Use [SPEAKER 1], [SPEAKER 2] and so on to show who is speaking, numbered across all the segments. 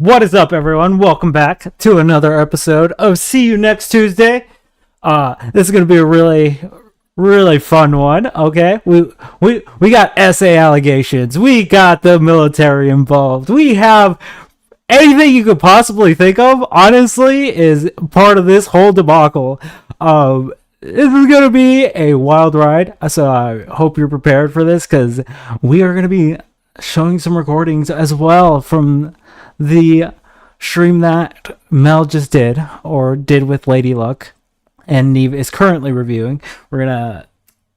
[SPEAKER 1] What is up, everyone? Welcome back to another episode of See You Next Tuesday. This is going to be a really fun one. Okay, we got SA allegations. We got the military involved. We have anything you could possibly think of. Honestly, is part of this whole debacle. This is going to be a wild ride. So I hope you're prepared for this because we are going to be showing some recordings as well from the stream that Mel just did, or did with Lady Luck, and Neve is currently reviewing. We're gonna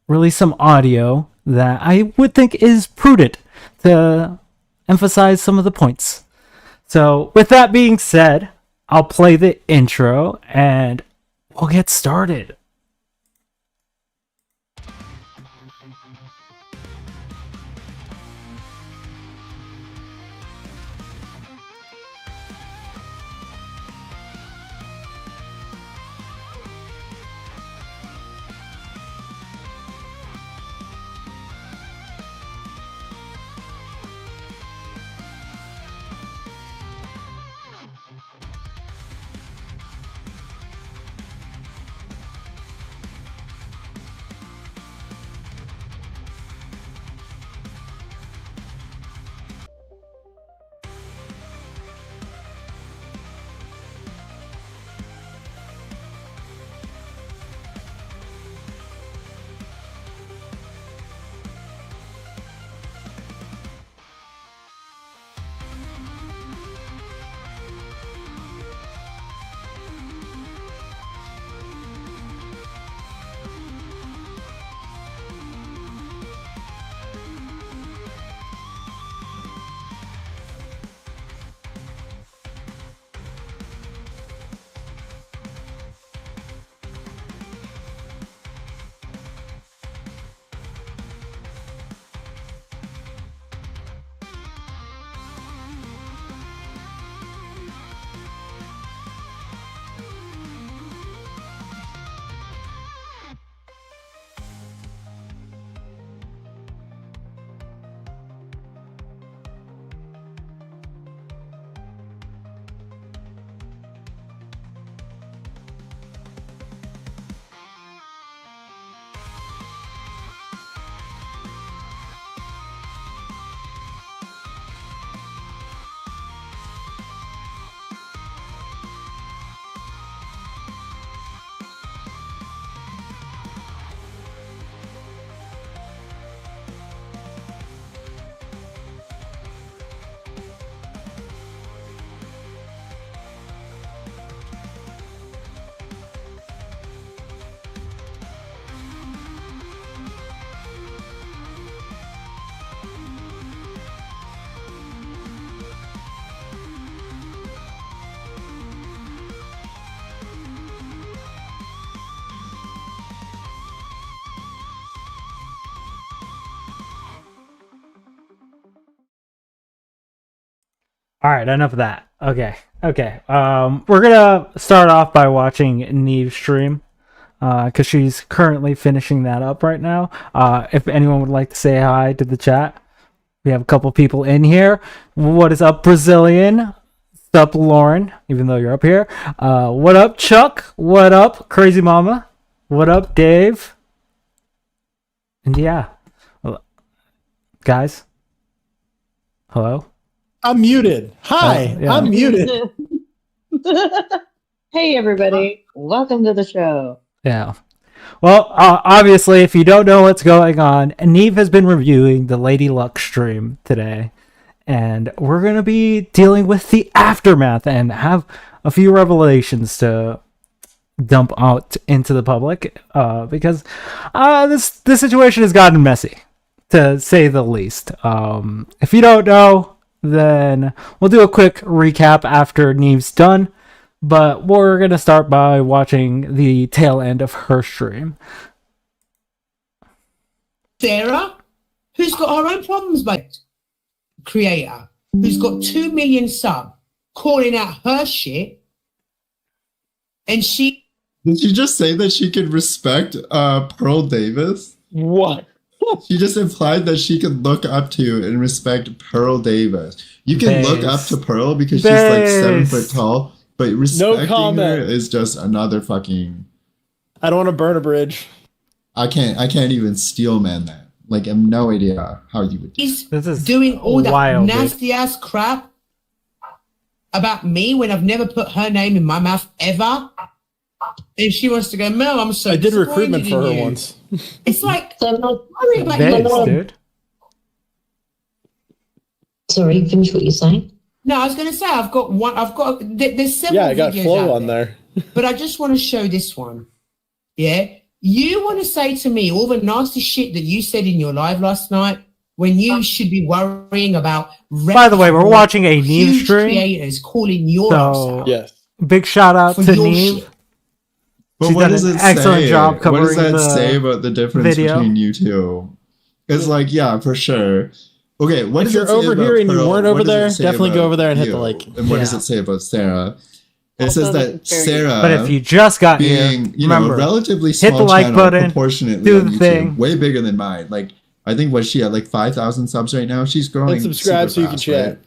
[SPEAKER 1] release some audio that I would think is prudent to emphasize some of the points. So with that being said, I'll play the intro and we'll get started. All right, enough of that. Okay. We're gonna start off by watching Neve's stream, because she's currently finishing that up right now. If anyone would like to say hi to the chat, we have a couple people in here. What is up, Brazilian? What's up, Lauren? Even though you're up here. What up, Chuck? What up, Crazy Mama? What up, Dave? And yeah, guys. Hello.
[SPEAKER 2] I'm muted. Hi,
[SPEAKER 1] yeah.
[SPEAKER 2] I'm muted.
[SPEAKER 3] Hey, everybody. Welcome to the show.
[SPEAKER 1] Yeah. Well, obviously, if you don't know what's going on, Neve has been reviewing the Lady Luck stream today, and we're going to be dealing with the aftermath and have a few revelations to dump out into the public, because this situation has gotten messy, to say the least. If you don't know, then we'll do a quick recap after Neve's done, but we're going to start by watching the tail end of her stream.
[SPEAKER 4] Sarah, who's got her own problems, mate. Creator, who's got 2 million subs, calling out her shit, and she...
[SPEAKER 5] Did you just say that she could respect Pearl Davis?
[SPEAKER 2] What?
[SPEAKER 5] She just implied that she could look up to and respect Pearl Davis. You can look up to Pearl because she's like 7 foot tall, but respecting her is just another fucking.
[SPEAKER 2] I don't want to burn a bridge.
[SPEAKER 5] I can't even steel man that. Like, I have no idea how you would.
[SPEAKER 4] He's
[SPEAKER 1] This is
[SPEAKER 4] doing all that
[SPEAKER 1] wild, dude.
[SPEAKER 4] nasty ass crap about me when I've never put her name in my mouth ever. And she wants to go, Mel, I'm so
[SPEAKER 2] I did recruitment for her
[SPEAKER 4] disappointed in you."
[SPEAKER 2] once.
[SPEAKER 4] It's like,
[SPEAKER 3] So I'm not
[SPEAKER 4] worry about
[SPEAKER 1] Thanks,
[SPEAKER 4] you.
[SPEAKER 1] dude.
[SPEAKER 3] sorry, finish what you're saying.
[SPEAKER 4] No, I was going to say, there's several
[SPEAKER 2] Yeah, I got
[SPEAKER 4] videos
[SPEAKER 2] Flo
[SPEAKER 4] out
[SPEAKER 2] on there.
[SPEAKER 4] But I just want to show this one. Yeah? You want to say to me all the nasty shit that you said in your live last night when you should be worrying about...
[SPEAKER 1] By the way, we're watching a Neve
[SPEAKER 4] huge
[SPEAKER 1] stream.
[SPEAKER 4] creators calling your
[SPEAKER 1] So-
[SPEAKER 4] ass out.
[SPEAKER 2] Yes.
[SPEAKER 1] Big shout out
[SPEAKER 4] For
[SPEAKER 1] to
[SPEAKER 4] your
[SPEAKER 1] Neve.
[SPEAKER 4] shit.
[SPEAKER 5] But
[SPEAKER 1] She's
[SPEAKER 5] what
[SPEAKER 1] done
[SPEAKER 5] does
[SPEAKER 1] an
[SPEAKER 5] it
[SPEAKER 1] excellent
[SPEAKER 5] say?
[SPEAKER 1] job
[SPEAKER 5] What
[SPEAKER 1] covering
[SPEAKER 5] does that
[SPEAKER 1] the
[SPEAKER 5] say about the difference
[SPEAKER 1] video.
[SPEAKER 5] between you two? It's like, yeah, for sure. Okay, what
[SPEAKER 2] If
[SPEAKER 5] does
[SPEAKER 2] you're
[SPEAKER 5] it say
[SPEAKER 2] over
[SPEAKER 5] about
[SPEAKER 2] here and you
[SPEAKER 5] Pearl?
[SPEAKER 2] weren't
[SPEAKER 5] What
[SPEAKER 2] over
[SPEAKER 5] does it
[SPEAKER 2] there,
[SPEAKER 5] say
[SPEAKER 2] definitely go
[SPEAKER 5] about
[SPEAKER 2] over there and hit the
[SPEAKER 5] you?
[SPEAKER 2] like.
[SPEAKER 5] And what does
[SPEAKER 1] Yeah.
[SPEAKER 5] it say about Sarah? It
[SPEAKER 3] Also,
[SPEAKER 5] says
[SPEAKER 3] this
[SPEAKER 5] that
[SPEAKER 3] is very-
[SPEAKER 5] Sarah,
[SPEAKER 1] But if you just got
[SPEAKER 5] being,
[SPEAKER 1] here,
[SPEAKER 5] you know,
[SPEAKER 1] remember,
[SPEAKER 5] a relatively
[SPEAKER 1] hit
[SPEAKER 5] small
[SPEAKER 1] the like
[SPEAKER 5] channel,
[SPEAKER 1] button,
[SPEAKER 5] proportionately
[SPEAKER 1] do
[SPEAKER 5] on
[SPEAKER 1] the
[SPEAKER 5] YouTube,
[SPEAKER 1] thing.
[SPEAKER 5] way bigger than mine. Like, I think what she had like 5,000 subs right now. She's growing.
[SPEAKER 2] And subscribe
[SPEAKER 5] super
[SPEAKER 2] so you can
[SPEAKER 5] fast,
[SPEAKER 2] chat.
[SPEAKER 5] right?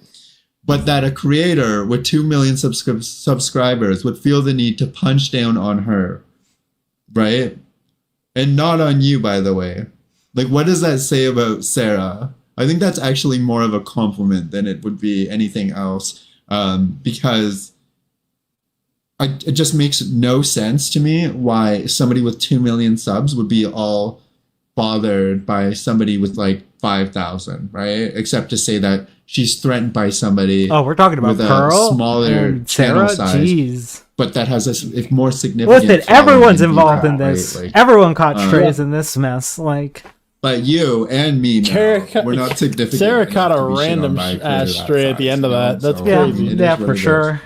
[SPEAKER 5] But that a creator with 2 million subscribers would feel the need to punch down on her, right? And not on you, by the way. Like, what does that say about Sarah? I think that's actually more of a compliment than it would be anything else, because it just makes no sense to me why somebody with 2 million subs would be all bothered by somebody with like 5,000, right? Except to say that she's threatened by somebody
[SPEAKER 1] Oh, we're talking about
[SPEAKER 5] with a
[SPEAKER 1] Pearl
[SPEAKER 5] smaller
[SPEAKER 1] and
[SPEAKER 5] channel
[SPEAKER 1] Sarah.
[SPEAKER 5] size.
[SPEAKER 1] Jeez.
[SPEAKER 5] But that has a more significant.
[SPEAKER 1] Listen,
[SPEAKER 5] following
[SPEAKER 1] everyone's
[SPEAKER 5] and
[SPEAKER 1] involved
[SPEAKER 5] view
[SPEAKER 1] in
[SPEAKER 5] count,
[SPEAKER 1] this.
[SPEAKER 5] right? Like,
[SPEAKER 1] Everyone caught strays in this mess. Like,
[SPEAKER 5] but you and me,
[SPEAKER 2] Sarah
[SPEAKER 5] now, we're not significant.
[SPEAKER 2] Sarah
[SPEAKER 5] enough
[SPEAKER 2] caught
[SPEAKER 5] to
[SPEAKER 2] a
[SPEAKER 5] be shit
[SPEAKER 2] random
[SPEAKER 5] on by a creator
[SPEAKER 2] ass
[SPEAKER 5] that
[SPEAKER 2] stray at the
[SPEAKER 5] size,
[SPEAKER 2] end of
[SPEAKER 5] you know?
[SPEAKER 2] that. That's
[SPEAKER 5] So,
[SPEAKER 1] yeah,
[SPEAKER 5] I mean, it is
[SPEAKER 1] yeah,
[SPEAKER 5] what
[SPEAKER 1] for
[SPEAKER 5] it is.
[SPEAKER 1] sure.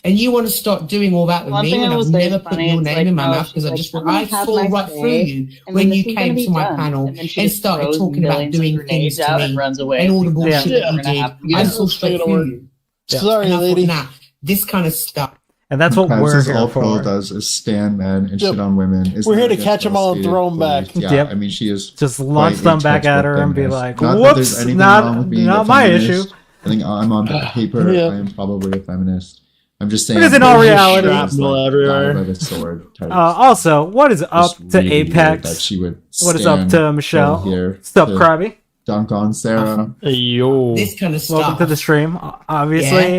[SPEAKER 4] And you want to start doing all that with
[SPEAKER 6] One
[SPEAKER 4] me
[SPEAKER 6] thing
[SPEAKER 4] when
[SPEAKER 6] I
[SPEAKER 4] I've
[SPEAKER 6] will say
[SPEAKER 4] never
[SPEAKER 6] is
[SPEAKER 4] put
[SPEAKER 6] funny,
[SPEAKER 4] your
[SPEAKER 6] it's
[SPEAKER 4] name
[SPEAKER 6] like,
[SPEAKER 4] in my
[SPEAKER 6] no,
[SPEAKER 4] mouth because
[SPEAKER 6] she's
[SPEAKER 4] I
[SPEAKER 6] like,
[SPEAKER 4] just
[SPEAKER 6] "I'm
[SPEAKER 4] I
[SPEAKER 6] gonna have
[SPEAKER 4] saw
[SPEAKER 6] my
[SPEAKER 4] right
[SPEAKER 6] say,
[SPEAKER 4] through you
[SPEAKER 6] and
[SPEAKER 4] when
[SPEAKER 6] then
[SPEAKER 4] you
[SPEAKER 6] this is gonna
[SPEAKER 4] came
[SPEAKER 6] be
[SPEAKER 4] to my
[SPEAKER 6] done."
[SPEAKER 4] panel
[SPEAKER 6] And then she
[SPEAKER 4] and
[SPEAKER 6] just
[SPEAKER 4] started
[SPEAKER 6] throws
[SPEAKER 4] talking about
[SPEAKER 6] millions of
[SPEAKER 4] doing
[SPEAKER 6] grenades
[SPEAKER 4] things to
[SPEAKER 6] out
[SPEAKER 4] me
[SPEAKER 6] and runs away.
[SPEAKER 4] and all the bullshit
[SPEAKER 1] Yeah.
[SPEAKER 4] that you
[SPEAKER 6] We're gonna
[SPEAKER 4] did.
[SPEAKER 6] have to
[SPEAKER 4] I
[SPEAKER 6] go.
[SPEAKER 4] saw straight
[SPEAKER 2] Take it
[SPEAKER 4] through
[SPEAKER 2] away.
[SPEAKER 4] you.
[SPEAKER 2] Sorry,
[SPEAKER 4] And I
[SPEAKER 2] lady.
[SPEAKER 4] thought, nah, this kind of stuff.
[SPEAKER 1] And that's what
[SPEAKER 5] Because
[SPEAKER 1] we're
[SPEAKER 5] this is
[SPEAKER 1] here
[SPEAKER 5] all Pearl
[SPEAKER 1] for.
[SPEAKER 5] does is stand man and
[SPEAKER 2] Yep.
[SPEAKER 5] shit on women. It's
[SPEAKER 2] We're here
[SPEAKER 5] not
[SPEAKER 2] to catch
[SPEAKER 5] just
[SPEAKER 2] 'em all and
[SPEAKER 5] stated
[SPEAKER 2] throw 'em back.
[SPEAKER 5] beliefs. Yeah,
[SPEAKER 1] Yep.
[SPEAKER 5] I mean, she is
[SPEAKER 1] Just launch
[SPEAKER 5] quite
[SPEAKER 1] them
[SPEAKER 5] a
[SPEAKER 1] back at
[SPEAKER 5] textbook
[SPEAKER 1] her and be
[SPEAKER 5] feminist.
[SPEAKER 1] like,
[SPEAKER 5] Not that there's
[SPEAKER 1] whoops,
[SPEAKER 5] anything wrong with being a
[SPEAKER 1] not my
[SPEAKER 5] feminist.
[SPEAKER 1] issue.
[SPEAKER 5] I think I'm on paper.
[SPEAKER 2] Yeah.
[SPEAKER 5] I am probably a feminist. I'm just saying.
[SPEAKER 1] Because in all
[SPEAKER 5] there's
[SPEAKER 1] reality-
[SPEAKER 5] shrapnel
[SPEAKER 2] everywhere.
[SPEAKER 5] Like a sword type.
[SPEAKER 1] Also, what is up
[SPEAKER 5] Just
[SPEAKER 1] to
[SPEAKER 5] really weird that
[SPEAKER 1] Apex?
[SPEAKER 5] she would
[SPEAKER 1] What is up
[SPEAKER 5] stand
[SPEAKER 1] to Michelle?
[SPEAKER 5] here
[SPEAKER 1] What's up,
[SPEAKER 5] to
[SPEAKER 1] Krabby?
[SPEAKER 5] dunk on Sarah.
[SPEAKER 2] Hey, yo.
[SPEAKER 4] This kind of stuff.
[SPEAKER 1] Welcome to the stream. Obviously,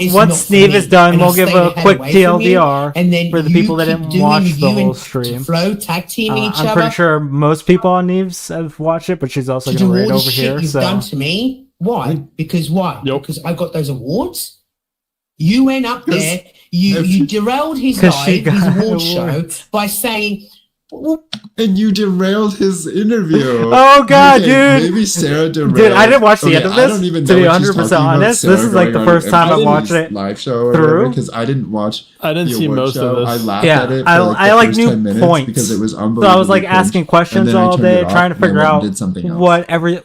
[SPEAKER 4] It's
[SPEAKER 1] once
[SPEAKER 4] not
[SPEAKER 1] Steve
[SPEAKER 4] funny,
[SPEAKER 1] is done,
[SPEAKER 4] and
[SPEAKER 1] we'll
[SPEAKER 4] I'll
[SPEAKER 1] give
[SPEAKER 4] stay
[SPEAKER 1] a
[SPEAKER 4] the hell
[SPEAKER 1] quick
[SPEAKER 4] away from you,
[SPEAKER 1] TLDR
[SPEAKER 4] and then
[SPEAKER 1] for the
[SPEAKER 4] you
[SPEAKER 1] people that
[SPEAKER 4] keep
[SPEAKER 1] didn't
[SPEAKER 4] doing
[SPEAKER 1] watch
[SPEAKER 4] you
[SPEAKER 1] the whole
[SPEAKER 4] and
[SPEAKER 1] stream.
[SPEAKER 4] Flo tag teaming each
[SPEAKER 1] I'm
[SPEAKER 4] other.
[SPEAKER 1] pretty sure most people on Neves have watched it, but she's also
[SPEAKER 4] to
[SPEAKER 1] going
[SPEAKER 4] do
[SPEAKER 1] to
[SPEAKER 4] all
[SPEAKER 1] raid
[SPEAKER 4] the
[SPEAKER 1] over
[SPEAKER 4] shit
[SPEAKER 1] here.
[SPEAKER 4] you've
[SPEAKER 1] So
[SPEAKER 4] done to me. Why? Because why?
[SPEAKER 2] Yep.
[SPEAKER 4] Because I got those awards. You went up there.
[SPEAKER 5] If
[SPEAKER 4] You derailed his
[SPEAKER 1] 'Cause she
[SPEAKER 4] live, his
[SPEAKER 1] got
[SPEAKER 4] award show
[SPEAKER 1] awards.
[SPEAKER 4] by saying, well,
[SPEAKER 5] And you derailed his interview.
[SPEAKER 1] Oh, God,
[SPEAKER 5] Okay,
[SPEAKER 1] dude.
[SPEAKER 5] Maybe Sarah derailed.
[SPEAKER 1] Dude, I didn't watch the
[SPEAKER 5] Okay,
[SPEAKER 1] end of
[SPEAKER 5] I
[SPEAKER 1] this,
[SPEAKER 5] don't even
[SPEAKER 1] to
[SPEAKER 5] know
[SPEAKER 1] be
[SPEAKER 5] what she's
[SPEAKER 1] 100%
[SPEAKER 5] talking about,
[SPEAKER 1] honest.
[SPEAKER 5] Sarah
[SPEAKER 1] This is like
[SPEAKER 5] going
[SPEAKER 1] the
[SPEAKER 5] on
[SPEAKER 1] first time I
[SPEAKER 5] MTV's
[SPEAKER 1] watched it
[SPEAKER 5] live show or
[SPEAKER 1] through.
[SPEAKER 5] because I didn't watch.
[SPEAKER 2] I didn't
[SPEAKER 5] the
[SPEAKER 2] see
[SPEAKER 5] award
[SPEAKER 2] most
[SPEAKER 5] show.
[SPEAKER 2] of
[SPEAKER 5] I
[SPEAKER 2] this.
[SPEAKER 5] laughed
[SPEAKER 1] Yeah,
[SPEAKER 5] at it. For
[SPEAKER 1] I
[SPEAKER 5] like the
[SPEAKER 1] like
[SPEAKER 5] first
[SPEAKER 1] new
[SPEAKER 5] 10 minutes
[SPEAKER 1] points.
[SPEAKER 5] because it was
[SPEAKER 1] So
[SPEAKER 5] unbelievable.
[SPEAKER 1] I was like asking questions all day, trying to figure out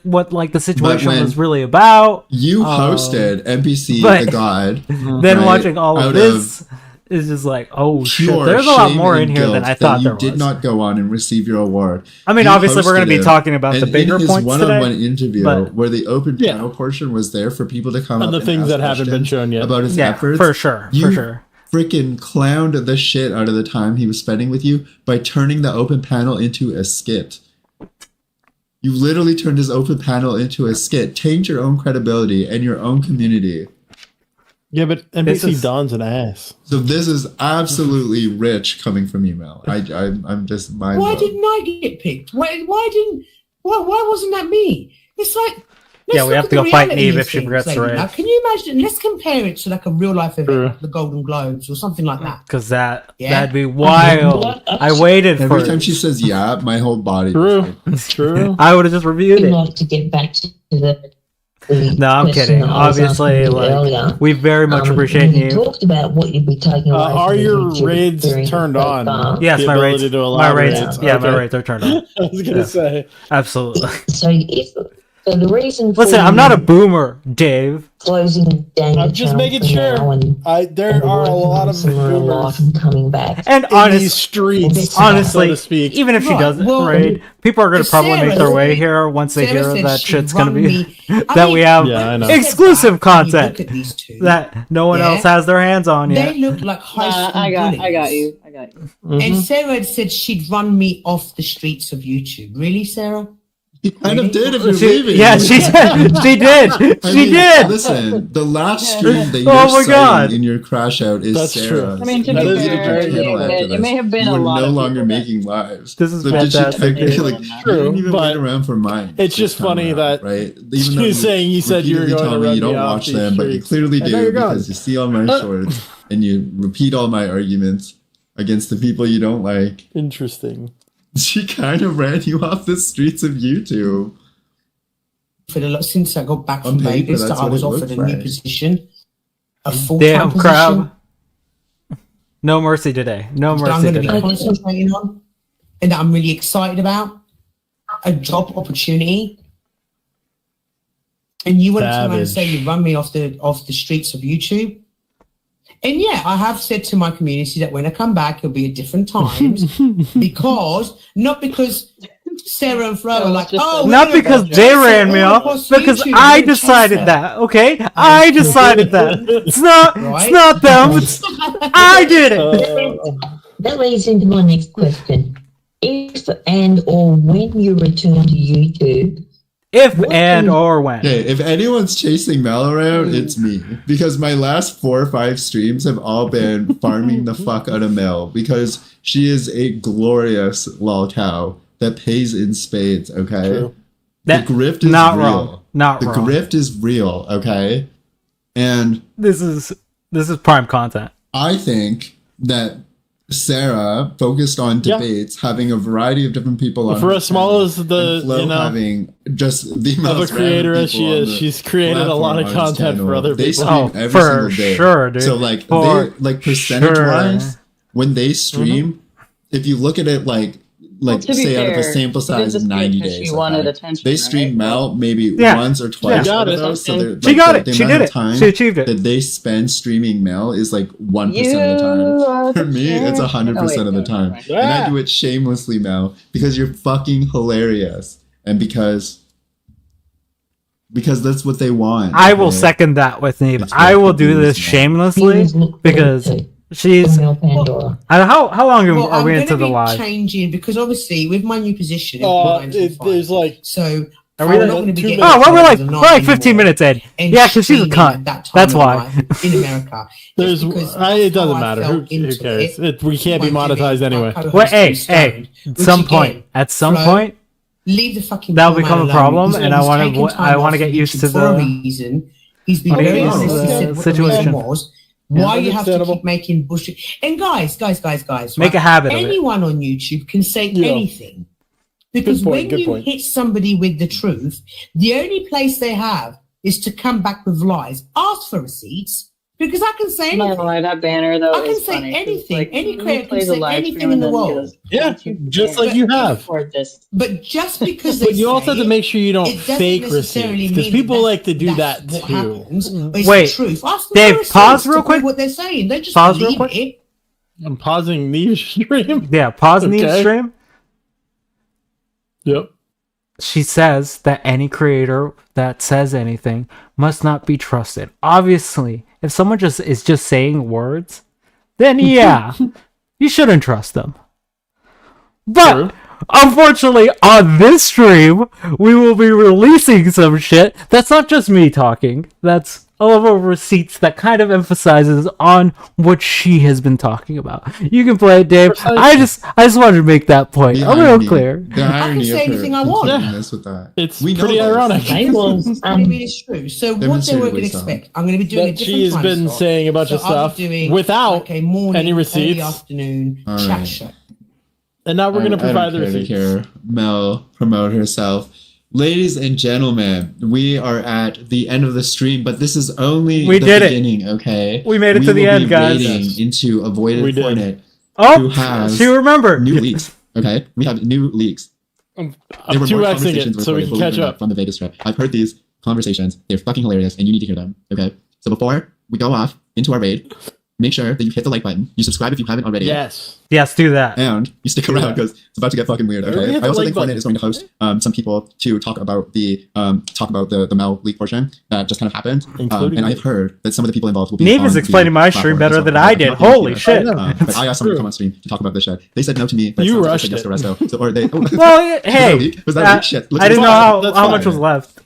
[SPEAKER 1] what like the situation
[SPEAKER 5] when
[SPEAKER 1] was really about.
[SPEAKER 5] You hosted NPC
[SPEAKER 1] but-
[SPEAKER 5] the God.
[SPEAKER 1] Then
[SPEAKER 5] right,
[SPEAKER 1] watching all of
[SPEAKER 5] out
[SPEAKER 1] this is just like, oh shit,
[SPEAKER 5] pure
[SPEAKER 1] there's a lot
[SPEAKER 5] shame
[SPEAKER 1] more in
[SPEAKER 5] and
[SPEAKER 1] here than
[SPEAKER 5] guilt
[SPEAKER 1] I
[SPEAKER 5] that
[SPEAKER 1] thought
[SPEAKER 5] you
[SPEAKER 1] there
[SPEAKER 5] did
[SPEAKER 1] was.
[SPEAKER 5] not go on and receive your award.
[SPEAKER 1] I mean,
[SPEAKER 5] You
[SPEAKER 1] obviously, we're going to
[SPEAKER 5] hosted
[SPEAKER 1] be
[SPEAKER 5] it,
[SPEAKER 1] talking about the
[SPEAKER 5] and
[SPEAKER 1] bigger
[SPEAKER 5] in his
[SPEAKER 1] points
[SPEAKER 5] one-on-one
[SPEAKER 1] today.
[SPEAKER 5] interview,
[SPEAKER 1] but-
[SPEAKER 5] where the open
[SPEAKER 2] Yeah.
[SPEAKER 5] panel portion was there for people to come
[SPEAKER 2] And
[SPEAKER 5] up
[SPEAKER 2] the
[SPEAKER 5] and
[SPEAKER 2] things
[SPEAKER 5] ask
[SPEAKER 2] that haven't been
[SPEAKER 5] questions
[SPEAKER 2] shown yet.
[SPEAKER 5] about his
[SPEAKER 1] Yeah,
[SPEAKER 5] efforts.
[SPEAKER 1] for sure,
[SPEAKER 5] You
[SPEAKER 1] for sure.
[SPEAKER 5] freaking clowned the shit out of the time he was spending with you by turning the open panel into a skit. You literally turned his open panel into a skit, tanked your own credibility and your own community.
[SPEAKER 2] Yeah, but
[SPEAKER 1] This
[SPEAKER 2] NBC
[SPEAKER 1] is-
[SPEAKER 2] Don's an ass.
[SPEAKER 5] So this is absolutely rich coming from you, Mel. I'm just mind
[SPEAKER 4] why
[SPEAKER 5] blown.
[SPEAKER 4] didn't I get picked? Why wasn't that me? It's like,
[SPEAKER 1] Yeah,
[SPEAKER 4] let's
[SPEAKER 1] we
[SPEAKER 4] look
[SPEAKER 1] have
[SPEAKER 4] at
[SPEAKER 1] to
[SPEAKER 4] the
[SPEAKER 1] go fight
[SPEAKER 4] reality
[SPEAKER 1] Neve
[SPEAKER 4] of
[SPEAKER 1] if she
[SPEAKER 4] things,
[SPEAKER 1] forgets to
[SPEAKER 4] lady.
[SPEAKER 1] raid.
[SPEAKER 4] Now, can you imagine? Let's compare it to like a real life event,
[SPEAKER 2] Sure.
[SPEAKER 4] like the Golden Globes or something like that.
[SPEAKER 1] Because
[SPEAKER 4] Yeah.
[SPEAKER 1] that'd be wild. I waited
[SPEAKER 5] Every
[SPEAKER 1] for
[SPEAKER 5] time
[SPEAKER 1] it.
[SPEAKER 5] she says yeah, my whole body.
[SPEAKER 2] True. True.
[SPEAKER 1] I would have just reviewed
[SPEAKER 3] I'd
[SPEAKER 1] it.
[SPEAKER 3] like to get back to the
[SPEAKER 1] No, I'm
[SPEAKER 3] question
[SPEAKER 1] kidding.
[SPEAKER 3] that I was
[SPEAKER 1] Obviously,
[SPEAKER 3] asking you
[SPEAKER 1] like,
[SPEAKER 3] earlier.
[SPEAKER 1] we very much appreciate
[SPEAKER 3] you
[SPEAKER 1] you.
[SPEAKER 3] talked about what you'd be taking away
[SPEAKER 2] Are
[SPEAKER 3] from the
[SPEAKER 2] your
[SPEAKER 3] YouTube
[SPEAKER 2] raids
[SPEAKER 3] experience
[SPEAKER 2] turned
[SPEAKER 3] so
[SPEAKER 2] on?
[SPEAKER 3] far.
[SPEAKER 1] Yes,
[SPEAKER 2] The
[SPEAKER 1] my
[SPEAKER 2] ability
[SPEAKER 1] rates.
[SPEAKER 2] to allow
[SPEAKER 1] My rates.
[SPEAKER 2] raids.
[SPEAKER 1] Yeah, my
[SPEAKER 2] Okay.
[SPEAKER 1] rates are turned on.
[SPEAKER 2] I was gonna
[SPEAKER 1] Yeah.
[SPEAKER 2] say.
[SPEAKER 1] Absolutely.
[SPEAKER 3] So if So the reason for
[SPEAKER 1] Listen, I'm not a
[SPEAKER 3] you
[SPEAKER 1] boomer, Dave.
[SPEAKER 3] closing down the
[SPEAKER 2] I'm just
[SPEAKER 3] channel
[SPEAKER 2] making
[SPEAKER 3] for
[SPEAKER 2] sure.
[SPEAKER 3] now and
[SPEAKER 2] There are a lot of boomers
[SPEAKER 3] and coming back.
[SPEAKER 1] And
[SPEAKER 2] in these streets,
[SPEAKER 1] honestly,
[SPEAKER 2] so to speak.
[SPEAKER 1] even if she
[SPEAKER 4] Right,
[SPEAKER 1] doesn't
[SPEAKER 4] well,
[SPEAKER 1] raid, people are going to probably make their
[SPEAKER 4] Sarah
[SPEAKER 1] way
[SPEAKER 4] said-
[SPEAKER 1] here once they
[SPEAKER 4] Sarah
[SPEAKER 1] hear
[SPEAKER 4] said
[SPEAKER 1] that
[SPEAKER 4] she'd
[SPEAKER 1] shit's going to
[SPEAKER 4] run
[SPEAKER 1] be
[SPEAKER 4] me- I
[SPEAKER 1] that
[SPEAKER 4] mean,
[SPEAKER 1] we have
[SPEAKER 2] Yeah, I know.
[SPEAKER 1] exclusive
[SPEAKER 4] Look
[SPEAKER 1] content
[SPEAKER 4] at these two.
[SPEAKER 1] that no one
[SPEAKER 4] Yeah.
[SPEAKER 1] else has their hands on yet.
[SPEAKER 4] They look like high
[SPEAKER 6] Nah,
[SPEAKER 4] school
[SPEAKER 6] I got
[SPEAKER 4] bullies.
[SPEAKER 6] you. I got you.
[SPEAKER 2] Mhm.
[SPEAKER 4] And Sarah had said she'd run me off the streets of YouTube. Really, Sarah?
[SPEAKER 5] You kind of did if you're
[SPEAKER 1] She-
[SPEAKER 5] leaving.
[SPEAKER 1] yeah, she did. She did.
[SPEAKER 5] I
[SPEAKER 1] She
[SPEAKER 5] mean,
[SPEAKER 1] did.
[SPEAKER 5] Listen, the last stream that you're
[SPEAKER 1] Oh my
[SPEAKER 5] citing
[SPEAKER 1] God.
[SPEAKER 5] in your crash out is
[SPEAKER 2] That's true.
[SPEAKER 5] Sarah's.
[SPEAKER 6] I mean, to
[SPEAKER 5] You
[SPEAKER 6] be
[SPEAKER 5] deleted
[SPEAKER 6] fair,
[SPEAKER 5] your channel after
[SPEAKER 6] it
[SPEAKER 5] this.
[SPEAKER 6] may have been
[SPEAKER 5] you
[SPEAKER 6] a
[SPEAKER 5] were
[SPEAKER 6] lot
[SPEAKER 5] no
[SPEAKER 6] of
[SPEAKER 5] longer
[SPEAKER 6] people that-
[SPEAKER 5] making lives.
[SPEAKER 1] This is
[SPEAKER 5] so did she
[SPEAKER 1] fantastic.
[SPEAKER 5] technically
[SPEAKER 6] True,
[SPEAKER 5] you didn't even
[SPEAKER 2] but
[SPEAKER 5] wait around for mine?
[SPEAKER 2] it's
[SPEAKER 5] this
[SPEAKER 2] just
[SPEAKER 5] time
[SPEAKER 2] funny
[SPEAKER 5] around,
[SPEAKER 2] that
[SPEAKER 5] right?
[SPEAKER 2] she
[SPEAKER 5] though
[SPEAKER 2] was saying you said you were
[SPEAKER 5] repeatedly
[SPEAKER 2] going
[SPEAKER 5] tell
[SPEAKER 2] to
[SPEAKER 5] me you
[SPEAKER 2] run me
[SPEAKER 5] don't
[SPEAKER 2] off
[SPEAKER 5] watch
[SPEAKER 2] these
[SPEAKER 5] them, but you
[SPEAKER 2] streets.
[SPEAKER 5] clearly
[SPEAKER 2] And now
[SPEAKER 5] do
[SPEAKER 2] you're gone.
[SPEAKER 5] because you see all my shorts and you repeat all my arguments against the people you don't like.
[SPEAKER 2] Interesting.
[SPEAKER 5] She kind of ran you off the streets of YouTube.
[SPEAKER 4] For the since I got back
[SPEAKER 5] On
[SPEAKER 4] from
[SPEAKER 5] paper,
[SPEAKER 4] Vegas,
[SPEAKER 5] that's
[SPEAKER 4] that I
[SPEAKER 5] what
[SPEAKER 4] was
[SPEAKER 5] it
[SPEAKER 4] offered
[SPEAKER 5] looks
[SPEAKER 4] a new
[SPEAKER 5] like.
[SPEAKER 4] position, a full-time
[SPEAKER 1] Damn
[SPEAKER 4] position.
[SPEAKER 1] crab. No mercy today. No
[SPEAKER 4] that I'm
[SPEAKER 1] mercy
[SPEAKER 4] going to be
[SPEAKER 1] today.
[SPEAKER 4] concentrating on, and that I'm really excited about. A job opportunity. And you want to come around and say
[SPEAKER 2] Savage.
[SPEAKER 4] you run me off the streets of YouTube. And yeah, I have said to my community that when I come back, it'll be at different times not because Sarah and Flo are like,
[SPEAKER 6] just
[SPEAKER 4] oh,
[SPEAKER 6] a-
[SPEAKER 4] we're
[SPEAKER 1] Not
[SPEAKER 4] gonna
[SPEAKER 1] because
[SPEAKER 4] go
[SPEAKER 1] they
[SPEAKER 4] chase
[SPEAKER 1] ran
[SPEAKER 4] it
[SPEAKER 1] me
[SPEAKER 4] all
[SPEAKER 1] off,
[SPEAKER 4] across
[SPEAKER 1] because
[SPEAKER 4] YouTube.
[SPEAKER 1] I
[SPEAKER 4] We're gonna chase
[SPEAKER 1] decided
[SPEAKER 4] her."
[SPEAKER 1] that, okay? I decided that. It's not
[SPEAKER 4] Right?
[SPEAKER 1] them, it's I did it.
[SPEAKER 3] That leads into my next question. If and or when you return to YouTube,
[SPEAKER 1] If and or when.
[SPEAKER 5] Okay, if anyone's chasing Mel around, it's me. Because my last 4 or 5 streams have all been farming the fuck out of Mel because she is a glorious lol cow that pays in spades, okay?
[SPEAKER 2] True.
[SPEAKER 1] That-
[SPEAKER 5] the grift is
[SPEAKER 1] not
[SPEAKER 5] real.
[SPEAKER 1] wrong. Not
[SPEAKER 5] the
[SPEAKER 1] wrong.
[SPEAKER 5] grift is real, okay? And
[SPEAKER 1] This is prime content.
[SPEAKER 5] I think that Sarah focused on
[SPEAKER 2] Yeah.
[SPEAKER 5] debates, having a variety of different people on
[SPEAKER 2] For
[SPEAKER 5] her
[SPEAKER 2] as small
[SPEAKER 5] channel,
[SPEAKER 2] as the,
[SPEAKER 5] and Flo
[SPEAKER 2] you know,
[SPEAKER 5] having just the
[SPEAKER 2] of a
[SPEAKER 5] most
[SPEAKER 2] creator
[SPEAKER 5] random
[SPEAKER 2] as she
[SPEAKER 5] people on
[SPEAKER 2] is,
[SPEAKER 5] the
[SPEAKER 2] she's created a lot of
[SPEAKER 5] platform on his
[SPEAKER 2] content
[SPEAKER 5] channel.
[SPEAKER 2] for other
[SPEAKER 5] They
[SPEAKER 2] people.
[SPEAKER 5] stream
[SPEAKER 1] Oh,
[SPEAKER 5] every
[SPEAKER 1] for
[SPEAKER 5] single day.
[SPEAKER 1] sure, dude.
[SPEAKER 5] So like
[SPEAKER 1] For
[SPEAKER 5] they like percentage wise,
[SPEAKER 1] sure.
[SPEAKER 5] when they stream, if you look at it like
[SPEAKER 6] Well, to be
[SPEAKER 5] say out of a
[SPEAKER 6] fair,
[SPEAKER 5] sample
[SPEAKER 6] she did
[SPEAKER 5] size
[SPEAKER 6] this
[SPEAKER 5] of 90
[SPEAKER 6] because she
[SPEAKER 5] days,
[SPEAKER 6] wanted
[SPEAKER 5] okay?
[SPEAKER 6] attention,
[SPEAKER 5] They
[SPEAKER 6] right?
[SPEAKER 5] stream Mel maybe
[SPEAKER 1] Yeah.
[SPEAKER 5] once or twice
[SPEAKER 2] Yeah.
[SPEAKER 5] out of
[SPEAKER 2] Got it.
[SPEAKER 5] those. So they're,
[SPEAKER 1] She
[SPEAKER 5] like,
[SPEAKER 1] got
[SPEAKER 5] the-
[SPEAKER 1] it.
[SPEAKER 5] the
[SPEAKER 1] She
[SPEAKER 5] amount
[SPEAKER 1] did
[SPEAKER 5] of
[SPEAKER 1] it.
[SPEAKER 5] time
[SPEAKER 1] She achieved it.
[SPEAKER 5] that they spend streaming Mel is like 1% of the time. For me, it's 100% of the time. And I do it shamelessly now because you're fucking hilarious and because that's what they want.
[SPEAKER 1] I will
[SPEAKER 5] okay?
[SPEAKER 1] second that with Neve.
[SPEAKER 5] It's
[SPEAKER 1] I
[SPEAKER 5] what
[SPEAKER 1] will
[SPEAKER 5] the
[SPEAKER 1] do
[SPEAKER 5] viewers
[SPEAKER 1] this
[SPEAKER 5] want.
[SPEAKER 1] shamelessly
[SPEAKER 3] viewers look
[SPEAKER 1] because
[SPEAKER 3] forward to
[SPEAKER 1] she's.
[SPEAKER 3] Mel Pandora.
[SPEAKER 1] How long
[SPEAKER 4] Well,
[SPEAKER 1] are
[SPEAKER 4] I'm
[SPEAKER 1] we
[SPEAKER 4] going
[SPEAKER 1] into
[SPEAKER 4] to
[SPEAKER 1] the
[SPEAKER 4] be
[SPEAKER 1] live?
[SPEAKER 4] changing because obviously with my new position, it's
[SPEAKER 2] There's like
[SPEAKER 4] so
[SPEAKER 1] Are we
[SPEAKER 4] I'm
[SPEAKER 1] like
[SPEAKER 4] not going to be
[SPEAKER 2] 2
[SPEAKER 4] getting
[SPEAKER 2] minutes?
[SPEAKER 1] Oh, well, we're like
[SPEAKER 4] paid
[SPEAKER 1] we're like 15
[SPEAKER 4] anymore
[SPEAKER 1] minutes in.
[SPEAKER 4] and
[SPEAKER 1] Yeah, because she's a
[SPEAKER 4] streaming at
[SPEAKER 1] cunt.
[SPEAKER 4] that time
[SPEAKER 1] That's
[SPEAKER 4] of
[SPEAKER 1] why.
[SPEAKER 4] life in America.
[SPEAKER 2] there's
[SPEAKER 4] It's because
[SPEAKER 2] it
[SPEAKER 4] that's how
[SPEAKER 2] doesn't
[SPEAKER 4] I
[SPEAKER 2] matter.
[SPEAKER 4] felt
[SPEAKER 2] Who
[SPEAKER 4] into
[SPEAKER 2] cares?
[SPEAKER 4] it.
[SPEAKER 2] We can't be
[SPEAKER 4] By doing
[SPEAKER 2] monetized
[SPEAKER 4] my
[SPEAKER 2] anyway.
[SPEAKER 4] co-host
[SPEAKER 1] Well, hey,
[SPEAKER 4] Steve
[SPEAKER 1] hey.
[SPEAKER 4] Stone,
[SPEAKER 1] At
[SPEAKER 4] which
[SPEAKER 1] some
[SPEAKER 4] again,
[SPEAKER 1] point,
[SPEAKER 4] Flo,
[SPEAKER 1] point,
[SPEAKER 4] leave the fucking
[SPEAKER 1] that'll
[SPEAKER 4] poor man
[SPEAKER 1] become a
[SPEAKER 4] alone.
[SPEAKER 1] problem,
[SPEAKER 4] He's
[SPEAKER 1] and I wanna-
[SPEAKER 4] taken time
[SPEAKER 1] I wanna
[SPEAKER 4] off
[SPEAKER 1] get used
[SPEAKER 4] YouTube
[SPEAKER 1] to
[SPEAKER 4] for
[SPEAKER 1] the-
[SPEAKER 4] a reason. He's been
[SPEAKER 1] wanna
[SPEAKER 4] very
[SPEAKER 1] get used to
[SPEAKER 4] honest. He
[SPEAKER 1] the
[SPEAKER 4] said what the
[SPEAKER 1] situation.
[SPEAKER 4] reason was. Why you have to
[SPEAKER 2] understandable.
[SPEAKER 4] keep making bullshit? And guys,
[SPEAKER 1] Make a habit of it.
[SPEAKER 4] anyone on YouTube can say
[SPEAKER 2] Yeah.
[SPEAKER 4] anything. Because
[SPEAKER 2] point, good
[SPEAKER 4] when you
[SPEAKER 2] point.
[SPEAKER 4] hit somebody with the truth, the only place they have is to come back with lies. Ask for receipts. Because I can say anything.
[SPEAKER 6] No, that banner though
[SPEAKER 4] I can
[SPEAKER 6] is
[SPEAKER 4] say
[SPEAKER 6] funny, 'cause,
[SPEAKER 4] anything.
[SPEAKER 6] like,
[SPEAKER 4] Any
[SPEAKER 6] he
[SPEAKER 4] creator can
[SPEAKER 6] plays a
[SPEAKER 4] say
[SPEAKER 6] live
[SPEAKER 4] anything
[SPEAKER 6] stream
[SPEAKER 4] in
[SPEAKER 6] and
[SPEAKER 4] the
[SPEAKER 6] then
[SPEAKER 4] world.
[SPEAKER 6] goes,
[SPEAKER 2] Yeah,
[SPEAKER 6] "YouTube
[SPEAKER 2] just
[SPEAKER 6] can't
[SPEAKER 2] like you have.
[SPEAKER 6] afford this."
[SPEAKER 4] But just because they
[SPEAKER 2] But you also
[SPEAKER 4] say
[SPEAKER 2] have to
[SPEAKER 4] it,
[SPEAKER 2] make sure you don't
[SPEAKER 4] it doesn't
[SPEAKER 2] fake
[SPEAKER 4] necessarily
[SPEAKER 2] receipts because
[SPEAKER 4] mean
[SPEAKER 2] people
[SPEAKER 4] that
[SPEAKER 2] like to do
[SPEAKER 4] that's
[SPEAKER 2] that
[SPEAKER 4] what
[SPEAKER 2] too.
[SPEAKER 4] happens. It's
[SPEAKER 1] Wait,
[SPEAKER 4] the truth. Ask them
[SPEAKER 1] Dave,
[SPEAKER 4] for receipts
[SPEAKER 1] pause
[SPEAKER 4] to
[SPEAKER 1] real
[SPEAKER 4] prove
[SPEAKER 1] quick.
[SPEAKER 4] What they're saying, they just
[SPEAKER 1] Pause real
[SPEAKER 4] believe
[SPEAKER 1] quick.
[SPEAKER 4] it.
[SPEAKER 2] I'm pausing the stream.
[SPEAKER 1] Yeah, pause the
[SPEAKER 2] Okay.
[SPEAKER 1] stream.
[SPEAKER 2] Yep.
[SPEAKER 1] She says that any creator that says anything must not be trusted. Obviously, if someone is just saying words, then yeah, you shouldn't trust them. But
[SPEAKER 2] True.
[SPEAKER 1] unfortunately, on this stream, we will be releasing some shit that's not just me talking. That's a level of receipts that kind of emphasizes on what she has been talking about. You can play it, Dave. I just wanted to make that point.
[SPEAKER 5] The
[SPEAKER 1] I'm real
[SPEAKER 5] irony-
[SPEAKER 1] clear.
[SPEAKER 5] The irony
[SPEAKER 4] say
[SPEAKER 5] of her
[SPEAKER 4] anything I want.
[SPEAKER 5] concluding this with that.
[SPEAKER 2] It's
[SPEAKER 5] We know
[SPEAKER 2] pretty
[SPEAKER 5] this.
[SPEAKER 2] ironic.
[SPEAKER 3] I was
[SPEAKER 4] I mean, it's true. So what they
[SPEAKER 5] Demonstrate
[SPEAKER 4] were going to
[SPEAKER 5] wisdom.
[SPEAKER 4] expect, I'm going to be doing a
[SPEAKER 2] That
[SPEAKER 4] different
[SPEAKER 2] she's
[SPEAKER 4] time
[SPEAKER 2] been
[SPEAKER 4] slot.
[SPEAKER 2] saying a bunch of
[SPEAKER 4] So I'll be
[SPEAKER 2] stuff
[SPEAKER 4] doing
[SPEAKER 2] without
[SPEAKER 4] like a morning,
[SPEAKER 2] any receipts.
[SPEAKER 4] early afternoon
[SPEAKER 5] All
[SPEAKER 4] chat
[SPEAKER 5] right.
[SPEAKER 4] show.
[SPEAKER 2] And now we're going to
[SPEAKER 5] I
[SPEAKER 2] provide
[SPEAKER 5] don't
[SPEAKER 2] the
[SPEAKER 5] care to
[SPEAKER 2] receipts.
[SPEAKER 5] hear Mel promote herself. Ladies and gentlemen, we are at the end of the stream, but this is only
[SPEAKER 1] We
[SPEAKER 5] the
[SPEAKER 1] did it.
[SPEAKER 5] beginning, okay?
[SPEAKER 1] We made it to the
[SPEAKER 5] will
[SPEAKER 1] end,
[SPEAKER 5] be
[SPEAKER 1] guys.
[SPEAKER 5] wading into Avoided
[SPEAKER 2] We did.
[SPEAKER 5] Hornet. Who
[SPEAKER 1] Oh,
[SPEAKER 5] has
[SPEAKER 1] she remembered.
[SPEAKER 5] new leaks, okay? We have new leaks.
[SPEAKER 2] I'm
[SPEAKER 5] There were more
[SPEAKER 2] 2xing
[SPEAKER 5] conversations
[SPEAKER 2] it so we
[SPEAKER 5] recorded,
[SPEAKER 2] can catch
[SPEAKER 5] believe it or not,
[SPEAKER 2] up.
[SPEAKER 5] from the Vegas trip. I've heard these conversations. They're fucking hilarious, and you need to hear them. Okay. So before we go off into our raid, make sure that you hit the like button. You subscribe if you haven't already.
[SPEAKER 2] Yes.
[SPEAKER 1] Yes, do that.
[SPEAKER 5] And you stick around because it's about to get fucking weird.
[SPEAKER 2] Everybody
[SPEAKER 5] Okay.
[SPEAKER 2] hit
[SPEAKER 5] I
[SPEAKER 2] the
[SPEAKER 5] also
[SPEAKER 2] like
[SPEAKER 5] think
[SPEAKER 2] button.
[SPEAKER 5] Fortnite is going to host some people to talk about the Mel leak portion that just kind of happened.
[SPEAKER 2] Including
[SPEAKER 5] and
[SPEAKER 2] me.
[SPEAKER 5] I've heard that some of the people involved will be.
[SPEAKER 1] Neve
[SPEAKER 5] on
[SPEAKER 1] is
[SPEAKER 5] the
[SPEAKER 1] explaining my stream
[SPEAKER 5] platform
[SPEAKER 1] better
[SPEAKER 5] as
[SPEAKER 1] than
[SPEAKER 5] well.
[SPEAKER 1] I
[SPEAKER 5] I'm
[SPEAKER 1] did.
[SPEAKER 5] not gonna
[SPEAKER 1] Holy
[SPEAKER 5] do
[SPEAKER 1] shit.
[SPEAKER 5] that. But I asked somebody to come on stream to talk about this shit. They said no to me. But
[SPEAKER 2] You
[SPEAKER 5] some people
[SPEAKER 2] rushed
[SPEAKER 5] said yes
[SPEAKER 2] it.
[SPEAKER 5] to Resto. So, or they.
[SPEAKER 1] Well, hey,
[SPEAKER 5] Was that leak? Shit.
[SPEAKER 1] I didn't know
[SPEAKER 2] That's
[SPEAKER 1] how
[SPEAKER 2] fine.
[SPEAKER 1] much was left.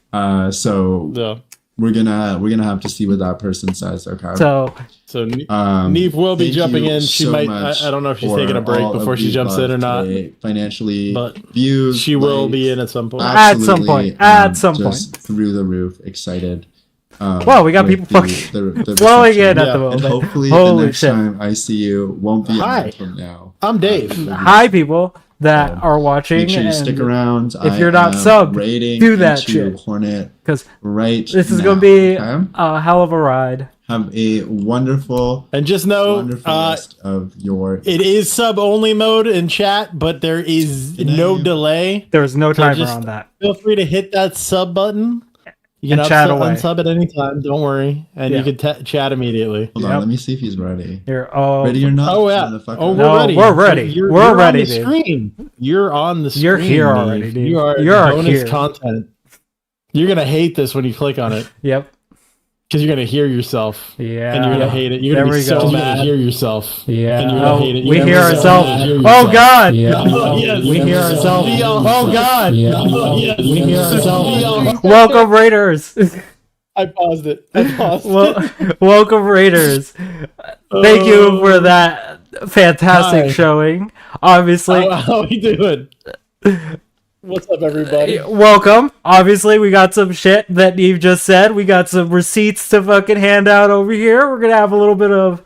[SPEAKER 5] So
[SPEAKER 2] Yeah.
[SPEAKER 5] we're gonna have to see what that person says. Okay.
[SPEAKER 1] So
[SPEAKER 2] Neve will be
[SPEAKER 5] thank
[SPEAKER 2] jumping
[SPEAKER 5] you
[SPEAKER 2] in. She
[SPEAKER 5] so
[SPEAKER 2] might.
[SPEAKER 5] much
[SPEAKER 2] I don't know if she's
[SPEAKER 5] for
[SPEAKER 2] taking a break
[SPEAKER 5] all
[SPEAKER 2] before
[SPEAKER 5] of
[SPEAKER 2] she
[SPEAKER 5] the
[SPEAKER 2] jumps in or
[SPEAKER 5] above
[SPEAKER 2] not.
[SPEAKER 5] today. Financially,
[SPEAKER 2] But
[SPEAKER 5] views.
[SPEAKER 2] she will
[SPEAKER 5] likes,
[SPEAKER 2] be in at some point.
[SPEAKER 1] At some point. At some
[SPEAKER 5] just
[SPEAKER 1] point.
[SPEAKER 5] through the roof, excited.
[SPEAKER 1] Wow, we got
[SPEAKER 5] with
[SPEAKER 1] people fucking
[SPEAKER 5] the
[SPEAKER 1] flowing in
[SPEAKER 5] reception.
[SPEAKER 1] at
[SPEAKER 2] Yeah.
[SPEAKER 1] the
[SPEAKER 5] And
[SPEAKER 1] moment.
[SPEAKER 5] hopefully the
[SPEAKER 1] Holy
[SPEAKER 5] next
[SPEAKER 1] shit.
[SPEAKER 5] time I see you won't be a
[SPEAKER 2] Hi.
[SPEAKER 5] month from now.
[SPEAKER 2] I'm Dave.
[SPEAKER 1] Hi, people that are watching.
[SPEAKER 5] Make sure you
[SPEAKER 1] and
[SPEAKER 5] stick around.
[SPEAKER 1] If you're not subbed, do that shit.
[SPEAKER 5] Hornet
[SPEAKER 1] Because
[SPEAKER 5] right
[SPEAKER 1] this is
[SPEAKER 5] now,
[SPEAKER 1] going to be
[SPEAKER 5] okay?
[SPEAKER 1] a hell of a ride.
[SPEAKER 5] Have a wonderful,
[SPEAKER 2] And just know,
[SPEAKER 5] wonderful rest of your.
[SPEAKER 2] it is sub only mode in chat, but there is no delay.
[SPEAKER 1] There's no
[SPEAKER 2] So
[SPEAKER 1] timer
[SPEAKER 2] just-
[SPEAKER 1] on that.
[SPEAKER 2] Feel free to hit that sub button. You can
[SPEAKER 1] And chat away.
[SPEAKER 2] unsub at any time. Don't worry, and
[SPEAKER 1] Yeah.
[SPEAKER 2] you can chat immediately.
[SPEAKER 5] Hold
[SPEAKER 1] Yep.
[SPEAKER 5] on, let me see if he's ready.
[SPEAKER 1] Here, oh,
[SPEAKER 5] Ready or not?
[SPEAKER 2] Oh yeah.
[SPEAKER 5] motherfucker?
[SPEAKER 2] Oh, we're
[SPEAKER 1] No,
[SPEAKER 2] ready.
[SPEAKER 1] we're ready.
[SPEAKER 2] You're,
[SPEAKER 1] We're
[SPEAKER 2] you're
[SPEAKER 1] ready,
[SPEAKER 2] on the
[SPEAKER 1] dude.
[SPEAKER 2] screen. You're on the screen.
[SPEAKER 1] You're here
[SPEAKER 2] Neve.
[SPEAKER 1] already, dude.
[SPEAKER 2] You are
[SPEAKER 1] You're
[SPEAKER 2] bonus
[SPEAKER 1] here.
[SPEAKER 2] content. You're gonna hate this when you click on it
[SPEAKER 1] Yep.
[SPEAKER 2] because you're gonna hear yourself.
[SPEAKER 1] Yeah.
[SPEAKER 2] And you're gonna hate it. You're gonna
[SPEAKER 1] There
[SPEAKER 2] be
[SPEAKER 1] we
[SPEAKER 2] so
[SPEAKER 1] go.
[SPEAKER 2] mad. Hear yourself.
[SPEAKER 1] Yeah.
[SPEAKER 2] And you're gonna
[SPEAKER 1] Oh,
[SPEAKER 2] hate it.
[SPEAKER 1] we
[SPEAKER 2] You're
[SPEAKER 1] hear
[SPEAKER 2] gonna be so
[SPEAKER 1] ourselves.
[SPEAKER 2] mad. Hear
[SPEAKER 1] Oh
[SPEAKER 2] yourself.
[SPEAKER 1] God.
[SPEAKER 2] Yes.
[SPEAKER 1] We hear ourselves. Oh God.
[SPEAKER 2] Yes.
[SPEAKER 1] We hear ourselves.
[SPEAKER 2] Yes.
[SPEAKER 1] Welcome Raiders.
[SPEAKER 2] I paused it. I paused
[SPEAKER 1] Well,
[SPEAKER 2] it.
[SPEAKER 1] welcome Raiders. Thank you for that fantastic
[SPEAKER 2] Hi.
[SPEAKER 1] showing. Obviously,
[SPEAKER 2] How are we doing? What's up, everybody?
[SPEAKER 1] welcome. Obviously, we got some shit that Neve just said. We got some receipts to fucking hand out over here. We're gonna have a little bit of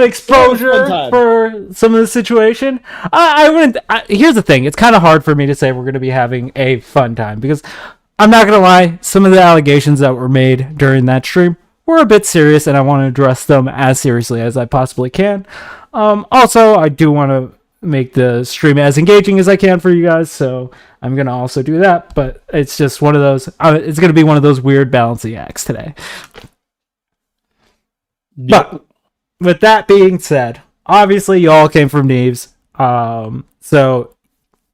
[SPEAKER 1] exposure
[SPEAKER 2] Fun time.
[SPEAKER 1] for some of the situation. I wouldn't. Here's the thing. It's kind of hard for me to say we're gonna be having a fun time because I'm not gonna lie. Some of the allegations that were made during that stream were a bit serious, and I want to address them as seriously as I possibly can. Also, I do want to make the stream as engaging as I can for you guys, so I'm gonna also do that. But it's just one of those. It's gonna be one of those weird balancing acts today. But with that being said, obviously you all came from Neves, so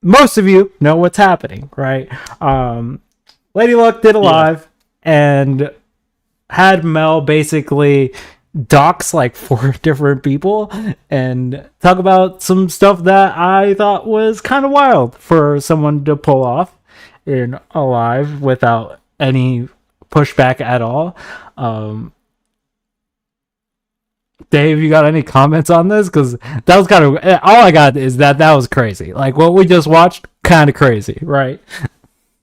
[SPEAKER 1] most of you know what's happening, right? Lady Luck did a live and had Mel basically dox like 4 different people and talk about some stuff that I thought was kind of wild for someone to pull off in a live without any pushback at all. Dave, you got any comments on this? Because that was kind of all I got is that was crazy. Like what we just watched, kind of crazy, right?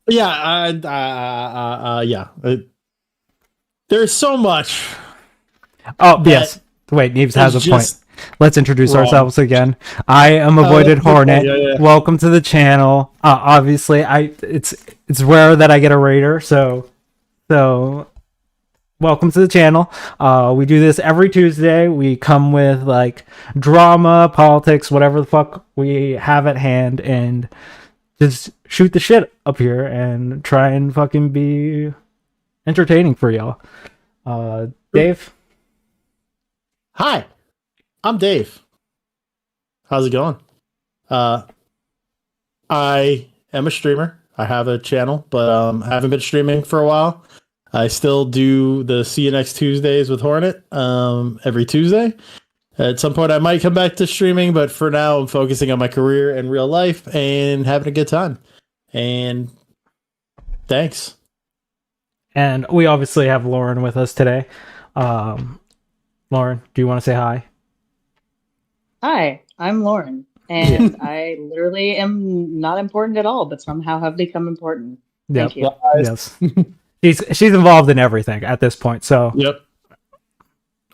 [SPEAKER 2] Yeah, yeah. There's so much.
[SPEAKER 1] Oh yes. Wait, Neves has a
[SPEAKER 2] It's
[SPEAKER 1] point.
[SPEAKER 2] just
[SPEAKER 1] Let's introduce
[SPEAKER 2] wrong.
[SPEAKER 1] ourselves again. I am Avoided Hornet.
[SPEAKER 2] yeah.
[SPEAKER 1] Welcome to the channel. Obviously, it's rare that I get a raider, so welcome to the channel. We do this every Tuesday. We come with like drama, politics, whatever the fuck we have at hand, and just shoot the shit up here and try and fucking be entertaining for y'all. Dave?
[SPEAKER 2] Hi, I'm Dave. How's it going? I am a streamer. I have a channel, but I haven't been streaming for a while. I still do the See You Next Tuesdays with Hornet every Tuesday. At some point, I might come back to streaming, but for now, I'm focusing on my career and real life and having a good time. And thanks.
[SPEAKER 1] And we obviously have Lauren with us today. Lauren, do you want to say hi?
[SPEAKER 6] Hi, I'm Lauren, and I literally am not important at all, but somehow have become important. Thank you.
[SPEAKER 1] Yes. She's involved in everything at this point. So
[SPEAKER 2] Yep.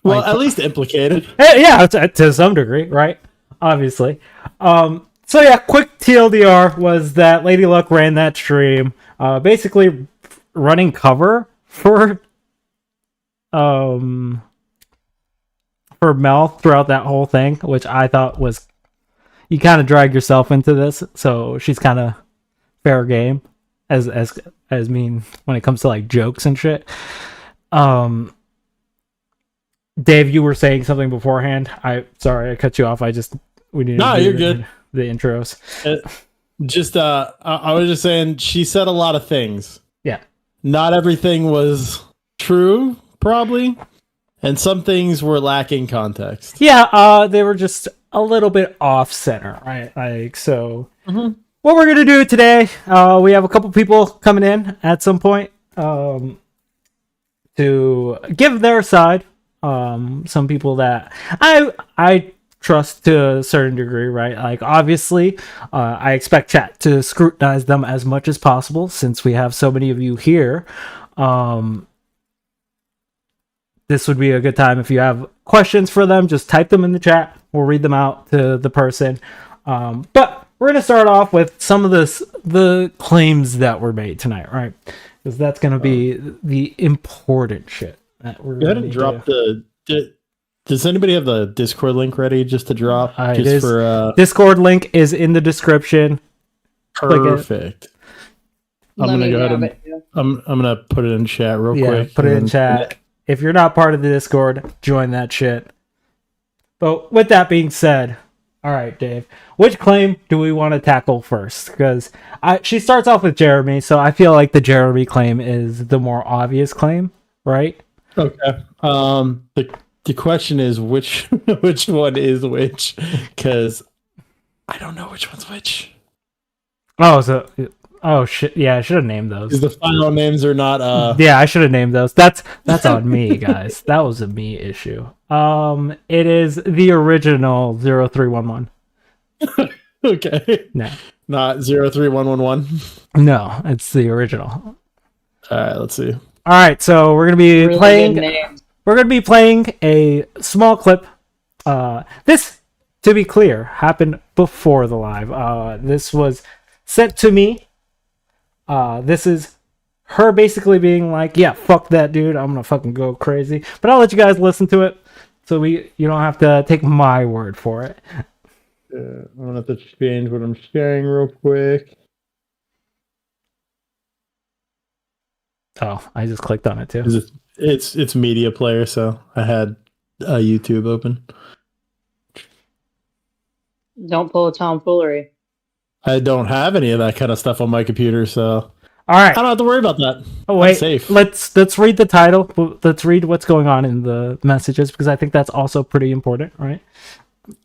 [SPEAKER 2] Well,
[SPEAKER 1] Like-
[SPEAKER 2] at least implicated.
[SPEAKER 1] yeah, to some degree, right? Obviously. So yeah, quick TLDR was that Lady Luck ran that stream, basically running cover for Mel throughout that whole thing, which I thought was you kind of drag yourself into this, so she's kind of fair game as mean when it comes to like jokes and shit. Dave, you were saying something beforehand. Sorry I cut you off. We need
[SPEAKER 2] No, you're good.
[SPEAKER 1] The intros.
[SPEAKER 2] I was just saying she said a lot of things.
[SPEAKER 1] Yeah.
[SPEAKER 2] Not everything was true, probably, and some things were lacking context.
[SPEAKER 1] Yeah, they were just a little bit off center, right? Like, so what we're gonna do today, we have a couple people coming in at some point to give their side. Some people that I trust to a certain degree, right? Like, obviously, I expect chat to scrutinize them as much as possible since we have so many of you here. This would be a good time if you have questions for them, just type them in the chat. We'll read them out to the person. But we're going to start off with some of the claims that were made tonight, right? Because that's going to be the important shit. That we're
[SPEAKER 2] Go ahead and drop does anybody have the Discord link ready just to drop?
[SPEAKER 1] Discord link is in the description.
[SPEAKER 2] Perfect. I'm gonna go ahead and I'm gonna put it in chat real quick.
[SPEAKER 1] Put it in chat. If you're not part of the Discord, join that shit. But with that being said, all right, Dave, which claim do we want to tackle first? Because she starts off with Jeremy, so I feel like the Jeremy claim is the more obvious claim, right?
[SPEAKER 2] Okay. The question is which one is which, because I don't know which one's which.
[SPEAKER 1] Oh shit! Yeah, I should have named those.
[SPEAKER 2] Because the final names are not.
[SPEAKER 1] Yeah, I should have named those. That's on me, guys. That was a me issue. It is the original 0311.
[SPEAKER 2] Okay.
[SPEAKER 1] No,
[SPEAKER 2] not 03111.
[SPEAKER 1] No, it's the original.
[SPEAKER 2] All right, let's see.
[SPEAKER 1] All right, so we're gonna be
[SPEAKER 6] Really
[SPEAKER 1] playing.
[SPEAKER 6] good names.
[SPEAKER 1] We're going to be playing a small clip. This, to be clear, happened before the live. This was sent to me. This is her basically being like, yeah, fuck that dude. I'm going to fucking go crazy. But I'll let you guys listen to it so you don't have to take my word for it.
[SPEAKER 2] I'm going to have to change what I'm sharing real quick.
[SPEAKER 1] Oh, I just clicked on it too.
[SPEAKER 2] It's media player, so I had YouTube open.
[SPEAKER 6] Don't pull a tomfoolery.
[SPEAKER 2] I don't have any of that kind of stuff on my computer, so
[SPEAKER 1] all right.
[SPEAKER 2] I don't have to worry about that.
[SPEAKER 1] Oh wait,
[SPEAKER 2] I'm safe.
[SPEAKER 1] Let's read the title. Let's read what's going on in the messages because I think that's also pretty important, right?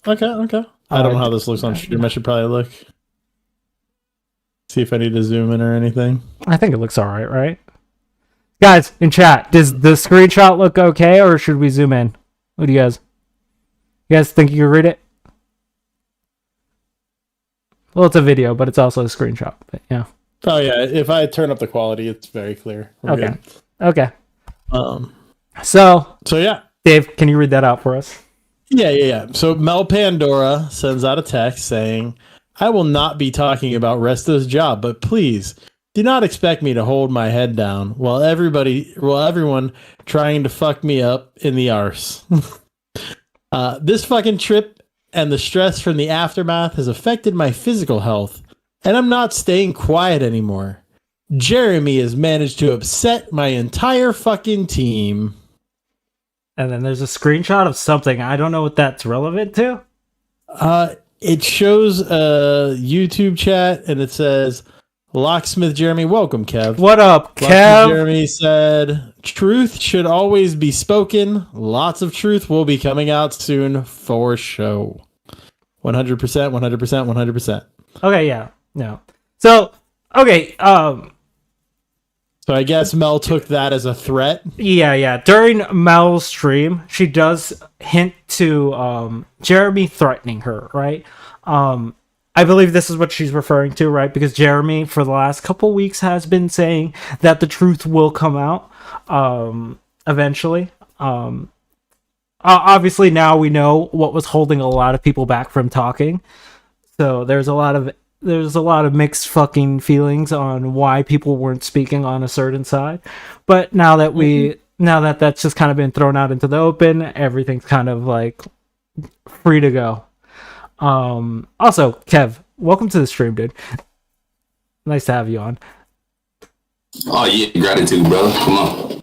[SPEAKER 2] Okay. I don't know how this looks on stream. I should probably look. See if I need to zoom in or anything.
[SPEAKER 1] I think it looks all right, right? Guys, in chat, does the screenshot look okay, or should we zoom in? What do you guys? You guys think you can read it? Well, it's a video, but it's also a screenshot. But yeah.
[SPEAKER 2] Oh yeah, if I turn up the quality, it's very clear. We're
[SPEAKER 1] Okay.
[SPEAKER 2] good.
[SPEAKER 1] So
[SPEAKER 2] yeah,
[SPEAKER 1] Dave, can you read that out for us?
[SPEAKER 2] Yeah. So Mel Pandora sends out a text saying, "I will not be talking about Resto's job, but please do not expect me to hold my head down while everyone trying to fuck me up in the arse. This fucking trip and the stress from the aftermath has affected my physical health, and I'm not staying quiet anymore. Jeremy has managed to upset my entire fucking team."
[SPEAKER 1] And then there's a screenshot of something. I don't know what that's relevant to.
[SPEAKER 2] It shows a YouTube chat, and it says, "Locksmith Jeremy, welcome, Kev."
[SPEAKER 1] What up, Kev?
[SPEAKER 2] Locksmith Jeremy said, "Truth should always be spoken. Lots of truth will be coming out soon for show." 100%, 100%, 100%.
[SPEAKER 1] Okay, yeah. No. So, okay,
[SPEAKER 2] So I guess Mel took that as a threat.
[SPEAKER 1] Yeah. During Mel's stream, she does hint to Jeremy threatening her, right? I believe this is what she's referring to, right? Because Jeremy, for the last couple weeks, has been saying that the truth will come out eventually. Obviously, now we know what was holding a lot of people back from talking. So there's a lot of mixed fucking feelings on why people weren't speaking on a certain side. But now that that's just kind of been thrown out into the open, everything's kind of like free to go. Also, Kev, welcome to the stream, dude. Nice to have you on.
[SPEAKER 7] Oh yeah, gratitude, brother. Come on.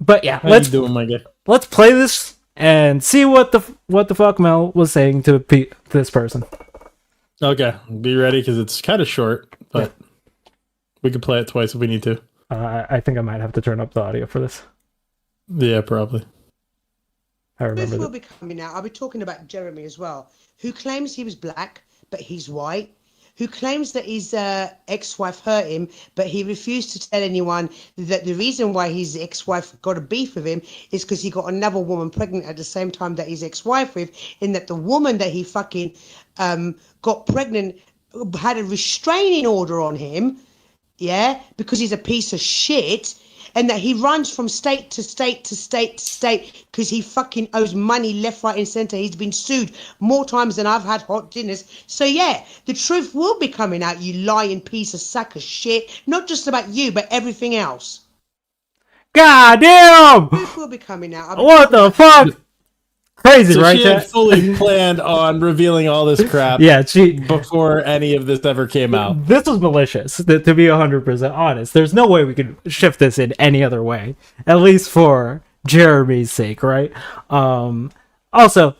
[SPEAKER 1] But yeah,
[SPEAKER 2] How you doing, my guy?
[SPEAKER 1] let's play this and see what the fuck Mel was saying to this person.
[SPEAKER 2] Okay, be ready because it's kind of short, but we can play it twice if we need to.
[SPEAKER 1] I think I might have to turn up the audio for this.
[SPEAKER 2] Yeah, probably.
[SPEAKER 1] I
[SPEAKER 4] Truth
[SPEAKER 1] remember
[SPEAKER 4] will
[SPEAKER 1] that.
[SPEAKER 4] be coming out. I'll be talking about Jeremy as well, who claims he was black, but he's white. Who claims that his ex-wife hurt him, but he refused to tell anyone that the reason why his ex-wife got a beef with him is because he got another woman pregnant at the same time that his ex-wife with, in that the woman that he fucking got pregnant had a restraining order on him, yeah, because he's a piece of shit, and that he runs from state to state to state to state because he fucking owes money left, right, and centre. He's been sued more times than I've had hot dinners. So yeah, the truth will be coming out, you lying piece of sack of shit. Not just about you, but everything else.
[SPEAKER 1] God damn!
[SPEAKER 4] Truth will be coming out. I'll be
[SPEAKER 1] What
[SPEAKER 4] talking
[SPEAKER 1] the
[SPEAKER 4] about-
[SPEAKER 1] fuck? Crazy,
[SPEAKER 2] So
[SPEAKER 1] right?
[SPEAKER 2] she had
[SPEAKER 1] Chat?
[SPEAKER 2] fully planned on revealing all this crap
[SPEAKER 1] Yeah,
[SPEAKER 2] before any of this ever came out.
[SPEAKER 1] this was malicious, to be 100% honest. There's no way we could shift this in any other way, at least for Jeremy's sake, right? Also,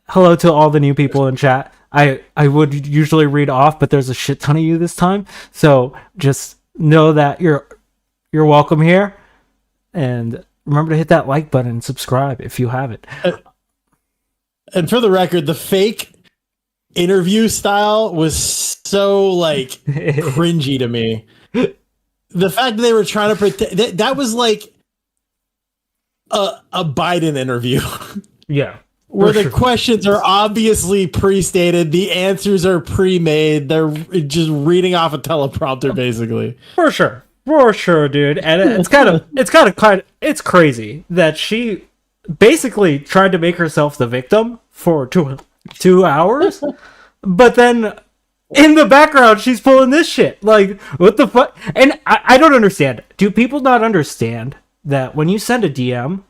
[SPEAKER 1] hello to all the new people in chat. I would usually read off, but there's a shit ton of you this time, so just know that you're welcome here, and remember to hit that like button and subscribe if you haven't.
[SPEAKER 2] And for the record, the fake interview style was so like cringy to me. The fact that they were trying to pretend that was like a Biden interview
[SPEAKER 1] Yeah.
[SPEAKER 2] where
[SPEAKER 1] For
[SPEAKER 2] the
[SPEAKER 1] sure.
[SPEAKER 2] questions are obviously pre-stated, the answers are pre-made. They're just reading off a teleprompter, basically.
[SPEAKER 1] For sure, dude. And it's crazy that she basically tried to make herself the victim for 2 hours, but then in the background she's pulling this shit. Like, what the fuck? And I don't understand. Do people not understand that when you send a DM,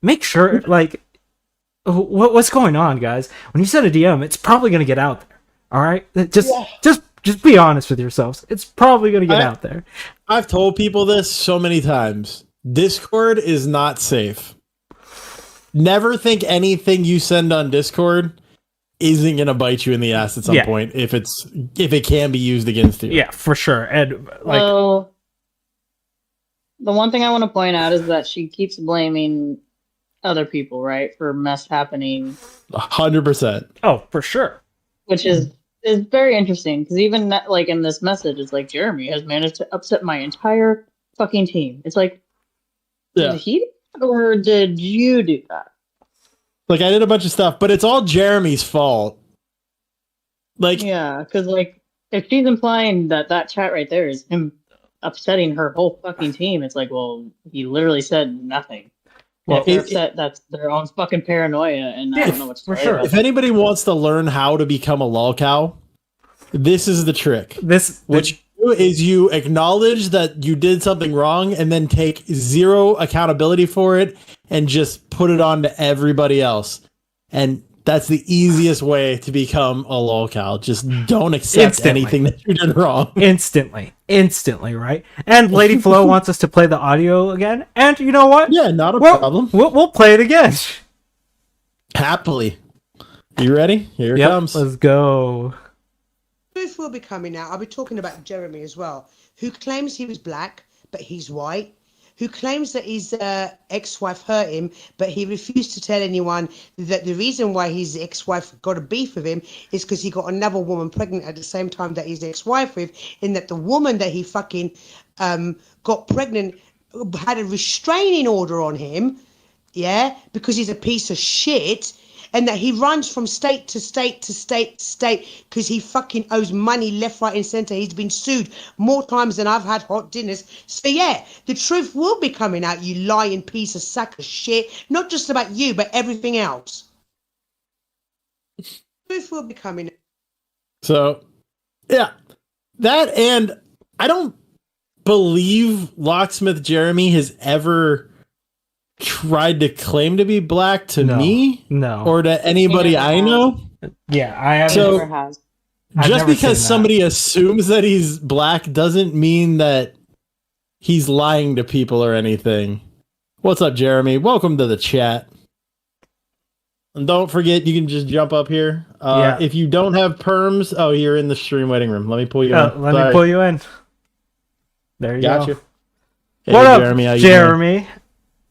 [SPEAKER 1] make sure, like, what's going on, guys? When you send a DM, it's probably gonna get out there. All right, just be honest with yourselves. It's probably gonna get out there.
[SPEAKER 2] I've told people this so many times. Discord is not safe. Never think anything you send on Discord isn't gonna bite you in the ass at some point if it can be used against you.
[SPEAKER 1] Yeah, for sure. And like,
[SPEAKER 6] So, the one thing I want to point out is that she keeps blaming other people, right, for mess happening,
[SPEAKER 2] 100%.
[SPEAKER 1] oh, for sure.
[SPEAKER 6] which is very interesting because even that, like in this message, it's like Jeremy has managed to upset my entire fucking team. It's like,
[SPEAKER 2] Yeah.
[SPEAKER 6] did he or did you do that?
[SPEAKER 2] Like I did a bunch of stuff, but it's all Jeremy's fault. Like
[SPEAKER 6] Yeah, because like if she's implying that chat right there is him upsetting her whole fucking team, it's like, well, he literally said nothing.
[SPEAKER 1] Well,
[SPEAKER 6] If they're
[SPEAKER 2] it-
[SPEAKER 6] upset, that's their own fucking paranoia, and I don't know what to
[SPEAKER 1] for
[SPEAKER 6] say
[SPEAKER 1] sure.
[SPEAKER 6] about
[SPEAKER 2] if anybody wants to learn how to become a lolcow, this is the trick. What you do is you acknowledge that you did something wrong and then take zero accountability for it and just put it on to everybody else. And that's the easiest way to become a lolcow. Just don't accept
[SPEAKER 1] Instantly.
[SPEAKER 2] anything that you did wrong.
[SPEAKER 1] instantly, right? And Lady Flo wants us to play the audio again, and you know what?
[SPEAKER 2] Yeah, not a
[SPEAKER 1] Well,
[SPEAKER 2] problem.
[SPEAKER 1] We'll play it again.
[SPEAKER 2] Happily. You ready? Here it
[SPEAKER 1] Yep,
[SPEAKER 2] comes.
[SPEAKER 1] let's go.
[SPEAKER 4] Truth will be coming out. I'll be talking about Jeremy as well, who claims he was black, but he's white. Who claims that his ex-wife hurt him, but he refused to tell anyone that the reason why his ex-wife got a beef with him is because he got another woman pregnant at the same time that his ex-wife with, in that the woman that he fucking got pregnant had a restraining order on him, yeah, because he's a piece of shit, and that he runs from state to state to state to state because he fucking owes money left, right, and centre. He's been sued more times than I've had hot dinners. So yeah, the truth will be coming out, you lying piece of sack of shit. Not just about you, but everything else. Truth will be coming out.
[SPEAKER 2] So, yeah, that, and I don't believe Locksmith Jeremy has ever tried to claim to be black to
[SPEAKER 1] No.
[SPEAKER 2] me
[SPEAKER 1] No.
[SPEAKER 2] or to anybody I know.
[SPEAKER 1] Yeah, I have.
[SPEAKER 2] So-
[SPEAKER 6] Never has.
[SPEAKER 1] I've
[SPEAKER 2] Just
[SPEAKER 1] never
[SPEAKER 2] because
[SPEAKER 1] seen that.
[SPEAKER 2] somebody assumes that he's black doesn't mean that he's lying to people or anything. What's up, Jeremy? Welcome to the chat. And don't forget, you can just jump up here.
[SPEAKER 1] Yeah.
[SPEAKER 2] If you don't have perms, oh, you're in the stream waiting room. Let me pull you
[SPEAKER 1] Oh,
[SPEAKER 2] in.
[SPEAKER 1] let me
[SPEAKER 2] Sorry.
[SPEAKER 1] pull you in. There you
[SPEAKER 2] Got
[SPEAKER 1] go.
[SPEAKER 2] you. Hey,
[SPEAKER 1] What up,
[SPEAKER 2] Jeremy? How you
[SPEAKER 1] Jeremy?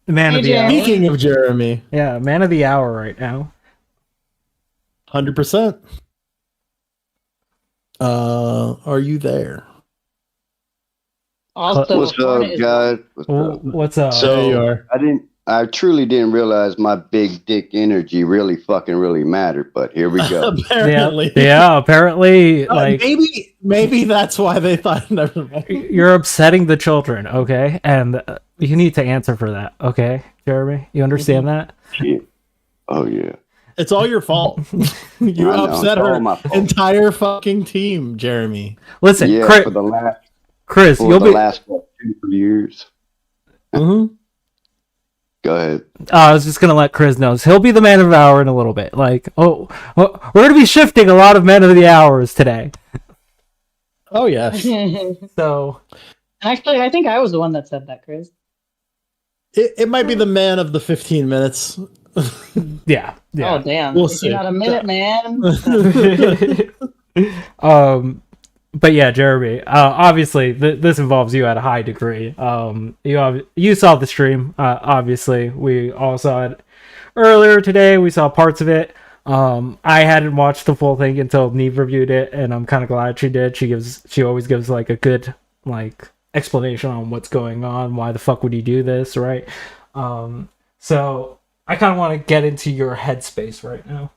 [SPEAKER 1] The man
[SPEAKER 6] Hey,
[SPEAKER 1] of the hour.
[SPEAKER 6] Jeremy.
[SPEAKER 2] Speaking of Jeremy,
[SPEAKER 1] Yeah, man of the hour right now.
[SPEAKER 2] 100%. Are you there?
[SPEAKER 6] Also,
[SPEAKER 8] What's
[SPEAKER 6] Hornet
[SPEAKER 8] up,
[SPEAKER 6] is-
[SPEAKER 8] guys? What's up?
[SPEAKER 1] What's up?
[SPEAKER 8] So-
[SPEAKER 2] There you are.
[SPEAKER 8] I truly didn't realize my big dick energy really fucking really mattered, but here we go.
[SPEAKER 2] Apparently.
[SPEAKER 1] Yeah, apparently, like,
[SPEAKER 2] maybe that's why they thought. Never mind.
[SPEAKER 1] you're upsetting the children, okay? And you need to answer for that, okay, Jeremy? You understand that?
[SPEAKER 8] Shit. Oh yeah.
[SPEAKER 2] It's all your fault. You
[SPEAKER 8] I know,
[SPEAKER 2] upset
[SPEAKER 8] it's all
[SPEAKER 2] her
[SPEAKER 8] my fault.
[SPEAKER 2] entire fucking team, Jeremy.
[SPEAKER 1] Listen,
[SPEAKER 8] Yeah,
[SPEAKER 1] Chris,
[SPEAKER 8] for the last
[SPEAKER 1] you'll be.
[SPEAKER 8] last what, 2 years.
[SPEAKER 2] Mm-hmm.
[SPEAKER 8] Go ahead.
[SPEAKER 1] I was just gonna let Chris know. He'll be the man of the hour in a little bit. Like, we're gonna be shifting a lot of men of the hours today.
[SPEAKER 2] Oh yes,
[SPEAKER 1] So,
[SPEAKER 6] Actually, I think I was the one that said that, Chris.
[SPEAKER 2] it might be the man of the 15 minutes.
[SPEAKER 1] yeah.
[SPEAKER 6] Oh damn!
[SPEAKER 2] We'll
[SPEAKER 6] Is
[SPEAKER 2] see.
[SPEAKER 6] he not a minute, man?
[SPEAKER 1] But yeah, Jeremy. Obviously, this involves you at a high degree. You saw the stream. Obviously, we all saw it earlier today. We saw parts of it. I hadn't watched the full thing until Neve reviewed it, and I'm kind of glad she did. She always gives like a good explanation on what's going on. Why the fuck would you do this, right? So I kind of want to get into your headspace right now.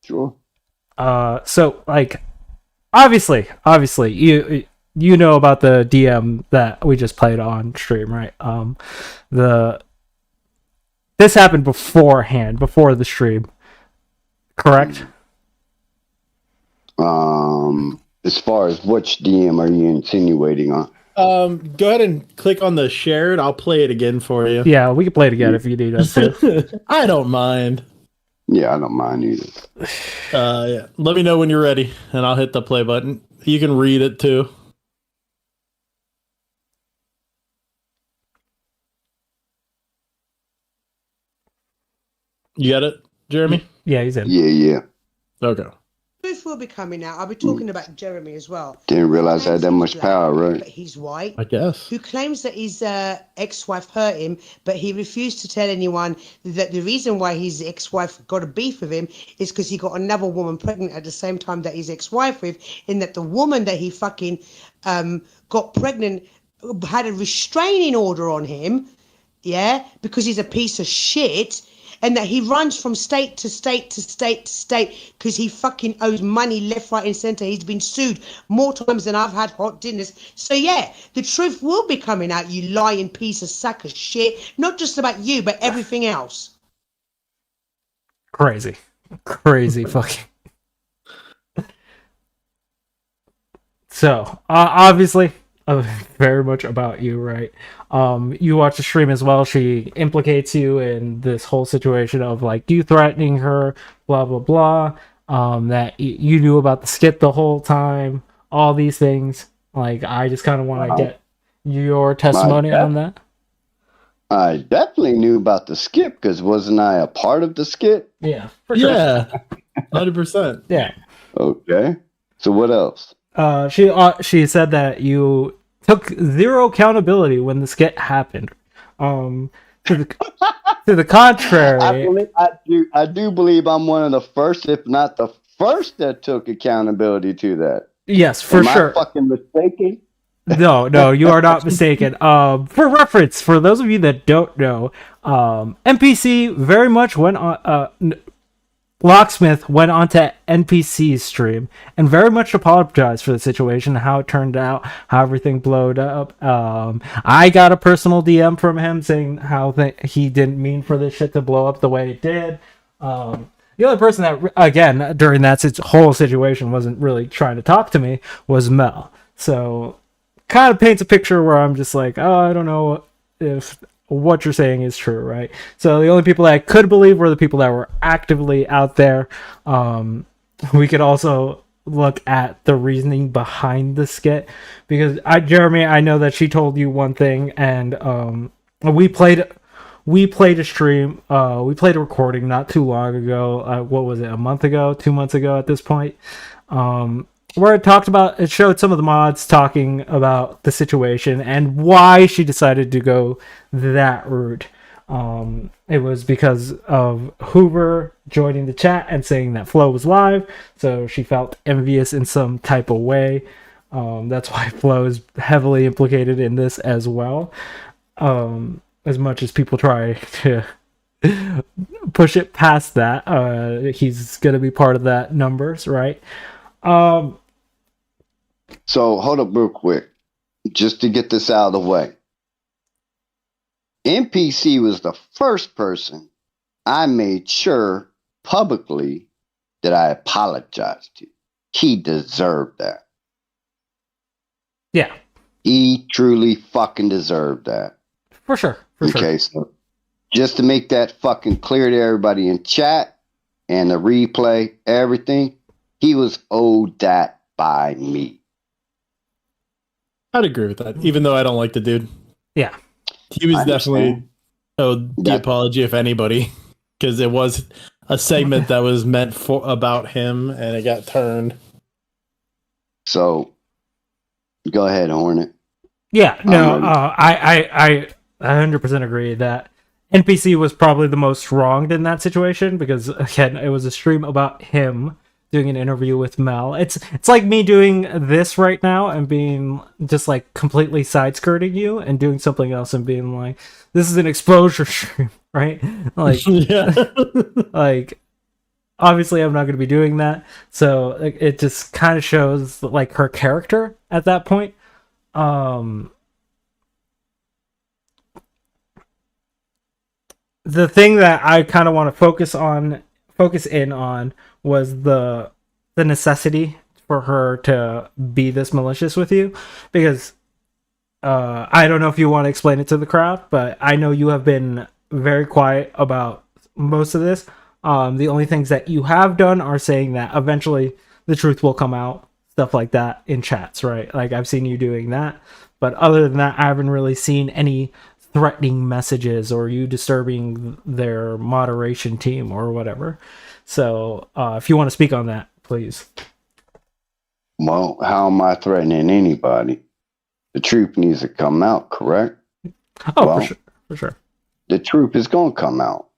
[SPEAKER 8] Sure.
[SPEAKER 1] So like obviously you know about the DM that we just played on stream, right? This happened beforehand, before the stream, correct?
[SPEAKER 8] As far as which DM are you insinuating on?
[SPEAKER 2] Go ahead and click on the shared. I'll play it again for you.
[SPEAKER 1] Yeah, we can play it again if you need us to.
[SPEAKER 2] I don't mind.
[SPEAKER 8] Yeah, I don't mind either.
[SPEAKER 2] Yeah. Let me know when you're ready, and I'll hit the play button. You can read it too. You got it, Jeremy?
[SPEAKER 1] Yeah, he's in.
[SPEAKER 8] Yeah.
[SPEAKER 2] Okay.
[SPEAKER 4] Truth will be coming out. I'll be talking about Jeremy as well.
[SPEAKER 8] Didn't realize I had that
[SPEAKER 4] Claims
[SPEAKER 8] much
[SPEAKER 4] he's
[SPEAKER 8] power,
[SPEAKER 4] black,
[SPEAKER 8] right?
[SPEAKER 4] But he's white.
[SPEAKER 2] I guess.
[SPEAKER 4] Who claims that his ex-wife hurt him, but he refused to tell anyone that the reason why his ex-wife got a beef with him is because he got another woman pregnant at the same time that his ex-wife with, in that the woman that he fucking got pregnant had a restraining order on him, yeah, because he's a piece of shit, and that he runs from state to state to state to state because he fucking owes money left, right, and centre. He's been sued more times than I've had hot dinners. So yeah, the truth will be coming out, you lying piece of sack of shit. Not just about you, but everything else.
[SPEAKER 1] Crazy fucking. So obviously very much about you, right? You watch the stream as well. She implicates you in this whole situation of like you threatening her, blah blah blah. That you knew about the skit the whole time, all these things. Like, I just kind of want to get your testimony on that.
[SPEAKER 8] I definitely knew about the skit because wasn't I a part of the skit?
[SPEAKER 1] Yeah, for sure.
[SPEAKER 2] Yeah. 100%.
[SPEAKER 1] Yeah.
[SPEAKER 8] Okay. So what else?
[SPEAKER 1] She said that you took zero accountability when the skit happened. To the contrary,
[SPEAKER 8] I do believe I'm one of the first, if not the first, that took accountability to that.
[SPEAKER 1] yes, for
[SPEAKER 8] Am
[SPEAKER 1] sure.
[SPEAKER 8] I fucking mistaken?
[SPEAKER 1] No, you are not mistaken. For reference, for those of you that don't know, NPC very much went on. Locksmith went onto NPC's stream and very much apologized for the situation, how it turned out, how everything blowed up. I got a personal DM from him saying how he didn't mean for this shit to blow up the way it did. The other person that, again, during that whole situation wasn't really trying to talk to me was Mel. So, kind of paints a picture where I'm just like, oh, I don't know if what you're saying is true, right? So the only people that I could believe were the people that were actively out there. We could also look at the reasoning behind the skit, because Jeremy, I know that she told you one thing, and we played a stream, we played a recording not too long ago. What was it, a month ago, 2 months ago at this point, where it showed some of the mods talking about the situation and why she decided to go that route. It was because of Hoover joining the chat and saying that Flo was live, so she felt envious in some type of way. That's why Flo is heavily implicated in this as well. As much as people try to push it past that, he's going to be part of that numbers, right?
[SPEAKER 8] So hold up real quick, just to get this out of the way. NPC was the first person I made sure publicly that I apologized to. He deserved that.
[SPEAKER 1] Yeah.
[SPEAKER 8] He truly fucking deserved that.
[SPEAKER 1] For sure.
[SPEAKER 8] Okay, so just to make that fucking clear to everybody in chat and the replay, everything, he was owed that by me.
[SPEAKER 2] I'd agree with that, even though I don't like the dude.
[SPEAKER 1] Yeah.
[SPEAKER 2] He was definitely owed the apology, if anybody, because it was a segment that was meant for about him, and it got turned.
[SPEAKER 8] So, go ahead, Hornet.
[SPEAKER 1] Yeah, no, I 100% agree that NPC was probably the most wronged in that situation, because again, it was a stream about him doing an interview with Mel. It's like me doing this right now and being just like completely side skirting you and doing something else and being like, this is an exposure stream, right? Like,
[SPEAKER 2] Yeah.
[SPEAKER 1] like, obviously I'm not going to be doing that. So it just kind of shows like her character at that point. The thing that I kind of want to focus in on was the necessity for her to be this malicious with you, because I don't know if you want to explain it to the crowd, but I know you have been very quiet about most of this. The only things that you have done are saying that eventually the truth will come out, stuff like that in chats, right? Like, I've seen you doing that, but other than that, I haven't really seen any threatening messages or you disturbing their moderation team or whatever. So if you want to speak on that, please.
[SPEAKER 8] Well, how am I threatening anybody? The truth needs to come out, correct?
[SPEAKER 1] Oh,
[SPEAKER 8] well,
[SPEAKER 1] for sure.
[SPEAKER 8] The truth is going to come out.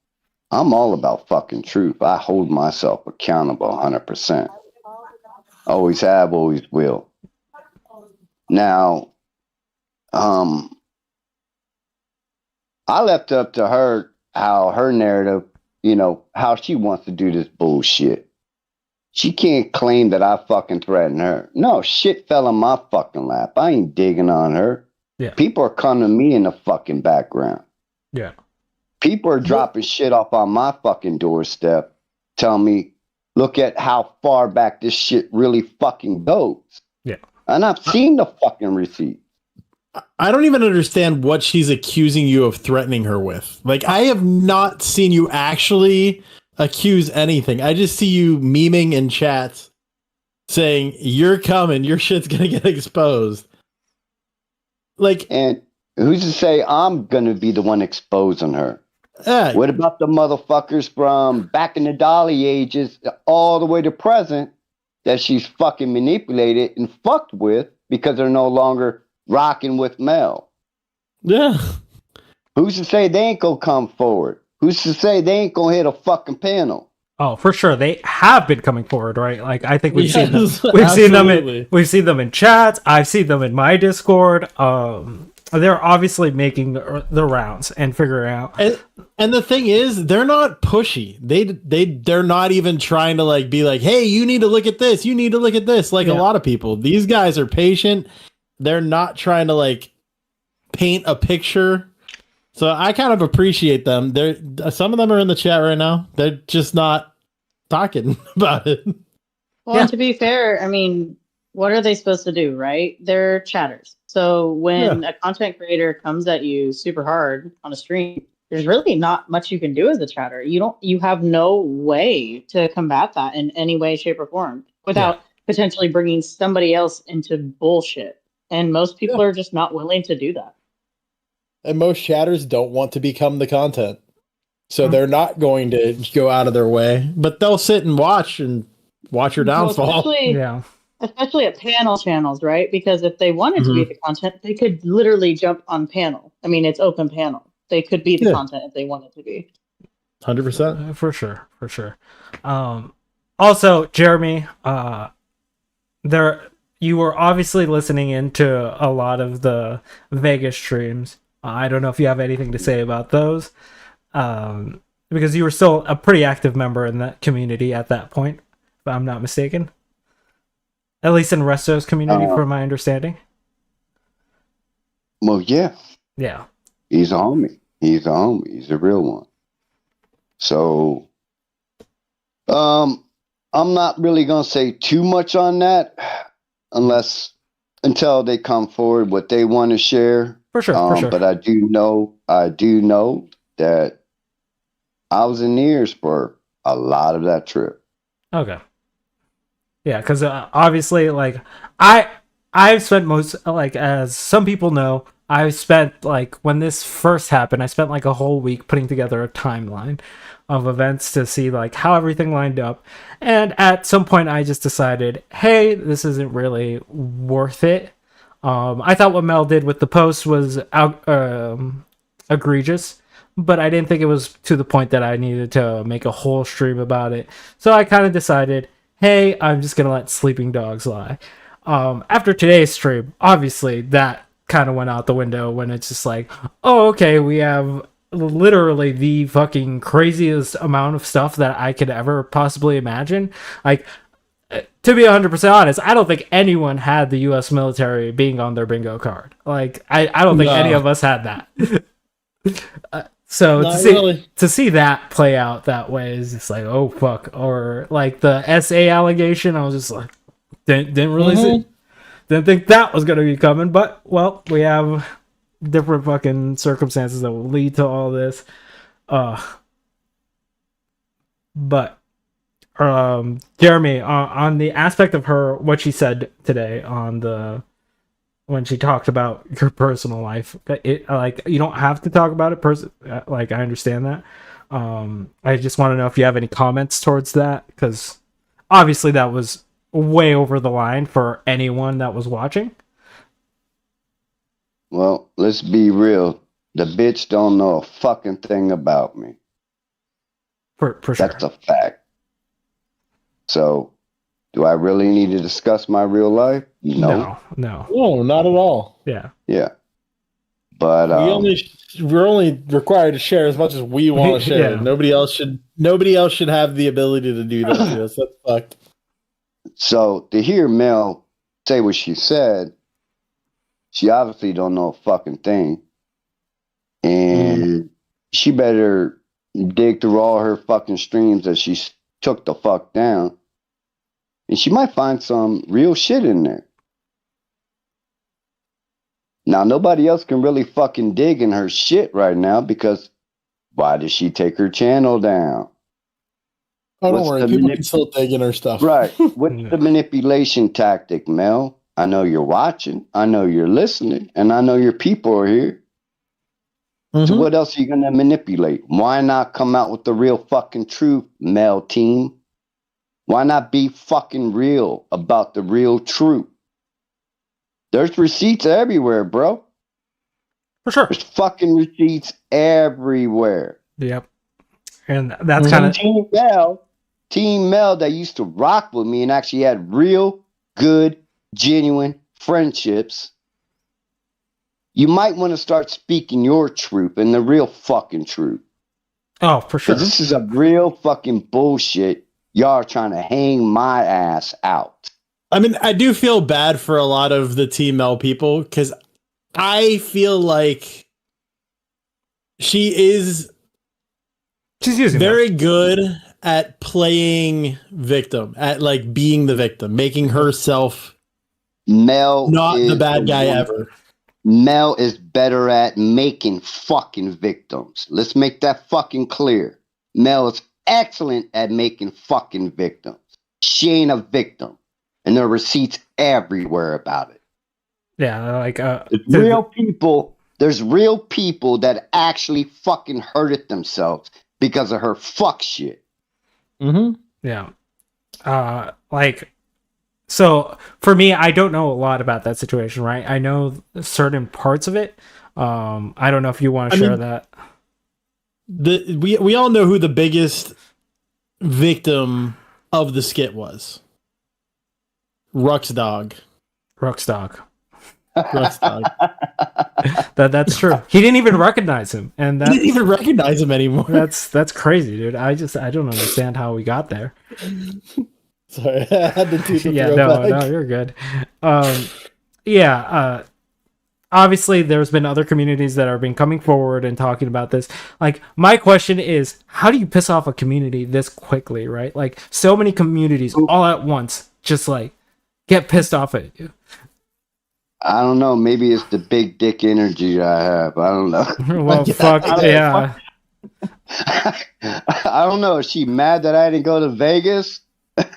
[SPEAKER 8] I'm all about fucking truth. I hold myself accountable 100%. Always have, always will. Now, I left up to her how her narrative, you know, how she wants to do this bullshit. She can't claim that I fucking threatened her. No, shit fell in my fucking lap. I ain't digging on her.
[SPEAKER 1] Yeah.
[SPEAKER 8] People are coming to me in the fucking background.
[SPEAKER 1] Yeah.
[SPEAKER 8] People are dropping shit off on my fucking doorstep, telling me, look at how far back this shit really fucking goes.
[SPEAKER 1] Yeah.
[SPEAKER 8] And I've seen the fucking receipt.
[SPEAKER 2] I don't even understand what she's accusing you of threatening her with. Like, I have not seen you actually accuse anything. I just see you memeing in chats saying, you're coming, your shit's gonna get exposed. Like,
[SPEAKER 8] and who's to say I'm gonna be the one exposing her? What about the motherfuckers from back in the Dolly ages all the way to present that she's fucking manipulated and fucked with because they're no longer rocking with Mel?
[SPEAKER 2] Yeah.
[SPEAKER 8] Who's to say they ain't gonna come forward? Who's to say they ain't gonna hit a fucking panel?
[SPEAKER 1] Oh, for sure, they have been coming forward, right? Like, I think we've seen them in chats. I've seen them in my Discord. They're obviously making the rounds and figuring out.
[SPEAKER 2] And the thing is, they're not pushy. They're not even trying to like be like, hey, you need to look at this. You need to look at this. Like a lot of people. These guys are patient. They're not trying to like paint a picture. So I kind of appreciate them. Some of them are in the chat right now. They're just not talking about it.
[SPEAKER 6] Well, and to be fair, I mean, what are they supposed to do, right? They're chatters. So when a content creator comes at you super hard on a stream, there's really not much you can do as a chatter. You have no way to combat that in any way, shape, or form without potentially bringing somebody else into bullshit. And most people are just not willing to do that.
[SPEAKER 2] And most chatters don't want to become the content. So they're not going to go out of their way, but they'll sit and watch your downfall.
[SPEAKER 6] Especially at panel channels, right? Because if they wanted to be the content, they could literally jump on panel. I mean, it's open panel. They could be the content if they wanted to be.
[SPEAKER 2] 100%.
[SPEAKER 1] For sure. Also, Jeremy, you were obviously listening into a lot of the Vegas streams. I don't know if you have anything to say about those, because you were still a pretty active member in that community at that point, if I'm not mistaken. At least in Resto's community, from my understanding.
[SPEAKER 8] Well, yeah.
[SPEAKER 1] Yeah.
[SPEAKER 8] He's a homie. He's a real one. So, I'm not really going to say too much on that until they come forward what they want to share.
[SPEAKER 1] For sure.
[SPEAKER 8] But I do know that I was in ears for a lot of that trip.
[SPEAKER 1] Okay. Yeah, because obviously, like, I've spent most, like, as some people know, I've spent, like, when this first happened, I spent, like, a whole week putting together a timeline of events to see, like, how everything lined up. And at some point, I just decided, hey, this isn't really worth it. I thought what Mel did with the post was egregious, but I didn't think it was to the point that I needed to make a whole stream about it. So I kind of decided, hey, I'm just gonna let sleeping dogs lie. After today's stream, obviously that kind of went out the window when it's just like, oh, okay, we have literally the fucking craziest amount of stuff that I could ever possibly imagine. Like, to be 100% honest, I don't think anyone had the U.S. military being on their bingo card. Like, I don't think any of us had that. So to see that play out that way is just like, oh fuck. Or like the SA allegation, I was just like, didn't really see, didn't think that was gonna be coming. But well, we have different fucking circumstances that will lead to all this. But Jeremy, on the aspect of what she said today when she talked about your personal life, like, you don't have to talk about it. Like, I understand that. I just want to know if you have any comments towards that, because obviously that was way over the line for anyone that was watching.
[SPEAKER 8] Well, let's be real. The bitch don't know a fucking thing about me.
[SPEAKER 1] For sure.
[SPEAKER 8] That's a fact. So, do I really need to discuss my real life? No,
[SPEAKER 2] not at all.
[SPEAKER 8] Yeah. But
[SPEAKER 2] we're only required to share as much as we want to share.
[SPEAKER 1] Yeah.
[SPEAKER 2] Nobody else should have the ability to do that to us. That's fucked.
[SPEAKER 8] So to hear Mel say what she said, she obviously don't know a fucking thing, and she better dig through all her fucking streams that she took the fuck down, and she might find some real shit in there. Now, nobody else can really fucking dig in her shit right now, because why did she take her channel down?
[SPEAKER 2] Oh, don't worry. People can still dig in her stuff.
[SPEAKER 8] Right. What's the manipulation tactic, Mel? I know you're watching. I know you're listening. And I know your people are here. So what else are you going to manipulate? Why not come out with the real fucking truth, Mel team? Why not be fucking real about the real truth? There's receipts everywhere, bro.
[SPEAKER 1] For sure.
[SPEAKER 8] There's fucking receipts everywhere.
[SPEAKER 1] Yep. And that's kind of
[SPEAKER 8] Team Mel that used to rock with me and actually had real, good, genuine friendships. You might want to start speaking your truth and the real fucking truth.
[SPEAKER 1] Oh, for sure.
[SPEAKER 8] This is a real fucking bullshit. Y'all are trying to hang my ass out.
[SPEAKER 2] I mean, I do feel bad for a lot of the Team Mel people, because I feel like she's
[SPEAKER 1] using
[SPEAKER 2] very good at playing victim, at like being the victim, making herself
[SPEAKER 8] Mel
[SPEAKER 2] Not
[SPEAKER 8] is
[SPEAKER 2] the bad guy
[SPEAKER 8] one-
[SPEAKER 2] ever.
[SPEAKER 8] Mel is better at making fucking victims. Let's make that fucking clear. Mel is excellent at making fucking victims. She ain't a victim. And there are receipts everywhere about it.
[SPEAKER 1] Yeah, like
[SPEAKER 8] There's real people that actually fucking hurted themselves because of her fuck shit.
[SPEAKER 2] Mm-hmm.
[SPEAKER 1] yeah. Like, so for me, I don't know a lot about that situation, right? I know certain parts of it. I don't know if you want to share that.
[SPEAKER 2] We all know who the biggest victim of the skit was. Ruxdog.
[SPEAKER 1] Ruxdog.
[SPEAKER 2] Ruxdog.
[SPEAKER 1] That's true. He didn't even recognize him, and
[SPEAKER 2] I
[SPEAKER 1] that,
[SPEAKER 2] didn't even recognize him anymore.
[SPEAKER 1] that's crazy, dude. I don't understand how we got there.
[SPEAKER 2] Sorry, I had to do the
[SPEAKER 1] Yeah,
[SPEAKER 2] throwback.
[SPEAKER 1] no, you're good. Obviously there's been other communities that have been coming forward and talking about this. Like, my question is, how do you piss off a community this quickly, right? Like, so many communities all at once just like get pissed off at you.
[SPEAKER 8] I don't know. Maybe it's the big dick energy I have. I don't know.
[SPEAKER 1] Well, fuck yeah.
[SPEAKER 8] I don't know. Is she mad that I didn't go to Vegas?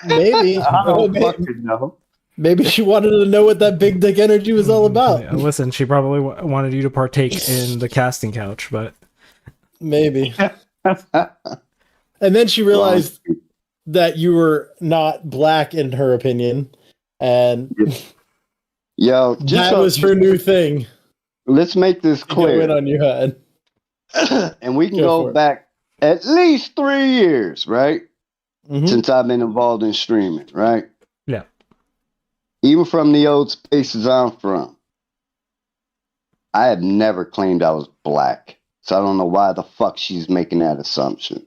[SPEAKER 2] Maybe.
[SPEAKER 8] I don't
[SPEAKER 2] maybe,
[SPEAKER 8] fucking know.
[SPEAKER 2] maybe she wanted to know what that big dick energy was all about.
[SPEAKER 1] Yeah, listen, she probably wanted you to partake in the casting couch, but
[SPEAKER 2] Maybe. And then she realized that you were not black in her opinion. And
[SPEAKER 8] Yo, just
[SPEAKER 2] that
[SPEAKER 8] so-
[SPEAKER 2] was her new thing.
[SPEAKER 8] let's make this
[SPEAKER 2] To go in
[SPEAKER 8] clear.
[SPEAKER 2] on your head.
[SPEAKER 8] And we can
[SPEAKER 2] Go for
[SPEAKER 8] go
[SPEAKER 2] it.
[SPEAKER 8] back at least 3 years, right?
[SPEAKER 2] Mhm.
[SPEAKER 8] Since I've been involved in streaming, right?
[SPEAKER 1] yeah.
[SPEAKER 8] Even from the old spaces I'm from, I have never claimed I was black. So I don't know why the fuck she's making that assumption.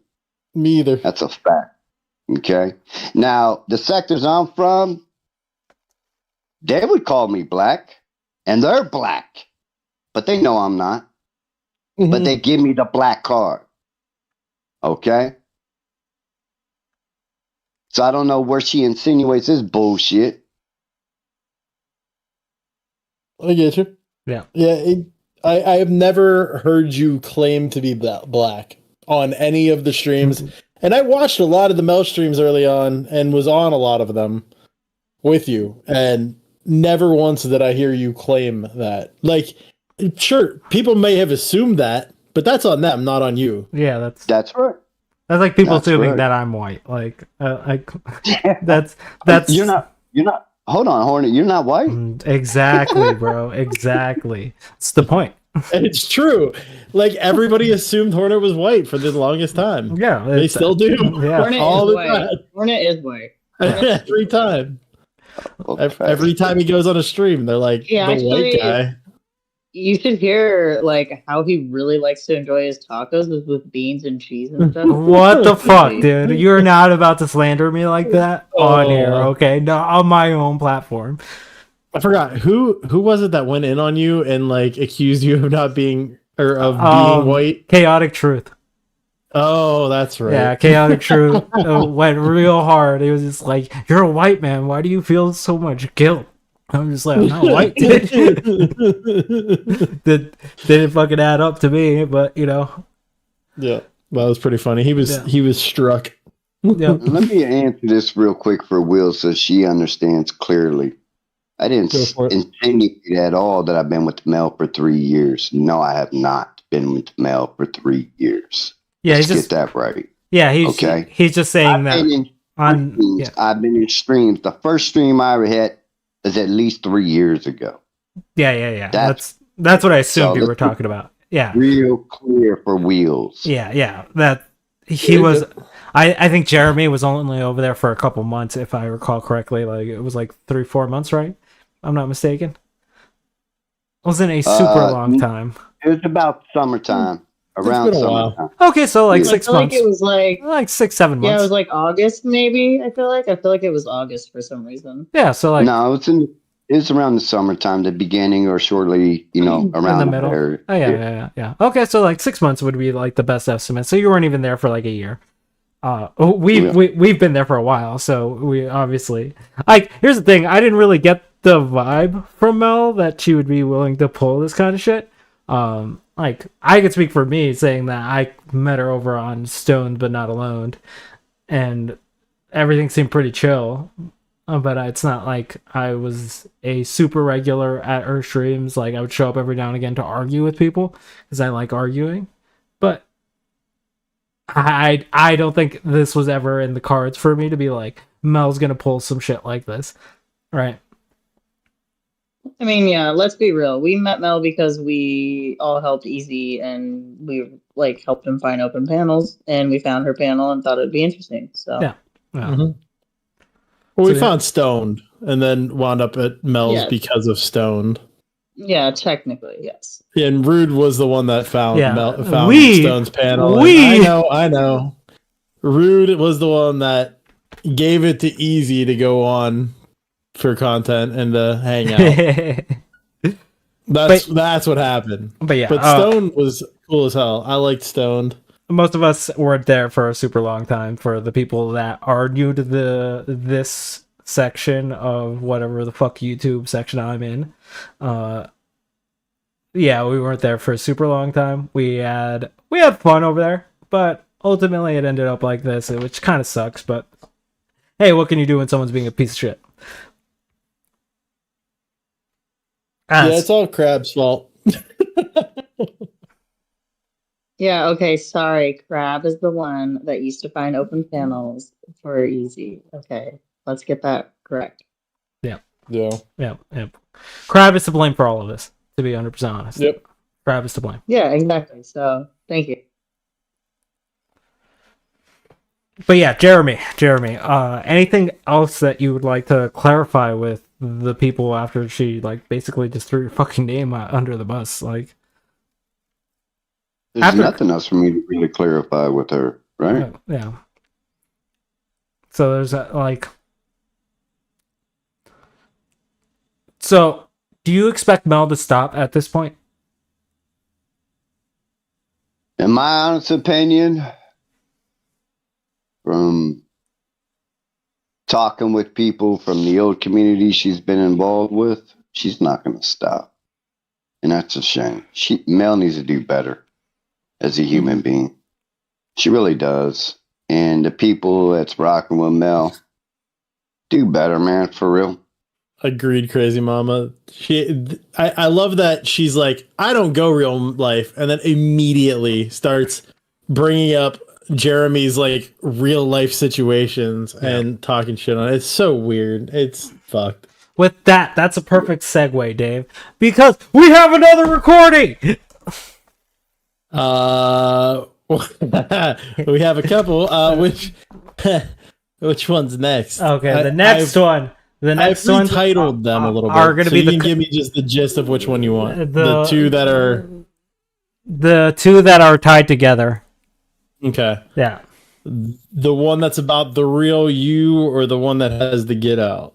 [SPEAKER 2] Me either.
[SPEAKER 8] That's a fact. Okay. Now, the sectors I'm from, they would call me black, and they're black, but they know I'm not. But
[SPEAKER 2] Mhm.
[SPEAKER 8] they give me the black card. Okay. So I don't know where she insinuates this bullshit.
[SPEAKER 2] I get you.
[SPEAKER 1] Yeah.
[SPEAKER 2] Yeah. I have never heard you claim to be black on any of the streams. And I watched a lot of the Mel streams early on and was on a lot of them with you. And never once did I hear you claim that. Like, sure, people may have assumed that, but that's on them, not on you.
[SPEAKER 1] Yeah, that's
[SPEAKER 8] That's right.
[SPEAKER 1] like people
[SPEAKER 8] That's
[SPEAKER 1] assuming
[SPEAKER 8] right.
[SPEAKER 1] that I'm white. Like, that's
[SPEAKER 8] You're not. Hold on, Hornet. You're not white.
[SPEAKER 1] exactly, bro. Exactly. It's the point.
[SPEAKER 2] And it's true. Like, everybody assumed Hornet was white for the longest time.
[SPEAKER 1] Yeah,
[SPEAKER 2] They
[SPEAKER 1] it's-
[SPEAKER 2] still do.
[SPEAKER 1] Yeah.
[SPEAKER 6] Hornet
[SPEAKER 2] All
[SPEAKER 6] is
[SPEAKER 2] the
[SPEAKER 6] white.
[SPEAKER 2] time.
[SPEAKER 6] Hornet is white.
[SPEAKER 2] Every time.
[SPEAKER 8] Okay.
[SPEAKER 2] Every time he goes on a stream, they're like,
[SPEAKER 6] Yeah,
[SPEAKER 2] the
[SPEAKER 6] actually-
[SPEAKER 2] white guy.
[SPEAKER 6] You should hear like how he really likes to enjoy his tacos is with beans and cheese and stuff.
[SPEAKER 1] What the fuck, dude? You're not about to slander me like that on here, okay? No, on my own platform.
[SPEAKER 2] I forgot who was it that went in on you and like accused you of not being or of being white.
[SPEAKER 1] Chaotic Truth.
[SPEAKER 2] Oh, that's right.
[SPEAKER 1] Yeah, Chaotic Truth went real hard. It was just like, you're a white man. Why do you feel so much guilt? I'm just like, I'm not white, dude. That didn't fucking add up to me, but you know.
[SPEAKER 2] Yeah, well, that was pretty funny. He was struck.
[SPEAKER 1] Yeah.
[SPEAKER 8] Let me answer this real quick for Will so she understands clearly. I didn't
[SPEAKER 2] Go for it.
[SPEAKER 8] insinuate at all that I've been with Mel for 3 years. No, I have not been with Mel for 3 years.
[SPEAKER 1] Yeah,
[SPEAKER 8] Let's
[SPEAKER 1] he's just
[SPEAKER 8] get that right.
[SPEAKER 1] yeah, he's
[SPEAKER 8] Okay.
[SPEAKER 1] he's just saying that
[SPEAKER 8] Streams. I've been in streams. The first stream I ever had is at least 3 years ago.
[SPEAKER 1] Yeah. That's what I assumed
[SPEAKER 8] So
[SPEAKER 1] you were
[SPEAKER 8] let's-
[SPEAKER 1] talking about. Yeah.
[SPEAKER 8] Real clear for Wheels.
[SPEAKER 1] Yeah. That he was. I think Jeremy was only over there for a couple months, if I recall correctly. Like it was like 3-4 months, right? I'm not mistaken. It wasn't a super long time.
[SPEAKER 8] It was about summertime. Around
[SPEAKER 2] been a while.
[SPEAKER 8] summertime.
[SPEAKER 1] Okay, so like
[SPEAKER 6] I
[SPEAKER 1] 6
[SPEAKER 6] feel
[SPEAKER 1] months.
[SPEAKER 6] like it was like
[SPEAKER 1] 6-7 months.
[SPEAKER 6] yeah, it was like August maybe. I feel like it was August for some reason.
[SPEAKER 1] Yeah, so like
[SPEAKER 8] No, it's around the summertime, the beginning or shortly, around
[SPEAKER 1] in the middle.
[SPEAKER 8] there.
[SPEAKER 1] Oh yeah. Okay, so like 6 months would be like the best estimate. So you weren't even there for like a year. We've been there for a while, so we obviously like. Here's the thing: I didn't really get the vibe from Mel that she would be willing to pull this kind of shit. Like I could speak for me saying that I met her over on Stoned But Not Alone, and everything seemed pretty chill. But it's not like I was a super regular at her streams. Like I would show up every now and again to argue with people because I like arguing. But I don't think this was ever in the cards for me to be like, Mel's gonna pull some shit like this, right?
[SPEAKER 6] I mean, yeah, let's be real. We met Mel because we all helped Easy and we like helped him find open panels, and we found her panel and thought it'd be interesting. So
[SPEAKER 1] Yeah.
[SPEAKER 2] Well, we found Stoned and then wound up at Mel's
[SPEAKER 6] Yeah.
[SPEAKER 2] because of Stoned.
[SPEAKER 6] yeah, technically, yes.
[SPEAKER 2] Yeah, and Rude was the one that found
[SPEAKER 1] Yeah.
[SPEAKER 2] found
[SPEAKER 1] We-
[SPEAKER 2] Stone's panel.
[SPEAKER 1] we-
[SPEAKER 2] And I know. Rude was the one that gave it to Easy to go on for content and to hang out. That's what happened.
[SPEAKER 1] But yeah,
[SPEAKER 2] But Stone was cool as hell. I liked Stoned.
[SPEAKER 1] most of us weren't there for a super long time. For the people that are new to this section of whatever the fuck YouTube section I'm in, yeah, we weren't there for a super long time. We had fun over there, but ultimately it ended up like this, which kind of sucks. But hey, what can you do when someone's being a piece of shit?
[SPEAKER 2] Yeah, it's all Crab's fault.
[SPEAKER 6] Yeah, okay, sorry. Crab is the one that used to find open panels for Easy. Okay, let's get that correct.
[SPEAKER 2] Yeah.
[SPEAKER 1] Yeah. Crab is to blame for all of this, to be 100% honest.
[SPEAKER 2] Yep.
[SPEAKER 1] Crab is to blame.
[SPEAKER 6] Yeah, exactly. So, thank you.
[SPEAKER 1] But yeah, Jeremy, anything else that you would like to clarify with the people after she like basically just threw your fucking name under the bus? Like,
[SPEAKER 8] There's nothing else for me to really clarify with her, right?
[SPEAKER 1] yeah. So there's that, like, so do you expect Mel to stop at this point?
[SPEAKER 8] In my honest opinion, from talking with people from the old community she's been involved with, she's not going to stop. And that's a shame. Mel needs to do better as a human being. She really does. And the people that's rocking with Mel, do better, man, for real.
[SPEAKER 2] Agreed, Crazy Mama. I love that she's like, I don't go real life, and then immediately starts bringing up Jeremy's like real life situations and talking shit on it. It's so weird. It's fucked.
[SPEAKER 1] With that's a perfect segue, Dave, because we have another recording.
[SPEAKER 2] We have a couple. Which one's next?
[SPEAKER 1] Okay, the next one. The next
[SPEAKER 2] I've
[SPEAKER 1] one
[SPEAKER 2] retitled them a little bit.
[SPEAKER 1] are going to
[SPEAKER 2] so
[SPEAKER 1] be
[SPEAKER 2] you
[SPEAKER 1] the
[SPEAKER 2] can give me just the gist of which one you want.
[SPEAKER 1] the
[SPEAKER 2] two that are
[SPEAKER 1] tied together.
[SPEAKER 2] Okay.
[SPEAKER 1] Yeah.
[SPEAKER 2] The one that's about the real you, or the one that has the get out?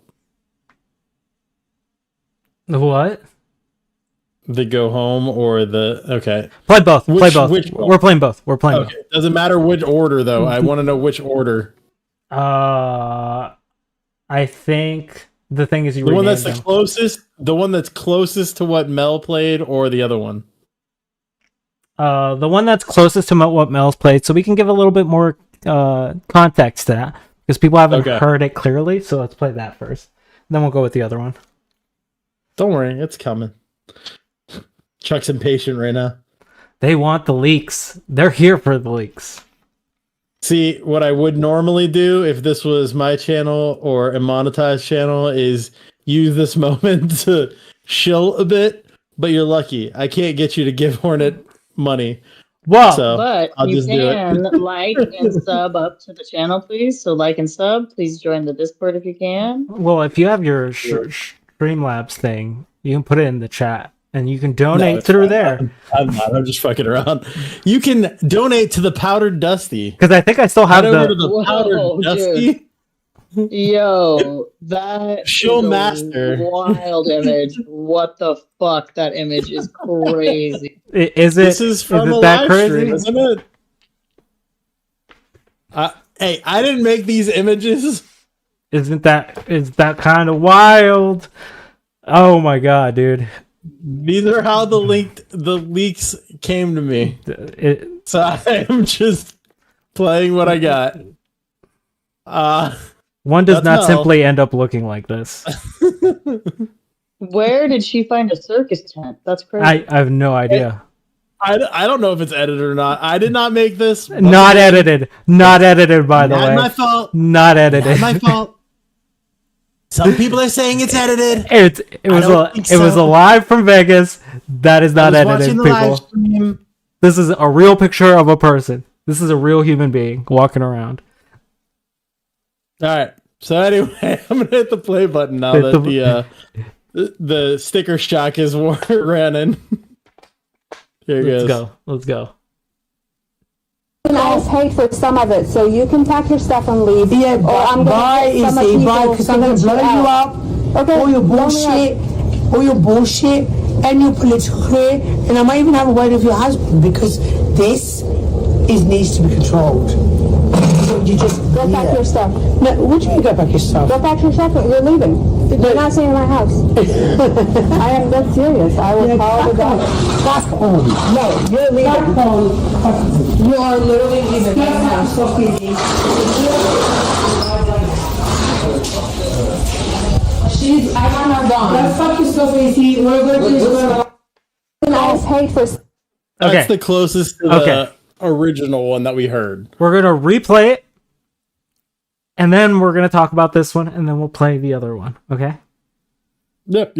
[SPEAKER 1] The what?
[SPEAKER 2] The go home or the okay.
[SPEAKER 1] Play both. Play
[SPEAKER 2] Which
[SPEAKER 1] both.
[SPEAKER 2] one?
[SPEAKER 1] We're playing both. We're playing
[SPEAKER 2] Okay. Doesn't matter which order though. I want to know which order.
[SPEAKER 1] both. I think the thing is you
[SPEAKER 2] The one that's
[SPEAKER 1] renamed
[SPEAKER 2] the closest. The one that's closest to what Mel played, or the other one.
[SPEAKER 1] the one that's closest to what Mel's played, so we can give a little bit more context to that because people haven't heard it clearly. So let's play that first. Then we'll go with the other one.
[SPEAKER 2] Don't worry, it's coming. Chuck's impatient right now.
[SPEAKER 1] They want the leaks. They're here for the leaks.
[SPEAKER 2] See, what I would normally do if this was my channel or a monetized channel is use this moment to shill a bit, but you're lucky. I can't get you to give Hornet money.
[SPEAKER 1] Whoa!
[SPEAKER 2] So
[SPEAKER 6] But
[SPEAKER 2] I'll
[SPEAKER 6] you
[SPEAKER 2] just do it.
[SPEAKER 6] can like and sub up to the channel, please. So like and sub. Please join the Discord if you can.
[SPEAKER 1] Well, if you have your Streamlabs thing, you can put it in the chat, and you can donate through there.
[SPEAKER 2] I'm not. I'm just fucking around. You can donate to the Powdered Dusty.
[SPEAKER 1] Because I think I still have
[SPEAKER 2] Head over to the
[SPEAKER 6] Whoa,
[SPEAKER 2] Powdered Dusty.
[SPEAKER 6] dude. Yo, that
[SPEAKER 2] Show
[SPEAKER 6] is a
[SPEAKER 2] master.
[SPEAKER 6] wild image. What the fuck? That image is crazy.
[SPEAKER 1] Is it?
[SPEAKER 2] This is from
[SPEAKER 1] it
[SPEAKER 2] a
[SPEAKER 1] that
[SPEAKER 2] live
[SPEAKER 1] crazy?
[SPEAKER 2] stream, isn't it? Hey, I didn't make these images.
[SPEAKER 1] Is that kind of wild? Oh my god, dude.
[SPEAKER 2] These are how the leaks came to me. So I am just playing what I got.
[SPEAKER 1] One does
[SPEAKER 2] That's
[SPEAKER 1] not
[SPEAKER 2] hell.
[SPEAKER 1] simply end up looking like this.
[SPEAKER 6] Where did she find a circus tent? That's crazy.
[SPEAKER 1] I have no idea.
[SPEAKER 2] I don't know if it's edited or not. I did not make this.
[SPEAKER 1] Not edited. Not edited, by the
[SPEAKER 2] Not
[SPEAKER 1] way.
[SPEAKER 2] my fault.
[SPEAKER 1] Not edited.
[SPEAKER 2] Not my fault. Some people are saying it's edited.
[SPEAKER 1] It was
[SPEAKER 2] don't think
[SPEAKER 1] it was
[SPEAKER 2] so.
[SPEAKER 1] a live from Vegas. That is not
[SPEAKER 2] I was
[SPEAKER 1] edited,
[SPEAKER 2] watching the live
[SPEAKER 1] people.
[SPEAKER 2] stream.
[SPEAKER 1] This is a real picture of a person. This is a real human being walking around.
[SPEAKER 2] All right. So anyway, I'm gonna hit the play button now
[SPEAKER 1] Hit
[SPEAKER 2] that the sticker shock is ran in. Here it
[SPEAKER 1] Let's
[SPEAKER 2] goes.
[SPEAKER 1] go. Let's go.
[SPEAKER 9] I was paid for some of it, so you can pack your stuff and leave.
[SPEAKER 10] Yeah,
[SPEAKER 9] or I'm
[SPEAKER 10] bye,
[SPEAKER 9] gonna get some
[SPEAKER 10] Izzy,
[SPEAKER 9] of
[SPEAKER 10] bye,
[SPEAKER 9] people
[SPEAKER 10] because
[SPEAKER 9] to
[SPEAKER 10] I'm going
[SPEAKER 9] get
[SPEAKER 10] to blow you
[SPEAKER 9] out.
[SPEAKER 10] up.
[SPEAKER 9] Okay,
[SPEAKER 10] All your
[SPEAKER 9] blow me
[SPEAKER 10] bullshit, all your bullshit, and your political career, and I might even have a word with your husband, because this needs to be controlled. So you just
[SPEAKER 9] Go pack your stuff.
[SPEAKER 10] No, what do you mean go back your stuff?
[SPEAKER 9] Go pack your stuff. You're leaving. You're not staying in my house. I am dead serious. I will call the doctor.
[SPEAKER 10] Back home. No, you're leaving. Back home. You are literally leaving my house. So easy. I'm not gone. Let's fuck yourself, easy. We're going to do this.
[SPEAKER 9] I was paid for.
[SPEAKER 1] Okay.
[SPEAKER 2] That's the closest to the original one that we heard.
[SPEAKER 1] We're going to replay it. And then we're going to talk about this one. And then we'll play the other one. Okay?
[SPEAKER 2] Yep.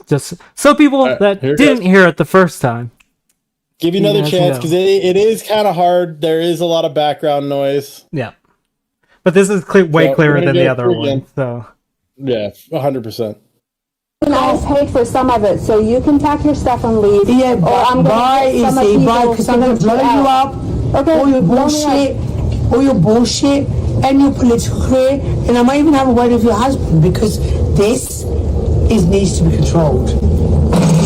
[SPEAKER 1] Just so people
[SPEAKER 2] right,
[SPEAKER 1] that
[SPEAKER 2] here it
[SPEAKER 1] didn't
[SPEAKER 2] goes.
[SPEAKER 1] hear it the first time.
[SPEAKER 2] Give you
[SPEAKER 1] You
[SPEAKER 2] another
[SPEAKER 1] guys
[SPEAKER 2] chance
[SPEAKER 1] know.
[SPEAKER 2] because it is kind of hard. There is a lot of background noise.
[SPEAKER 1] Yeah. But this is way
[SPEAKER 2] So, we're
[SPEAKER 1] clearer
[SPEAKER 2] gonna
[SPEAKER 1] than
[SPEAKER 2] do
[SPEAKER 1] the
[SPEAKER 2] it
[SPEAKER 1] other one.
[SPEAKER 2] again.
[SPEAKER 1] So
[SPEAKER 2] Yeah, 100%.
[SPEAKER 9] I was paid for some of it, so you can pack your stuff and leave.
[SPEAKER 10] Yeah,
[SPEAKER 9] or I'm
[SPEAKER 10] bye,
[SPEAKER 9] gonna get some of
[SPEAKER 10] Izzy, bye,
[SPEAKER 9] people
[SPEAKER 10] because
[SPEAKER 9] to
[SPEAKER 10] I'm going
[SPEAKER 9] get
[SPEAKER 10] to blow you
[SPEAKER 9] out.
[SPEAKER 10] up.
[SPEAKER 9] Okay,
[SPEAKER 10] All your
[SPEAKER 9] blow me up.
[SPEAKER 10] bullshit, and your political career, and I might even have a word with your husband, because this needs to be controlled.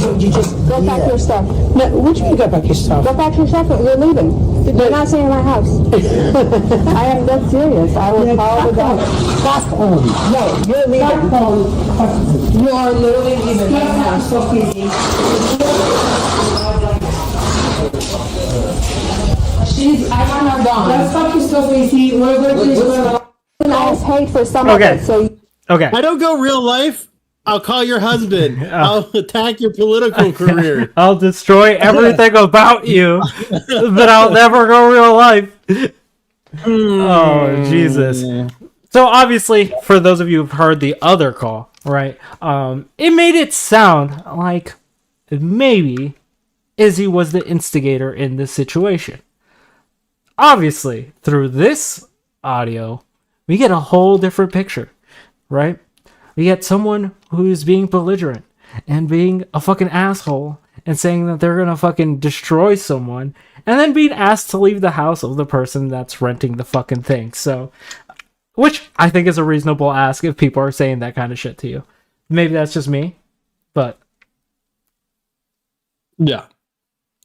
[SPEAKER 10] So you just
[SPEAKER 9] Go pack your stuff.
[SPEAKER 10] No, what do you mean go back your stuff?
[SPEAKER 9] Go pack your stuff. You're leaving. You're not staying in my house. I am dead serious. I will call the doctor.
[SPEAKER 10] Back home. No, you're leaving. Back home. You are literally leaving my house. So easy. I'm not gone. Let's fuck yourself, easy. We're going to do this.
[SPEAKER 9] I was paid for some of
[SPEAKER 1] Okay.
[SPEAKER 9] it, so
[SPEAKER 1] okay.
[SPEAKER 2] I don't go real life. I'll call your husband. I'll attack your political career.
[SPEAKER 1] I'll destroy everything about you, but I'll never go real life. Oh, Jesus. So obviously, for those of you who've heard the other call, right, it made it sound like maybe Izzy was the instigator in this situation. Obviously, through this audio, we get a whole different picture, right? We get someone who's being belligerent and being a fucking asshole and saying that they're gonna fucking destroy someone and then being asked to leave the house of the person that's renting the fucking thing. So, which I think is a reasonable ask if people are saying that kind of shit to you. Maybe that's just me, but
[SPEAKER 2] Yeah.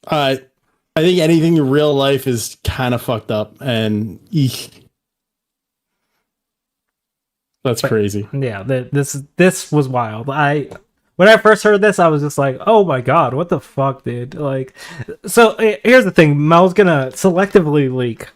[SPEAKER 2] I think anything in real life is kind of fucked up and eek. That's crazy.
[SPEAKER 1] yeah, this was wild. When I first heard this, I was just like, "Oh my god, what the fuck, dude!" Like, so here's the thing: Mel's gonna selectively leak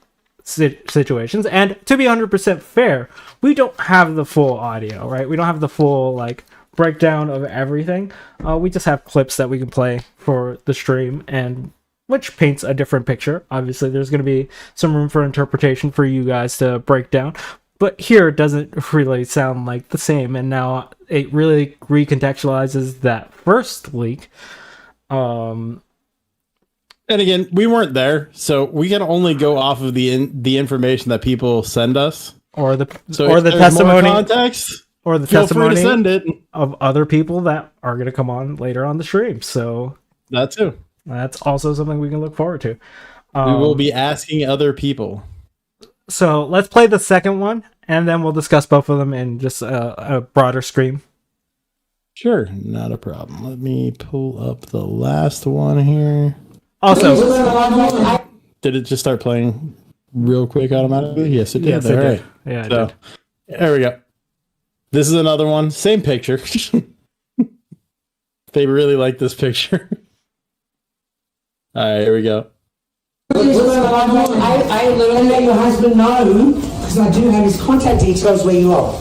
[SPEAKER 1] situations, and to be 100% fair, we don't have the full audio, right? We don't have the full like breakdown of everything. We just have clips that we can play for the stream, and which paints a different picture. Obviously, there's going to be some room for interpretation for you guys to break down. But here it doesn't really sound like the same, and now it really recontextualizes that first leak.
[SPEAKER 2] And again, we weren't there, so we can only go off of the information that people send us.
[SPEAKER 1] Or the
[SPEAKER 2] So
[SPEAKER 1] or
[SPEAKER 2] if
[SPEAKER 1] the
[SPEAKER 2] there's
[SPEAKER 1] testimony
[SPEAKER 2] more context,
[SPEAKER 1] or the
[SPEAKER 2] feel free to
[SPEAKER 1] testimony
[SPEAKER 2] send it.
[SPEAKER 1] of other people that are going to come on later on the stream. So
[SPEAKER 2] That too.
[SPEAKER 1] that's also something we can look forward to.
[SPEAKER 2] We will be asking other people.
[SPEAKER 1] So let's play the second one, and then we'll discuss both of them in just a broader stream.
[SPEAKER 2] Sure, not a problem. Let me pull up the last one here.
[SPEAKER 1] Also,
[SPEAKER 2] Did it just start playing real quick automatically? Yes, it did.
[SPEAKER 1] yes, it
[SPEAKER 2] All
[SPEAKER 1] did.
[SPEAKER 2] right.
[SPEAKER 1] Yeah, it
[SPEAKER 2] So
[SPEAKER 1] did.
[SPEAKER 2] there we go. This is another one. Same picture. They really like this picture. All right, here we go.
[SPEAKER 10] I literally let your husband know because I do have his contact details where you are.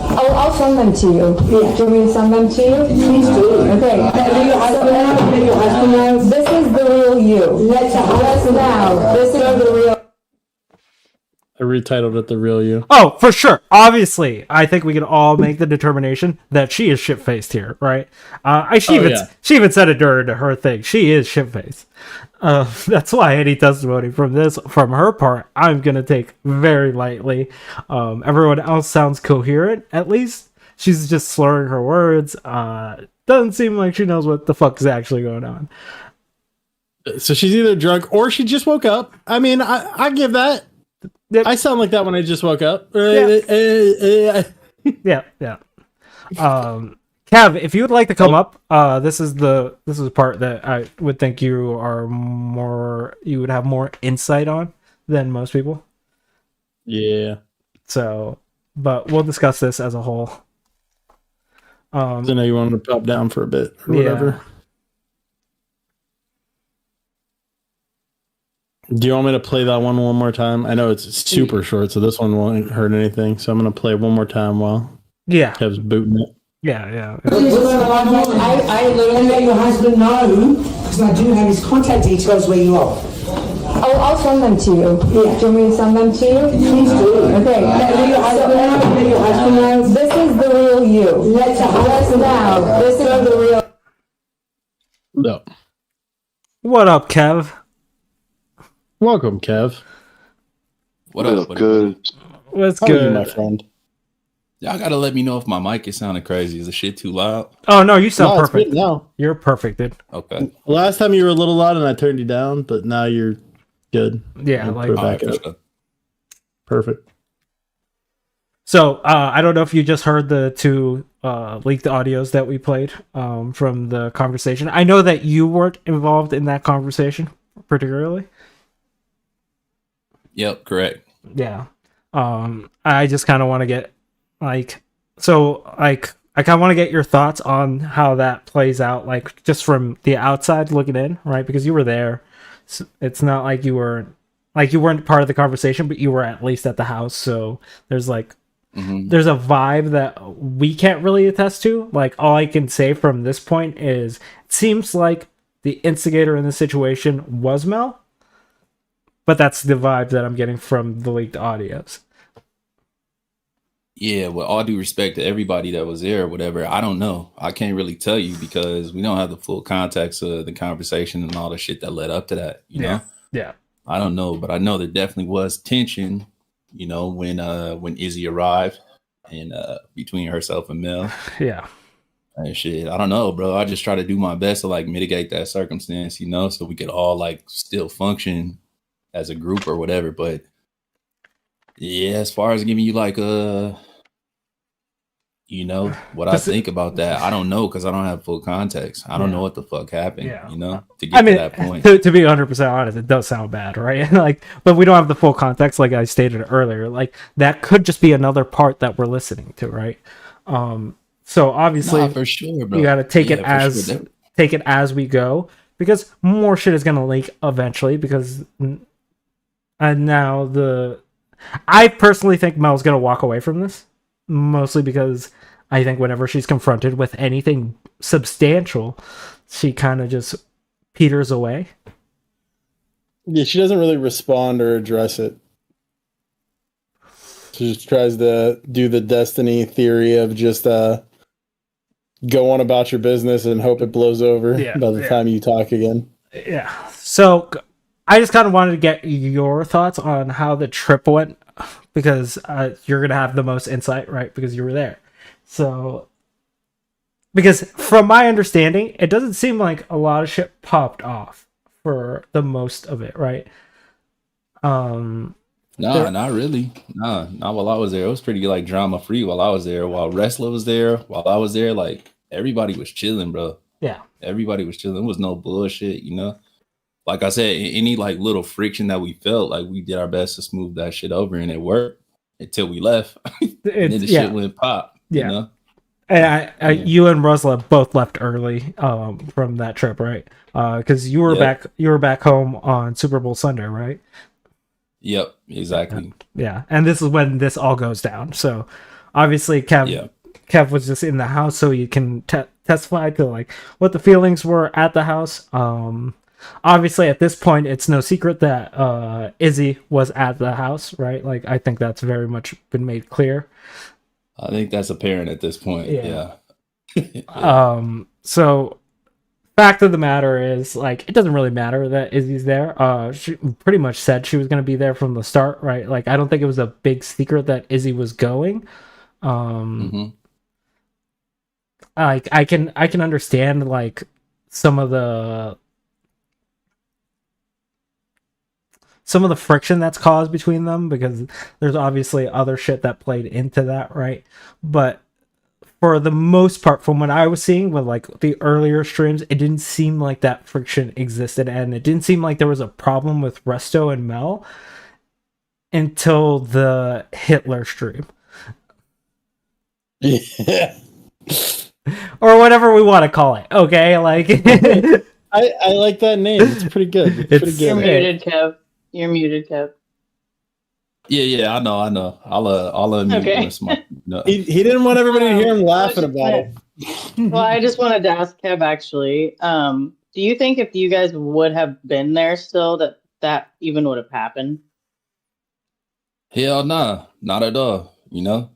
[SPEAKER 9] I'll send them to you.
[SPEAKER 10] Yeah.
[SPEAKER 9] Do you want me to send them to you?
[SPEAKER 10] Please do.
[SPEAKER 9] Okay.
[SPEAKER 10] Let your husband know. Let your husband know.
[SPEAKER 9] This is the real you.
[SPEAKER 10] Let's
[SPEAKER 9] now. This is the real.
[SPEAKER 2] I retitled it "The Real You."
[SPEAKER 1] Oh, for sure. Obviously, I think we can all make the determination that she is shit-faced here, right? She even said it during her thing. She is shit-faced. That's why any testimony from her part, I'm gonna take very lightly. Everyone else sounds coherent, at least. She's just slurring her words. Doesn't seem like she knows what the fuck is actually going on.
[SPEAKER 2] So she's either drunk or she just woke up. I mean, I give that.
[SPEAKER 1] Yep.
[SPEAKER 2] I sound like that when I just woke up.
[SPEAKER 1] Yeah. Yeah. Kev, if you would like to come up, this is the part that I would think you would have more insight on than most people.
[SPEAKER 2] Yeah.
[SPEAKER 1] So, but we'll discuss this as a whole.
[SPEAKER 2] I know you wanted to pop down for a bit or whatever. Do you want me to play that one more time? I know it's super short, so this one won't hurt anything. So I'm going to play it one more time while Kev's booting it.
[SPEAKER 1] Yeah.
[SPEAKER 10] I literally let your husband know because I do have his contact details where you are.
[SPEAKER 9] I'll send them to you.
[SPEAKER 10] Yeah.
[SPEAKER 9] Do you want me to send them to you?
[SPEAKER 10] Please do.
[SPEAKER 9] Okay.
[SPEAKER 10] Let your husband know. Let your husband know.
[SPEAKER 9] This is the real you.
[SPEAKER 10] Let's
[SPEAKER 9] now. This is the real.
[SPEAKER 2] No.
[SPEAKER 1] What up, Kev?
[SPEAKER 2] Welcome, Kev.
[SPEAKER 7] What up?
[SPEAKER 8] Good.
[SPEAKER 1] What's
[SPEAKER 2] How
[SPEAKER 1] good,
[SPEAKER 2] are you, my friend?
[SPEAKER 7] Y'all gotta let me know if my mic is sounding crazy. Is the shit too loud?
[SPEAKER 1] Oh no, you sound
[SPEAKER 2] No, it's
[SPEAKER 1] perfect.
[SPEAKER 2] good now.
[SPEAKER 1] You're perfect, dude.
[SPEAKER 7] Okay.
[SPEAKER 2] Last time you were a little loud and I turned you down, but now you're good.
[SPEAKER 1] Yeah,
[SPEAKER 2] I'll
[SPEAKER 1] like
[SPEAKER 2] put it
[SPEAKER 7] All
[SPEAKER 2] back
[SPEAKER 7] right,
[SPEAKER 2] up.
[SPEAKER 7] for sure.
[SPEAKER 2] Perfect.
[SPEAKER 1] So I don't know if you just heard the two leaked audios that we played from the conversation. I know that you weren't involved in that conversation particularly.
[SPEAKER 7] Yep, correct.
[SPEAKER 1] Yeah. I just kind of want to get I kind of want to get your thoughts on how that plays out, like just from the outside looking in, right? Because you were there. So it's not like you weren't part of the conversation, but you were at least at the house. So there's there's a vibe that we can't really attest to. Like all I can say from this point is it seems like the instigator in the situation was Mel. But that's the vibe that I'm getting from the leaked audios.
[SPEAKER 7] Yeah, with all due respect to everybody that was there or whatever, I don't know. I can't really tell you because we don't have the full context of the conversation and all the shit that led up to that, you know?
[SPEAKER 1] Yeah.
[SPEAKER 7] I don't know, but I know there definitely was tension, you know, when Izzy arrived and between herself and Mel.
[SPEAKER 1] Yeah.
[SPEAKER 7] And shit, I don't know, bro. I just try to do my best to like mitigate that circumstance, you know, so we could all like still function as a group or whatever. But yeah, as far as giving you like you know what I think about that, I don't know because I don't have full context. I don't know what the fuck happened, you know, to get to that point.
[SPEAKER 1] To be 100% honest, it does sound bad, right? Like, but we don't have the full context, like I stated earlier. Like that could just be another part that we're listening to, right? So obviously,
[SPEAKER 7] for sure, bro.
[SPEAKER 1] You got to take it as we go because more shit is gonna leak eventually. Because now I personally think Mel's gonna walk away from this. Mostly because I think whenever she's confronted with anything substantial, she kind of just peters away.
[SPEAKER 2] Yeah, she doesn't really respond or address it. She just tries to do the destiny theory of just go on about your business and hope it blows over by the time you talk again.
[SPEAKER 1] Yeah. So I just kind of wanted to get your thoughts on how the trip went. Because you're going to have the most insight, right? Because you were there. So, because from my understanding, it doesn't seem like a lot of shit popped off for the most of it, right?
[SPEAKER 7] No, not really. Nah, not while I was there. It was pretty like drama free while I was there. While Wrestler was there, while I was there, like everybody was chilling, bro.
[SPEAKER 1] Yeah.
[SPEAKER 7] Everybody was chilling. There was no bullshit, you know? Like I said, any like little friction that we felt, like we did our best to smooth that shit over and it worked until we left. And then the shit went pop.
[SPEAKER 1] Yeah.
[SPEAKER 7] You know?
[SPEAKER 1] And you and Rosla both left early from that trip, right? Because you were back home on Super Bowl Sunday, right?
[SPEAKER 7] Yep, exactly.
[SPEAKER 1] Yeah, and this is when this all goes down. So obviously, Kev was just in the house, so you can testify to like what the feelings were at the house. Obviously, at this point, it's no secret that Izzy was at the house, right? Like, I think that's very much been made clear.
[SPEAKER 7] I think that's apparent at this point. Yeah.
[SPEAKER 1] So fact of the matter is, like, it doesn't really matter that Izzy's there. She pretty much said she was going to be there from the start, right? Like, I don't think it was a big secret that Izzy was going. Like, I can understand like some of the friction that's caused between them, because there's obviously other shit that played into that, right? But for the most part, from what I was seeing with like the earlier streams, it didn't seem like that friction existed, and it didn't seem like there was a problem with Resto and Mel until the Hitler stream.
[SPEAKER 2] Yeah.
[SPEAKER 1] Or whatever we want to call it. Okay, like
[SPEAKER 2] I like that name. It's pretty good. It's pretty good.
[SPEAKER 6] You're muted, Kev. You're muted, Kev.
[SPEAKER 7] Yeah, I know. I'll unmute
[SPEAKER 6] Okay.
[SPEAKER 7] No.
[SPEAKER 2] He didn't want everybody to hear him laughing about it.
[SPEAKER 6] Well, I just wanted to ask Kev actually. Do you think if you guys would have been there still, that even would have happened?
[SPEAKER 7] Hell nah, not at all. You know,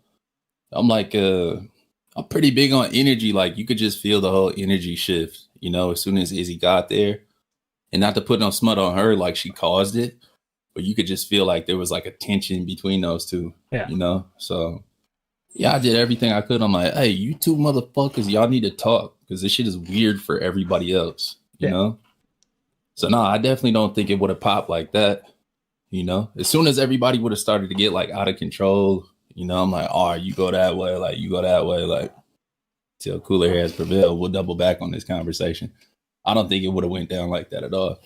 [SPEAKER 7] I'm like, I'm pretty big on energy. Like, you could just feel the whole energy shift, you know, as soon as Izzy got there. And not to put no smut on her, like she caused it, but you could just feel like there was like a tension between those two, you know? So, yeah, I did everything I could. I'm like, hey, you two motherfuckers, y'all need to talk, because this shit is weird for everybody else, you know? So, no, I definitely don't think it would have popped like that, you know? As soon as everybody would have started to get like out of control, you know, I'm like, all right, you go that way, like, you go that way, like, till cooler heads prevail. We'll double back on this conversation. I don't think it would have went down like that at all.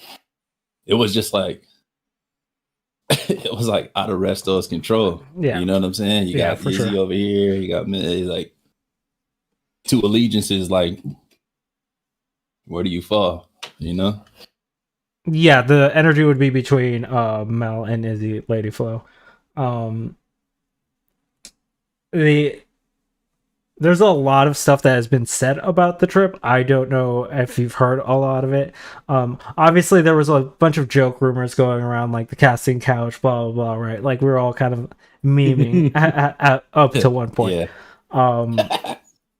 [SPEAKER 7] It was just like, it was like out of Resto's control.
[SPEAKER 1] Yeah.
[SPEAKER 7] You know what I'm saying? You got Izzy over here. You got me, like, two allegiances, like, where do you fall? You know?
[SPEAKER 1] Yeah, the energy would be between Mel and Izzy, Lady Flo. There's a lot of stuff that has been said about the trip. I don't know if you've heard a lot of it. Obviously, there was a bunch of joke rumors going around, like the casting couch, blah, blah, blah, right? Like, we were all kind of memeing up to one point.
[SPEAKER 7] Yeah.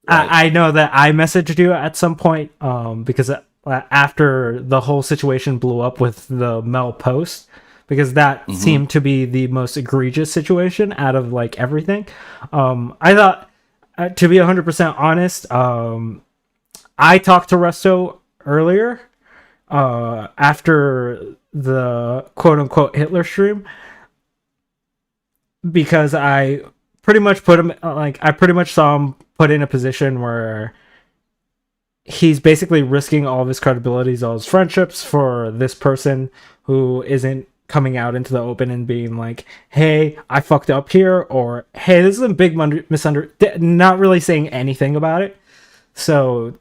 [SPEAKER 1] I know that I messaged you at some point because after the whole situation blew up with the Mel post, because that seemed to be the most egregious situation out of like everything. I thought, to be 100% honest, I talked to Resto earlier after the quote-unquote Hitler stream, because I pretty much put him, like, I pretty much saw him put in a position where he's basically risking all of his credibilities, all his friendships for this person who isn't coming out into the open and being like, hey, I fucked up here, or hey, this is a big misunderstanding, not really saying anything about it. So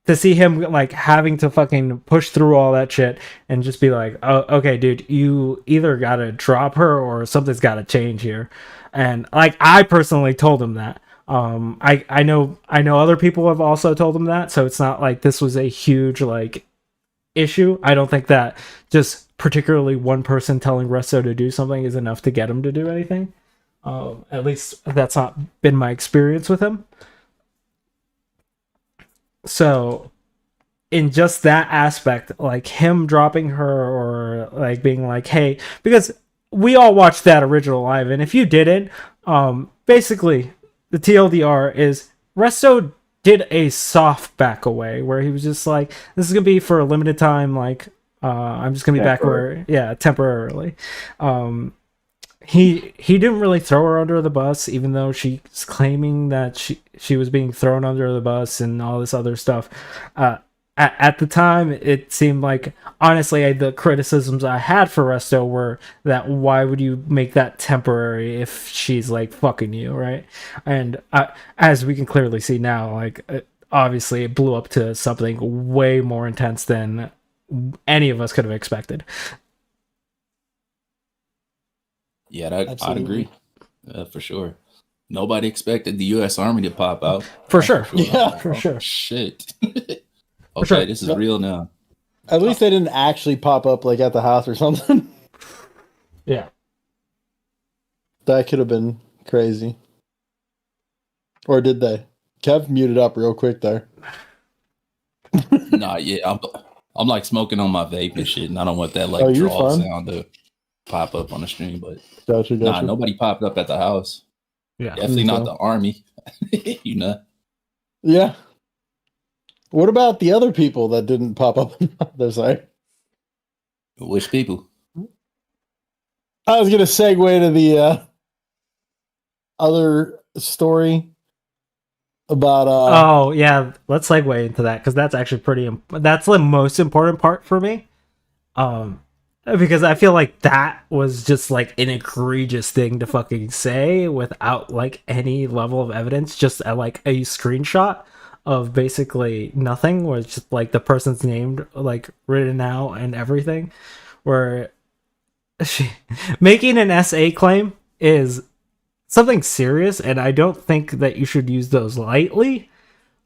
[SPEAKER 1] to see him like having to fucking push through all that shit and just be like, oh, okay, dude, you either gotta drop her or something's gotta change here. And like, I personally told him that. I know other people have also told him that, so it's not like this was a huge like issue. I don't think that just particularly one person telling Resto to do something is enough to get him to do anything. At least that's not been my experience with him. So in just that aspect, like him dropping her or like being like, hey, because we all watched that original live, and if you didn't, basically the TLDR is Resto did a soft back away where he was just like, this is gonna be for a limited time, like I'm just gonna be back where, temporarily. He didn't really throw her under the bus, even though she's claiming that she was being thrown under the bus and all this other stuff. at the time, it seemed like, honestly, the criticisms I had for Resto were that why would you make that temporary if she's like fucking you, right? And as we can clearly see now, like obviously it blew up to something way more intense than any of us could have expected.
[SPEAKER 7] Yeah, I'd agree for sure. Nobody expected the U.S. Army to pop out.
[SPEAKER 1] For sure.
[SPEAKER 2] Yeah,
[SPEAKER 1] for sure.
[SPEAKER 7] Shit. Okay,
[SPEAKER 1] sure.
[SPEAKER 7] this is real now.
[SPEAKER 2] At least they didn't actually pop up like at the house or something.
[SPEAKER 1] Yeah.
[SPEAKER 2] That could have been crazy. Or did they? Kev muted up real quick there.
[SPEAKER 7] Nah, yeah, I'm like smoking on my vape and shit, and I don't want that like
[SPEAKER 2] you're
[SPEAKER 7] draw
[SPEAKER 2] fine.
[SPEAKER 7] sound to pop up on the stream. But
[SPEAKER 2] Gotcha.
[SPEAKER 7] nah, nobody popped up at the house.
[SPEAKER 1] Yeah.
[SPEAKER 7] Definitely not the army. You know.
[SPEAKER 2] Yeah. What about the other people that didn't pop up on the other side?
[SPEAKER 7] Which people?
[SPEAKER 2] I was gonna segue to the other story about
[SPEAKER 1] oh yeah, let's segue into that because that's actually that's the most important part for me, because I feel like that was just like an egregious thing to fucking say without like any level of evidence, just like a screenshot of basically nothing, where it's just like the person's name like written out and everything, where making an SA claim is something serious, and I don't think that you should use those lightly.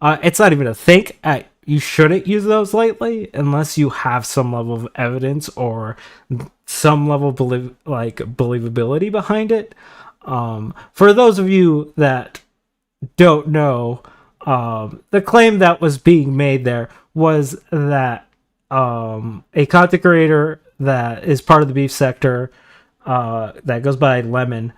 [SPEAKER 1] It's not even a think. You shouldn't use those lightly unless you have some level of evidence or some level of believability behind it. For those of you that don't know, the claim that was being made there was that a content creator that is part of the beef sector that goes by Lemon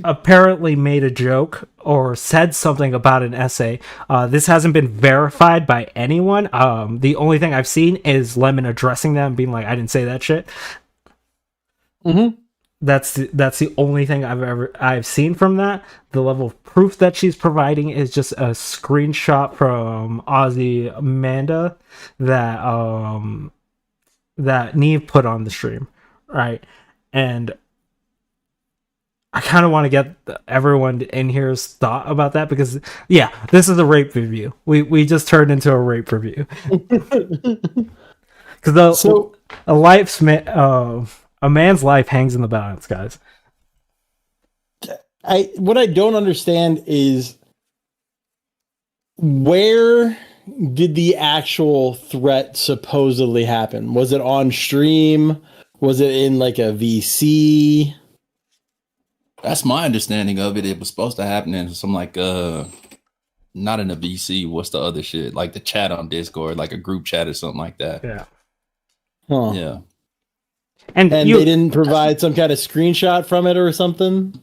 [SPEAKER 1] apparently made a joke or said something about an essay. This hasn't been verified by anyone. The only thing I've seen is Lemon addressing them, being like, "I didn't say that shit."
[SPEAKER 2] Mm-hmm.
[SPEAKER 1] That's the only thing I've seen from that. The level of proof that she's providing is just a screenshot from Aussie Amanda that Neve put on the stream, right? And I kind of want to get everyone in here's thought about that because, yeah, this is a rape review. We just turned into a rape review because a man's life hangs in the balance, guys.
[SPEAKER 2] What I don't understand is where did the actual threat supposedly happen? Was it on stream? Was it in like a VC?
[SPEAKER 7] That's my understanding of it. It was supposed to happen in some like not in a VC. What's the other shit? Like the chat on Discord, like a group chat or something like that.
[SPEAKER 1] Yeah.
[SPEAKER 2] Huh.
[SPEAKER 7] Yeah.
[SPEAKER 2] And they didn't provide some kind of screenshot from it or something?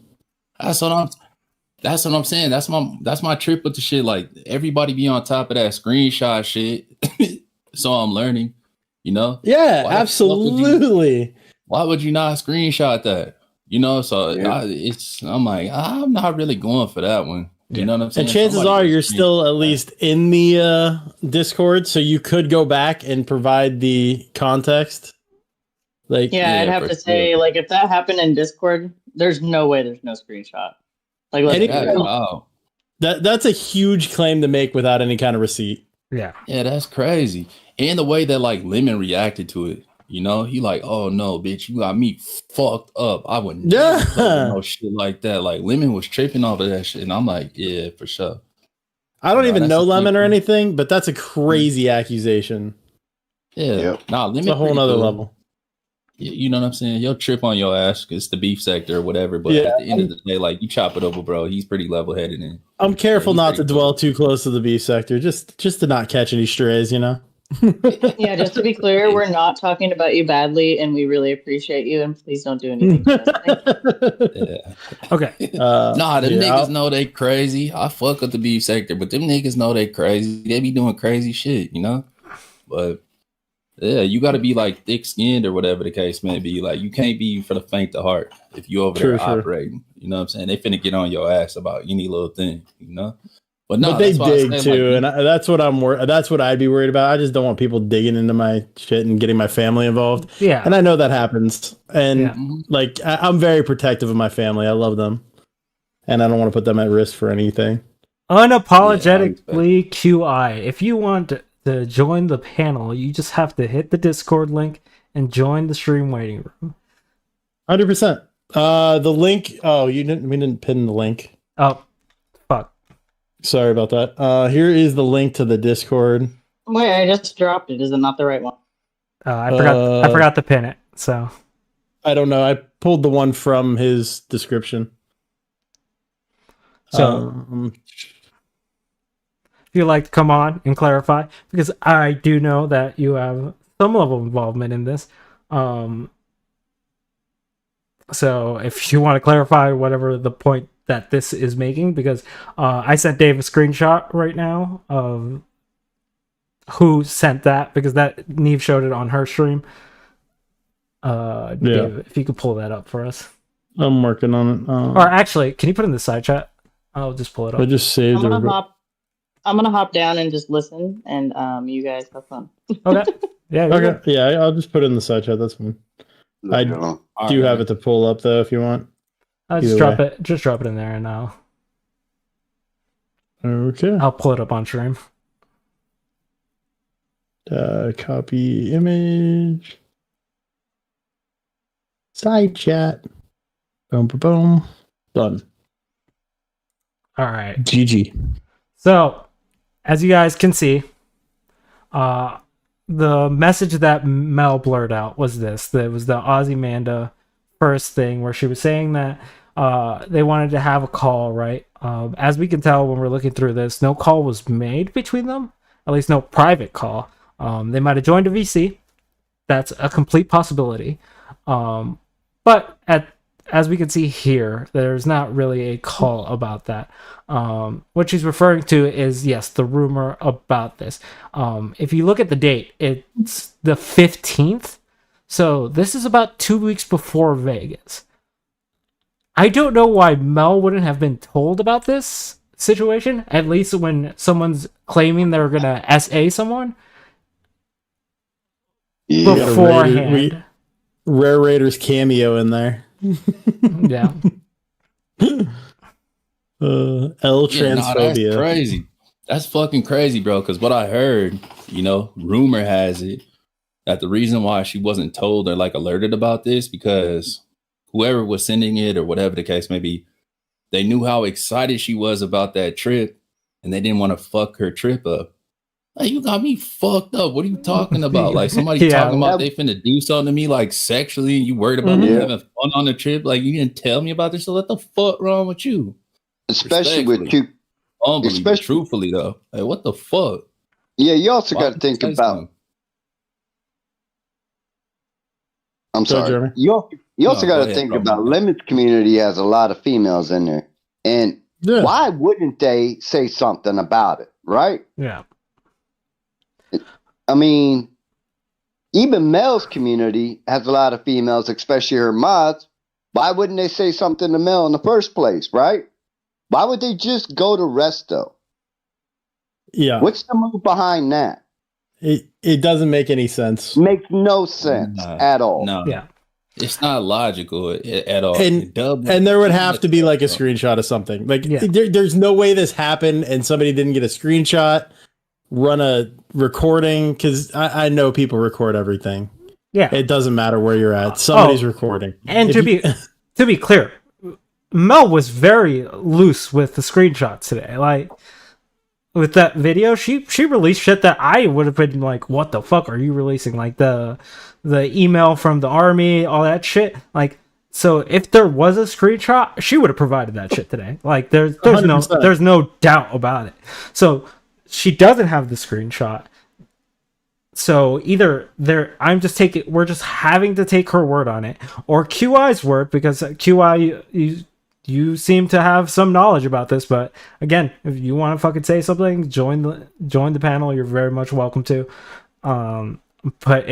[SPEAKER 7] That's what I'm saying. That's my trip with the shit. Like everybody be on top of that screenshot shit. So I'm learning, you know?
[SPEAKER 2] Yeah, absolutely.
[SPEAKER 7] Why would you not screenshot that? You know, so I'm like, I'm not really going for that one. You know what I'm saying?
[SPEAKER 2] And chances are you're still at least in the Discord, so you could go back and provide the context. Like,
[SPEAKER 6] yeah, I'd have to say, like, if that happened in Discord, there's no way there's no screenshot. Like,
[SPEAKER 2] that's a huge claim to make without any kind of receipt.
[SPEAKER 1] Yeah,
[SPEAKER 7] that's crazy. And the way that like Lemon reacted to it, you know, he like, oh no, bitch, you got me fucked up. I wouldn't no shit like that. Like Lemon was tripping off of that shit, and I'm like, yeah, for sure.
[SPEAKER 2] I don't even know Lemon or anything, but that's a crazy accusation.
[SPEAKER 7] Yeah, nah, Lemon
[SPEAKER 2] it's a whole nother level.
[SPEAKER 7] You know what I'm saying? He'll trip on your ass because it's the beef sector or whatever. But at the end of the day, like you chop it over, bro. He's pretty level headed. And
[SPEAKER 2] I'm careful not to dwell too close to the beef sector, just to not catch any strays, you know.
[SPEAKER 6] Yeah, just to be clear, we're not talking about you badly, and we really appreciate you. And please don't do anything.
[SPEAKER 1] Okay.
[SPEAKER 7] Nah, them niggas know they crazy. I fuck with the beef sector, but them niggas know they crazy. They be doing crazy shit, you know. But yeah, you got to be like thick skinned or whatever the case may be. Like you can't be for the faint of heart if you over there operating. You know what I'm saying? They finna get on your ass about any little thing, you know. But no,
[SPEAKER 2] but they
[SPEAKER 7] that's why I
[SPEAKER 2] dig
[SPEAKER 7] say,
[SPEAKER 2] too,
[SPEAKER 7] like,
[SPEAKER 2] and that's what that's what I'd be worried about. I just don't want people digging into my shit and getting my family involved.
[SPEAKER 1] Yeah.
[SPEAKER 2] And I know that happens. And
[SPEAKER 1] Yeah.
[SPEAKER 2] like I'm very protective of my family. I love them, and I don't want to put them at risk for anything.
[SPEAKER 1] Unapologetically QI. If you want to join the panel, you just have to hit the Discord link and join the stream waiting room.
[SPEAKER 2] 100%. The link. Oh, we didn't pin the link.
[SPEAKER 1] Oh, fuck.
[SPEAKER 2] Sorry about that. Here is the link to the Discord.
[SPEAKER 6] Wait, I just dropped it. Is it not the right one?
[SPEAKER 1] I forgot to pin it. So
[SPEAKER 2] I don't know. I pulled the one from his description.
[SPEAKER 1] So if you'd like to come on and clarify, because I do know that you have some level of involvement in this. So if you want to clarify whatever the point that this is making, because I sent Dave a screenshot right now of who sent that, because that Neve showed it on her stream. Dave, if you could pull that up for us.
[SPEAKER 2] I'm working on it.
[SPEAKER 1] Or actually, can you put it in the side chat? I'll just pull it up.
[SPEAKER 2] I just saved
[SPEAKER 6] I'm
[SPEAKER 2] it.
[SPEAKER 6] gonna hop down and just listen, and you guys have fun.
[SPEAKER 1] Okay. Yeah.
[SPEAKER 2] Okay. Yeah, I'll just put it in the side chat. That's fine. I do have it to pull up though, if you want.
[SPEAKER 1] Just drop it. Just drop it in there, and I'll pull it up on stream.
[SPEAKER 2] Copy image. Side chat. Boom, boom, boom. Done.
[SPEAKER 1] All right.
[SPEAKER 2] GG.
[SPEAKER 1] So, as you guys can see, the message that Mel blurred out was this. That was the Ozymandias first thing where she was saying that they wanted to have a call, right? As we can tell when we're looking through this, no call was made between them. At least no private call. They might have joined a VC. That's a complete possibility. But as we can see here, there's not really a call about that. What she's referring to is, yes, the rumor about this. If you look at the date, it's the 15th. So this is about 2 weeks before Vegas. I don't know why Mel wouldn't have been told about this situation, at least when someone's claiming they're going to SA someone beforehand.
[SPEAKER 2] Rare Raiders cameo in there.
[SPEAKER 1] Yeah.
[SPEAKER 2] Transphobia.
[SPEAKER 7] That's crazy. That's fucking crazy, bro. Because what I heard, rumor has it that the reason why she wasn't told or like alerted about this, because whoever was sending it or whatever the case may be, they knew how excited she was about that trip, and they didn't want to fuck her trip up. Like, you got me fucked up. What are you talking about? Like, somebody talking about they finna do something to me, like sexually, and you worried about me having fun on the trip? Like, you didn't tell me about this, so what the fuck wrong with you?
[SPEAKER 8] Especially with you.
[SPEAKER 7] Unbelievable. Truthfully, though. Like, what the fuck?
[SPEAKER 8] Yeah, you also got to think about. I'm sorry.
[SPEAKER 2] Jeremy.
[SPEAKER 8] You also got to think about Lemons community has a lot of females in there. And why wouldn't they say something about it, right?
[SPEAKER 1] Yeah.
[SPEAKER 8] I mean, even Mel's community has a lot of females, especially her mods. Why wouldn't they say something to Mel in the first place, right? Why would they just go to Resto?
[SPEAKER 2] Yeah.
[SPEAKER 8] What's the move behind that?
[SPEAKER 2] It doesn't make any sense.
[SPEAKER 8] Makes no sense at all.
[SPEAKER 7] No.
[SPEAKER 1] Yeah.
[SPEAKER 7] It's not logical at all.
[SPEAKER 2] And there would have to be like a screenshot of something. Like there's no way this happened and somebody didn't get a screenshot, run a recording, because I know people record everything.
[SPEAKER 1] Yeah.
[SPEAKER 2] It doesn't matter where you're at. Somebody's recording.
[SPEAKER 1] And to be clear, Mel was very loose with the screenshots today. Like, with that video, she released shit that I would have been like, what the fuck are you releasing? Like the email from the army, all that shit. Like, so if there was a screenshot, she would have provided that shit today. Like, there's 100%. there's no doubt about it. So she doesn't have the screenshot. So either we're just having to take her word on it, or QI's word, because QI, you seem to have some knowledge about this. But again, if you want to fucking say something, join the panel. You're very much welcome to. But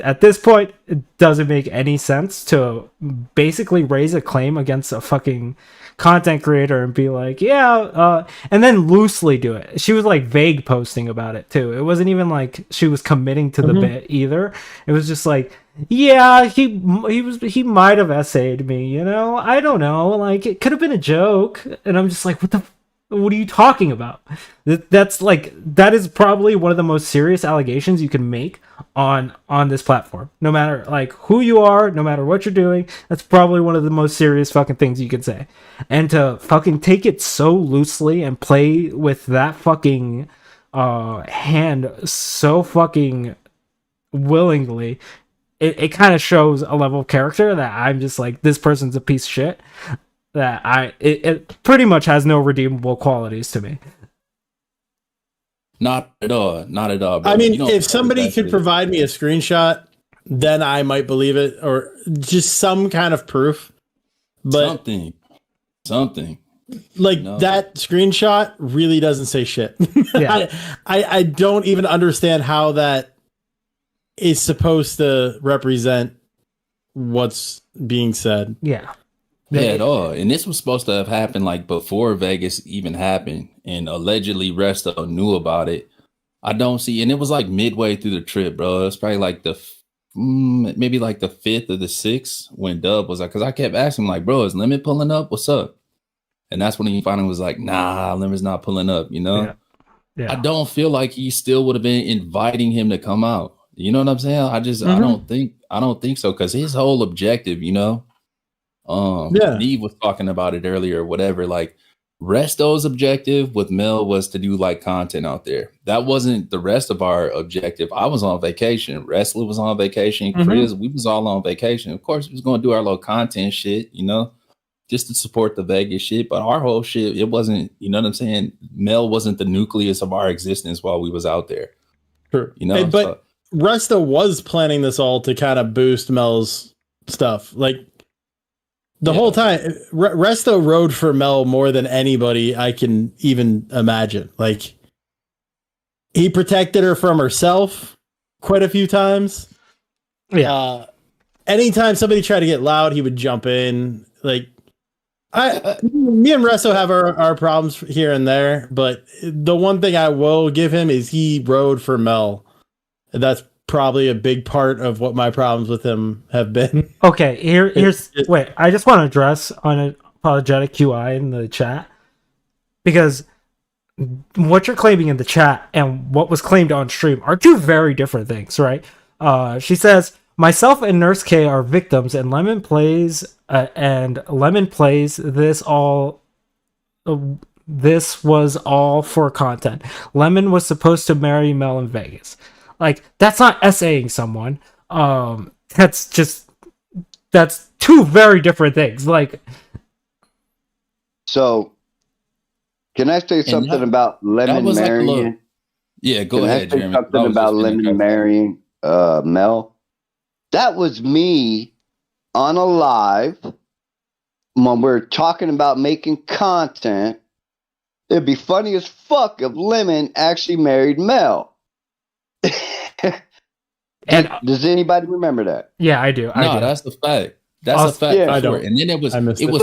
[SPEAKER 1] at this point, it doesn't make any sense to basically raise a claim against a fucking content creator and be like, and then loosely do it. She was like vague posting about it too. It wasn't even like she was committing to the bit either. It was just like, yeah, he might have essayed me, you know? I don't know. Like, it could have been a joke. And I'm just like, what are you talking about? That is probably one of the most serious allegations you can make on this platform. No matter like who you are, no matter what you're doing, that's probably one of the most serious fucking things you could say. And to fucking take it so loosely and play with that fucking hand so fucking willingly, it kind of shows a level of character that I'm just like, this person's a piece of shit. That it pretty much has no redeemable qualities to me.
[SPEAKER 7] Not at all. Not at all. Bro.
[SPEAKER 2] I mean, if somebody could provide me a screenshot, then I might believe it, or just some kind of proof. But
[SPEAKER 7] something.
[SPEAKER 2] Like that screenshot really doesn't say shit.
[SPEAKER 1] Yeah.
[SPEAKER 2] I don't even understand how that is supposed to represent what's being said.
[SPEAKER 1] Yeah.
[SPEAKER 7] Yeah, at all. And this was supposed to have happened like before Vegas even happened, and allegedly Resto knew about it. I don't see, and it was like midway through the trip, bro. It was probably like maybe like the 5th or the 6th when Dub was like, because I kept asking him like, bro, is Lemon pulling up? What's up? And that's when he finally was like, nah, Lemon's not pulling up, you know?
[SPEAKER 1] Yeah.
[SPEAKER 7] I don't feel like he still would have been inviting him to come out. You know what I'm saying? I don't think so, because his whole objective, you know, Neve was talking about it earlier or whatever, like Resto's objective with Mel was to do like content out there. That wasn't the rest of our objective. I was on vacation, Wrestler was on vacation, Chris, we was all on vacation. Of course we was going to do our little content shit, you know, just to support the Vegas shit, but our whole shit, it wasn't, you know what I'm saying, Mel wasn't the nucleus of our existence while we was out there.
[SPEAKER 2] Sure.
[SPEAKER 7] You know,
[SPEAKER 2] but Resto was planning this all to kind of boost Mel's stuff. Like the whole time, Resto rode for Mel more than anybody I can even imagine. Like he protected her from herself quite a few times.
[SPEAKER 1] Yeah.
[SPEAKER 2] Anytime somebody tried to get loud, he would jump in. Like me and Resto have our problems here and there, but the one thing I will give him is he rode for Mel. That's probably a big part of what my problems with him have been.
[SPEAKER 1] Okay, wait, I just want to address unapologetic QI in the chat, because what you're claiming in the chat and what was claimed on stream are two very different things, right? She says, myself and Nurse K are victims, and Lemon plays this all. This was all for content. Lemon was supposed to marry Mel in Vegas. Like, that's not essaying someone. That's two very different things. Like,
[SPEAKER 8] so can I say something about Lemon marrying?
[SPEAKER 7] Go ahead,
[SPEAKER 8] Jeremy. Something about Lemon marrying Mel. That was me on a live when we're talking about making content. It'd be funny as fuck if Lemon actually married Mel.
[SPEAKER 1] And
[SPEAKER 8] does anybody remember that?
[SPEAKER 1] Yeah, I do.
[SPEAKER 7] No, that's the fact. That's a fact.
[SPEAKER 2] Yeah, I
[SPEAKER 7] sure.
[SPEAKER 2] don't.
[SPEAKER 7] And then it was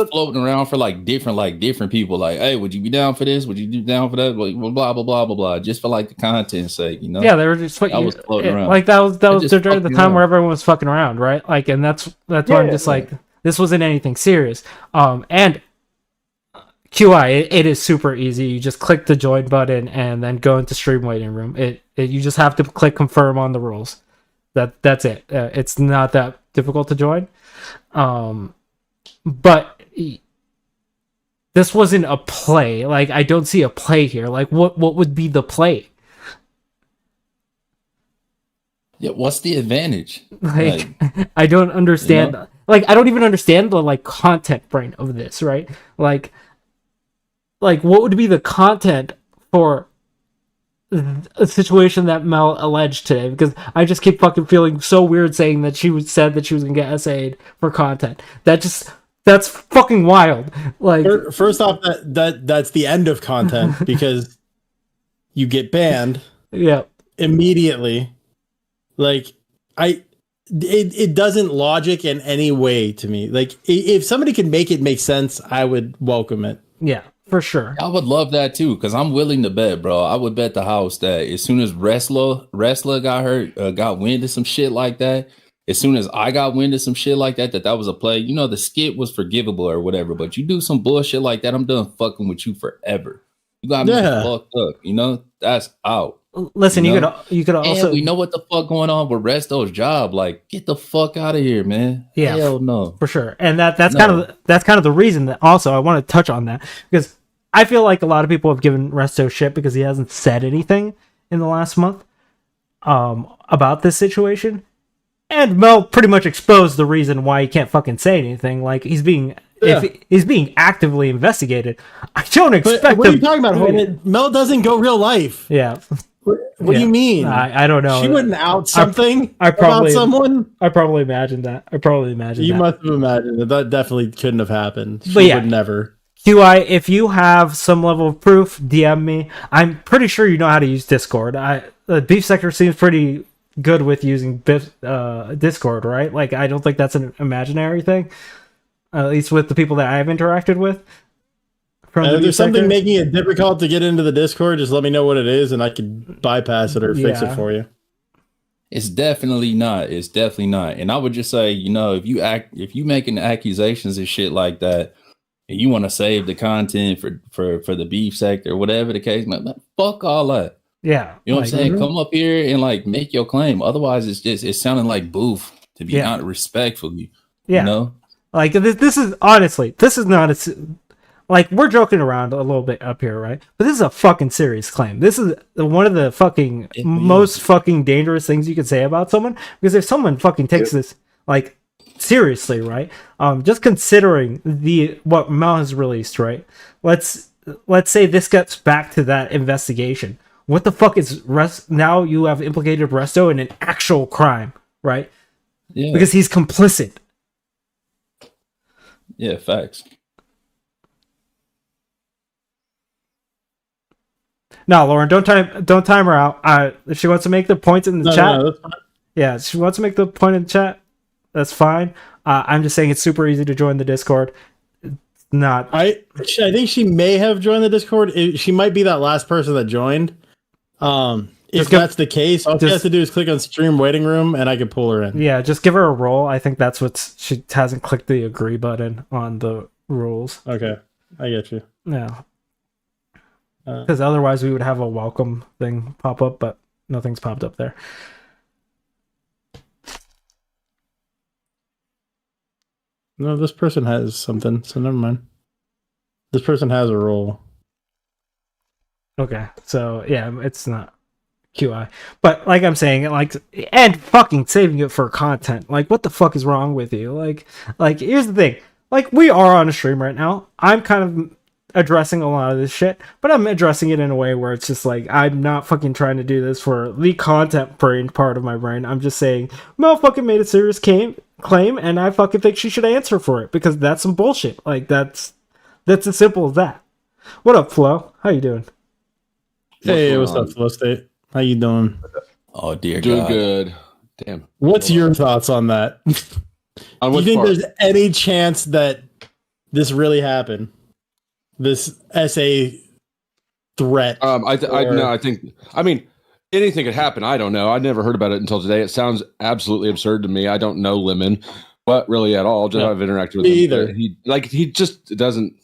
[SPEAKER 7] floating around for like different people. Like, hey, would you be down for this? Would you be down for that? Blah blah blah blah blah. Just for like the content's sake, you know?
[SPEAKER 1] Yeah, they were just
[SPEAKER 7] was floating around.
[SPEAKER 1] Like that was during the time where everyone was fucking around, right? Like, and that's why I'm just like, this wasn't anything serious. And QI, it is super easy. You just click the join button and then go into stream waiting room. You just have to click confirm on the rules. That's it. It's not that difficult to join. But this wasn't a play. Like, I don't see a play here. Like, what would be the play?
[SPEAKER 7] Yeah, what's the advantage?
[SPEAKER 1] Like I don't understand. You know? Like, I don't even understand the like content brain of this, right? Like what would be the content for a situation that Mel alleged today? Because I just keep fucking feeling so weird saying that said that she was gonna get SA'd for content. That's fucking wild. Like,
[SPEAKER 2] first off, that's the end of content because you get banned.
[SPEAKER 1] Yeah.
[SPEAKER 2] Immediately. Like it doesn't logic in any way to me. Like if somebody could make it make sense, I would welcome it.
[SPEAKER 1] Yeah, for sure.
[SPEAKER 7] I would love that too, because I'm willing to bet, bro. I would bet the house that as soon as wrestler got hurt, got wind of some shit like that, as soon as I got wind of some shit like that, that was a play. You know, the skit was forgivable or whatever, but you do some bullshit like that, I'm done fucking with you forever. You got me fucked up. You know, that's out.
[SPEAKER 1] Listen, you could also.
[SPEAKER 7] And we know what the fuck going on with Resto's job. Like, get the fuck out of here, man.
[SPEAKER 1] Yeah,
[SPEAKER 7] hell no,
[SPEAKER 1] for sure. And that's kind of the reason that also I want to touch on that, because I feel like a lot of people have given Resto shit because he hasn't said anything in the last month about this situation, and Mel pretty much exposed the reason why he can't fucking say anything. Like he's being actively investigated. I don't expect.
[SPEAKER 2] What are you talking about? Mel doesn't go real life.
[SPEAKER 1] Yeah.
[SPEAKER 2] What do you mean?
[SPEAKER 1] I don't know.
[SPEAKER 2] She wouldn't out something
[SPEAKER 1] about
[SPEAKER 2] someone.
[SPEAKER 1] I probably imagined that.
[SPEAKER 2] You must have imagined that. That definitely couldn't have happened. She
[SPEAKER 1] But
[SPEAKER 2] would never.
[SPEAKER 1] QI, if you have some level of proof, DM me. I'm pretty sure you know how to use Discord. The Beef Sector seems pretty good with using Discord, right? Like, I don't think that's an imaginary thing. At least with the people that I've interacted with.
[SPEAKER 2] If there's something making it difficult to get into the Discord, just let me know what it is, and I can bypass it or fix it for you.
[SPEAKER 7] It's definitely not. It's definitely not. And I would just say, you know, if you making accusations and shit like that, and you want to save the content for the Beef Sector, whatever the case, man, fuck all that.
[SPEAKER 1] Yeah,
[SPEAKER 7] you know what I'm saying? Come up here and like make your claim. Otherwise, it's sounding like boof, to be not respectfully.
[SPEAKER 1] Yeah,
[SPEAKER 7] you know,
[SPEAKER 1] like this is honestly, this is not like, we're joking around a little bit up here, right? But this is a fucking serious claim. This is one of the fucking most fucking dangerous things you can say about someone, because if someone fucking takes this like seriously, right? Just considering what Mel has released, right? Let's say this gets back to that investigation. What the fuck is now you have implicated Resto in an actual crime, right?
[SPEAKER 7] Yeah.
[SPEAKER 1] Because he's complicit.
[SPEAKER 7] Yeah, facts.
[SPEAKER 1] No, Lauren, don't time her out. If she wants to make the points in the chat, yeah, she wants to make the point in the chat. That's fine. I'm just saying it's super easy to join the Discord. Not.
[SPEAKER 2] I think she may have joined the Discord. She might be that last person that joined. If that's the case, all she has to do is click on Stream Waiting Room, and I can pull her in.
[SPEAKER 1] Yeah, just give her a role. I think that's what she hasn't clicked the agree button on the rules.
[SPEAKER 2] Okay, I get you.
[SPEAKER 1] Yeah. Because otherwise we would have a welcome thing pop up, but nothing's popped up there.
[SPEAKER 2] No, this person has something, so never mind. This person has a role.
[SPEAKER 1] Okay, so yeah, it's not QI. But like I'm saying, like, and fucking saving it for content. Like, what the fuck is wrong with you? Like here's the thing. Like, we are on a stream right now. I'm kind of addressing a lot of this shit, but I'm addressing it in a way where it's just like, I'm not fucking trying to do this for the content brain part of my brain. I'm just saying Mel fucking made a serious claim, and I fucking think she should answer for it, because that's some bullshit. Like, that's as simple as that. What up, Flo? How you doing?
[SPEAKER 2] Hey, what's up, Flow State? How you doing?
[SPEAKER 7] Oh dear,
[SPEAKER 11] doing
[SPEAKER 7] God.
[SPEAKER 11] good. Damn.
[SPEAKER 2] What's your thoughts on that?
[SPEAKER 11] On
[SPEAKER 2] Do you think
[SPEAKER 11] part?
[SPEAKER 2] there's any chance that this really happened? This SA threat?
[SPEAKER 11] I think. I mean, anything could happen. I don't know. I never heard about it until today. It sounds absolutely absurd to me. I don't know Lemon, but really at all. Just I've interacted with him.
[SPEAKER 2] Either
[SPEAKER 11] he just doesn't.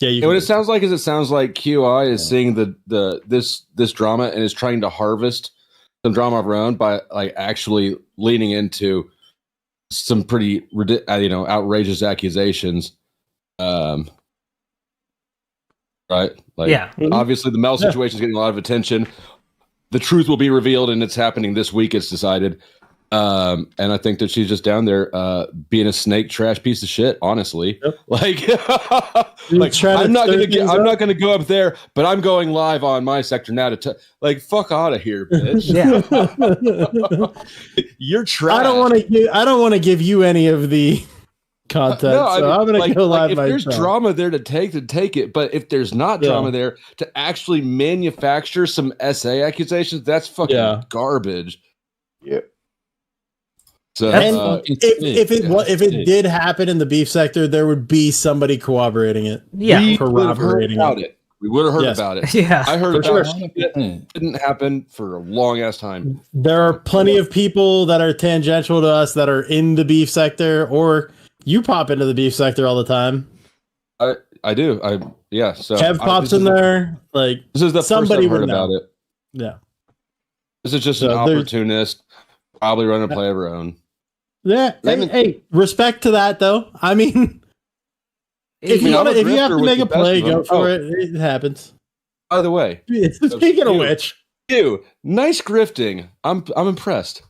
[SPEAKER 2] Yeah,
[SPEAKER 11] what it sounds like QI is seeing this drama and is trying to harvest some drama of her own by like actually leaning into some pretty outrageous accusations. Right? Like,
[SPEAKER 1] yeah.
[SPEAKER 11] Obviously, the Mel situation is getting a lot of attention. The truth will be revealed, and it's happening this week. It's decided, and I think that she's just down there being a snake trash piece of shit. Honestly, like I'm not gonna go up there, but I'm going live on my sector now to like fuck out of here, bitch.
[SPEAKER 1] Yeah,
[SPEAKER 11] you're trash.
[SPEAKER 2] I don't want to give you any of the content. So I'm gonna go live
[SPEAKER 11] if
[SPEAKER 2] myself.
[SPEAKER 11] there's drama there to take it, but if there's not drama there to actually manufacture some SA accusations, that's fucking garbage.
[SPEAKER 8] Yeah.
[SPEAKER 11] So
[SPEAKER 2] And
[SPEAKER 7] fucking
[SPEAKER 2] if
[SPEAKER 7] sick.
[SPEAKER 2] if it did happen in the beef sector, there would be somebody corroborating it.
[SPEAKER 1] Yeah.
[SPEAKER 11] we would have heard
[SPEAKER 2] corroborating
[SPEAKER 11] about
[SPEAKER 2] it.
[SPEAKER 11] it. We would have heard
[SPEAKER 2] Yes.
[SPEAKER 11] about it.
[SPEAKER 1] Yeah.
[SPEAKER 11] I heard
[SPEAKER 2] For
[SPEAKER 11] about
[SPEAKER 2] sure.
[SPEAKER 11] it. It didn't happen for a long ass time.
[SPEAKER 2] There are plenty of people that are tangential to us that are in the beef sector, or you pop into the beef sector all the time.
[SPEAKER 11] I do. Yeah. So
[SPEAKER 2] Kev pops in there. Like
[SPEAKER 11] This is the
[SPEAKER 2] somebody
[SPEAKER 11] first I've heard
[SPEAKER 2] would know.
[SPEAKER 11] about it.
[SPEAKER 2] Yeah.
[SPEAKER 11] This is just
[SPEAKER 2] So
[SPEAKER 11] an
[SPEAKER 2] there's-
[SPEAKER 11] opportunist, probably running a play of her own.
[SPEAKER 2] Yeah. Hey, respect to that though. I mean, if
[SPEAKER 11] mean,
[SPEAKER 2] you
[SPEAKER 11] I'm a
[SPEAKER 2] have to
[SPEAKER 11] grifter
[SPEAKER 2] make
[SPEAKER 11] with
[SPEAKER 2] a
[SPEAKER 11] the
[SPEAKER 2] play,
[SPEAKER 11] best
[SPEAKER 2] go
[SPEAKER 11] of
[SPEAKER 2] for
[SPEAKER 11] them.
[SPEAKER 2] it. It happens.
[SPEAKER 11] By the way,
[SPEAKER 2] Speaking of
[SPEAKER 11] you.
[SPEAKER 2] which,
[SPEAKER 11] you nice grifting. I'm impressed.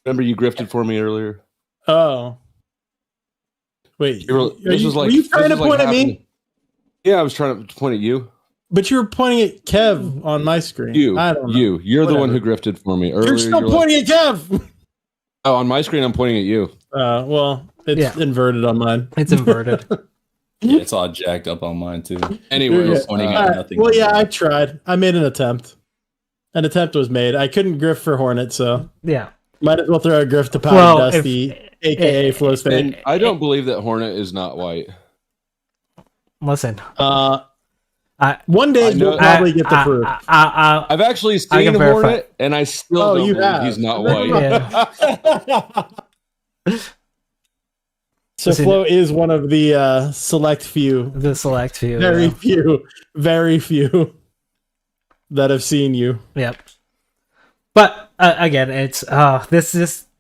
[SPEAKER 11] Remember you grifted for me earlier.
[SPEAKER 2] oh, wait,
[SPEAKER 11] This was like
[SPEAKER 2] were you trying to
[SPEAKER 11] this was like
[SPEAKER 2] point at
[SPEAKER 11] happening-
[SPEAKER 2] me?
[SPEAKER 11] Yeah, I was trying to point at you.
[SPEAKER 2] But you were pointing at Kev on my screen. I don't know.
[SPEAKER 11] You're the one
[SPEAKER 2] Whatever.
[SPEAKER 11] who grifted for me earlier.
[SPEAKER 2] You're still
[SPEAKER 11] like-
[SPEAKER 2] pointing at Kev.
[SPEAKER 11] oh, on my screen, I'm pointing at you.
[SPEAKER 2] Well, it's
[SPEAKER 1] Yeah.
[SPEAKER 2] inverted on mine.
[SPEAKER 1] It's inverted.
[SPEAKER 7] Yeah, it's all jacked up on mine too.
[SPEAKER 11] Anyways,
[SPEAKER 2] Yeah.
[SPEAKER 7] Pointing
[SPEAKER 2] All
[SPEAKER 7] at
[SPEAKER 2] right.
[SPEAKER 7] nothing.
[SPEAKER 2] Well, yeah, I tried. I made an attempt. An attempt was made. I couldn't grift for Hornet, so
[SPEAKER 1] Yeah.
[SPEAKER 2] might as well throw a grift to Powder
[SPEAKER 1] Well,
[SPEAKER 2] Dusty, aka Flow Span.
[SPEAKER 11] and I don't believe that Hornet is not white.
[SPEAKER 1] Listen.
[SPEAKER 2] One day
[SPEAKER 11] I know-
[SPEAKER 2] we'll probably get the proof.
[SPEAKER 11] I've actually
[SPEAKER 1] I
[SPEAKER 11] seen
[SPEAKER 1] can verify.
[SPEAKER 11] Hornet, and I still
[SPEAKER 2] Oh,
[SPEAKER 11] don't
[SPEAKER 2] you
[SPEAKER 11] believe
[SPEAKER 2] have.
[SPEAKER 11] he's not
[SPEAKER 2] Never
[SPEAKER 11] white.
[SPEAKER 1] Yeah.
[SPEAKER 2] So
[SPEAKER 1] Listen,
[SPEAKER 2] Flo is one of the select few,
[SPEAKER 1] the select few.
[SPEAKER 2] very
[SPEAKER 1] yeah.
[SPEAKER 2] few, very few that have seen you.
[SPEAKER 1] Yep. But again, it's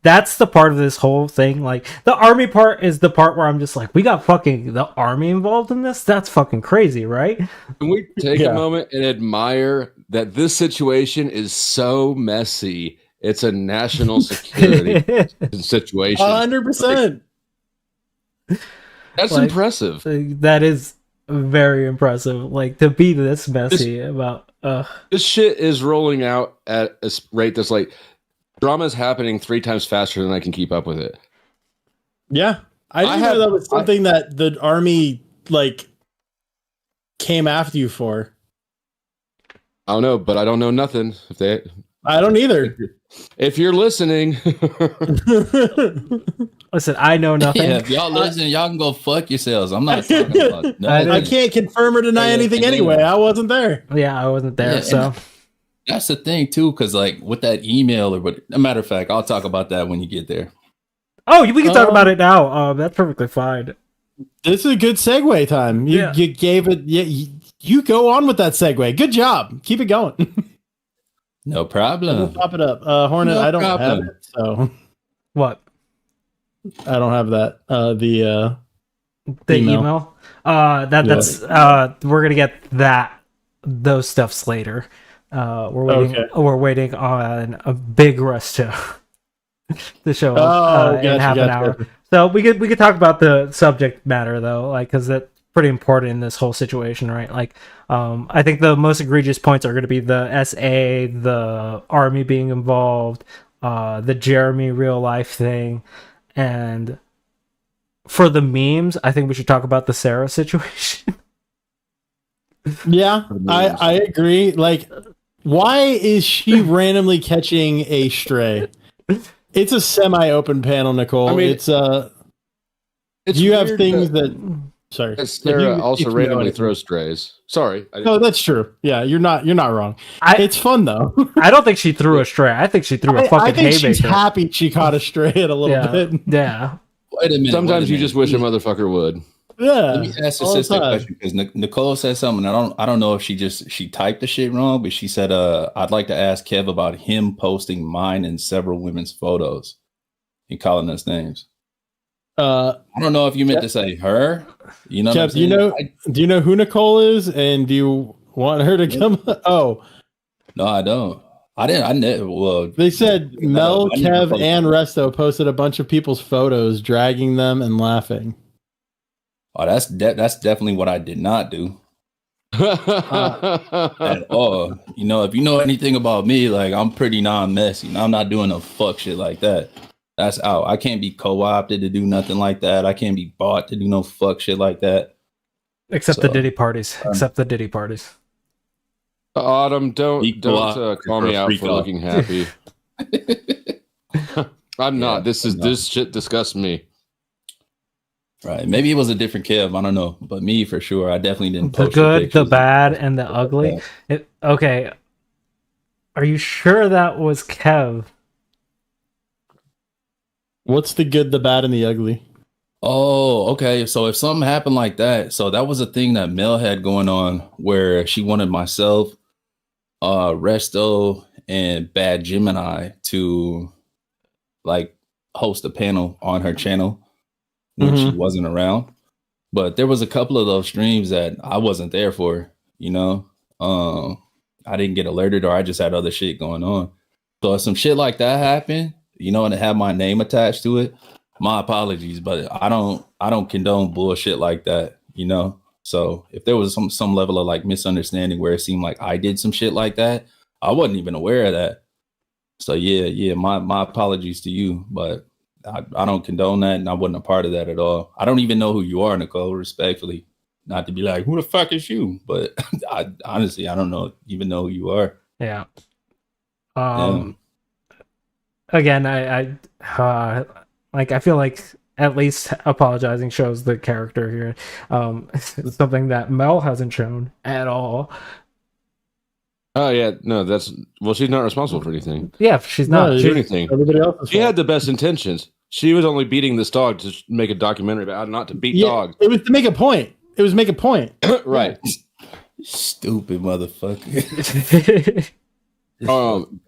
[SPEAKER 1] that's the part of this whole thing. Like the army part is the part where I'm just like, we got fucking the army involved in this. That's fucking crazy, right?
[SPEAKER 11] Can we take
[SPEAKER 2] Yeah.
[SPEAKER 11] a moment and admire that this situation is so messy? It's a national security situation.
[SPEAKER 2] 100%.
[SPEAKER 11] That's
[SPEAKER 1] Like-
[SPEAKER 11] impressive.
[SPEAKER 1] That is very impressive. Like to be this messy about.
[SPEAKER 11] This shit is rolling out at a rate that's like drama is happening 3 times faster than I can keep up with it.
[SPEAKER 2] Yeah, I didn't know that was something that the army like came after you for.
[SPEAKER 11] I don't know, but I don't know nothing.
[SPEAKER 2] I don't either.
[SPEAKER 11] If you're listening,
[SPEAKER 1] Listen, I know nothing.
[SPEAKER 7] Yeah, if y'all listen, y'all can go fuck yourselves. I'm not talking about nothing.
[SPEAKER 2] I can't confirm or deny anything anyway. I wasn't there.
[SPEAKER 1] Yeah, I wasn't there.
[SPEAKER 7] Yeah,
[SPEAKER 1] So
[SPEAKER 7] and that's the thing too, because like with that email or what. A matter of fact, I'll talk about that when you get there.
[SPEAKER 1] we can talk about it now. That's perfectly fine.
[SPEAKER 2] This is a good segue time. You
[SPEAKER 1] Yeah.
[SPEAKER 2] you gave it. You go on with that segue. Good job. Keep it going.
[SPEAKER 7] No
[SPEAKER 2] We'll
[SPEAKER 7] problem.
[SPEAKER 2] pop it up. Hornet,
[SPEAKER 7] No
[SPEAKER 2] I don't have
[SPEAKER 7] problem.
[SPEAKER 2] it, so
[SPEAKER 1] What?
[SPEAKER 2] I don't have that. The
[SPEAKER 1] email. That's we're gonna get those stuffs later. We're waiting on a big rush to show up in
[SPEAKER 2] gotcha,
[SPEAKER 1] half an hour.
[SPEAKER 2] gotcha.
[SPEAKER 1] So we could talk about the subject matter though, like because that's pretty important in this whole situation, right? Like, I think the most egregious points are going to be the SA, the army being involved, the Jeremy real life thing, and for the memes, I think we should talk about the Sarah situation.
[SPEAKER 2] Yeah, I agree. Like, why is she randomly catching a stray? It's a semi-open panel, Nicole.
[SPEAKER 11] I mean,
[SPEAKER 2] it's you have
[SPEAKER 11] weird
[SPEAKER 2] things
[SPEAKER 11] that-
[SPEAKER 2] that. Sorry,
[SPEAKER 11] Sarah
[SPEAKER 2] If you
[SPEAKER 11] also
[SPEAKER 2] know
[SPEAKER 11] randomly
[SPEAKER 2] anything.
[SPEAKER 11] throws strays. Sorry.
[SPEAKER 2] No, that's true. Yeah, you're not wrong. It's fun though.
[SPEAKER 1] I don't think she threw a stray. I think she threw a
[SPEAKER 2] I
[SPEAKER 1] fucking
[SPEAKER 2] think she's
[SPEAKER 1] haymaker.
[SPEAKER 2] happy she caught a stray at a little
[SPEAKER 1] Yeah.
[SPEAKER 2] bit.
[SPEAKER 1] Yeah.
[SPEAKER 7] Wait a minute.
[SPEAKER 11] Sometimes
[SPEAKER 7] wait a
[SPEAKER 11] you just
[SPEAKER 7] minute.
[SPEAKER 11] wish a motherfucker would.
[SPEAKER 2] Yeah.
[SPEAKER 7] Let me ask a
[SPEAKER 2] all the
[SPEAKER 7] sister a
[SPEAKER 2] time.
[SPEAKER 7] question because Nicole said something. I don't know if she typed the shit wrong, but she said, "I'd like to ask Kev about him posting mine and several women's photos and calling us names." I don't know if you meant to say her. You know, what I'm
[SPEAKER 2] Jeff, do you
[SPEAKER 7] saying?
[SPEAKER 2] know? Do you know who Nicole is, and do you want her to come? Oh,
[SPEAKER 7] No, I don't. I didn't. I never. Well,
[SPEAKER 2] they said Mel,
[SPEAKER 7] I never
[SPEAKER 2] Kev,
[SPEAKER 7] posted.
[SPEAKER 2] and Resto posted a bunch of people's photos, dragging them and laughing.
[SPEAKER 7] Oh, that's definitely what I did not do at all. You know, if you know anything about me, like I'm pretty non-messy. I'm not doing no fuck shit like that. That's out. I can't be co-opted to do nothing like that. I can't be bought to do no fuck shit like that.
[SPEAKER 1] Except the
[SPEAKER 7] So,
[SPEAKER 1] Diddy parties. Except the Diddy parties.
[SPEAKER 11] Autumn, don't
[SPEAKER 7] Equal
[SPEAKER 11] call me
[SPEAKER 7] for a
[SPEAKER 11] out
[SPEAKER 7] freak
[SPEAKER 11] for
[SPEAKER 7] off.
[SPEAKER 11] looking happy. I'm
[SPEAKER 7] Yeah,
[SPEAKER 11] not. This shit disgusts me.
[SPEAKER 7] Right. Maybe it was a different Kev. I don't know. But me, for sure, I definitely didn't
[SPEAKER 1] The
[SPEAKER 7] post
[SPEAKER 1] good, the
[SPEAKER 7] pictures.
[SPEAKER 1] bad, and the ugly. Okay. Are you sure that was Kev?
[SPEAKER 2] What's the good, the bad, and the ugly?
[SPEAKER 7] Oh, okay. So if something happened like that, so that was a thing that Mel had going on where she wanted myself, Resto, and Bad Gemini to like host a panel on her channel when she wasn't around. But there was a couple of those streams that I wasn't there for, you know. I didn't get alerted, or I just had other shit going on. So if some shit like that happened, you know, and it had my name attached to it, my apologies, but I don't condone bullshit like that, you know. So if there was some level of like misunderstanding where it seemed like I did some shit like that, I wasn't even aware of that. So yeah, my apologies to you, but I don't condone that, and I wasn't a part of that at all. I don't even know who you are, Nicole, respectfully. Not to be like, who the fuck is you? But honestly, I don't even know who you are.
[SPEAKER 1] Yeah. Again, I feel like at least apologizing shows the character here. It's something that Mel hasn't shown at all.
[SPEAKER 11] Oh yeah, no, she's not responsible for anything.
[SPEAKER 1] Yeah, she's not.
[SPEAKER 11] She's anything.
[SPEAKER 2] Everybody else.
[SPEAKER 11] She had the best intentions. She was only beating this dog to make a documentary about how not to beat dogs.
[SPEAKER 2] It was to make a point. It was to make a point.
[SPEAKER 11] Right.
[SPEAKER 7] Stupid motherfucker.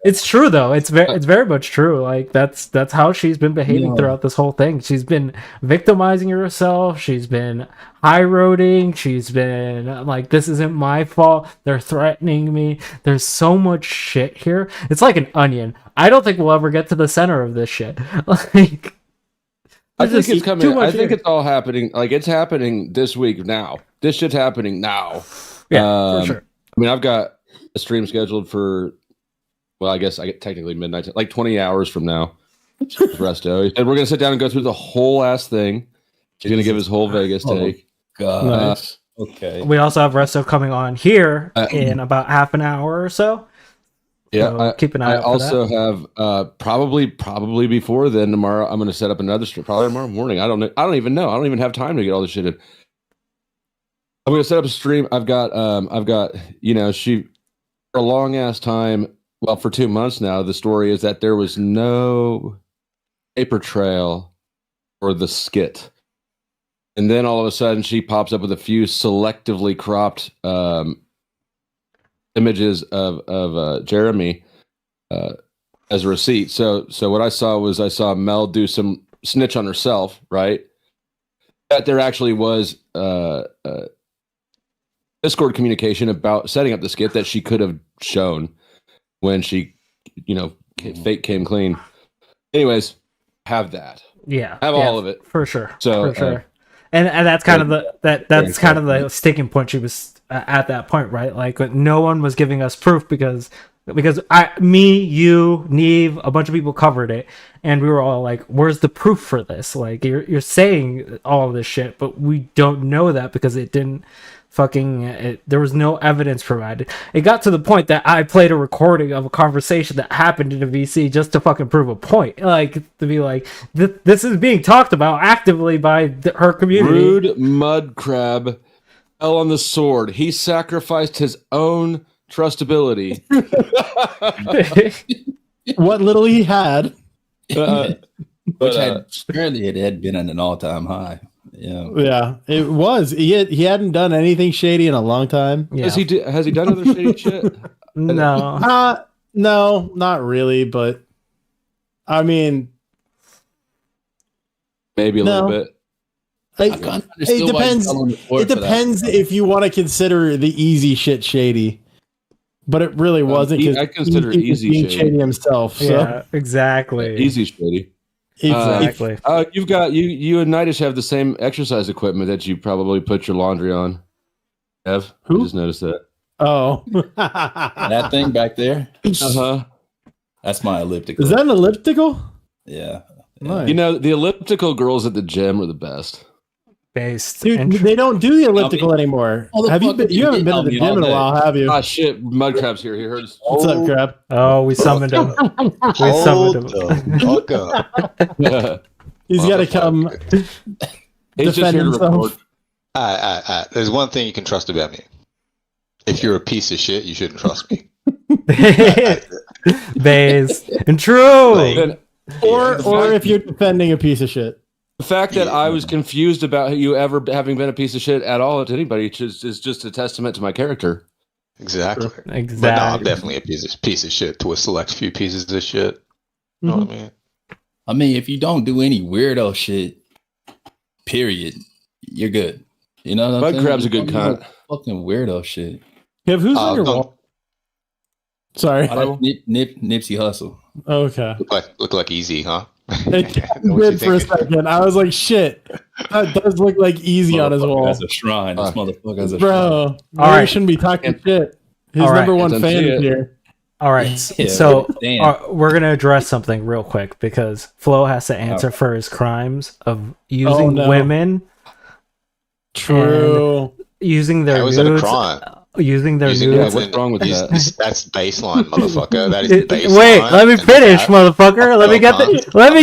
[SPEAKER 1] It's true though. It's very much true. Like that's how she's been behaving throughout this whole thing. She's been victimizing herself. She's been high roading. She's been like, this isn't my fault. They're threatening me. There's so much shit here. It's like an onion. I don't think we'll ever get to the center of this shit. Like,
[SPEAKER 11] I think it's coming. I think it's all happening. Like it's happening this week now. This shit's happening now.
[SPEAKER 1] Yeah, for sure.
[SPEAKER 11] I mean, I've got a stream scheduled for. Well, I guess I get technically midnight, like 20 hours from now. Resto, and we're gonna sit down and go through the whole ass thing. He's gonna give his whole Vegas take.
[SPEAKER 7] God.
[SPEAKER 2] Nice.
[SPEAKER 7] Okay.
[SPEAKER 1] We also have Resto coming on here in about half an hour or so.
[SPEAKER 11] Yeah,
[SPEAKER 1] So keep an eye out for
[SPEAKER 11] also have probably before then tomorrow. I'm gonna set up another stream. Probably tomorrow morning. I don't know. I don't even know. I don't even have time to get all this shit in. I'm gonna set up a stream. I've got she for a long ass time. Well, for 2 months now, the story is that there was no paper trail for the skit. And then all of a sudden she pops up with a few selectively cropped images of Jeremy as a receipt. So what I saw Mel do some snitch on herself, right? That there actually was Discord communication about setting up the skit that she could have shown when she, fake came clean. Anyways, have that.
[SPEAKER 1] Yeah,
[SPEAKER 11] have all of it
[SPEAKER 1] for sure.
[SPEAKER 11] So,
[SPEAKER 1] for sure. And that's kind of the sticking point. She was at that point, right? Like no one was giving us proof because you, Neve, a bunch of people covered it, and we were all like, "Where's the proof for this? Like you're saying all of this shit, but we don't know that because it didn't." There was no evidence provided. It got to the point that I played a recording of a conversation that happened in a VC just to fucking prove a point. Like, to be like, this is being talked about actively by her community.
[SPEAKER 11] Rude mud crab fell on the sword. He sacrificed his own trustability.
[SPEAKER 2] What little he had.
[SPEAKER 7] Which apparently it had been at an all-time high.
[SPEAKER 2] Yeah, it was. He hadn't done anything shady in a long time.
[SPEAKER 1] Yeah.
[SPEAKER 11] Has he done other shady shit?
[SPEAKER 1] No.
[SPEAKER 2] No, not really. But I mean,
[SPEAKER 11] maybe a little bit.
[SPEAKER 2] It depends. It depends if you want to consider the easy shit shady. But it really wasn't.
[SPEAKER 11] I consider it easy
[SPEAKER 2] shady himself. So.
[SPEAKER 1] Yeah, exactly.
[SPEAKER 11] Easy shady.
[SPEAKER 1] Exactly.
[SPEAKER 11] You've got you and Nidish have the same exercise equipment that you probably put your laundry on. Ev, I just noticed that.
[SPEAKER 2] Oh,
[SPEAKER 7] that thing back there. That's my elliptical.
[SPEAKER 2] Is that an elliptical?
[SPEAKER 7] Yeah.
[SPEAKER 2] Nice.
[SPEAKER 11] The elliptical girls at the gym are the best.
[SPEAKER 1] based.
[SPEAKER 2] Dude, they don't do the elliptical anymore. Have you been? You haven't been to the gym in a while, have you?
[SPEAKER 11] Ah, shit. Mudcrab's here. He heard us.
[SPEAKER 2] What's up, Crab?
[SPEAKER 1] Oh, we summoned him. We summoned him.
[SPEAKER 2] He's got to come.
[SPEAKER 11] He's just here to record.
[SPEAKER 12] There's one thing you can trust about me. If you're a piece of shit, you shouldn't trust me.
[SPEAKER 1] Based and true.
[SPEAKER 2] Or if you're defending a piece of shit.
[SPEAKER 11] The fact that I was confused about you ever having been a piece of shit at all to anybody is just a testament to my character.
[SPEAKER 12] Exactly.
[SPEAKER 1] Exactly.
[SPEAKER 12] But no, I'm definitely a piece of shit to a select few pieces of shit. You know what I mean?
[SPEAKER 7] I mean, if you don't do any weirdo shit, period, you're good. You know what I'm saying?
[SPEAKER 11] Mudcrab's a good cunt.
[SPEAKER 7] Fucking weirdo shit.
[SPEAKER 2] Kev, who's on your wall? Sorry.
[SPEAKER 7] Nipsey Hussle.
[SPEAKER 2] Okay.
[SPEAKER 12] Look like Easy, huh?
[SPEAKER 2] It did for a second. I was like, shit. That does look like Easy on his wall.
[SPEAKER 7] That's a shrine. This motherfucker has a
[SPEAKER 2] Bro,
[SPEAKER 7] shrine.
[SPEAKER 2] all right. Shouldn't be talking shit. His number one fan is here.
[SPEAKER 1] All right. So we're going to address something real quick because Flo has to answer for his crimes of using women.
[SPEAKER 2] True.
[SPEAKER 1] Using their nudes.
[SPEAKER 12] That was a crime.
[SPEAKER 1] Using their nudes.
[SPEAKER 11] What's wrong with that?
[SPEAKER 12] That's baseline, motherfucker. That is baseline.
[SPEAKER 1] Wait, let me finish, motherfucker. Let me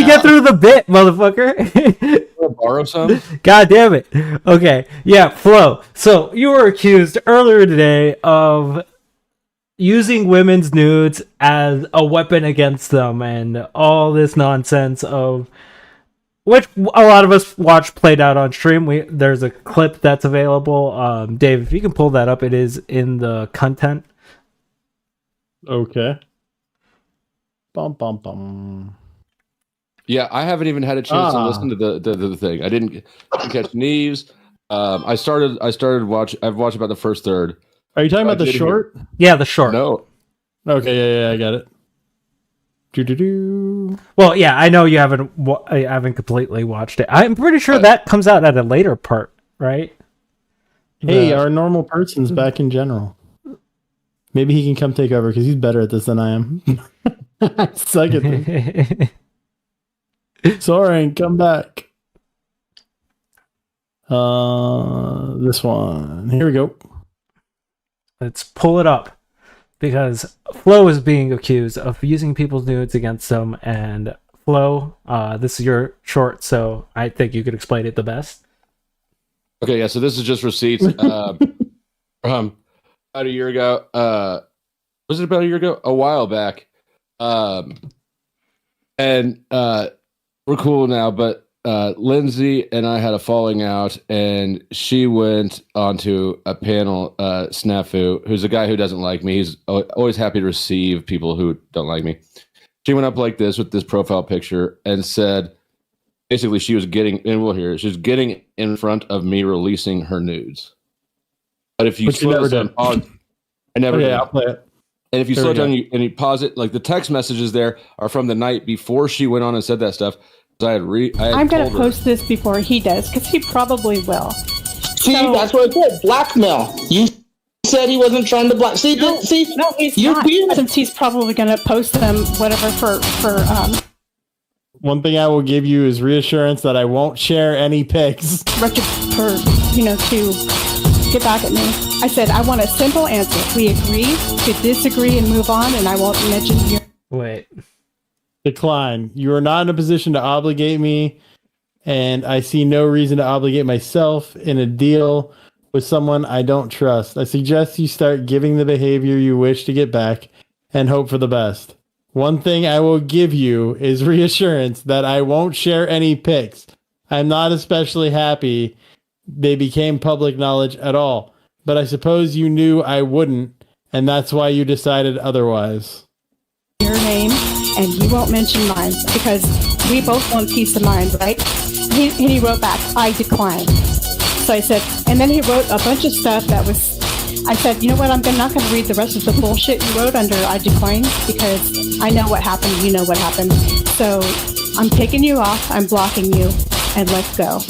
[SPEAKER 1] get through the bit, motherfucker.
[SPEAKER 11] Borrow some?
[SPEAKER 1] God damn it. Okay. Yeah, Flo. So you were accused earlier today of using women's nudes as a weapon against them and all this nonsense of which a lot of us watched played out on stream. There's a clip that's available. Dave, if you can pull that up, it is in the content.
[SPEAKER 2] Okay. Bum bum bum.
[SPEAKER 11] Yeah, I haven't even had a chance to listen to the thing. I didn't catch Neves. I started watch. I've watched about the first third.
[SPEAKER 2] Are you talking about the short?
[SPEAKER 1] Yeah, the short.
[SPEAKER 11] No.
[SPEAKER 2] Okay, yeah, I got it.
[SPEAKER 1] Well, yeah, I know you haven't completely watched it. I'm pretty sure that comes out at a later part, right?
[SPEAKER 2] Hey, our normal person's back in general. Maybe he can come take over because he's better at this than I am. I suck at this. Soren, come back. This one. Here we go.
[SPEAKER 1] Let's pull it up. Because Flo is being accused of using people's nudes against them, and Flo, this is your short, so I think you could explain it the best.
[SPEAKER 11] Okay, yeah. So this is just receipts. About a year ago. Was it about a year ago? A while back. And we're cool now, but Lindsay and I had a falling out, and she went onto a panel, Snafu, who's a guy who doesn't like me. He's always happy to receive people who don't like me. She went up like this with this profile picture and said, basically, she was getting, and we'll hear it, she was getting in front of me releasing her nudes. But if you slow down, pause, I never did.
[SPEAKER 2] I'll play it.
[SPEAKER 11] And if you slow down and you pause it, like the text messages there are from the night before she went on and said that stuff.
[SPEAKER 9] I'm going to post this before he does, because he probably will.
[SPEAKER 13] See, that's what it said. Blackmail. You said he wasn't trying to black. See,
[SPEAKER 9] no, he's not. Since he's probably going to post them, whatever, for.
[SPEAKER 2] One thing I will give you is reassurance that I won't share any pics.
[SPEAKER 9] To get back at me. I said, I want a simple answer. We agree to disagree and move on, and I won't mention your.
[SPEAKER 1] Wait.
[SPEAKER 2] Decline. You are not in a position to obligate me, and I see no reason to obligate myself in a deal with someone I don't trust. I suggest you start giving the behavior you wish to get back and hope for the best. One thing I will give you is reassurance that I won't share any pics. I'm not especially happy they became public knowledge at all, but I suppose you knew I wouldn't, and that's why you decided otherwise.
[SPEAKER 9] Your name, and you won't mention mine, because we both want peace of mind, right? He wrote back, I decline. So I said, and then he wrote a bunch of stuff that was, I said, you know what, I'm not going to read the rest of the bullshit you wrote under I decline, because I know what happened, you know what happened. So I'm taking you off, I'm blocking you, and let's go.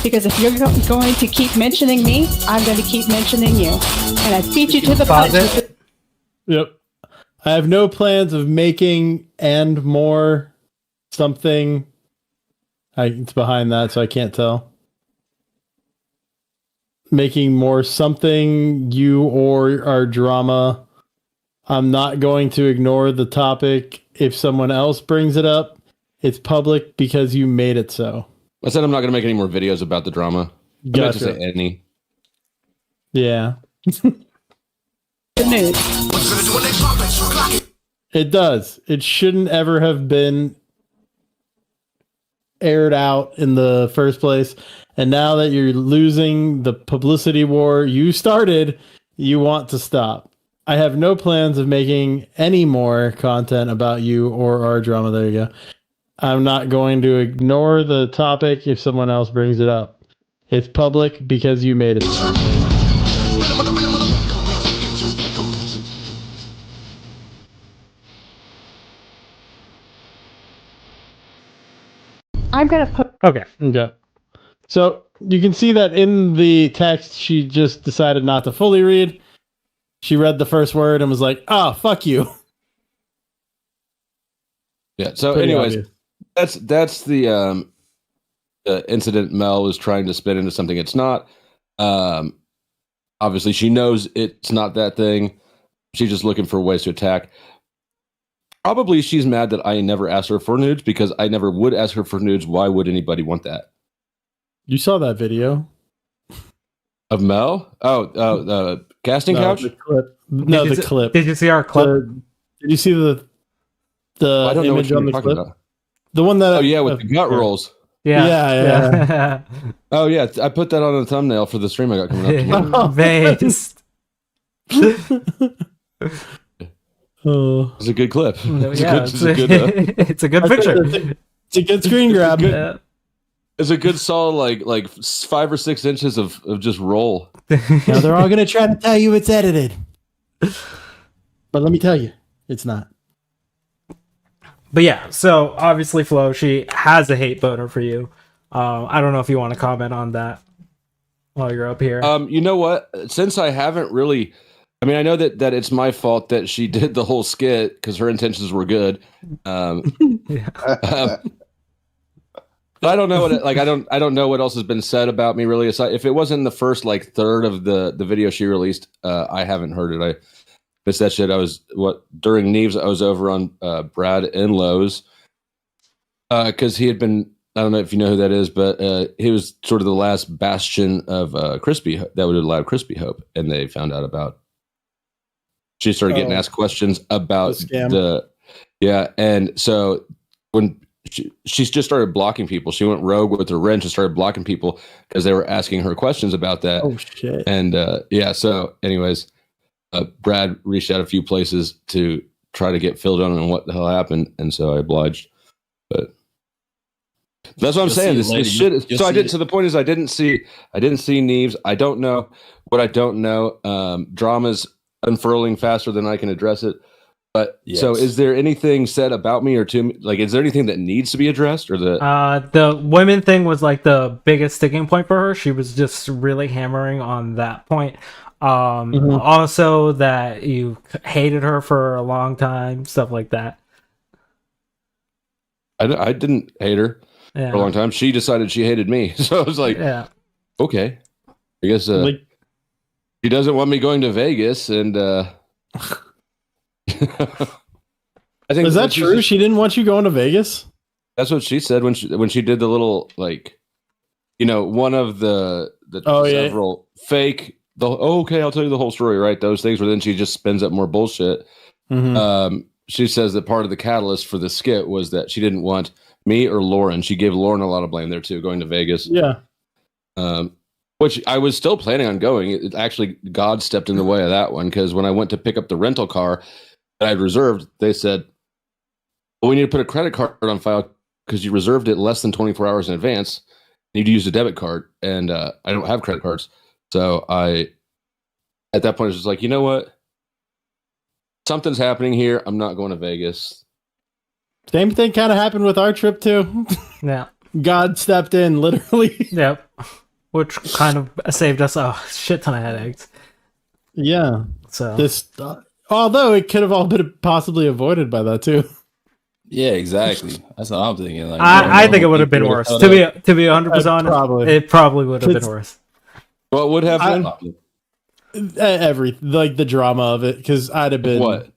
[SPEAKER 9] Because if you're going to keep mentioning me, I'm going to keep mentioning you. And I beat you to the punch.
[SPEAKER 2] Yep. I have no plans of making and more something. It's behind that, so I can't tell. making more something you or our drama. I'm not going to ignore the topic if someone else brings it up. It's public because you made it so.
[SPEAKER 11] I said I'm not going to make any more videos about the drama. I meant to say any.
[SPEAKER 2] Yeah.
[SPEAKER 9] The news.
[SPEAKER 2] It does. It shouldn't ever have been aired out in the first place. And now that you're losing the publicity war you started, you want to stop. I have no plans of making any more content about you or our drama. There you go. I'm not going to ignore the topic if someone else brings it up. It's public because you made it.
[SPEAKER 9] I'm gonna put.
[SPEAKER 2] Okay. So you can see that in the text, she just decided not to fully read. She read the first word and was like, "Oh, fuck you."
[SPEAKER 11] Yeah. So,
[SPEAKER 2] Pretty
[SPEAKER 11] anyways,
[SPEAKER 2] obvious.
[SPEAKER 11] that's the incident Mel was trying to spin into something it's not. Obviously, she knows it's not that thing. She's just looking for ways to attack. Probably she's mad that I never asked her for nudes because I never would ask her for nudes. Why would anybody want that?
[SPEAKER 2] You saw that video
[SPEAKER 11] of Mel? The casting couch?
[SPEAKER 2] The clip. No, the clip.
[SPEAKER 1] Did you see our clip?
[SPEAKER 2] Did you see the
[SPEAKER 11] I don't know what
[SPEAKER 2] image
[SPEAKER 11] you're
[SPEAKER 2] on the
[SPEAKER 11] talking
[SPEAKER 2] clip?
[SPEAKER 11] about.
[SPEAKER 2] The one that.
[SPEAKER 11] Oh yeah, with the gut rolls.
[SPEAKER 2] Yeah.
[SPEAKER 11] Oh yeah, I put that on the thumbnail for the stream I got coming up.
[SPEAKER 1] Based.
[SPEAKER 11] It's a good clip.
[SPEAKER 1] It's a good picture.
[SPEAKER 2] It's a good screen grab.
[SPEAKER 11] It's a good solid like 5 or 6 inches of just roll.
[SPEAKER 2] Now they're all gonna try to tell you it's edited, but let me tell you, it's not.
[SPEAKER 1] But yeah, so obviously Flo, she has a hate boner for you. I don't know if you want to comment on that while you're up here.
[SPEAKER 11] You know what? Since I haven't really, I mean, I know that it's my fault that she did the whole skit because her intentions were good. I don't know what I don't know what else has been said about me really. Aside, if it wasn't the first like third of the video she released, I haven't heard it. I missed that shit. I was during Neves. I was over on Brad Enlow's because he had been. I don't know if you know who that is, but he was sort of the last bastion of Crispy that would allow Crispy Hope, and they found out about. She started getting asked questions about and so when she's just started blocking people, she went rogue with her wrench and started blocking people because they were asking her questions about that.
[SPEAKER 2] Oh shit!
[SPEAKER 11] And so anyways, Brad reached out a few places to try to get filled in on what the hell happened, and so I obliged. But that's what I'm saying. This shit. So I didn't. So the point is, I didn't see Neves. I don't know what I don't know. Drama's unfurling faster than I can address it. But so is there anything said about me or to me? Like, is there anything that needs to be addressed or
[SPEAKER 1] the women thing was like the biggest sticking point for her. She was just really hammering on that point. Also that you hated her for a long time, stuff like that.
[SPEAKER 11] I didn't hate her for a long time. She decided she hated me. So I was like, okay, I guess he doesn't want me going to Vegas. And I think
[SPEAKER 2] is that true? She didn't want you going to Vegas.
[SPEAKER 11] That's what she said when she did the little one of the several fake. Okay, I'll tell you the whole story. Right, those things where then she just spins up more bullshit. She says that part of the catalyst for the skit was that she didn't want me or Lauren. She gave Lauren a lot of blame there too, going to Vegas.
[SPEAKER 2] Yeah.
[SPEAKER 11] Which I was still planning on going. It actually, God stepped in the way of that one because when I went to pick up the rental car that I'd reserved, they said, well, we need to put a credit card on file because you reserved it less than 24 hours in advance. You need to use a debit card, and I don't have credit cards. So at that point, I was just like, you know what? Something's happening here. I'm not going to Vegas.
[SPEAKER 2] Same thing kind of happened with our trip too.
[SPEAKER 1] Yeah.
[SPEAKER 2] God stepped in, literally.
[SPEAKER 1] Yep. Which kind of saved us a shit ton of headaches.
[SPEAKER 2] Yeah.
[SPEAKER 1] So
[SPEAKER 2] although it could have all been possibly avoided by that too.
[SPEAKER 7] Yeah, exactly. That's what I'm thinking. Like,
[SPEAKER 1] I think it would have been worse. To be 100% honest, it probably would have been worse.
[SPEAKER 11] What would have been?
[SPEAKER 2] Like the drama of it, because I'd have been
[SPEAKER 11] What?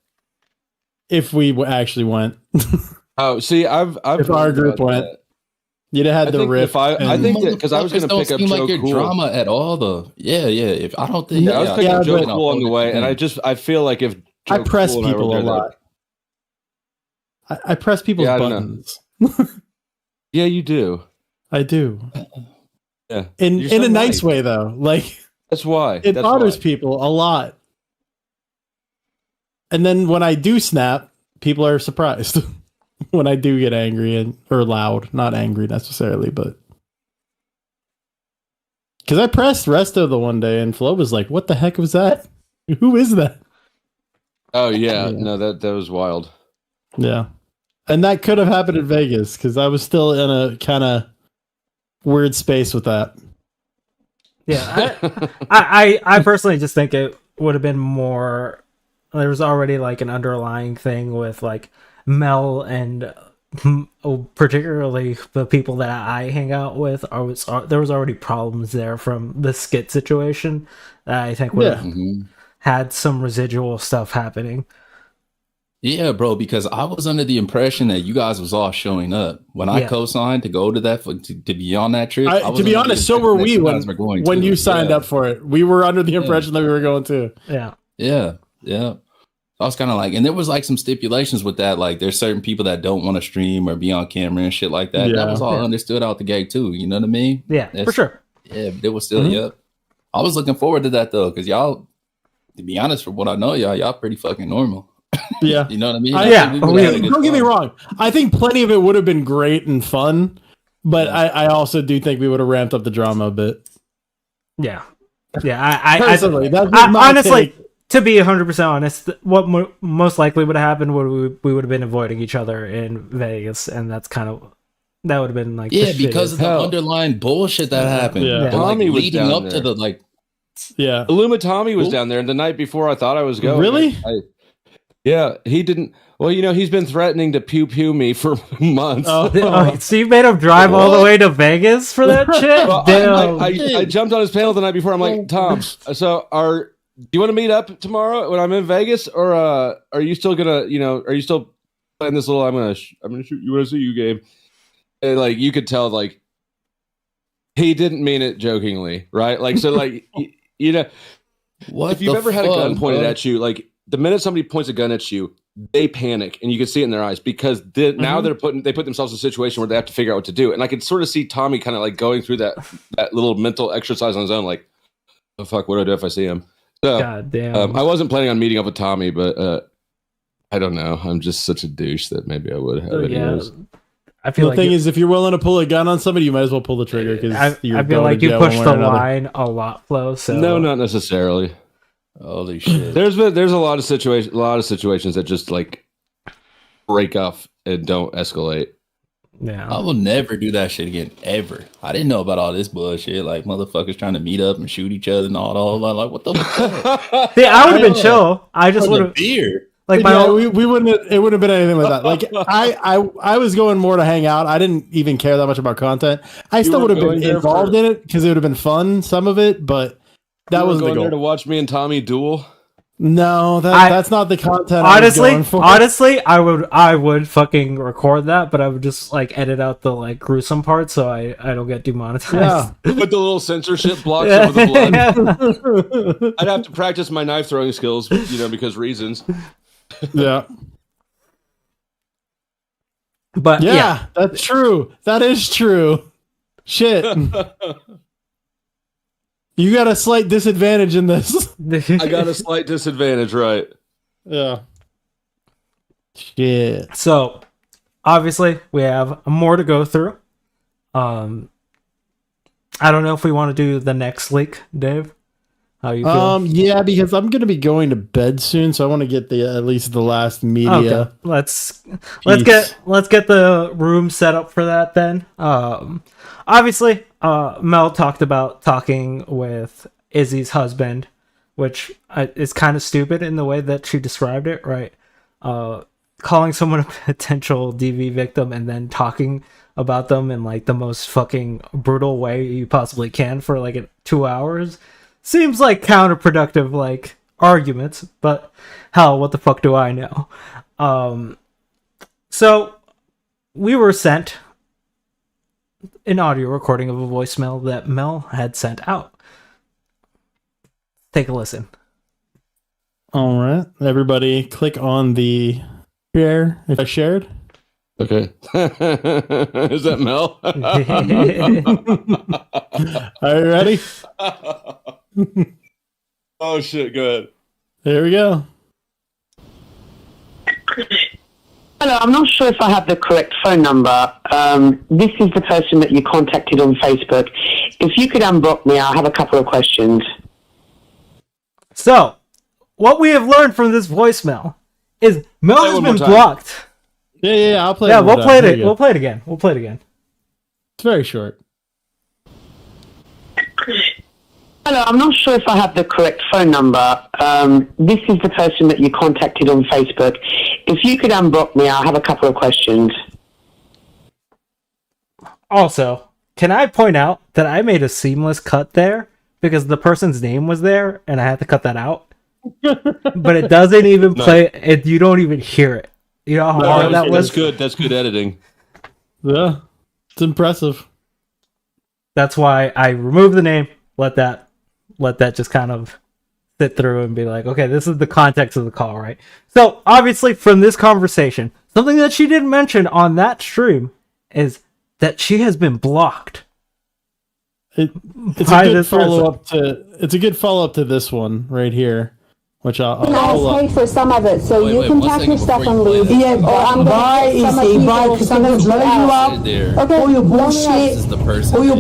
[SPEAKER 2] if we actually went.
[SPEAKER 11] Oh, see, I've
[SPEAKER 2] if our group went, you'd have had the riff.
[SPEAKER 11] I think that because I was going to
[SPEAKER 7] don't
[SPEAKER 11] pick up
[SPEAKER 7] seem
[SPEAKER 11] Joe
[SPEAKER 7] like your
[SPEAKER 11] Cool.
[SPEAKER 7] drama at all, though. Yeah. If I don't think,
[SPEAKER 11] Yeah, I was picking up Joe
[SPEAKER 2] but-
[SPEAKER 11] Cool on the way, and I feel like if
[SPEAKER 2] I
[SPEAKER 11] Joe
[SPEAKER 2] press
[SPEAKER 11] Cool and I
[SPEAKER 2] people
[SPEAKER 11] were
[SPEAKER 2] a
[SPEAKER 11] there,
[SPEAKER 2] lot. I press people's
[SPEAKER 11] Yeah, I don't
[SPEAKER 2] buttons.
[SPEAKER 11] Yeah, you do.
[SPEAKER 2] I do.
[SPEAKER 11] Yeah,
[SPEAKER 2] In
[SPEAKER 11] You're
[SPEAKER 2] a
[SPEAKER 11] so
[SPEAKER 2] nice way though. Like
[SPEAKER 11] That's why
[SPEAKER 2] it
[SPEAKER 11] That's
[SPEAKER 2] bothers
[SPEAKER 11] why.
[SPEAKER 2] people a lot. And then when I do snap, people are surprised when I do get angry or loud. Not angry necessarily, but because I pressed Resto the one day and Flo was like, "What the heck was that? Who is that?"
[SPEAKER 11] Oh yeah, no, that was wild.
[SPEAKER 2] Yeah, and that could have happened in Vegas because I was still in a kind of weird space with that.
[SPEAKER 1] Yeah, I personally just think it would have been more. There was already like an underlying thing with like Mel and particularly the people that I hang out with. There was already problems there from the skit situation that I think would have had some residual stuff happening.
[SPEAKER 7] Yeah, bro, because I was under the impression that you guys was all showing up when I co-signed to go to that to be on that trip. I was
[SPEAKER 2] To be
[SPEAKER 7] under the
[SPEAKER 2] honest, so were
[SPEAKER 7] impression that
[SPEAKER 2] we
[SPEAKER 7] you
[SPEAKER 2] when
[SPEAKER 7] guys were going
[SPEAKER 2] when
[SPEAKER 7] to.
[SPEAKER 2] you signed up for it. We were under the impression that we were going to.
[SPEAKER 1] Yeah.
[SPEAKER 7] Yeah. I was kind of like, and there was like some stipulations with that. Like, there's certain people that don't want to stream or be on camera and shit like that.
[SPEAKER 2] Yeah.
[SPEAKER 7] That was all understood out the gate too. You know what I mean?
[SPEAKER 1] Yeah, for sure.
[SPEAKER 7] Yeah, but it was still, yep. I was looking forward to that though, because y'all, to be honest, from what I know, y'all pretty fucking normal.
[SPEAKER 2] Yeah.
[SPEAKER 7] You know what I mean?
[SPEAKER 2] Don't get me wrong. I think plenty of it would have been great and fun, but I also do think we would have ramped up the drama a bit.
[SPEAKER 1] Yeah. I
[SPEAKER 2] Personally, that's just my
[SPEAKER 1] honestly,
[SPEAKER 2] take.
[SPEAKER 1] to be 100% honest, what most likely would have happened would we would have been avoiding each other in Vegas, and that would have been like
[SPEAKER 7] Yeah,
[SPEAKER 1] the
[SPEAKER 7] because of the underlying bullshit that happened.
[SPEAKER 11] Yeah.
[SPEAKER 7] But, like,
[SPEAKER 11] Tommy was
[SPEAKER 7] leading
[SPEAKER 11] down
[SPEAKER 7] up
[SPEAKER 11] there.
[SPEAKER 7] to the like.
[SPEAKER 2] Yeah,
[SPEAKER 11] Illuma Tommy was down there, and the night before I thought I was going.
[SPEAKER 2] Really?
[SPEAKER 11] Yeah, he didn't. Well, you know, he's been threatening to pew me for months.
[SPEAKER 1] Oh, so you made him drive all the way to Vegas for that shit?
[SPEAKER 11] Well,
[SPEAKER 1] Damn.
[SPEAKER 11] I jumped on his panel the night before. I'm like, Tom, so do you want to meet up tomorrow when I'm in Vegas, or are you still gonna, are you still playing this little I'm gonna shoot you, see you game? And like you could tell, like he didn't mean it jokingly, right? Like so, like
[SPEAKER 7] What
[SPEAKER 11] if you've
[SPEAKER 7] the
[SPEAKER 11] ever had a gun
[SPEAKER 7] fuck,
[SPEAKER 11] pointed
[SPEAKER 7] bro?
[SPEAKER 11] at you, like the minute somebody points a gun at you, they panic, and you can see it in their eyes because now they put themselves in a situation where they have to figure out what to do. And I could sort of see Tommy kind of like going through that little mental exercise on his own, like, oh fuck, what do I do if I see him? So,
[SPEAKER 1] God damn.
[SPEAKER 11] I wasn't planning on meeting up with Tommy, but I don't know. I'm just such a douche that maybe I would have. Anyways.
[SPEAKER 1] I feel
[SPEAKER 2] the
[SPEAKER 1] like
[SPEAKER 2] thing is, if you're willing to pull a gun on somebody, you might as well pull the trigger because
[SPEAKER 1] I feel like you pushed the line a lot, Flo. So
[SPEAKER 11] No, not necessarily.
[SPEAKER 7] Holy shit!
[SPEAKER 11] There's a lot of situations that just like break off and don't escalate.
[SPEAKER 1] Yeah,
[SPEAKER 7] I will never do that shit again, ever. I didn't know about all this bullshit, like motherfuckers trying to meet up and shoot each other and all that. Like, what the fuck?
[SPEAKER 1] See, I would have been chill. I just would have
[SPEAKER 7] beer.
[SPEAKER 1] like
[SPEAKER 2] we wouldn't. It wouldn't have been anything like that. Like I was going more to hang out. I didn't even care that much about content. I still
[SPEAKER 11] were
[SPEAKER 2] would have been
[SPEAKER 11] going there
[SPEAKER 2] involved in it because it would have been fun. Some of it, but that wasn't the
[SPEAKER 11] going
[SPEAKER 2] goal.
[SPEAKER 11] there to watch me and Tommy duel.
[SPEAKER 2] No, that's not the content. I was going for.
[SPEAKER 1] Honestly, I would fucking record that, but I would just like edit out the like gruesome parts so I don't get demonetized.
[SPEAKER 2] Yeah.
[SPEAKER 11] Put the little censorship blocks over the blood. I'd have to practice my knife throwing skills, because reasons.
[SPEAKER 2] Yeah.
[SPEAKER 1] But
[SPEAKER 2] yeah, that's true. That is true. Shit. You got a slight disadvantage in this.
[SPEAKER 11] I got a slight disadvantage, right?
[SPEAKER 2] Yeah. Shit.
[SPEAKER 1] So, obviously, we have more to go through. I don't know if we want to do the next leak, Dave. How you feel?
[SPEAKER 2] Yeah, because I'm gonna be going to bed soon, so I want to get at least the last media.
[SPEAKER 1] Okay. Let's get the room set up for that then. Obviously, Mel talked about talking with Izzy's husband, which is kind of stupid in the way that she described it, right? calling someone a potential DV victim and then talking about them in like the most fucking brutal way you possibly can for like 2 hours seems like counterproductive like arguments, but hell, what the fuck do I know? So we were sent an audio recording of a voicemail that Mel had sent out. Take a listen.
[SPEAKER 2] All right, everybody, click on the share if I shared.
[SPEAKER 11] Okay. Is that Mel?
[SPEAKER 2] Are you ready?
[SPEAKER 11] Oh shit! Go ahead.
[SPEAKER 2] There we go.
[SPEAKER 14] Hello, I'm not sure if I have the correct phone number. This is the person that you contacted on Facebook. If you could unblock me, I have a couple of questions.
[SPEAKER 1] So, what we have learned from this voicemail is Mel has been blocked.
[SPEAKER 2] Yeah, I'll play it.
[SPEAKER 1] Yeah, we'll play it. We'll play it again. We'll play it again.
[SPEAKER 2] It's very short.
[SPEAKER 14] Hello, I'm not sure if I have the correct phone number. This is the person that you contacted on Facebook. If you could unblock me, I have a couple of questions.
[SPEAKER 1] Also, can I point out that I made a seamless cut there because the person's name was there and I had to cut that out? But it doesn't even play it. You don't even hear it. You know how hard that was?
[SPEAKER 11] That's good. That's good editing.
[SPEAKER 2] Yeah, it's impressive.
[SPEAKER 1] That's why I removed the name. Let that just kind of sit through and be like, okay, this is the context of the call, right? So obviously from this conversation, something that she didn't mention on that stream is that she has been blocked.
[SPEAKER 2] It's a good follow-up to this one right here, which I'll
[SPEAKER 15] paid for some of it, so you can pack your stuff and leave.
[SPEAKER 10] Yeah,
[SPEAKER 15] or I'm
[SPEAKER 10] buy
[SPEAKER 15] going to
[SPEAKER 10] is a buy because I'm gonna blow you up.
[SPEAKER 15] Okay,
[SPEAKER 10] All your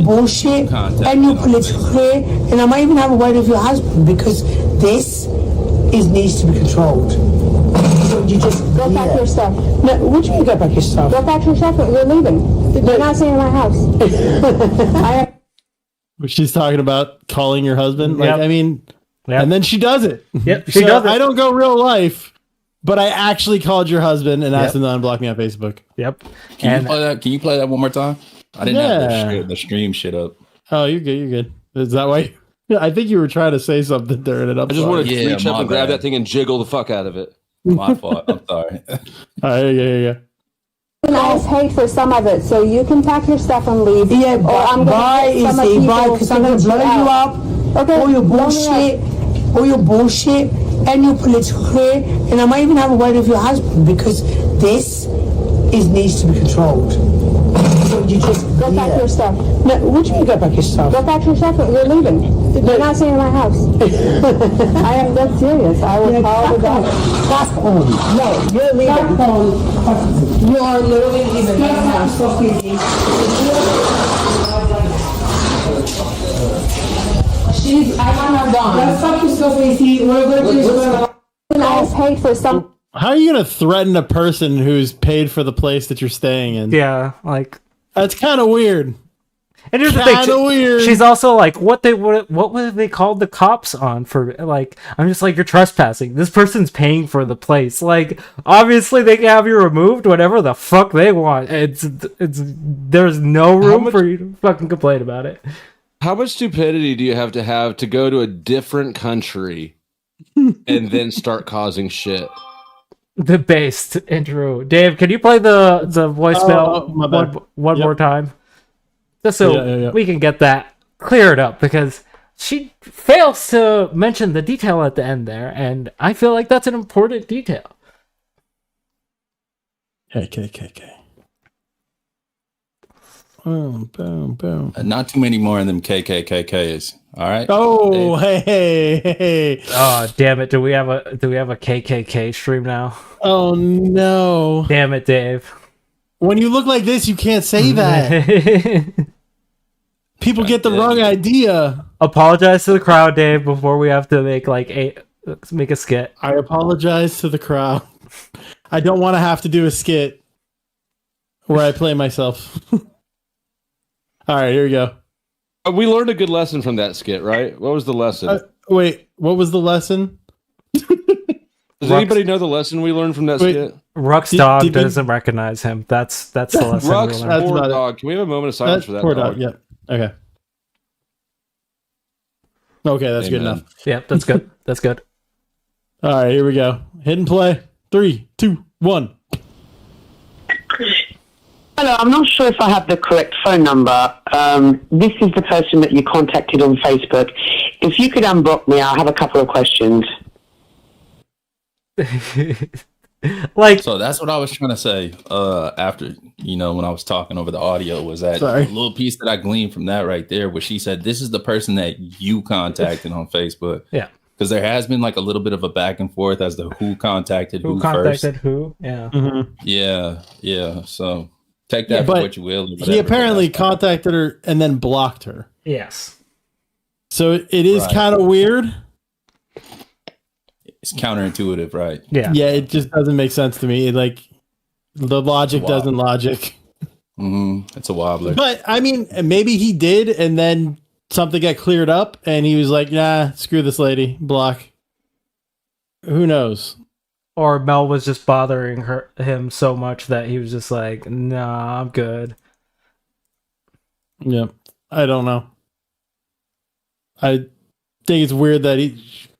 [SPEAKER 10] bullshit, and your political career, and I might even have a word with your husband because this needs to be controlled. So you just
[SPEAKER 15] go pack your stuff.
[SPEAKER 10] No, what do you mean go pack your stuff?
[SPEAKER 15] Go pack your stuff. You're leaving. You're not staying in my house.
[SPEAKER 2] She's talking about calling your husband. Like,
[SPEAKER 1] Yep.
[SPEAKER 2] I mean, and then she does it.
[SPEAKER 1] Yep, she
[SPEAKER 2] So
[SPEAKER 1] does it.
[SPEAKER 2] I don't go real life, but I actually called your husband and asked him to unblock me on Facebook.
[SPEAKER 1] Yep.
[SPEAKER 7] Can you play that one more time? I didn't have the stream shit up.
[SPEAKER 2] Oh, you're good. You're good. Is that why? I think you were trying to say something during it.
[SPEAKER 11] I just wanted to reach up and grab that thing and jiggle the fuck out of it.
[SPEAKER 7] My fault. I'm sorry.
[SPEAKER 2] All right, yeah.
[SPEAKER 15] I paid for some of it, so you can pack your stuff and leave.
[SPEAKER 10] Yeah,
[SPEAKER 15] or I'm
[SPEAKER 10] buy
[SPEAKER 15] going to
[SPEAKER 10] is
[SPEAKER 15] some
[SPEAKER 10] a
[SPEAKER 15] people
[SPEAKER 10] buy because I'm gonna
[SPEAKER 15] to
[SPEAKER 10] blow
[SPEAKER 15] get
[SPEAKER 10] you
[SPEAKER 15] out.
[SPEAKER 10] up.
[SPEAKER 15] Okay,
[SPEAKER 10] All your
[SPEAKER 15] blow me
[SPEAKER 10] bullshit, and your political career, and I might even have a word with your husband because this needs to be controlled. So you just
[SPEAKER 15] Go pack your stuff.
[SPEAKER 10] No, what do you mean go pack your stuff?
[SPEAKER 15] Go pack your stuff. You're leaving. You're not staying in my house. I am dead serious. I will call the doctor.
[SPEAKER 10] Stop home. No, you're leaving. Stop home. You are literally leaving my house. So crazy. I'm not done. Let's fuck you so crazy. We're going to do
[SPEAKER 15] I paid for some.
[SPEAKER 2] How are you gonna threaten a person who's paid for the place that you're staying in?
[SPEAKER 1] Yeah, like
[SPEAKER 2] that's kind of weird.
[SPEAKER 1] And here's the thing,
[SPEAKER 2] Kinda weird.
[SPEAKER 1] she's also like, what would they called the cops on for? Like, I'm just like, you're trespassing. This person's paying for the place. Like, obviously they can have you removed, whatever the fuck they want. It's there's no room for you to fucking complain about it.
[SPEAKER 11] How much stupidity do you have to go to a different country and then start causing shit?
[SPEAKER 1] The based intro. Dave, can you play the voicemail one more time? Just so we can get that cleared up, because she fails to mention the detail at the end there, and I feel like that's an important detail.
[SPEAKER 2] KKK. Boom.
[SPEAKER 7] Not too many more of them KKKKs. All right.
[SPEAKER 2] Oh, hey.
[SPEAKER 1] Oh, damn it! Do we have a KKK stream now?
[SPEAKER 2] Oh no!
[SPEAKER 1] Damn it, Dave.
[SPEAKER 2] When you look like this, you can't say that. People get the wrong idea.
[SPEAKER 1] Apologize to the crowd, Dave, before we have to make a skit.
[SPEAKER 2] I apologize to the crowd. I don't want to have to do a skit where I play myself. All right, here we go.
[SPEAKER 11] We learned a good lesson from that skit, right? What was the lesson?
[SPEAKER 2] Wait, what was the lesson?
[SPEAKER 11] Does anybody know the lesson we learned from that skit?
[SPEAKER 1] Ruck's dog doesn't recognize him. That's the lesson.
[SPEAKER 11] Ruck's
[SPEAKER 1] we learned.
[SPEAKER 11] poor dog. Can we have a moment of silence for that
[SPEAKER 2] poor
[SPEAKER 11] dog?
[SPEAKER 2] dog. Yeah. Okay. Okay, that's good
[SPEAKER 11] Amen.
[SPEAKER 2] enough.
[SPEAKER 1] Yep, that's good. That's good.
[SPEAKER 2] All right, here we go. Hidden play. 3, 2, 1.
[SPEAKER 14] Hello, I'm not sure if I have the correct phone number. This is the person that you contacted on Facebook. If you could unblock me, I have a couple of questions.
[SPEAKER 7] So that's what I was trying to say after, when I was talking over the audio, was that
[SPEAKER 2] Sorry.
[SPEAKER 7] little piece that I gleaned from that right there, where she said, this is the person that you contacted on Facebook.
[SPEAKER 1] Yeah.
[SPEAKER 7] Because there has been like a little bit of a back and forth as to who contacted who
[SPEAKER 1] contacted
[SPEAKER 7] first.
[SPEAKER 1] who? Yeah.
[SPEAKER 7] Yeah. So take that for
[SPEAKER 2] but
[SPEAKER 7] what you will. or
[SPEAKER 2] He
[SPEAKER 7] whatever,
[SPEAKER 2] apparently
[SPEAKER 7] but that's-
[SPEAKER 2] contacted her and then blocked her.
[SPEAKER 1] Yes.
[SPEAKER 2] So it is
[SPEAKER 7] Right.
[SPEAKER 2] kind of weird.
[SPEAKER 7] It's counterintuitive, right?
[SPEAKER 1] Yeah.
[SPEAKER 2] Yeah, it just doesn't make sense to me. Like the logic
[SPEAKER 7] Wow.
[SPEAKER 2] doesn't logic.
[SPEAKER 7] It's a wobbler.
[SPEAKER 2] But I mean, maybe he did, and then something got cleared up, and he was like, "Nah, screw this lady, block." Who knows?
[SPEAKER 1] Or Mel was just bothering him so much that he was just like, "Nah, I'm good."
[SPEAKER 2] Yeah, I don't know. I think it's weird that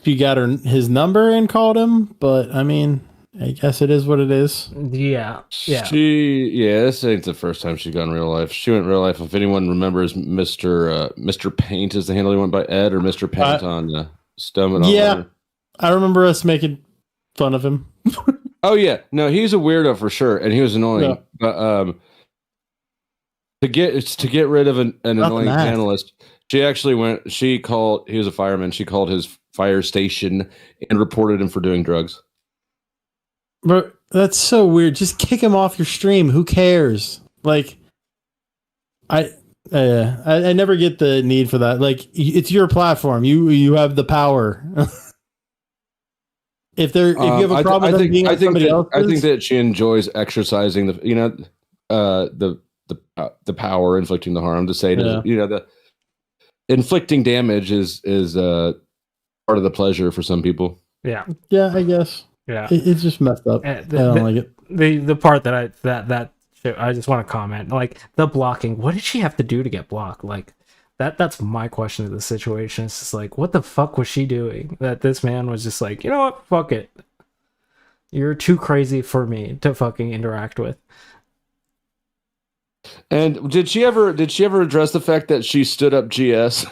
[SPEAKER 2] she got his number and called him, but I mean, I guess it is what it is.
[SPEAKER 1] Yeah. Yeah.
[SPEAKER 11] This ain't the first time she got in real life. She went in real life. If anyone remembers Mr. Paint is the handle he went by, Ed, or Mr. Paint on Stomach.
[SPEAKER 2] Yeah, I remember us making fun of him.
[SPEAKER 11] Oh yeah, no, he's a weirdo for sure, and he was annoying.
[SPEAKER 2] Yeah.
[SPEAKER 11] But to get rid of an annoying
[SPEAKER 2] that.
[SPEAKER 11] analyst, she actually went. She called. He was a fireman. She called his fire station and reported him for doing drugs.
[SPEAKER 2] Bro, that's so weird. Just kick him off your stream. Who cares? Like, I never get the need for that. Like, it's your platform. You have the power. If you have a problem with being on somebody else's,
[SPEAKER 11] I think that she enjoys exercising the power, inflicting the harm. To say the inflicting damage is part of the pleasure for some people.
[SPEAKER 1] Yeah.
[SPEAKER 2] Yeah, I guess.
[SPEAKER 1] Yeah.
[SPEAKER 2] It's just messed up. I don't like it.
[SPEAKER 1] The part that I just want to comment, like the blocking. What did she have to do to get blocked? Like that's my question of the situation. It's just like, what the fuck was she doing that this man was just like, you know what, fuck it, you're too crazy for me to fucking interact with.
[SPEAKER 11] And did she ever address the fact that she stood up GS?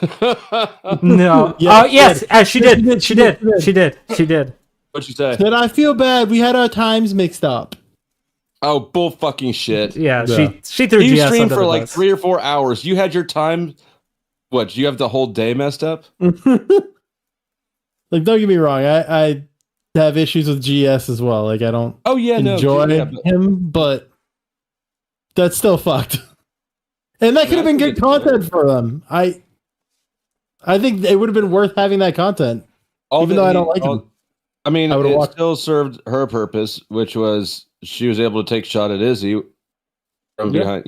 [SPEAKER 1] No. Yes, she did. She did.
[SPEAKER 11] What'd she say?
[SPEAKER 2] Said, I feel bad. We had our times mixed up.
[SPEAKER 11] Oh, bull fucking shit.
[SPEAKER 1] Yeah. She threw
[SPEAKER 11] You
[SPEAKER 1] GS
[SPEAKER 11] streamed
[SPEAKER 1] under
[SPEAKER 11] for
[SPEAKER 1] the
[SPEAKER 11] like
[SPEAKER 1] bus.
[SPEAKER 11] 3 or 4 hours. You had your time. What? You have the whole day messed up?
[SPEAKER 2] Like, don't get me wrong. I have issues with GS as well. Like, I don't enjoy him, but that's still fucked. And that could have been good content for them. I think it would have been worth having that content. Even though I don't like him.
[SPEAKER 11] I mean,
[SPEAKER 2] would've
[SPEAKER 11] it
[SPEAKER 2] walked-
[SPEAKER 11] still served her purpose, which was she was able to take a shot at Izzy from behind,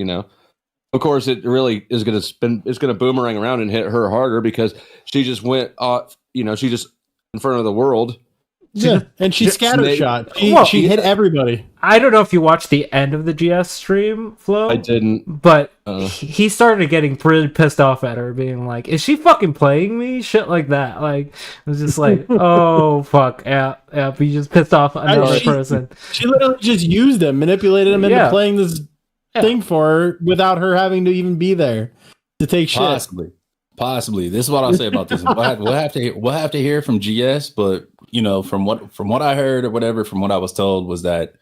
[SPEAKER 11] Of course, it really is going to spin. It's going to boomerang around and hit her harder because she just went off. She just in front of the world.
[SPEAKER 2] Yeah, and she scattershot. She hit everybody.
[SPEAKER 1] I don't know if you watched the end of the GS stream, Flo.
[SPEAKER 11] I didn't.
[SPEAKER 1] But he started getting pretty pissed off at her, being like, "Is she fucking playing me?" Shit like that. Like, it was just like, "Oh fuck, yeah." You just pissed off another person.
[SPEAKER 2] She literally just used him, manipulated him into playing this thing for her without her having to even be there to take shit.
[SPEAKER 7] Possibly. This is what I'll say about this. We'll have to hear from GS, but from what I heard or whatever, from what I was told, was that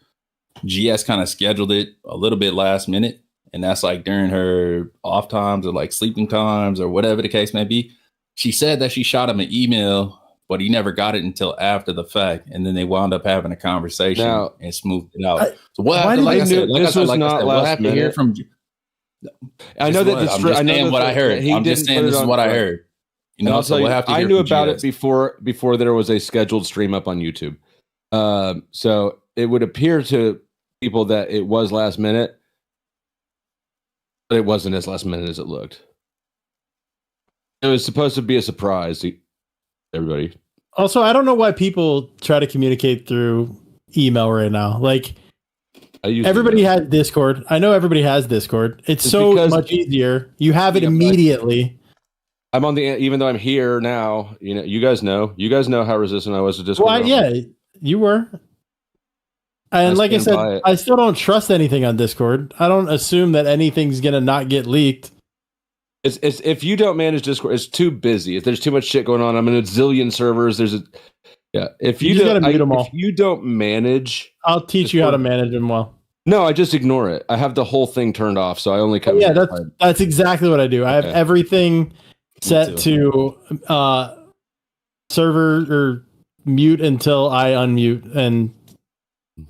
[SPEAKER 7] GS kind of scheduled it a little bit last minute, and that's like during her off times or like sleeping times or whatever the case may be. She said that she shot him an email, but he never got it until after the fact, and then they wound up having a conversation and smoothed it out. So we'll have to, like I said, we'll have to hear from.
[SPEAKER 11] I know that
[SPEAKER 7] I'm just saying what I heard. I'm just saying this is what I heard. So we'll have to hear
[SPEAKER 11] I knew
[SPEAKER 7] from
[SPEAKER 11] about
[SPEAKER 7] GS.
[SPEAKER 11] it before there was a scheduled stream up on YouTube. So it would appear to people that it was last minute, but it wasn't as last minute as it looked. It was supposed to be a surprise to everybody.
[SPEAKER 2] Also, I don't know why people try to communicate through email right now. Like, Everybody has Discord. I know everybody has Discord. It's so much easier. You have it immediately.
[SPEAKER 11] I'm on the, even though I'm here now, you guys know how resistant I was to Discord.
[SPEAKER 2] Well, yeah, you were. And like I said, I still don't trust anything on Discord. I don't assume that anything's going to not get leaked.
[SPEAKER 11] It's if you don't manage Discord, it's too busy. If there's too much shit going on, I'm in a zillion servers. If you don't mute them all. If you don't manage,
[SPEAKER 2] I'll teach you how to manage them well.
[SPEAKER 11] No, I just ignore it. I have the whole thing turned off, so I only come.
[SPEAKER 2] Yeah, that's exactly what I do. I have everything set to server or mute until I unmute, and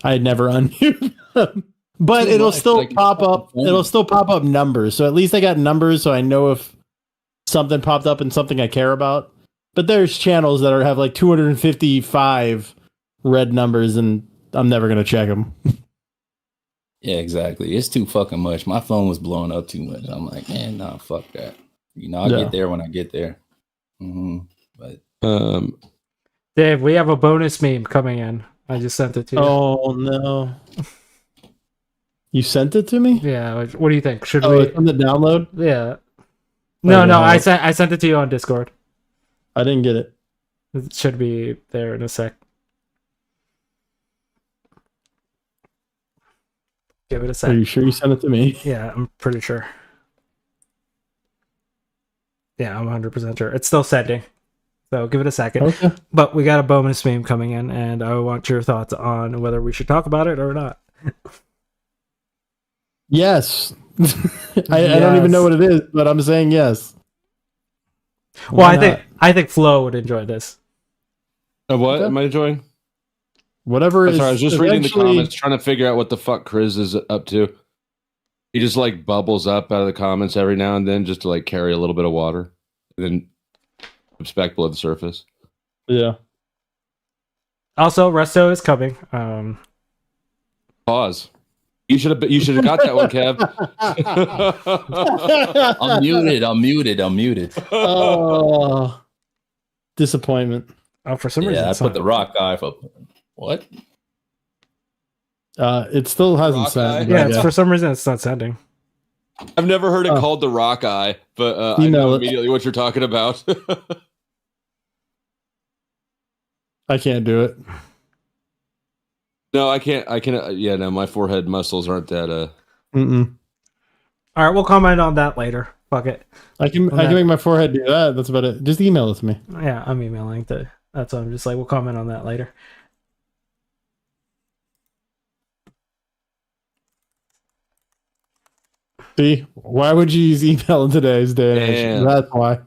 [SPEAKER 2] I never unmute them. But it'll still pop up. It'll still pop up numbers. So at least I got numbers, so I know if something popped up and something I care about. But there's channels that have like 255 red numbers, and I'm never gonna check them.
[SPEAKER 7] Yeah, exactly. It's too fucking much. My phone was blowing up too much. I'm like, man, nah, fuck that. I'll get there when I get there. But
[SPEAKER 1] Dave, we have a bonus meme coming in. I just sent it to you.
[SPEAKER 2] Oh no. You sent it to me?
[SPEAKER 1] Yeah. What do you think? Should we
[SPEAKER 2] it's on the download?
[SPEAKER 1] Yeah. No, I sent it to you on Discord.
[SPEAKER 2] I didn't get it.
[SPEAKER 1] It should be there in a sec. Give it a sec.
[SPEAKER 2] Are you sure you sent it to me?
[SPEAKER 1] Yeah, I'm pretty sure. Yeah, I'm 100% sure. It's still sending. So give it a second.
[SPEAKER 2] Okay.
[SPEAKER 1] But we got a bonus meme coming in, and I want your thoughts on whether we should talk about it or not.
[SPEAKER 2] Yes. I don't even know what it is, but I'm saying yes.
[SPEAKER 1] Well, I think Flo would enjoy this.
[SPEAKER 11] What am I enjoying?
[SPEAKER 2] Whatever.
[SPEAKER 11] I'm sorry, I was just reading the comments, trying to figure out what the fuck Chris is up to. He just like bubbles up out of the comments every now and then, just to like carry a little bit of water, and then speck below the surface.
[SPEAKER 2] Yeah.
[SPEAKER 1] Also, Resto is coming.
[SPEAKER 11] Pause. You should have got that one, Kev.
[SPEAKER 7] I'm muted.
[SPEAKER 2] Oh, disappointment.
[SPEAKER 1] Oh, for some reason,
[SPEAKER 7] I put the rock guy for what?
[SPEAKER 2] It still hasn't sent.
[SPEAKER 1] Yeah, for some reason it's not sending.
[SPEAKER 11] I've never heard it called the rock eye, but I know immediately what you're talking about.
[SPEAKER 2] I can't do it.
[SPEAKER 11] No, I can't. Yeah, no, my forehead muscles aren't that.
[SPEAKER 1] All right, we'll comment on that later. Fuck it.
[SPEAKER 2] I can make my forehead do that. That's about it. Just email it to me.
[SPEAKER 1] Yeah, I'm emailing that's what I'm just like. We'll comment on that later.
[SPEAKER 2] See, why would you use email in today's day and age? That's why.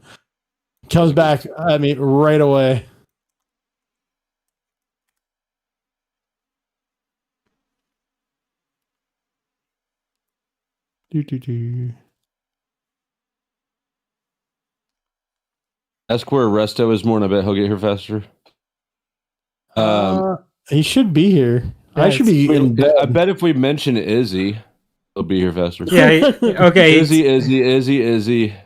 [SPEAKER 2] Comes back at me right away.
[SPEAKER 11] Ask where Resto is more, and I bet he'll get here faster.
[SPEAKER 2] He should be here. I should be in bed.
[SPEAKER 11] I bet if we mention Izzy, he'll be here faster.
[SPEAKER 1] Yeah. Okay.
[SPEAKER 11] Izzy.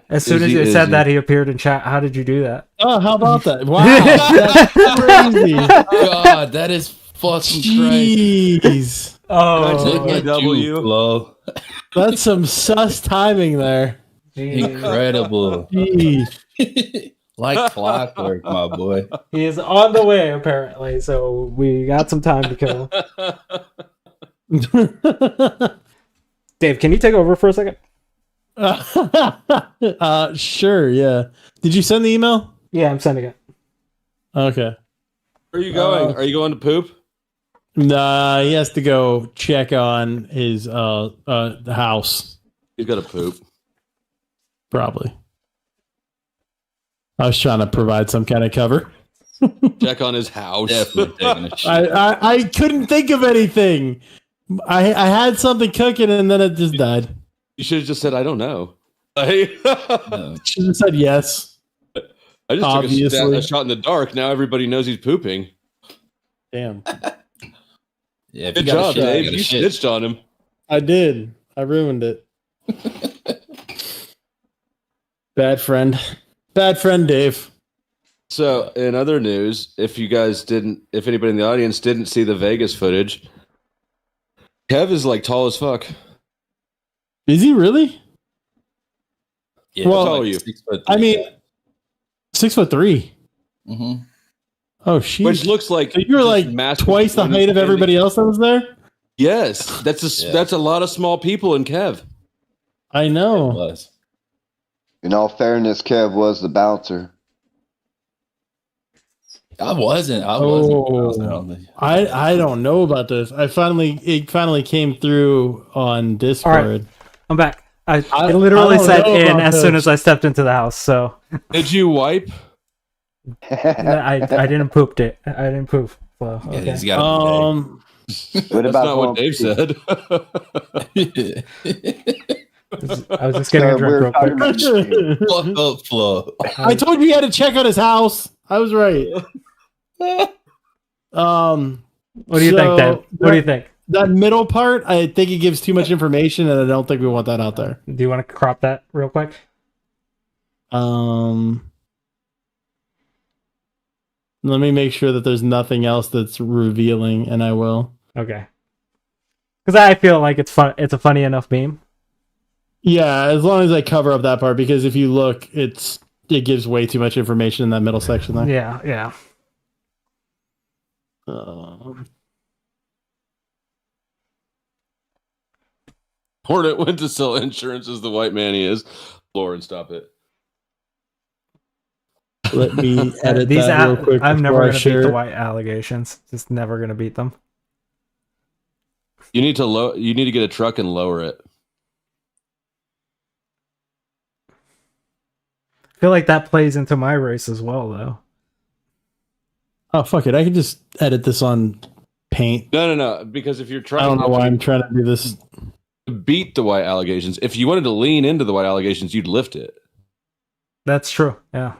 [SPEAKER 1] As soon as you said that, he appeared in chat. How did you do that?
[SPEAKER 2] Oh, how about that? Wow, that's crazy.
[SPEAKER 7] God, that is fucking crazy.
[SPEAKER 2] Jeez.
[SPEAKER 1] Oh,
[SPEAKER 7] W.
[SPEAKER 2] That's some sus timing there.
[SPEAKER 7] Incredible. Like clockwork, my boy.
[SPEAKER 1] He is on the way, apparently, so we got some time to kill. Dave, can you take over for a second?
[SPEAKER 2] Sure, yeah. Did you send the email?
[SPEAKER 1] Yeah, I'm sending it.
[SPEAKER 2] Okay.
[SPEAKER 11] Where are you going? Are you going to poop?
[SPEAKER 2] Nah, he has to go check on his house.
[SPEAKER 11] He's got to poop.
[SPEAKER 2] Probably. I was trying to provide some kind of cover.
[SPEAKER 11] Check on his house.
[SPEAKER 7] Definitely taking a shit.
[SPEAKER 2] I couldn't think of anything. I had something cooking and then it just died.
[SPEAKER 11] You should have just said, I don't know.
[SPEAKER 2] Should have said yes.
[SPEAKER 11] I just took a shot in the dark. Now everybody knows he's pooping.
[SPEAKER 2] Damn.
[SPEAKER 7] Yeah,
[SPEAKER 11] good job, Dave. You snitched on him.
[SPEAKER 2] I did. I ruined it. Bad friend. Bad friend, Dave.
[SPEAKER 11] So, in other news, if anybody in the audience didn't see the Vegas footage, Kev is like tall as fuck.
[SPEAKER 2] Is he really?
[SPEAKER 7] Yeah,
[SPEAKER 2] Well,
[SPEAKER 11] How tall are
[SPEAKER 7] like
[SPEAKER 11] you?
[SPEAKER 7] 6 foot
[SPEAKER 2] I
[SPEAKER 7] 3.
[SPEAKER 2] mean, 6'3".
[SPEAKER 7] Mm-hmm.
[SPEAKER 2] Oh, shit.
[SPEAKER 11] Which looks like
[SPEAKER 2] So you're
[SPEAKER 11] just
[SPEAKER 2] like
[SPEAKER 11] massive
[SPEAKER 2] twice the
[SPEAKER 11] when
[SPEAKER 2] height
[SPEAKER 11] he's
[SPEAKER 2] of everybody else that was there?
[SPEAKER 11] Yes, that's a lot of small people in Kev.
[SPEAKER 2] I know.
[SPEAKER 7] Was.
[SPEAKER 8] In all fairness, Kev was the bouncer.
[SPEAKER 7] I wasn't. I
[SPEAKER 2] don't know about this. It finally came through on Discord.
[SPEAKER 1] I'm back. I literally
[SPEAKER 2] don't
[SPEAKER 1] said
[SPEAKER 2] know
[SPEAKER 1] in
[SPEAKER 2] about
[SPEAKER 1] as soon
[SPEAKER 2] this.
[SPEAKER 1] as I stepped into the house. So
[SPEAKER 11] Did you wipe?
[SPEAKER 1] I didn't poop it. I didn't poop. Well,
[SPEAKER 7] Yeah,
[SPEAKER 1] okay.
[SPEAKER 7] he's got
[SPEAKER 8] What
[SPEAKER 11] That's
[SPEAKER 8] about
[SPEAKER 11] not what Dave said.
[SPEAKER 1] I was just getting a drink real quick.
[SPEAKER 7] Fuck up, Flo.
[SPEAKER 2] I told you had to check on his house. I was right.
[SPEAKER 1] What do you think, Dave? What do you think?
[SPEAKER 2] That middle part, I think it gives too much information, and I don't think we want that out there.
[SPEAKER 1] Do you want to crop that real quick?
[SPEAKER 2] Let me make sure that there's nothing else that's revealing, and I will.
[SPEAKER 1] Okay. Because I feel like it's fun. It's a funny enough meme.
[SPEAKER 2] Yeah, as long as I cover up that part, because if you look, it gives way too much information in that middle section there.
[SPEAKER 1] Yeah, yeah.
[SPEAKER 11] Hornet went to sell insurance as the white man he is. Lauren, stop it.
[SPEAKER 2] Let me edit
[SPEAKER 1] These
[SPEAKER 2] that real quick.
[SPEAKER 1] I'm never
[SPEAKER 2] before I
[SPEAKER 1] gonna beat
[SPEAKER 2] share
[SPEAKER 1] the
[SPEAKER 2] it.
[SPEAKER 1] white allegations. Just never gonna beat them.
[SPEAKER 11] You need to You need to get a truck and lower it.
[SPEAKER 1] I feel like that plays into my race as well, though.
[SPEAKER 2] Oh, fuck it. I can just edit this on Paint.
[SPEAKER 11] No. Because if you're trying,
[SPEAKER 2] I don't know why I'm trying to do this.
[SPEAKER 11] to beat the white allegations. If you wanted to lean into the white allegations, you'd lift it.
[SPEAKER 1] That's true. Yeah.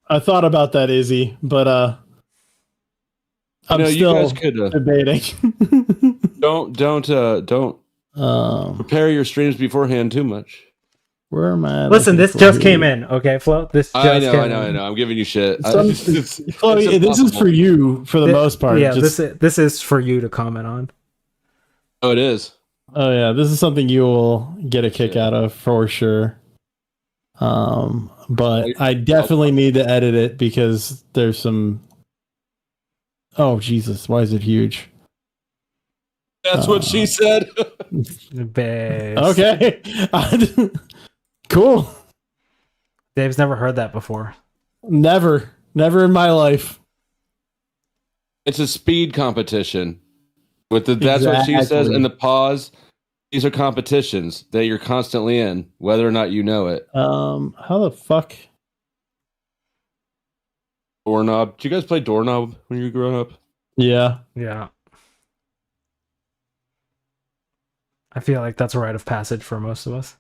[SPEAKER 2] I thought about that, Izzy, but I'm
[SPEAKER 11] You
[SPEAKER 2] still
[SPEAKER 11] guys could
[SPEAKER 2] debating.
[SPEAKER 11] don't prepare your streams beforehand too much.
[SPEAKER 2] Where am I?
[SPEAKER 1] Listen,
[SPEAKER 2] looking
[SPEAKER 1] this
[SPEAKER 2] for
[SPEAKER 1] just
[SPEAKER 2] here?
[SPEAKER 1] came in. Okay, Flo. This just
[SPEAKER 11] I
[SPEAKER 1] came
[SPEAKER 11] know.
[SPEAKER 1] in.
[SPEAKER 11] I'm giving you shit.
[SPEAKER 2] Chloe, this is for you for the most part.
[SPEAKER 1] Yeah,
[SPEAKER 2] Just-
[SPEAKER 1] this is for you to comment on.
[SPEAKER 11] Oh, it is.
[SPEAKER 2] Oh yeah, this is something you will get a kick out of for sure. But I definitely need to edit it because there's some. Oh Jesus! Why is it huge?
[SPEAKER 11] That's what she said.
[SPEAKER 2] Okay. Cool.
[SPEAKER 1] Dave's never heard that before.
[SPEAKER 2] Never in my life.
[SPEAKER 11] It's a speed competition. That's what she says.
[SPEAKER 2] Exactly.
[SPEAKER 11] And the pause. These are competitions that you're constantly in, whether or not you know it.
[SPEAKER 2] How the fuck?
[SPEAKER 11] Doorknob. Did you guys play Doorknob when you were growing up?
[SPEAKER 2] Yeah.
[SPEAKER 1] Yeah. I feel like that's a rite of passage for most of us.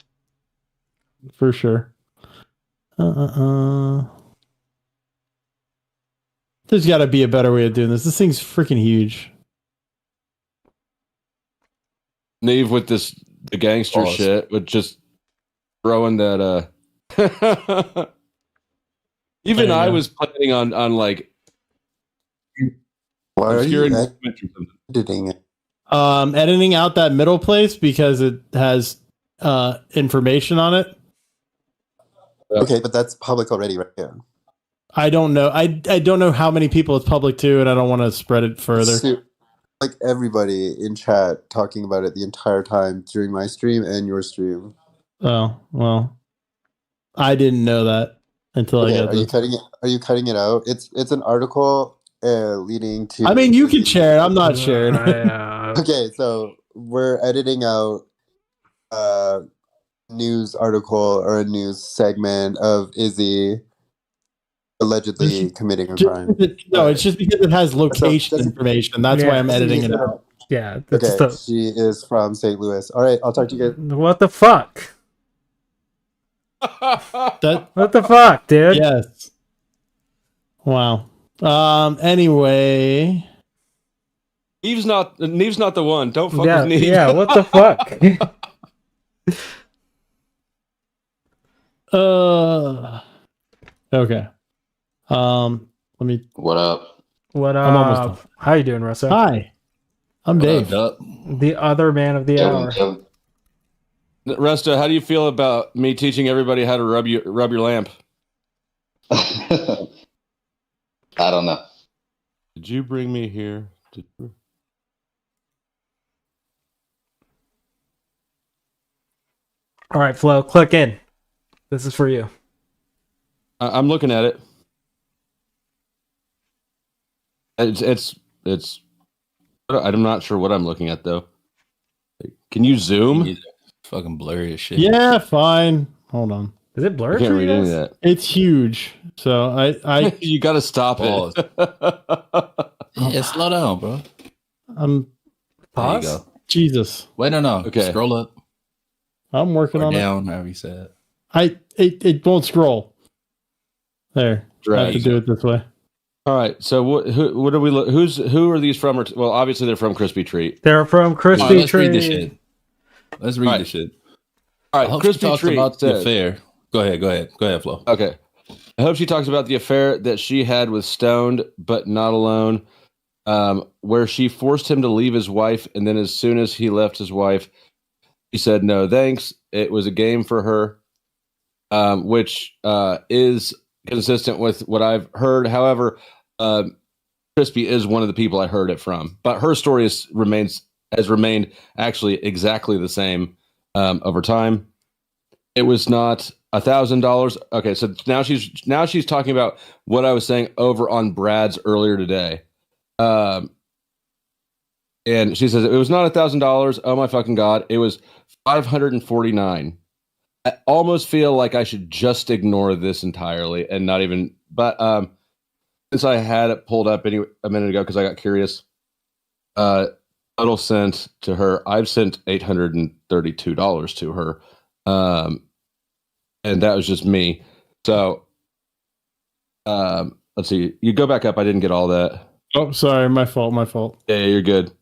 [SPEAKER 2] For sure. There's got to be a better way of doing this. This thing's freaking huge.
[SPEAKER 11] Nave with the gangster
[SPEAKER 12] Pause.
[SPEAKER 11] shit, with just throwing that. Even
[SPEAKER 2] There you
[SPEAKER 11] I
[SPEAKER 2] go.
[SPEAKER 11] was planning on like.
[SPEAKER 16] Why are you
[SPEAKER 11] obscuring
[SPEAKER 16] editing it?
[SPEAKER 2] Editing out that middle place because it has information on it.
[SPEAKER 16] Okay, but that's public already, right here.
[SPEAKER 2] I don't know. I don't know how many people it's public to, and I don't want to spread it further.
[SPEAKER 16] So, like everybody in chat talking about it the entire time during my stream and your stream.
[SPEAKER 2] Oh well, I didn't know that until
[SPEAKER 16] Okay,
[SPEAKER 2] I got
[SPEAKER 16] are you
[SPEAKER 2] this.
[SPEAKER 16] cutting it? Are you cutting it out? It's an article leading to.
[SPEAKER 2] I mean, you can share it. I'm not sharing.
[SPEAKER 16] Okay, so we're editing out a news article or a news segment of Izzy allegedly committing a crime.
[SPEAKER 2] No, it's just because it has location information. That's why I'm editing it out.
[SPEAKER 1] Yeah.
[SPEAKER 16] Okay, she is from St. Louis. All right, I'll talk to you guys.
[SPEAKER 1] What the fuck?
[SPEAKER 2] That,
[SPEAKER 1] what the fuck, dude?
[SPEAKER 2] Yes. Wow. Anyway.
[SPEAKER 11] Neve's not the one. Don't fuck
[SPEAKER 1] Yeah,
[SPEAKER 11] with Neve.
[SPEAKER 1] yeah, what the fuck?
[SPEAKER 2] Okay. Let me.
[SPEAKER 12] What up?
[SPEAKER 1] What up?
[SPEAKER 2] I'm almost done.
[SPEAKER 1] How you doing, Russell?
[SPEAKER 2] Hi, I'm Dave.
[SPEAKER 1] The other man of the hour.
[SPEAKER 11] Resta, how do you feel about me teaching everybody how to rub your lamp?
[SPEAKER 12] I don't know.
[SPEAKER 11] Did you bring me here?
[SPEAKER 1] All right, Flo, click in. This is for you.
[SPEAKER 11] I'm looking at it. It's. I'm not sure what I'm looking at though. Can you zoom?
[SPEAKER 7] Fucking blurry as shit.
[SPEAKER 2] Yeah, fine. Hold on.
[SPEAKER 1] Is it blurry?
[SPEAKER 11] I can't read any of that.
[SPEAKER 2] It's huge. So I
[SPEAKER 11] you got to stop
[SPEAKER 7] Pause.
[SPEAKER 11] it.
[SPEAKER 7] Yeah, slow down, bro.
[SPEAKER 11] There you
[SPEAKER 1] Pause?
[SPEAKER 11] go.
[SPEAKER 2] Jesus.
[SPEAKER 7] Wait, no.
[SPEAKER 11] Okay.
[SPEAKER 7] Scroll up
[SPEAKER 2] I'm working
[SPEAKER 7] or
[SPEAKER 2] on
[SPEAKER 7] down, however you said.
[SPEAKER 2] it. It won't scroll. There. I
[SPEAKER 11] Drag.
[SPEAKER 2] have to do it this way.
[SPEAKER 11] All right. So what do we look? Who are these from? Well, obviously they're from Crispy Treat.
[SPEAKER 1] They're from Crispy
[SPEAKER 7] All right, let's
[SPEAKER 1] Treat.
[SPEAKER 7] read this shit. Let's read this shit.
[SPEAKER 11] All
[SPEAKER 7] I
[SPEAKER 11] right.
[SPEAKER 7] hope she
[SPEAKER 11] Crispy
[SPEAKER 7] talks
[SPEAKER 11] Treat
[SPEAKER 7] about the
[SPEAKER 11] said-
[SPEAKER 7] affair. Go ahead, Flo.
[SPEAKER 11] Okay. I hope she talks about the affair that she had with Stoned, but not alone, where she forced him to leave his wife, and then as soon as he left his wife, he said no thanks. It was a game for her, which is consistent with what I've heard. However, Crispy is one of the people I heard it from, but her story has remained actually exactly the same over time. It was not $1,000. Okay, so now she's talking about what I was saying over on Brad's earlier today. And she says it was not $1,000. Oh my fucking god! It was $549. I almost feel like I should just ignore this entirely and not even. But since I had it pulled up a minute ago because I got curious, total sent to her. I've sent $832 to her. And that was just me. So, let's see. You go back up. I didn't get all that.
[SPEAKER 2] Oh, sorry. My fault.
[SPEAKER 11] Yeah, you're good.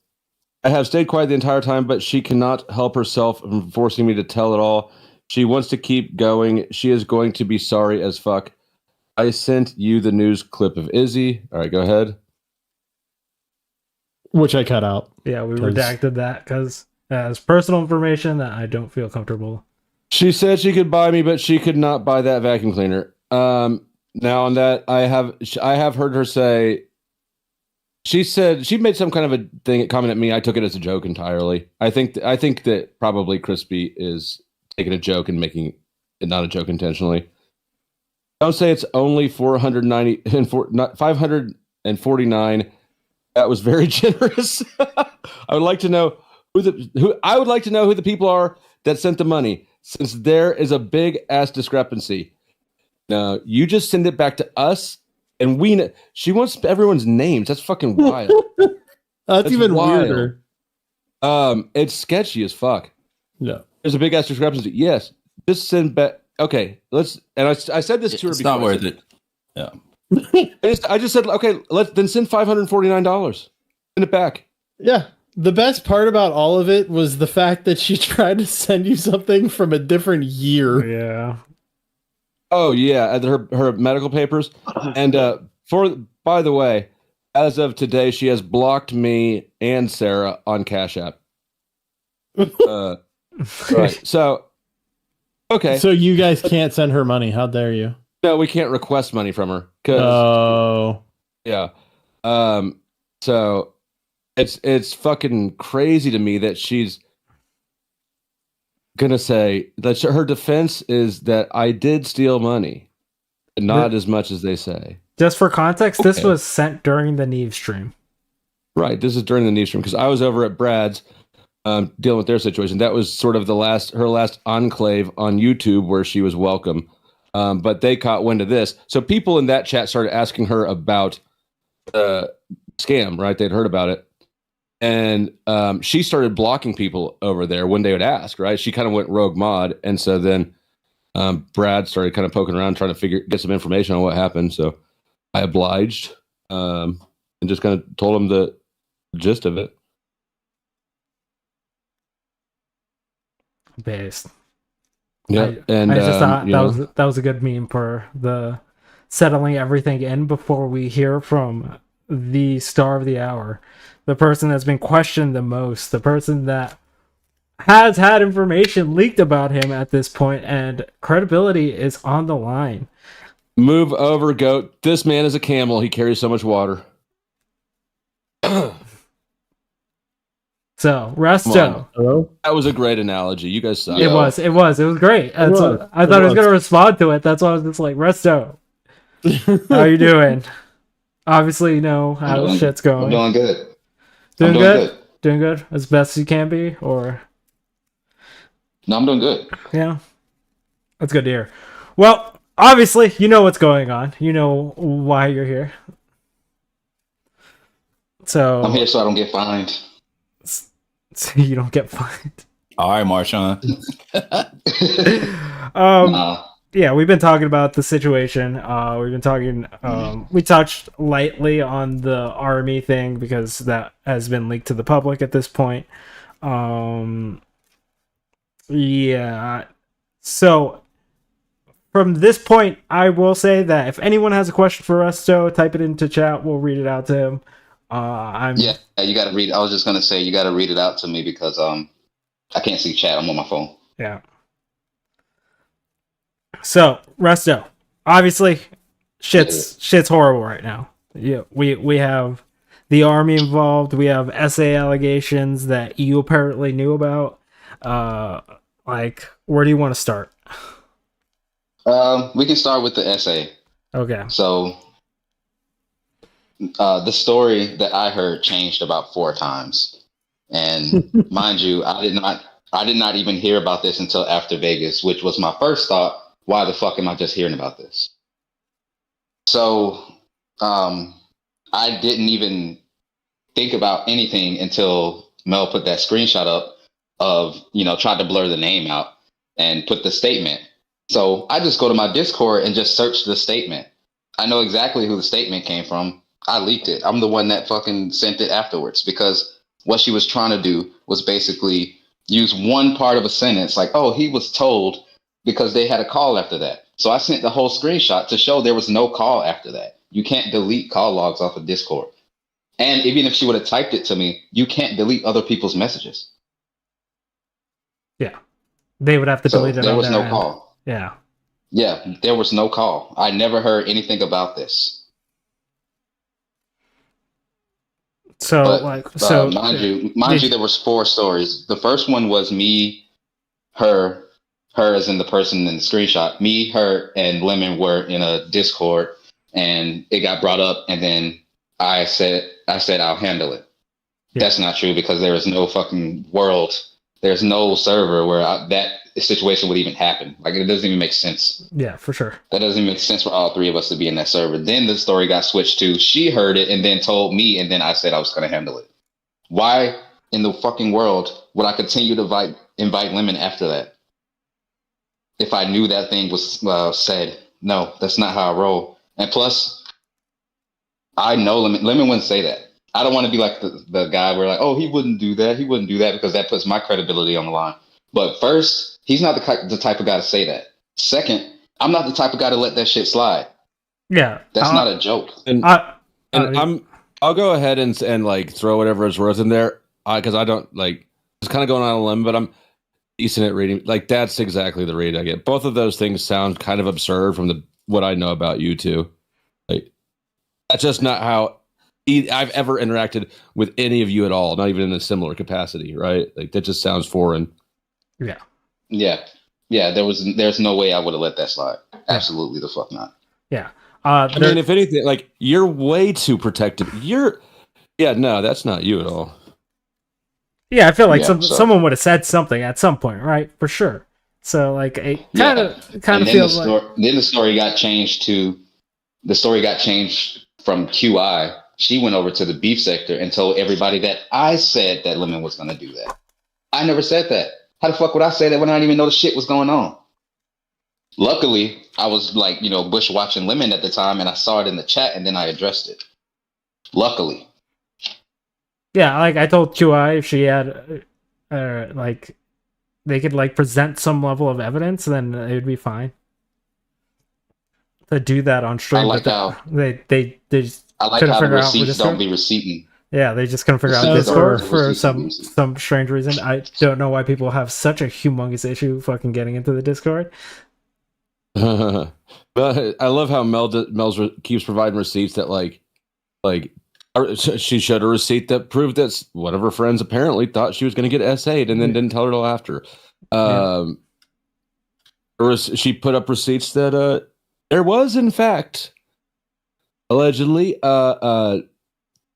[SPEAKER 11] I have stayed quiet the entire time, but she cannot help herself from forcing me to tell it all. She wants to keep going. She is going to be sorry as fuck. I sent you the news clip of Izzy. All right, go ahead.
[SPEAKER 2] Which I cut out.
[SPEAKER 1] Yeah, we redacted that because it's personal information that I don't feel comfortable.
[SPEAKER 11] She said she could buy me, but she could not buy that vacuum cleaner. Now on that, I have heard her say. She said she made some kind of a comment at me. I took it as a joke entirely. I think that probably Crispy is taking a joke and making it not a joke intentionally. Don't say it's only 490 and 549. That was very generous. I would like to know who the people are that sent the money, since there is a big ass discrepancy. Now you just send it back to us, and we know she wants everyone's names. That's fucking wild.
[SPEAKER 2] That's even
[SPEAKER 11] wild.
[SPEAKER 2] weirder.
[SPEAKER 11] It's sketchy as fuck.
[SPEAKER 2] Yeah,
[SPEAKER 11] there's a big ass discrepancy. Yes, just send back. Okay, let's. And I said this to her.
[SPEAKER 7] It's not worth it. Yeah.
[SPEAKER 11] I just said, okay, then send $549. Send it back.
[SPEAKER 2] Yeah. The best part about all of it was the fact that she tried to send you something from a different year.
[SPEAKER 1] Yeah.
[SPEAKER 11] Oh yeah, her medical papers. And by the way, as of today, she has blocked me and Sarah on Cash App. Right. So okay.
[SPEAKER 2] So you guys can't send her money. How dare you?
[SPEAKER 11] No, we can't request money from her.
[SPEAKER 2] Oh.
[SPEAKER 11] Yeah. So it's fucking crazy to me that she's gonna say that her defense is that I did steal money, not as much as they say.
[SPEAKER 1] Just for context, this was sent during the Neve stream.
[SPEAKER 11] Right. This is during the Neve stream because I was over at Brad's dealing with their situation. That was sort of her last enclave on YouTube where she was welcome. But they caught wind of this. So people in that chat started asking her about scam, right? They'd heard about it. And she started blocking people over there when they would ask, right? She kind of went rogue mod. And so then Brad started kind of poking around, trying to get some information on what happened. So I obliged and just kind of told him the gist of it.
[SPEAKER 1] Based.
[SPEAKER 11] Yeah, and
[SPEAKER 1] I just thought that was a good meme for the settling everything in before we hear from the star of the hour, the person that's been questioned the most, the person that has had information leaked about him at this point, and credibility is on the line.
[SPEAKER 11] Move over, goat. This man is a camel. He carries so much water.
[SPEAKER 1] So, Resto.
[SPEAKER 2] Hello?
[SPEAKER 11] That was a great analogy. You guys suck.
[SPEAKER 1] It was great. I thought I was going to respond to it. That's why I was just like, Resto, how you doing? Obviously, you know how shit's going.
[SPEAKER 17] I'm doing good.
[SPEAKER 1] Doing good? Doing good? As best you can be? Or...
[SPEAKER 17] No, I'm doing good.
[SPEAKER 1] Yeah. That's good to hear. Well, obviously, you know what's going on. You know why you're here. So
[SPEAKER 17] I'm here so I don't get fined.
[SPEAKER 1] So you don't get fined.
[SPEAKER 7] All right, Marshawn.
[SPEAKER 1] Yeah, we've been talking about the situation. We've been talking. We touched lightly on the army thing because that has been leaked to the public at this point. Yeah. So from this point, I will say that if anyone has a question for Resto, type it into chat. We'll read it out to him.
[SPEAKER 17] Yeah, you got to read. I was just gonna say you got to read it out to me because I can't see chat. I'm on my phone.
[SPEAKER 1] Yeah. So Resto, obviously, shit's horrible right now. Yeah, we have the army involved. We have SA allegations that you apparently knew about. Like, where do you want to start?
[SPEAKER 17] We can start with the SA.
[SPEAKER 1] Okay.
[SPEAKER 17] So, the story that I heard changed about 4 times, and mind you, I did not even hear about this until after Vegas, which was my first thought. Why the fuck am I just hearing about this? So, I didn't even think about anything until Mel put that screenshot up of, tried to blur the name out and put the statement. So I just go to my Discord and just search the statement. I know exactly who the statement came from. I leaked it. I'm the one that fucking sent it afterwards because what she was trying to do was basically use one part of a sentence like, oh, he was told because they had a call after that. So I sent the whole screenshot to show there was no call after that. You can't delete call logs off of Discord. And even if she would have typed it to me, you can't delete other people's messages.
[SPEAKER 1] Yeah. They would have to delete it.
[SPEAKER 17] There was no call.
[SPEAKER 1] Yeah.
[SPEAKER 17] Yeah, there was no call. I never heard anything about this.
[SPEAKER 1] So,
[SPEAKER 17] mind you, there was 4 stories. The first one was me, her as in the person in the screenshot. Me, her, and Lemon were in a Discord, and it got brought up, and then I said I'll handle it. Yeah. That's not true because there is no fucking world. There's no server where that situation would even happen. Like, it doesn't even make sense.
[SPEAKER 1] Yeah, for sure.
[SPEAKER 17] That doesn't make sense for all 3 of us to be in that server. Then the story got switched to she heard it and then told me, and then I said I was going to handle it. Why in the fucking world would I continue to invite Lemon after that? If I knew that thing was said. No, that's not how I roll. And plus, I know Lemon wouldn't say that. I don't want to be like the guy where like, oh, he wouldn't do that. He wouldn't do that because that puts my credibility on the line. But first, he's not the type of guy to say that. Second, I'm not the type of guy to let that shit slide.
[SPEAKER 1] Yeah.
[SPEAKER 17] That's not a joke.
[SPEAKER 11] And I'll go ahead and like throw whatever is worth in there. Because I don't like, it's kind of going on a limb, but I'm decent at reading. Like, that's exactly the read I get. Both of those things sound kind of absurd from what I know about you two. Like, that's just not how I've ever interacted with any of you at all, not even in a similar capacity, right? Like, that just sounds foreign.
[SPEAKER 1] Yeah.
[SPEAKER 17] There's no way I would have let that slide. Absolutely the fuck not.
[SPEAKER 1] Yeah.
[SPEAKER 11] I mean, if anything, like, you're way too protective. No, that's not you at all.
[SPEAKER 1] Yeah, I feel like someone would have said something at some point, right? For sure. So, like, it kind of feels like.
[SPEAKER 17] Then the story got changed from QI. She went over to the beef sector and told everybody that I said that Lemon was going to do that. I never said that. How the fuck would I say that when I didn't even know the shit was going on? Luckily, I was like, bush watching Lemon at the time, and I saw it in the chat, and then I addressed it. Luckily.
[SPEAKER 1] Yeah, like I told QI if she had, like, they could like present some level of evidence, then it would be fine. do that on stream.
[SPEAKER 17] I like
[SPEAKER 1] but
[SPEAKER 17] how
[SPEAKER 1] they just
[SPEAKER 17] I like
[SPEAKER 1] couldn't
[SPEAKER 17] how the
[SPEAKER 1] figure out
[SPEAKER 17] receipts
[SPEAKER 1] Discord.
[SPEAKER 17] don't be receipting.
[SPEAKER 1] Yeah, they just couldn't figure out
[SPEAKER 2] So-
[SPEAKER 1] Discord
[SPEAKER 17] or
[SPEAKER 1] for
[SPEAKER 17] receipts.
[SPEAKER 1] some strange reason. I don't know why people have such a humongous issue fucking getting into the Discord.
[SPEAKER 11] But I love how Mel's keeps providing receipts that like she showed a receipt that proved that one of her friends apparently thought she was going to get SA'd and then didn't tell her till after. She put up receipts that there was in fact allegedly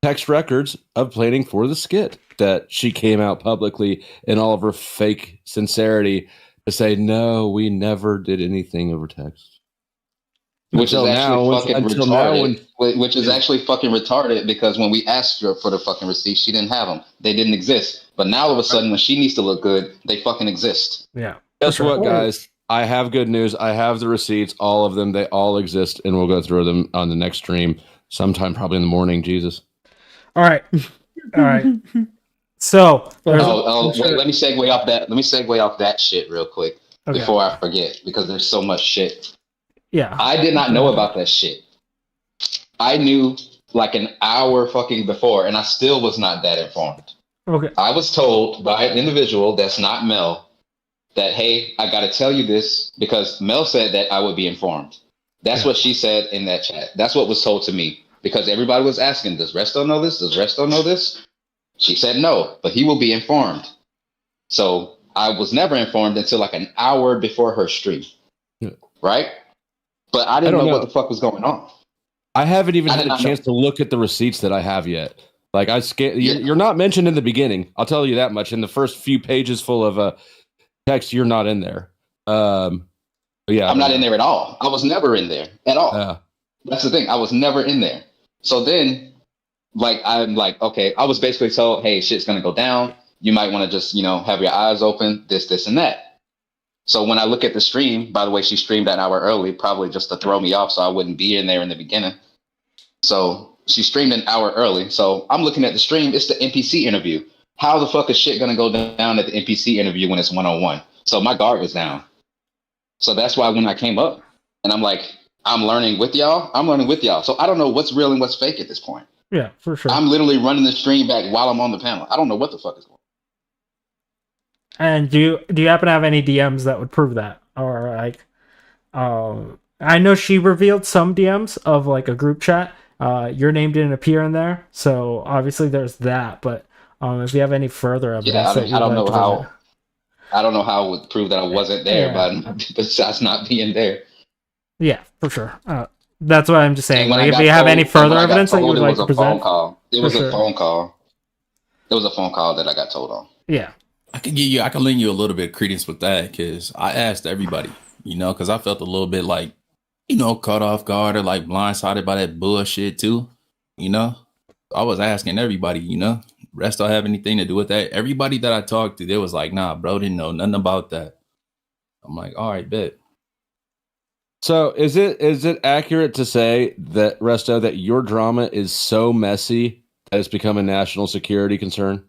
[SPEAKER 11] text records of planning for the skit that she came out publicly in all of her fake sincerity to say, no, we never did anything over text.
[SPEAKER 17] Which is actually fucking
[SPEAKER 11] until now
[SPEAKER 17] retarded. Which is actually fucking retarded because when we asked her for the fucking receipts, she didn't have them. They didn't exist. But now all of a sudden, when she needs to look good, they fucking exist.
[SPEAKER 1] Yeah.
[SPEAKER 11] Guess what, guys? I have good news. I have the receipts, all of them. They all exist, and we'll go through them on the next stream sometime, probably in the morning. Jesus.
[SPEAKER 1] All right. So
[SPEAKER 17] Wait, let me segue off that. Let me segue off that shit real quick before I forget, because there's so much shit.
[SPEAKER 1] Yeah.
[SPEAKER 17] I did not know about that shit. I knew like an hour fucking before, and I still was not that informed.
[SPEAKER 1] Okay.
[SPEAKER 17] I was told by an individual that's not Mel that, hey, I got to tell you this because Mel said that I would be informed. That's what she said in that chat. That's what was told to me because everybody was asking, does Resto know this? Does Resto know this? She said no, but he will be informed. So I was never informed until like an hour before her stream. Right? But I didn't know what the fuck was going on.
[SPEAKER 11] I haven't even had a chance to look at the receipts that I have yet. Like you're not mentioned in the beginning. I'll tell you that much. In the first few pages full of text, you're not in there. Yeah,
[SPEAKER 17] I'm not in there at all. I was never in there at all. That's the thing. I was never in there. So then, like, I'm like, okay, I was basically told, hey, shit's gonna go down. You might want to just, have your eyes open, this, and that. So when I look at the stream, by the way, she streamed an hour early, probably just to throw me off so I wouldn't be in there in the beginning. So she streamed an hour early. So I'm looking at the stream. It's the NPC interview. How the fuck is shit going to go down at the NPC interview when it's one-on-one? So my guard was down. So that's why when I came up and I'm like, I'm learning with y'all. So I don't know what's real and what's fake at this point.
[SPEAKER 1] Yeah, for sure.
[SPEAKER 17] I'm literally running the stream back while I'm on the panel. I don't know what the fuck is going on.
[SPEAKER 1] And do you happen to have any DMs that would prove that? Or like, I know she revealed some DMs of like a group chat. Your name didn't appear in there, so obviously there's that. But if you have any further evidence,
[SPEAKER 17] I don't know how. I don't know how it would prove that I wasn't there, but besides not being there.
[SPEAKER 1] Yeah, for sure. That's what I'm just saying. Like, if you have any further evidence that you would like to present,
[SPEAKER 17] it was a phone call. It was a phone call that I got told on.
[SPEAKER 1] Yeah.
[SPEAKER 7] I can lend you a little bit of credence with that because I asked everybody, because I felt a little bit like, caught off guard or like blindsided by that bullshit too. I was asking everybody, Resto have anything to do with that? Everybody that I talked to, they was like, nah, bro, didn't know nothing about that. I'm like, all right, bet.
[SPEAKER 11] So is it accurate to say that, Resto, that your drama is so messy that it's become a national security concern?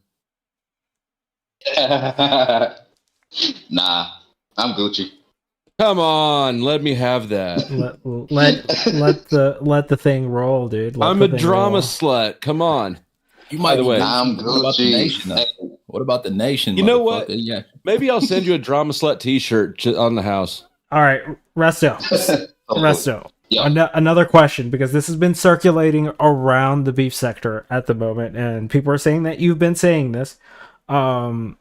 [SPEAKER 17] Nah, I'm Gucci.
[SPEAKER 11] Come on, let me have that.
[SPEAKER 1] let the thing roll, dude.
[SPEAKER 11] I'm a drama slut. Come on.
[SPEAKER 7] You might. By the way,
[SPEAKER 17] I'm Gucci.
[SPEAKER 7] What about the nation?
[SPEAKER 11] You know what?
[SPEAKER 7] Yeah.
[SPEAKER 11] Maybe I'll send you a drama slut T-shirt on the house.
[SPEAKER 1] All right, Resto.
[SPEAKER 17] Yeah.
[SPEAKER 1] Another question, because this has been circulating around the beef sector at the moment, and people are saying that you've been saying this. There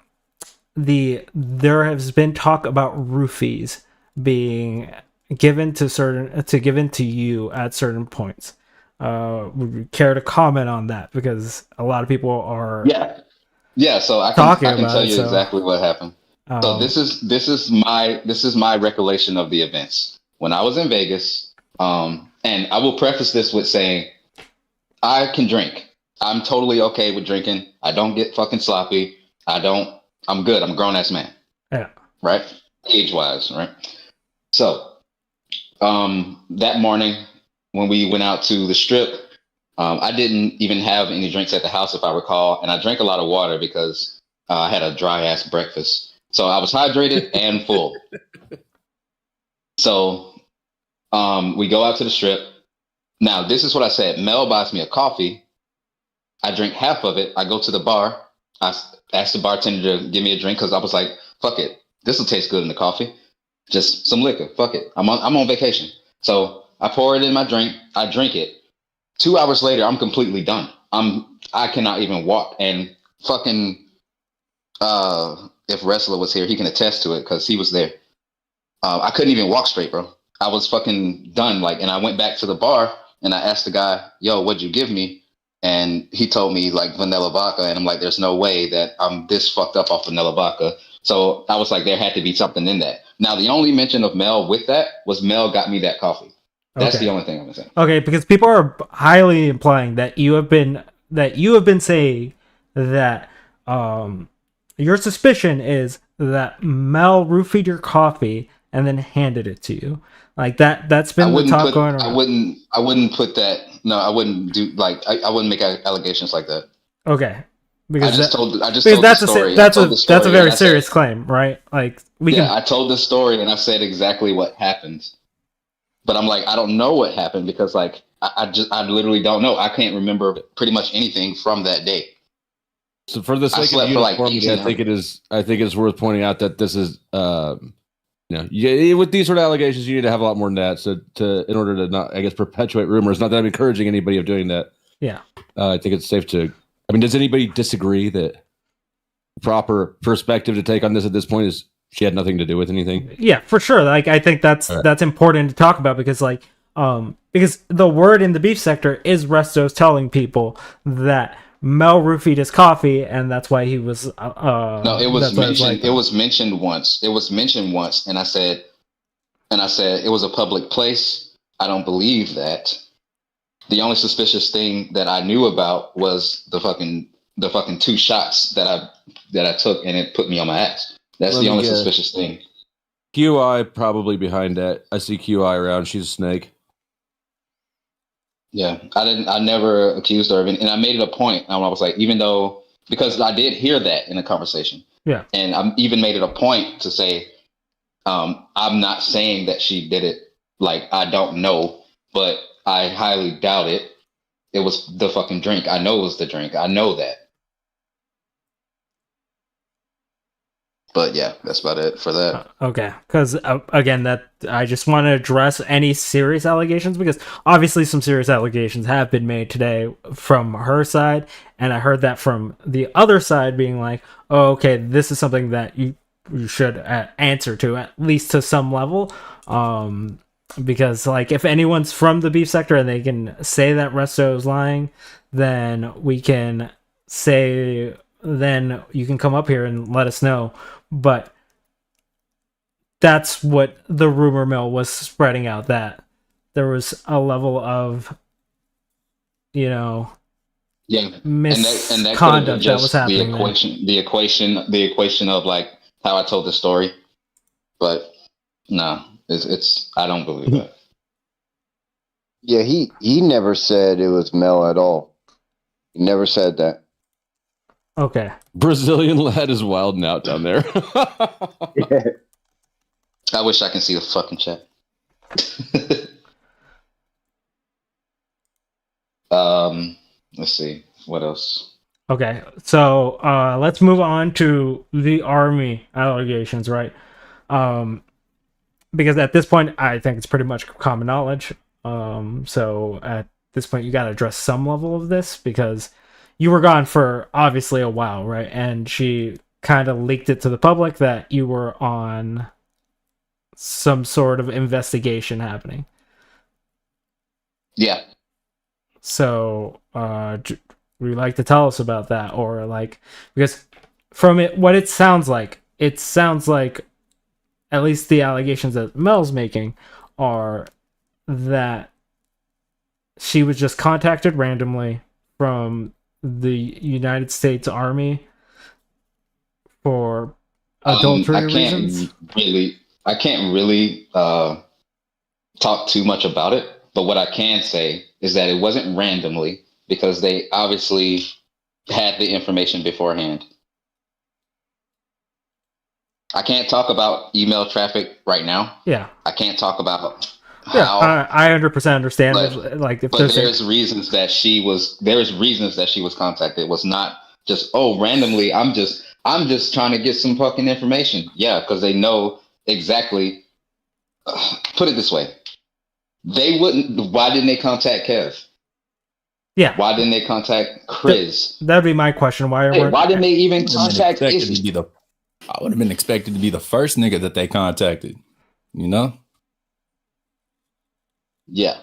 [SPEAKER 1] has been talk about roofies being given to you at certain points. Would you care to comment on that? Because a lot of people are
[SPEAKER 17] so I can tell you exactly what happened. So this is my recollection of the events when I was in Vegas. And I will preface this with saying I can drink. I'm totally okay with drinking. I don't get fucking sloppy. I'm good. I'm a grown ass man.
[SPEAKER 1] Yeah.
[SPEAKER 17] Right? Age wise, right? So that morning when we went out to the strip, I didn't even have any drinks at the house, if I recall, and I drank a lot of water because I had a dry ass breakfast. So I was hydrated and full. So We go out to the strip. Now, this is what I said. Mel buys me a coffee. I drink half of it. I go to the bar. I asked the bartender to give me a drink because I was like, fuck it. This will taste good in the coffee. Just some liquor. Fuck it. I'm on vacation. So I pour it in my drink. I drink it. 2 hours later, I'm completely done. I cannot even walk. And fucking, if Wrestler was here, he can attest to it because he was there. I couldn't even walk straight, bro. I was fucking done. Like, and I went back to the bar and I asked the guy, yo, what'd you give me? And he told me like vanilla vodka. And I'm like, there's no way that I'm this fucked up off vanilla vodka. So I was like, there had to be something in that. Now, the only mention of Mel with that was Mel got me that coffee. That's the only thing I'm saying.
[SPEAKER 1] Okay, because people are highly implying that you have been saying that your suspicion is that Mel roofied your coffee and then handed it to you. Like that's been the talk going around.
[SPEAKER 17] I wouldn't put that. No, I wouldn't do like I wouldn't make allegations like that.
[SPEAKER 1] Okay.
[SPEAKER 17] Because that's
[SPEAKER 1] a very serious claim, right? Like
[SPEAKER 17] I told the story and I said exactly what happened. But I'm like, I don't know what happened because like I literally don't know. I can't remember pretty much anything from that day.
[SPEAKER 11] So for the sake of uniformity, I think it's worth pointing out that this is with these sort of allegations, you need to have a lot more than that. So in order to not, I guess, perpetuate rumors. Not that I'm encouraging anybody of doing that.
[SPEAKER 1] Yeah.
[SPEAKER 11] I think it's safe to. I mean, does anybody disagree that proper perspective to take on this at this point is she had nothing to do with anything?
[SPEAKER 1] Yeah, for sure. Like I think that's important to talk about because because the word in the beef sector is Resto's telling people that Mel roofied his coffee and that's why he was
[SPEAKER 17] no, it was mentioned. It was mentioned once. It was mentioned once, and I said it was a public place. I don't believe that. The only suspicious thing that I knew about was the fucking 2 shots that I took, and it put me on my ass. That's the only suspicious thing.
[SPEAKER 11] QI probably behind that. I see QI around. She's a snake.
[SPEAKER 17] Yeah, I never accused her of it, and I made it a point. I was like, even though because I did hear that in a conversation.
[SPEAKER 1] Yeah,
[SPEAKER 17] and I even made it a point to say, I'm not saying that she did it. Like I don't know, but I highly doubt it. It was the fucking drink. I know it was the drink. I know that. But yeah, that's about it for that.
[SPEAKER 1] Okay, because again, that I just want to address any serious allegations because obviously some serious allegations have been made today from her side, and I heard that from the other side being like, "Oh, okay, this is something that you should answer to at least to some level." Because like if anyone's from the beef sector and they can say that Resto is lying, then we can say then you can come up here and let us know. But that's what the rumor mill was spreading out, that there was a level of, misconduct that was happening.
[SPEAKER 17] The equation of like how I told the story. But no, it's I don't believe that.
[SPEAKER 8] Yeah, he never said it was Mel at all. He never said that.
[SPEAKER 1] Okay.
[SPEAKER 11] Brazilian lad is wilding out down there.
[SPEAKER 8] Yeah.
[SPEAKER 17] I wish I can see the fucking chat. Let's see. What else?
[SPEAKER 1] Okay, so let's move on to the Army allegations, right? Because at this point, I think it's pretty much common knowledge. So at this point, you got to address some level of this because you were gone for obviously a while, right? And she kind of leaked it to the public that you were on some sort of investigation happening.
[SPEAKER 17] Yeah.
[SPEAKER 1] So, would you like to tell us about that? Or like, because from it, what it sounds like, at least the allegations that Mel's making are that she was just contacted randomly from the United States Army for adultery reasons.
[SPEAKER 17] I can't really talk too much about it, but what I can say is that it wasn't randomly because they obviously had the information beforehand. I can't talk about email traffic right now.
[SPEAKER 1] Yeah.
[SPEAKER 17] I can't talk about
[SPEAKER 1] Yeah,
[SPEAKER 17] how.
[SPEAKER 1] I 100% understand. If
[SPEAKER 17] But there's reasons that she was contacted. It was not just randomly. I'm just trying to get some fucking information. Yeah, because they know exactly. Put it this way, they wouldn't. Why didn't they contact Kev?
[SPEAKER 1] Yeah.
[SPEAKER 17] Why didn't they contact Chris?
[SPEAKER 1] That'd be my question. Why
[SPEAKER 17] didn't they even contact Izzy?
[SPEAKER 7] I would have been expected to be the first nigga that they contacted. You know?
[SPEAKER 17] Yeah.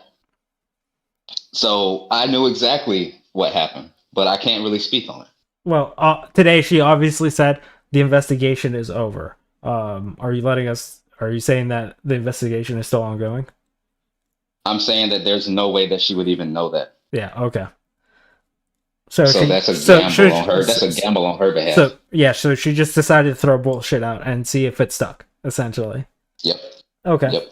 [SPEAKER 17] So I knew exactly what happened, but I can't really speak on it.
[SPEAKER 1] Well, today she obviously said the investigation is over. Are you saying that the investigation is still ongoing?
[SPEAKER 17] I'm saying that there's no way that she would even know that.
[SPEAKER 1] Yeah, okay. So
[SPEAKER 17] that's a gamble on her. That's a gamble on her behalf.
[SPEAKER 1] So she just decided to throw bullshit out and see if it stuck, essentially.
[SPEAKER 17] Yep.
[SPEAKER 1] Okay.
[SPEAKER 17] Yep.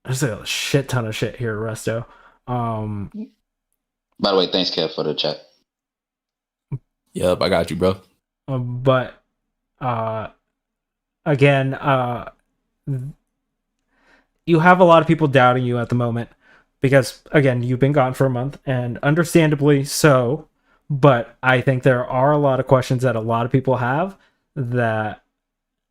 [SPEAKER 1] There's a shit ton of shit here, Resto.
[SPEAKER 17] By the way, thanks, Kev, for the chat.
[SPEAKER 7] Yep, I got you, bro.
[SPEAKER 1] But again, you have a lot of people doubting you at the moment because, again, you've been gone for a month, and understandably so. But I think there are a lot of questions that a lot of people have that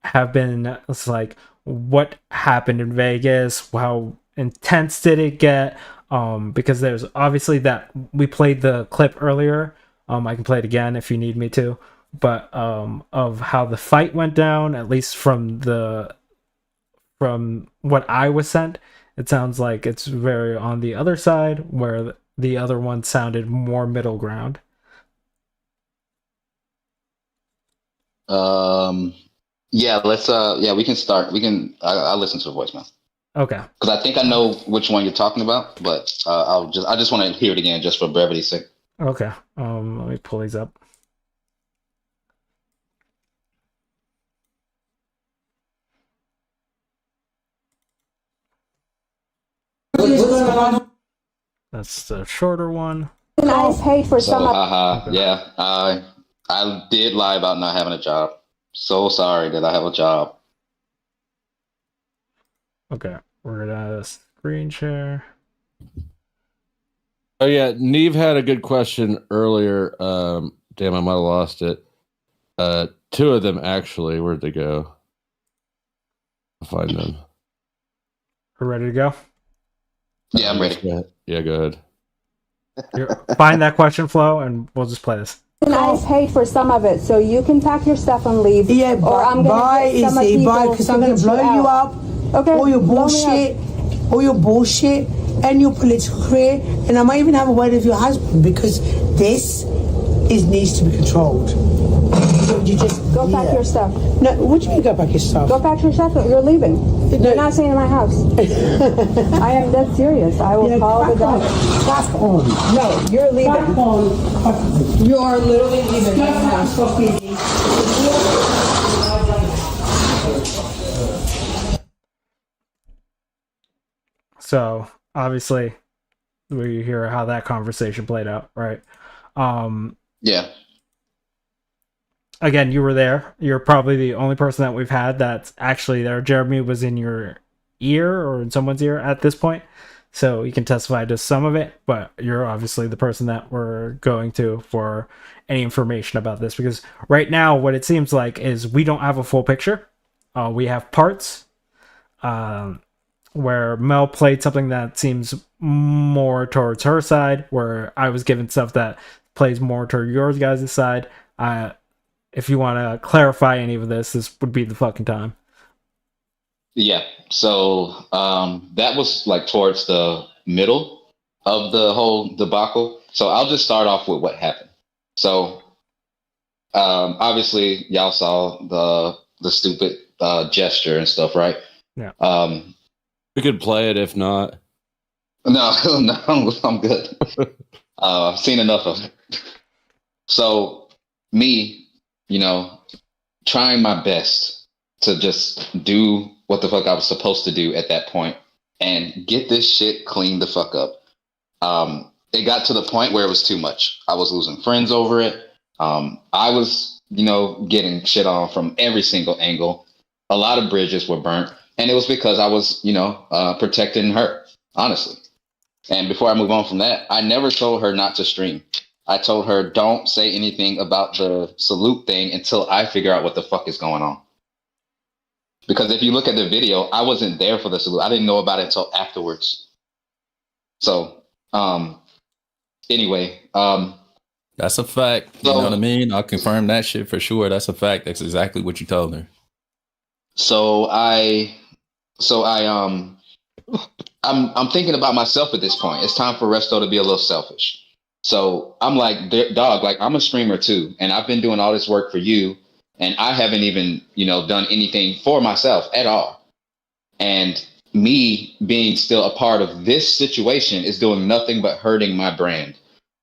[SPEAKER 1] have been, it's like, what happened in Vegas? How intense did it get? Because there's obviously that we played the clip earlier. I can play it again if you need me to, but of how the fight went down, at least from what I was sent, it sounds like it's very on the other side, where the other one sounded more middle ground.
[SPEAKER 17] Yeah, let's we can start. I'll listen to the voicemail.
[SPEAKER 1] Okay.
[SPEAKER 17] Because I think I know which one you're talking about, but I just want to hear it again just for brevity's sake.
[SPEAKER 1] Okay. Let me pull these up. That's the shorter one.
[SPEAKER 15] I paid for some of
[SPEAKER 17] Yeah, I did lie about not having a job. So sorry that I have a job.
[SPEAKER 1] Okay, we're gonna screen share.
[SPEAKER 11] Oh yeah, Neve had a good question earlier. Damn, I might have lost it. Two of them actually. Where'd they go? I'll find them.
[SPEAKER 1] We're ready to go?
[SPEAKER 17] Yeah, I'm ready.
[SPEAKER 11] Yeah, go ahead.
[SPEAKER 1] Find that question, Flo, and we'll just play this.
[SPEAKER 15] I paid for some of it, so you can pack your stuff and leave.
[SPEAKER 10] Yeah,
[SPEAKER 15] or I'm
[SPEAKER 10] bye,
[SPEAKER 15] gonna get some of
[SPEAKER 10] Izzy, bye,
[SPEAKER 15] people
[SPEAKER 10] because I'm going to blow you up.
[SPEAKER 15] Okay.
[SPEAKER 10] All your bullshit, and your political career, and I might even have a word with your husband, because this needs to be controlled. You just
[SPEAKER 15] go pack your stuff.
[SPEAKER 10] No, what do you mean go pack your stuff?
[SPEAKER 15] Go pack your stuff. You're leaving. You're not staying in my house. I am dead serious. I will call the doctor.
[SPEAKER 10] Back on.
[SPEAKER 15] No, you're leaving.
[SPEAKER 10] Back on.
[SPEAKER 15] You are literally leaving my house.
[SPEAKER 1] So obviously, we hear how that conversation played out, right?
[SPEAKER 17] Yeah.
[SPEAKER 1] Again, you were there. You're probably the only person that we've had that's actually there. Jeremy was in your ear or in someone's ear at this point, so you can testify to some of it, but you're obviously the person that we're going to for any information about this, because right now what it seems like is we don't have a full picture. We have parts where Mel played something that seems more towards her side, where I was given stuff that plays more toward your guys' side. If you want to clarify any of this would be the fucking time.
[SPEAKER 17] Yeah. So that was like towards the middle of the whole debacle. So I'll just start off with what happened. So obviously y'all saw the stupid gesture and stuff, right?
[SPEAKER 1] Yeah.
[SPEAKER 11] We could play it if not.
[SPEAKER 17] No, I'm good. I've seen enough of it. So me, trying my best to just do what the fuck I was supposed to do at that point and get this shit cleaned the fuck up. It got to the point where it was too much. I was losing friends over it. I was getting shit on from every single angle. A lot of bridges were burnt, and it was because I was, protecting her, honestly. And before I move on from that, I never told her not to stream. I told her, don't say anything about the salute thing until I figure out what the fuck is going on. Because if you look at the video, I wasn't there for the salute. I didn't know about it until afterwards. So, anyway,
[SPEAKER 7] that's a fact. You know what I mean? I'll confirm that shit for sure. That's a fact. That's exactly what you told her.
[SPEAKER 17] I'm thinking about myself at this point. It's time for Resto to be a little selfish. So I'm like, dog, like I'm a streamer too, and I've been doing all this work for you, and I haven't even, done anything for myself at all. And me being still a part of this situation is doing nothing but hurting my brand.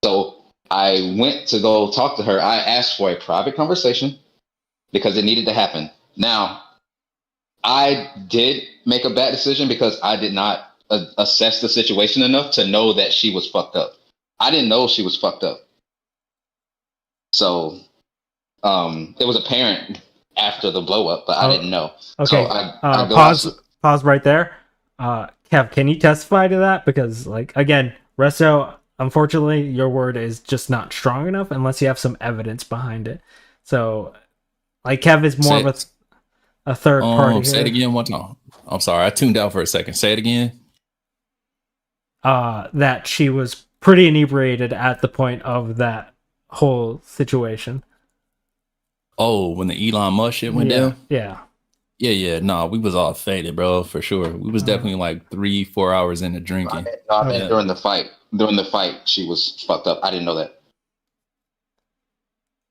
[SPEAKER 17] So I went to go talk to her. I asked for a private conversation because it needed to happen. Now, I did make a bad decision because I did not assess the situation enough to know that she was fucked up. I didn't know she was fucked up. So it was apparent after the blow up, but I didn't know.
[SPEAKER 1] Okay.
[SPEAKER 17] So
[SPEAKER 1] pause right there. Kev, can you testify to that? Because, like, again, Resto, unfortunately, your word is just not strong enough unless you have some evidence behind it. So, like, Kev is more of a third party.
[SPEAKER 7] Say it again one time. I'm sorry, I tuned out for a second. Say it again.
[SPEAKER 1] That she was pretty inebriated at the point of that whole situation.
[SPEAKER 7] Oh, when the Elon Musk shit went down?
[SPEAKER 1] Yeah.
[SPEAKER 7] No, we was all faded, bro, for sure. We was definitely like 3-4 hours into drinking.
[SPEAKER 17] During the fight, she was fucked up. I didn't know that.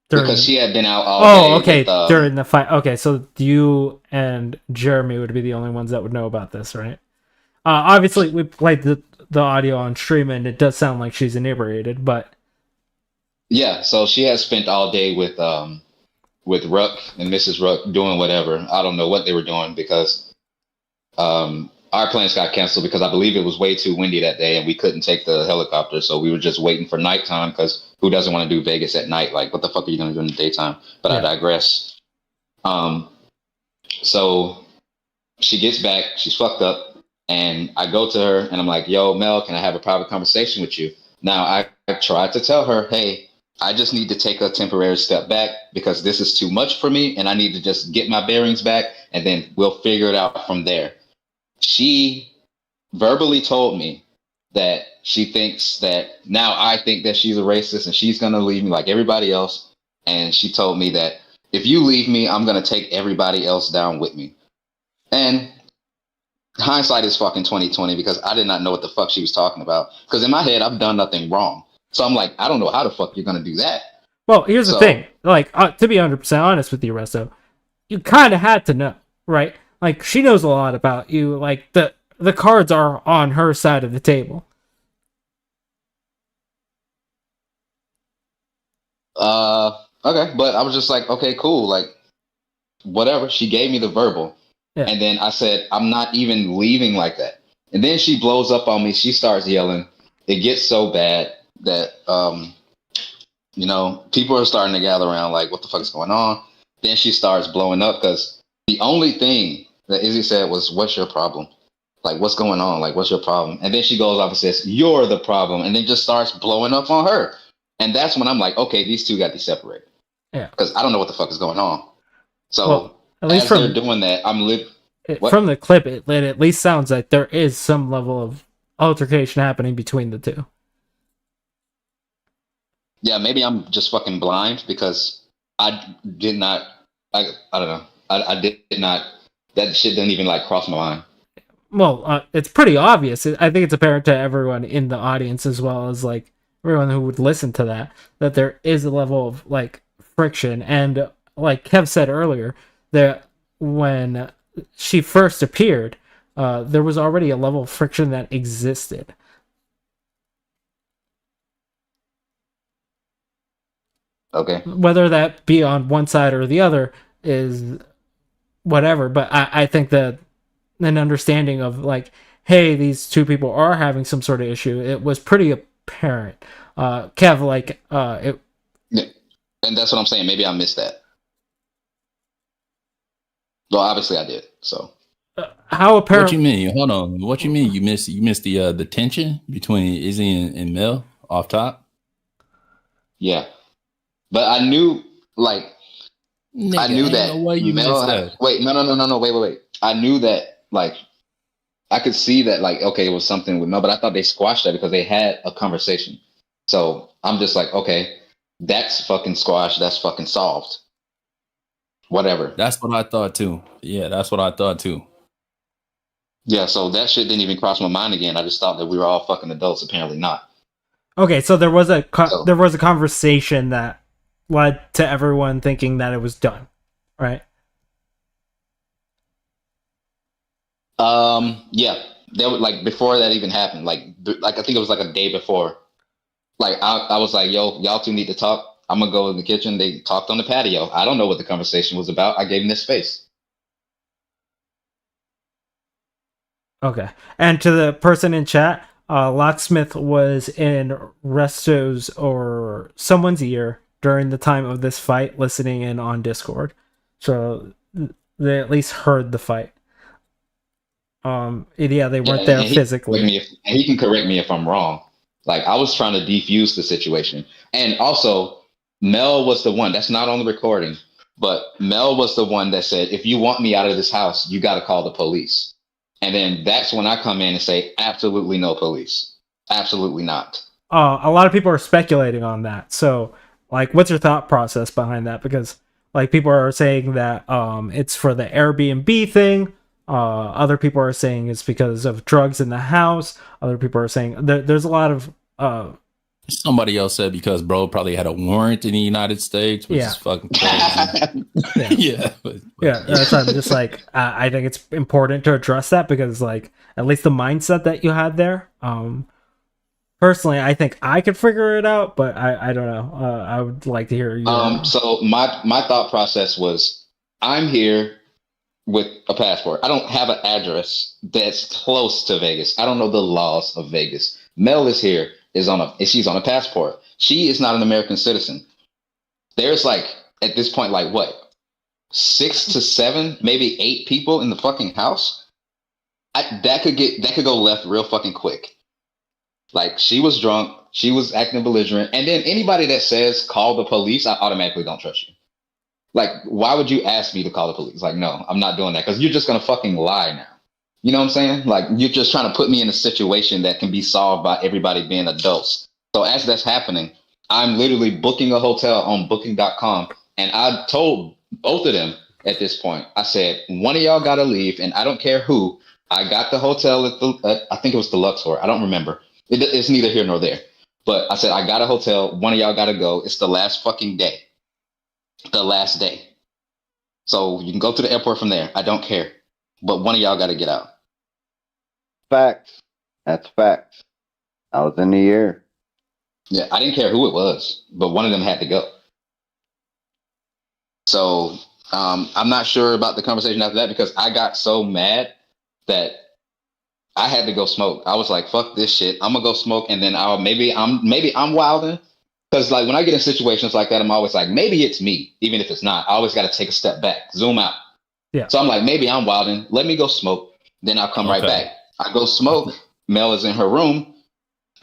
[SPEAKER 17] Because she had been out all day.
[SPEAKER 1] Oh, okay.
[SPEAKER 17] With,
[SPEAKER 1] during the fight. Okay, so you and Jeremy would be the only ones that would know about this, right? Obviously, we played the audio on stream, and it does sound like she's inebriated, but...
[SPEAKER 17] Yeah, so she had spent all day with Ruck and Mrs. Ruck doing whatever. I don't know what they were doing because our plans got canceled because I believe it was way too windy that day and we couldn't take the helicopter. So we were just waiting for nighttime because who doesn't want to do Vegas at night? Like, what the fuck are you going to do in the daytime? But I digress. So she gets back, she's fucked up. And I go to her and I'm like, yo, Mel, can I have a private conversation with you? Now, I tried to tell her, hey, I just need to take a temporary step back because this is too much for me and I need to just get my bearings back and then we'll figure it out from there. She verbally told me that she thinks that now I think that she's a racist and she's going to leave me like everybody else. And she told me that if you leave me, I'm going to take everybody else down with me. And hindsight is fucking 2020 because I did not know what the fuck she was talking about. Because in my head, I've done nothing wrong. So I'm like, I don't know how the fuck you're going to do that.
[SPEAKER 1] Well, here's the thing. Like, to be 100% honest with you, Resto, you kind of had to know, right? Like, she knows a lot about you. Like, the cards are on her side of the table.
[SPEAKER 17] Okay, but I was just like, okay, cool. Like, whatever. She gave me the verbal. Yeah. And then I said, I'm not even leaving like that. And then she blows up on me. She starts yelling. It gets so bad that, people are starting to gather around like, what the fuck is going on? Then she starts blowing up because the only thing that Izzy said was, what's your problem? Like, what's going on? Like, what's your problem? And then she goes off and says, you're the problem. And then just starts blowing up on her. And that's when I'm like, okay, these two got to separate.
[SPEAKER 1] Yeah.
[SPEAKER 17] Because I don't know what the fuck is going on. So
[SPEAKER 1] well, at least
[SPEAKER 17] they're doing that,
[SPEAKER 1] from the clip, it at least sounds like there is some level of altercation happening between the two.
[SPEAKER 17] Yeah, maybe I'm just fucking blind because I did not. I don't know. I did not. That shit didn't even like cross my mind.
[SPEAKER 1] Well, it's pretty obvious. I think it's apparent to everyone in the audience as well as like everyone who would listen to that there is a level of like friction. And like Kev said earlier, that when she first appeared, there was already a level of friction that existed.
[SPEAKER 17] Okay.
[SPEAKER 1] Whether that be on one side or the other is whatever, but I think that an understanding of like, hey, these two people are having some sort of issue, it was pretty apparent. Kev, like,
[SPEAKER 17] Yeah. And that's what I'm saying. Maybe I missed that. Well, obviously I did. So
[SPEAKER 1] how apparent?
[SPEAKER 7] What you mean? Hold on. What you mean? You missed the tension between Izzy and Mel off top?
[SPEAKER 17] Yeah, but I knew like
[SPEAKER 7] Nigga,
[SPEAKER 17] I knew
[SPEAKER 7] ain't
[SPEAKER 17] that
[SPEAKER 7] no way you
[SPEAKER 17] Mel.
[SPEAKER 7] missed that.
[SPEAKER 17] Wait, no, wait. I knew that like I could see that like okay, it was something with Mel, but I thought they squashed that because they had a conversation. So I'm just like, okay, that's fucking squashed. That's fucking solved. Whatever.
[SPEAKER 7] That's what I thought too. Yeah, that's what I thought too.
[SPEAKER 17] Yeah, so that shit didn't even cross my mind again. I just thought that we were all fucking adults. Apparently not.
[SPEAKER 1] Okay, so there was a conversation that led to everyone thinking that it was done, right?
[SPEAKER 17] Yeah, there was like before that even happened. Like I think it was like a day before. Like I was like, yo, y'all two need to talk. I'm gonna go in the kitchen. They talked on the patio. I don't know what the conversation was about. I gave them this space.
[SPEAKER 1] Okay. And to the person in chat, Locksmith was in Resto's or someone's ear during the time of this fight, listening in on Discord. So they at least heard the fight. Yeah, they weren't there physically.
[SPEAKER 17] And he can correct me if I'm wrong. Like I was trying to defuse the situation. And also, Mel was the one, that's not on the recording, but Mel was the one that said, if you want me out of this house, you got to call the police. And then that's when I come in and say, absolutely no police. Absolutely not.
[SPEAKER 1] A lot of people are speculating on that. So, like, what's your thought process behind that? Because, like, people are saying that it's for the Airbnb thing. Other people are saying it's because of drugs in the house. Other people are saying there's a lot of...
[SPEAKER 7] Somebody else said because bro probably had a warrant in the United States, which is fucking crazy.
[SPEAKER 1] Yeah, that's why I'm just like, I think it's important to address that because, like, at least the mindset that you had there. Personally, I think I could figure it out, but I don't know. I would like to hear you.
[SPEAKER 17] So my thought process was, I'm here with a passport. I don't have an address that's close to Vegas. I don't know the laws of Vegas. Mel is here. She's on a passport. She is not an American citizen. There's like at this point, like what, 6 to 7, maybe 8 people in the fucking house. That could go left real fucking quick. Like she was drunk, she was acting belligerent, and then anybody that says call the police, I automatically don't trust you. Like, why would you ask me to call the police? Like, no, I'm not doing that because you're just gonna fucking lie now. You know what I'm saying? Like, you're just trying to put me in a situation that can be solved by everybody being adults. So as that's happening, I'm literally booking a hotel on booking.com. And I told both of them at this point, I said, one of y'all got to leave. And I don't care who. I got the hotel at I think it was the Luxor. I don't remember. It's neither here nor there. But I said, I got a hotel. One of y'all got to go. It's the last fucking day. The last day. So you can go to the airport from there. I don't care. But one of y'all got to get out.
[SPEAKER 8] Facts. That's facts. I was in the air.
[SPEAKER 17] Yeah, I didn't care who it was, but one of them had to go. So I'm not sure about the conversation after that because I got so mad that I had to go smoke. I was like, fuck this shit. I'm gonna go smoke and then maybe I'm wilding. Because like when I get in situations like that, I'm always like, maybe it's me, even if it's not. I always got to take a step back, zoom out.
[SPEAKER 1] Yeah.
[SPEAKER 17] So I'm like, maybe I'm wilding. Let me go smoke. Then I'll come right back. I go smoke. Mel is in her room.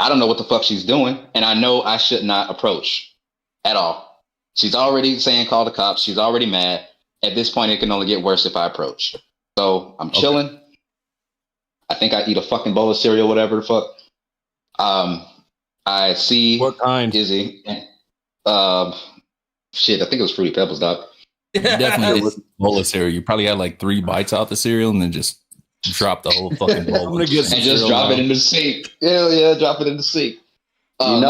[SPEAKER 17] I don't know what the fuck she's doing. And I know I should not approach at all. She's already saying call the cops. She's already mad. At this point, it can only get worse if I approach. So I'm chilling. Okay. I think I eat a fucking bowl of cereal, whatever the fuck. I see
[SPEAKER 11] what kind?
[SPEAKER 17] Izzy. Shit, I think it was Fruity Pebbles, dog.
[SPEAKER 7] You definitely did a bowl of cereal. You probably had like 3 bites out the cereal and then just drop the whole fucking bowl.
[SPEAKER 17] I'm gonna get some and just drop it in the sink. Hell yeah, drop it in the sink. So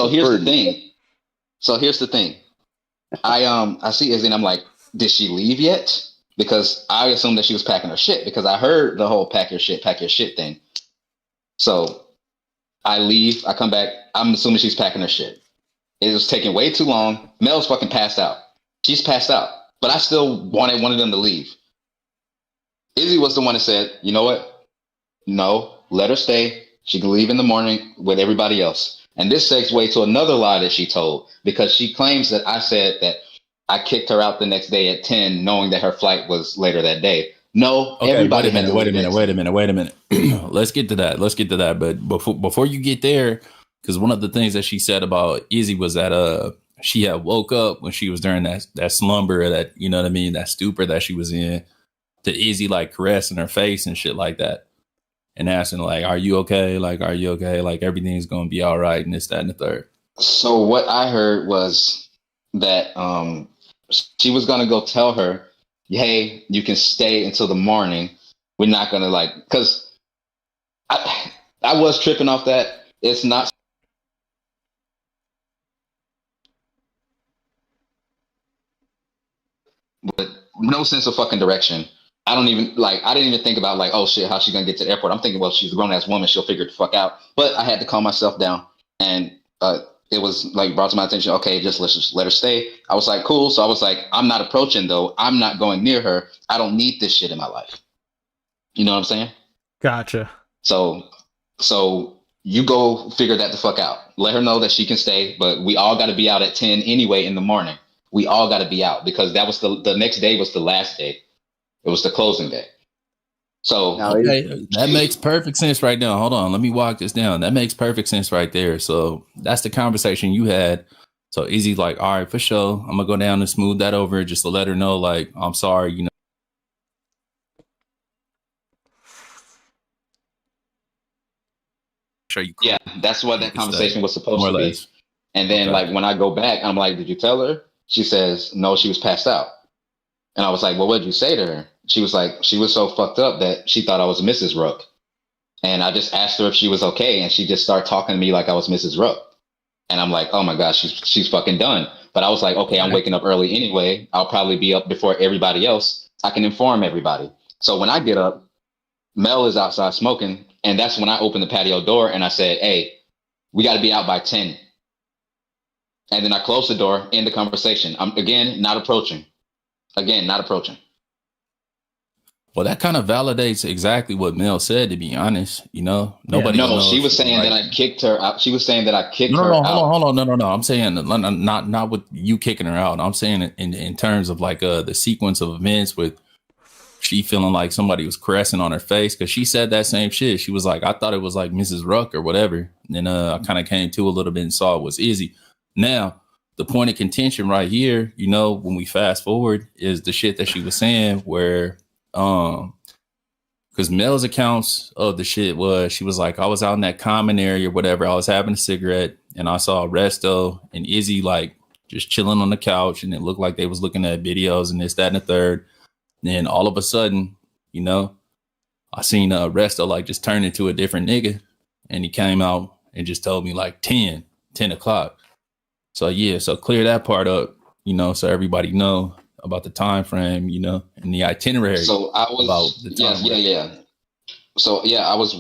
[SPEAKER 17] here's the thing. I see Izzy and I'm like, did she leave yet? Because I assumed that she was packing her shit because I heard the whole pack your shit thing. So I leave, I come back, I'm assuming she's packing her shit. It was taking way too long. Mel's fucking passed out. She's passed out. But I still wanted one of them to leave. Izzy was the one that said, you know what? No, let her stay. She can leave in the morning with everybody else. And this segues to another lie that she told because she claims that I said that I kicked her out the next day at 10, knowing that her flight was later that day. No,
[SPEAKER 7] Okay,
[SPEAKER 17] everybody
[SPEAKER 7] wait a minute. Let's get to that. But before you get there, because one of the things that she said about Izzy was that she had woke up when she was during that slumber, that, you know what I mean, that stupor that she was in, to Izzy like caressing her face and shit like that, and asking like, "Are you okay? Like, are you okay? Like, everything's gonna be all right," and this, that, and the third.
[SPEAKER 17] So what I heard was that she was gonna go tell her, hey, you can stay until the morning. We're not gonna like, because I was tripping off that. It's not. But no sense of fucking direction. I didn't even think about like, oh shit, how's she gonna get to the airport? I'm thinking, well, she's a grown ass woman, she'll figure it the fuck out. But I had to calm myself down, and it was like brought to my attention, okay, let's just let her stay. I was like, cool. So I was like, I'm not approaching though. I'm not going near her. I don't need this shit in my life. You know what I'm saying?
[SPEAKER 1] Gotcha.
[SPEAKER 17] So you go figure that the fuck out. Let her know that she can stay, but we all got to be out at 10 anyway in the morning. We all got to be out because that was the next day was the last day. It was the closing day. So
[SPEAKER 7] okay, that makes perfect sense right now. Hold on, let me walk this down. That makes perfect sense right there. So that's the conversation you had. So Izzy's like, all right, for sure, I'm gonna go down and smooth that over just to let her know, like, I'm sorry, you know.
[SPEAKER 17] Yeah, that's what that conversation was supposed to be. And then like when I go back, I'm like, did you tell her? She says, no, she was passed out. And I was like, well, what did you say to her? She was like, she was so fucked up that she thought I was Mrs. Rook. And I just asked her if she was okay. And she just started talking to me like I was Mrs. Rook. And I'm like, oh my gosh, she's fucking done. But I was like, okay, I'm waking up early anyway. I'll probably be up before everybody else. I can inform everybody. So when I get up, Mel is outside smoking. And that's when I opened the patio door and I said, hey, we got to be out by 10. And then I closed the door, end the conversation. I'm not approaching.
[SPEAKER 7] Well, that kind of validates exactly what Mel said, to be honest. You know, nobody.
[SPEAKER 17] No, she was saying that I kicked her out. She was saying that I kicked her out.
[SPEAKER 7] Hold on. No. I'm saying not with you kicking her out. I'm saying in terms of like the sequence of events with she feeling like somebody was caressing on her face, because she said that same shit. She was like, I thought it was like Mrs. Ruck or whatever. And then I kind of came to a little bit and saw it was Izzy. Now, the point of contention right here, you know, when we fast forward, is the shit that she was saying where, because Mel's accounts of the shit was, she was like, I was out in that common area or whatever. I was having a cigarette and I saw Resto and Izzy like just chilling on the couch, and it looked like they was looking at videos and this, that, and the third. And then all of a sudden, you know, I seen Resto like just turn into a different nigga, and he came out and just told me like 10 o'clock. So yeah, so clear that part up, you know, so everybody know about the time frame, you know, and the itinerary.
[SPEAKER 17] So I was
[SPEAKER 7] about the time
[SPEAKER 17] yeah. So yeah, I was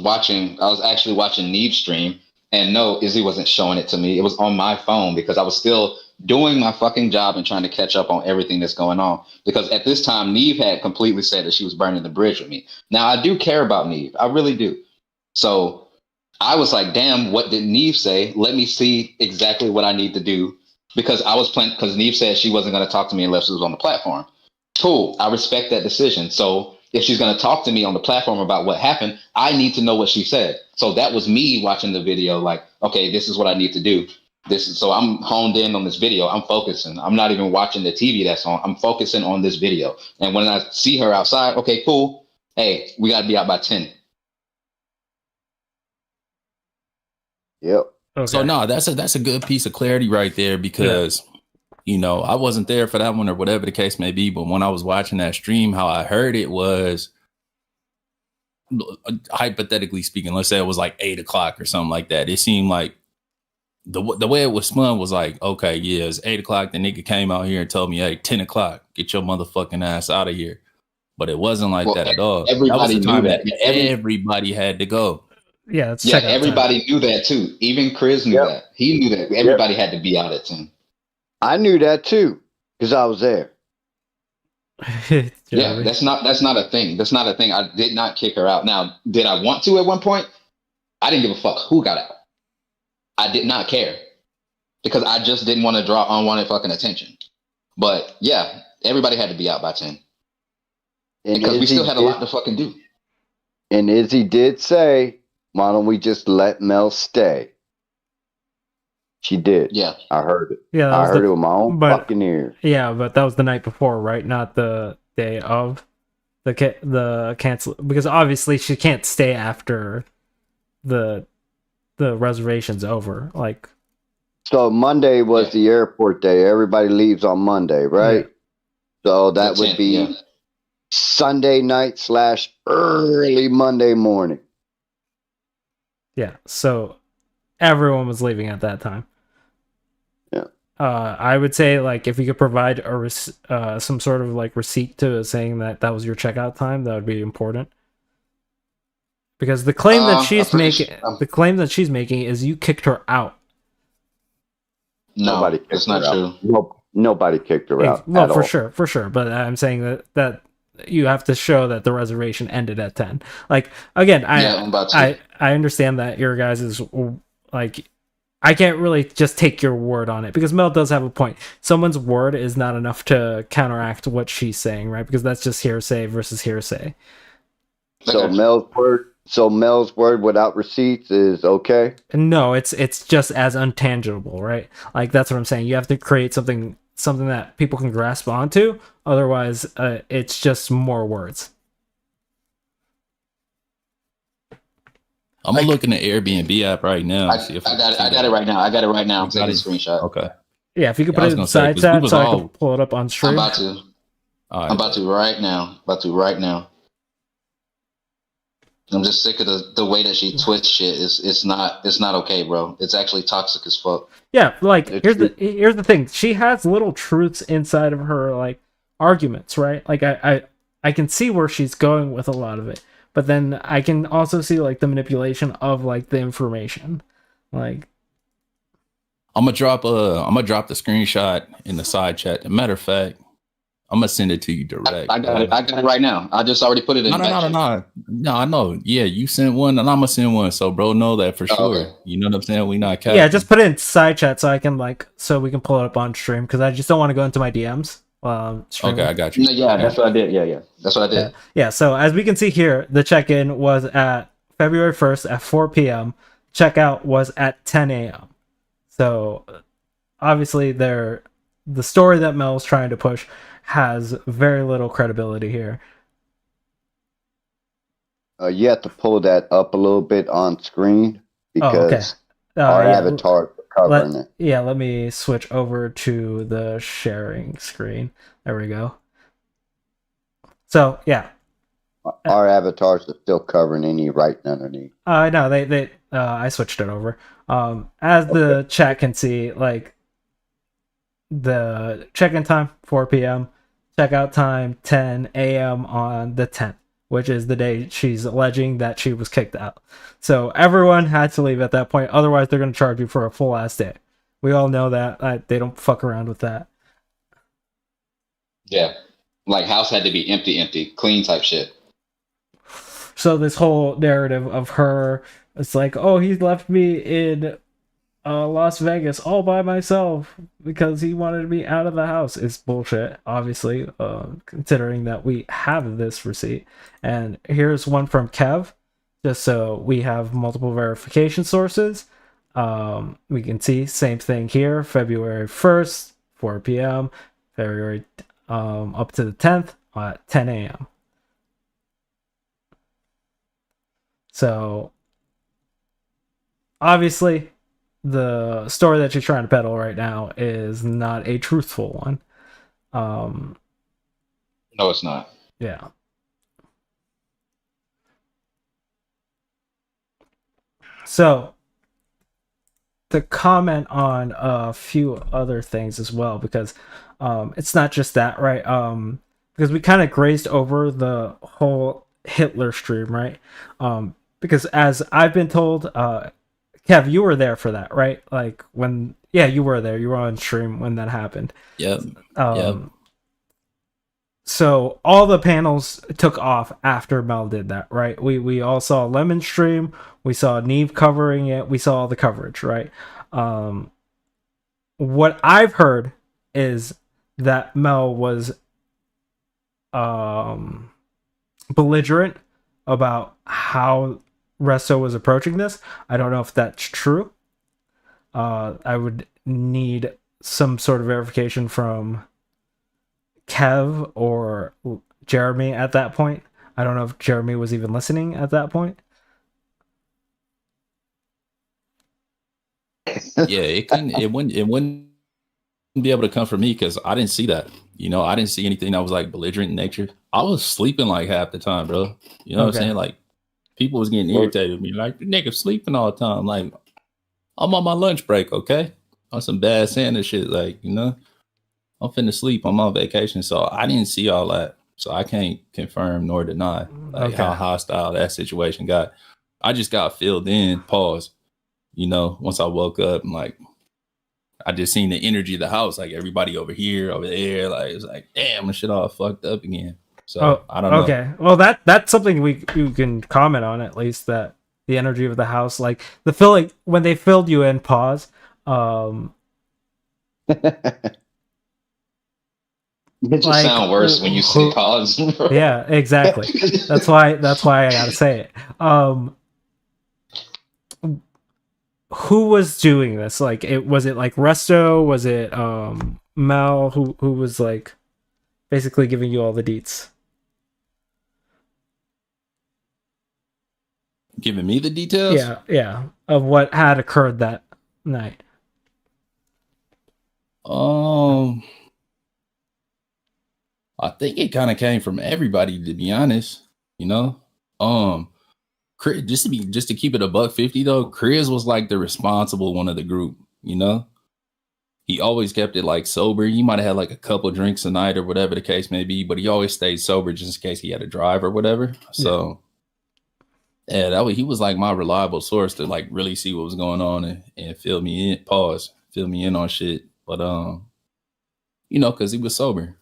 [SPEAKER 17] actually watching Neve's stream, and no, Izzy wasn't showing it to me. It was on my phone because I was still doing my fucking job and trying to catch up on everything that's going on. Because at this time, Neve had completely said that she was burning the bridge with me. Now I do care about Neve, I really do. So I was like, damn, what did Neve say? Let me see exactly what I need to do. Because I was planning, because Neve said she wasn't going to talk to me unless it was on the platform. Cool. I respect that decision. So if she's going to talk to me on the platform about what happened, I need to know what she said. So that was me watching the video like, okay, this is what I need to do. So I'm honed in on this video. I'm focusing. I'm not even watching the TV that's on. I'm focusing on this video. And when I see her outside, okay, cool. Hey, we got to be out by 10.
[SPEAKER 8] Yep.
[SPEAKER 7] Okay. So no, that's a good piece of clarity right there, because you know, I wasn't there for that one or whatever the case may be, but when I was watching that stream, how I heard it was, hypothetically speaking, let's say it was like 8 o'clock or something like that. It seemed like the way it was spun was like, okay, yeah, it's 8 o'clock. The nigga came out here and told me, hey, 10 o'clock, get your motherfucking ass out of here. But it wasn't like that at all.
[SPEAKER 17] Everybody knew that.
[SPEAKER 7] Everybody had to go.
[SPEAKER 1] Yeah,
[SPEAKER 17] everybody knew that too. Even Chris knew that. He knew that everybody had to be out at 10.
[SPEAKER 8] I knew that too, because I was there.
[SPEAKER 17] Yeah, that's not a thing. That's not a thing. I did not kick her out. Now, did I want to at one point? I didn't give a fuck who got out. I did not care, because I just didn't want to draw unwanted fucking attention. But yeah, everybody had to be out by 10
[SPEAKER 8] And
[SPEAKER 17] because we
[SPEAKER 8] Izzy
[SPEAKER 17] still had a
[SPEAKER 8] did-
[SPEAKER 17] lot to fucking do.
[SPEAKER 8] And Izzy did say, why don't we just let Mel stay? She did.
[SPEAKER 17] Yeah.
[SPEAKER 8] I heard it.
[SPEAKER 1] Yeah, that
[SPEAKER 8] I
[SPEAKER 1] was
[SPEAKER 8] heard
[SPEAKER 1] the-
[SPEAKER 8] it with my own
[SPEAKER 1] but-
[SPEAKER 8] fucking ears.
[SPEAKER 1] Yeah, but that was the night before, right? Not the day of the cancel, because obviously she can't stay after the reservation's over. Like,
[SPEAKER 8] So Monday was the airport day. Everybody leaves on Monday, right? So that
[SPEAKER 17] The
[SPEAKER 8] would
[SPEAKER 17] 10th,
[SPEAKER 8] be
[SPEAKER 17] yeah.
[SPEAKER 8] Sunday night / early Monday morning.
[SPEAKER 1] yeah, so everyone was leaving at that time.
[SPEAKER 8] Yeah.
[SPEAKER 1] I would say, like, if you could provide some sort of like receipt to saying that was your checkout time, that would be important. Because the claim that she's making, is you kicked her out.
[SPEAKER 17] No,
[SPEAKER 8] Nobody kicked
[SPEAKER 17] that's not
[SPEAKER 8] her
[SPEAKER 17] true.
[SPEAKER 8] out. No, nobody kicked her out.
[SPEAKER 1] Well,
[SPEAKER 8] at
[SPEAKER 1] for
[SPEAKER 8] all.
[SPEAKER 1] sure. But I'm saying that you have to show that the reservation ended at 10. Like, again,
[SPEAKER 17] I'm about to.
[SPEAKER 1] I understand that your guys is like, I can't really just take your word on it, because Mel does have a point. Someone's word is not enough to counteract what she's saying, right? Because that's just hearsay versus hearsay.
[SPEAKER 8] So Mel's word without receipts is okay.
[SPEAKER 1] No, it's just as untangible, right? Like, that's what I'm saying. You have to create something that people can grasp onto. Otherwise, it's just more words.
[SPEAKER 7] I'm gonna look in the Airbnb app right now.
[SPEAKER 17] I got it right now. I got it right now. I'm
[SPEAKER 7] You got
[SPEAKER 17] taking a
[SPEAKER 7] it?
[SPEAKER 17] screenshot.
[SPEAKER 7] Okay.
[SPEAKER 1] Yeah, if you could
[SPEAKER 7] Yeah, I
[SPEAKER 1] put
[SPEAKER 7] was
[SPEAKER 1] it in
[SPEAKER 7] gonna say,
[SPEAKER 1] side
[SPEAKER 7] 'cause we
[SPEAKER 1] chat
[SPEAKER 7] was
[SPEAKER 1] so I
[SPEAKER 7] all-
[SPEAKER 1] can pull it up on
[SPEAKER 17] I'm
[SPEAKER 1] stream.
[SPEAKER 17] about to.
[SPEAKER 7] All right.
[SPEAKER 17] I'm about to right now. Right now. I'm just sick of the way that she twists shit. It's not okay, bro. It's actually toxic as fuck.
[SPEAKER 1] Yeah, like, here's the thing. She has little truths inside of her, like, arguments, right? Like, I can see where she's going with a lot of it, but then I can also see, like, the manipulation of, like, the information. Like,
[SPEAKER 7] I'm gonna drop the screenshot in the side chat. As a matter of fact, I'm gonna send it to you direct.
[SPEAKER 17] I got it right now. I just already put it in.
[SPEAKER 7] No, I know. Yeah, you sent one, and I'm gonna send one. So, bro, know that for sure.
[SPEAKER 17] okay.
[SPEAKER 7] You know what I'm saying? We not capping.
[SPEAKER 1] yeah, just put it in side chat so I can, like, so we can pull it up on stream, because I just don't want to go into my DMs while I'm streaming.
[SPEAKER 7] Okay, I got you.
[SPEAKER 17] No, yeah, that's what I did. Yeah, that's what I did.
[SPEAKER 1] Yeah, so as we can see here, the check-in was at February 1st at 4 p.m. Checkout was at 10 a.m. So, obviously, the story that Mel's trying to push has very little credibility here.
[SPEAKER 8] You have to pull that up a little bit on screen because our avatar is covering it.
[SPEAKER 1] Yeah, let me switch over to the sharing screen. There we go. So, yeah.
[SPEAKER 8] Our avatars are still covering any writing underneath.
[SPEAKER 1] No, they I switched it over. As the chat can see, like, the check-in time 4 p.m., checkout time 10 a.m. on the 10th, which is the day she's alleging that she was kicked out. So everyone had to leave at that point, otherwise they're going to charge you for a full ass day. We all know that. They don't fuck around with that.
[SPEAKER 17] Yeah, like house had to be empty, clean type shit.
[SPEAKER 1] So this whole narrative of her, it's like, oh, he left me in Las Vegas all by myself because he wanted to be out of the house, is bullshit, obviously, considering that we have this receipt. And here's one from Kev, just so we have multiple verification sources. We can see same thing here, February 1st, 4 p.m., February up to the 10th at 10 a.m. So, obviously, the story that you're trying to peddle right now is not a truthful one.
[SPEAKER 17] No, it's not.
[SPEAKER 1] Yeah. So, to comment on a few other things as well, because it's not just that, right? Because we kind of grazed over the whole Hitler stream, right? Because as I've been told, Kev, you were there for that, right? Like when, yeah, you were there. You were on stream when that happened.
[SPEAKER 7] Yep.
[SPEAKER 1] So all the panels took off after Mel did that, right? We all saw Lemon stream. We saw Neve covering it. We saw all the coverage, right? What I've heard is that Mel was belligerent about how Resto was approaching this. I don't know if that's true. I would need some sort of verification from Kev or Jeremy at that point. I don't know if Jeremy was even listening at that point.
[SPEAKER 7] Yeah, it wouldn't be able to come from me because I didn't see that. You know, I didn't see anything that was like belligerent in nature. I was sleeping like half the time, bro. You know what I'm saying? Like, people was getting irritated with me. Like, the nigga sleeping all the time. Like, I'm on my lunch break, okay? On some bad Santa shit, like, you know? I'm finna sleep. I'm on vacation, so I didn't see all that. So I can't confirm nor deny like how hostile that situation got. I just got filled in, pause. You know, once I woke up, and like, I just seen the energy of the house, like everybody over here, over there. Like, it's like, damn, my shit all fucked up again. So I don't know.
[SPEAKER 1] Okay, well that's something we can comment on, at least, that the energy of the house, like the filling when they filled you in. Pause.
[SPEAKER 17] It just sound worse when you say pause.
[SPEAKER 1] Yeah, exactly. That's why I gotta say it. Who was doing this? Like, was it like Resto? Was it Mel? Who was like basically giving you all the deets?
[SPEAKER 7] Giving me the details?
[SPEAKER 1] Yeah, of what had occurred that night.
[SPEAKER 7] I think it kind of came from everybody, to be honest. You know, just to keep it $150 though, Chris was like the responsible one of the group. You know, he always kept it like sober. He might have had like a couple drinks a night or whatever the case may be, but he always stayed sober just in case he had to drive or whatever. So yeah, he was like my reliable source to like really see what was going on and fill me in. Fill me in on shit. But you know, because he was sober.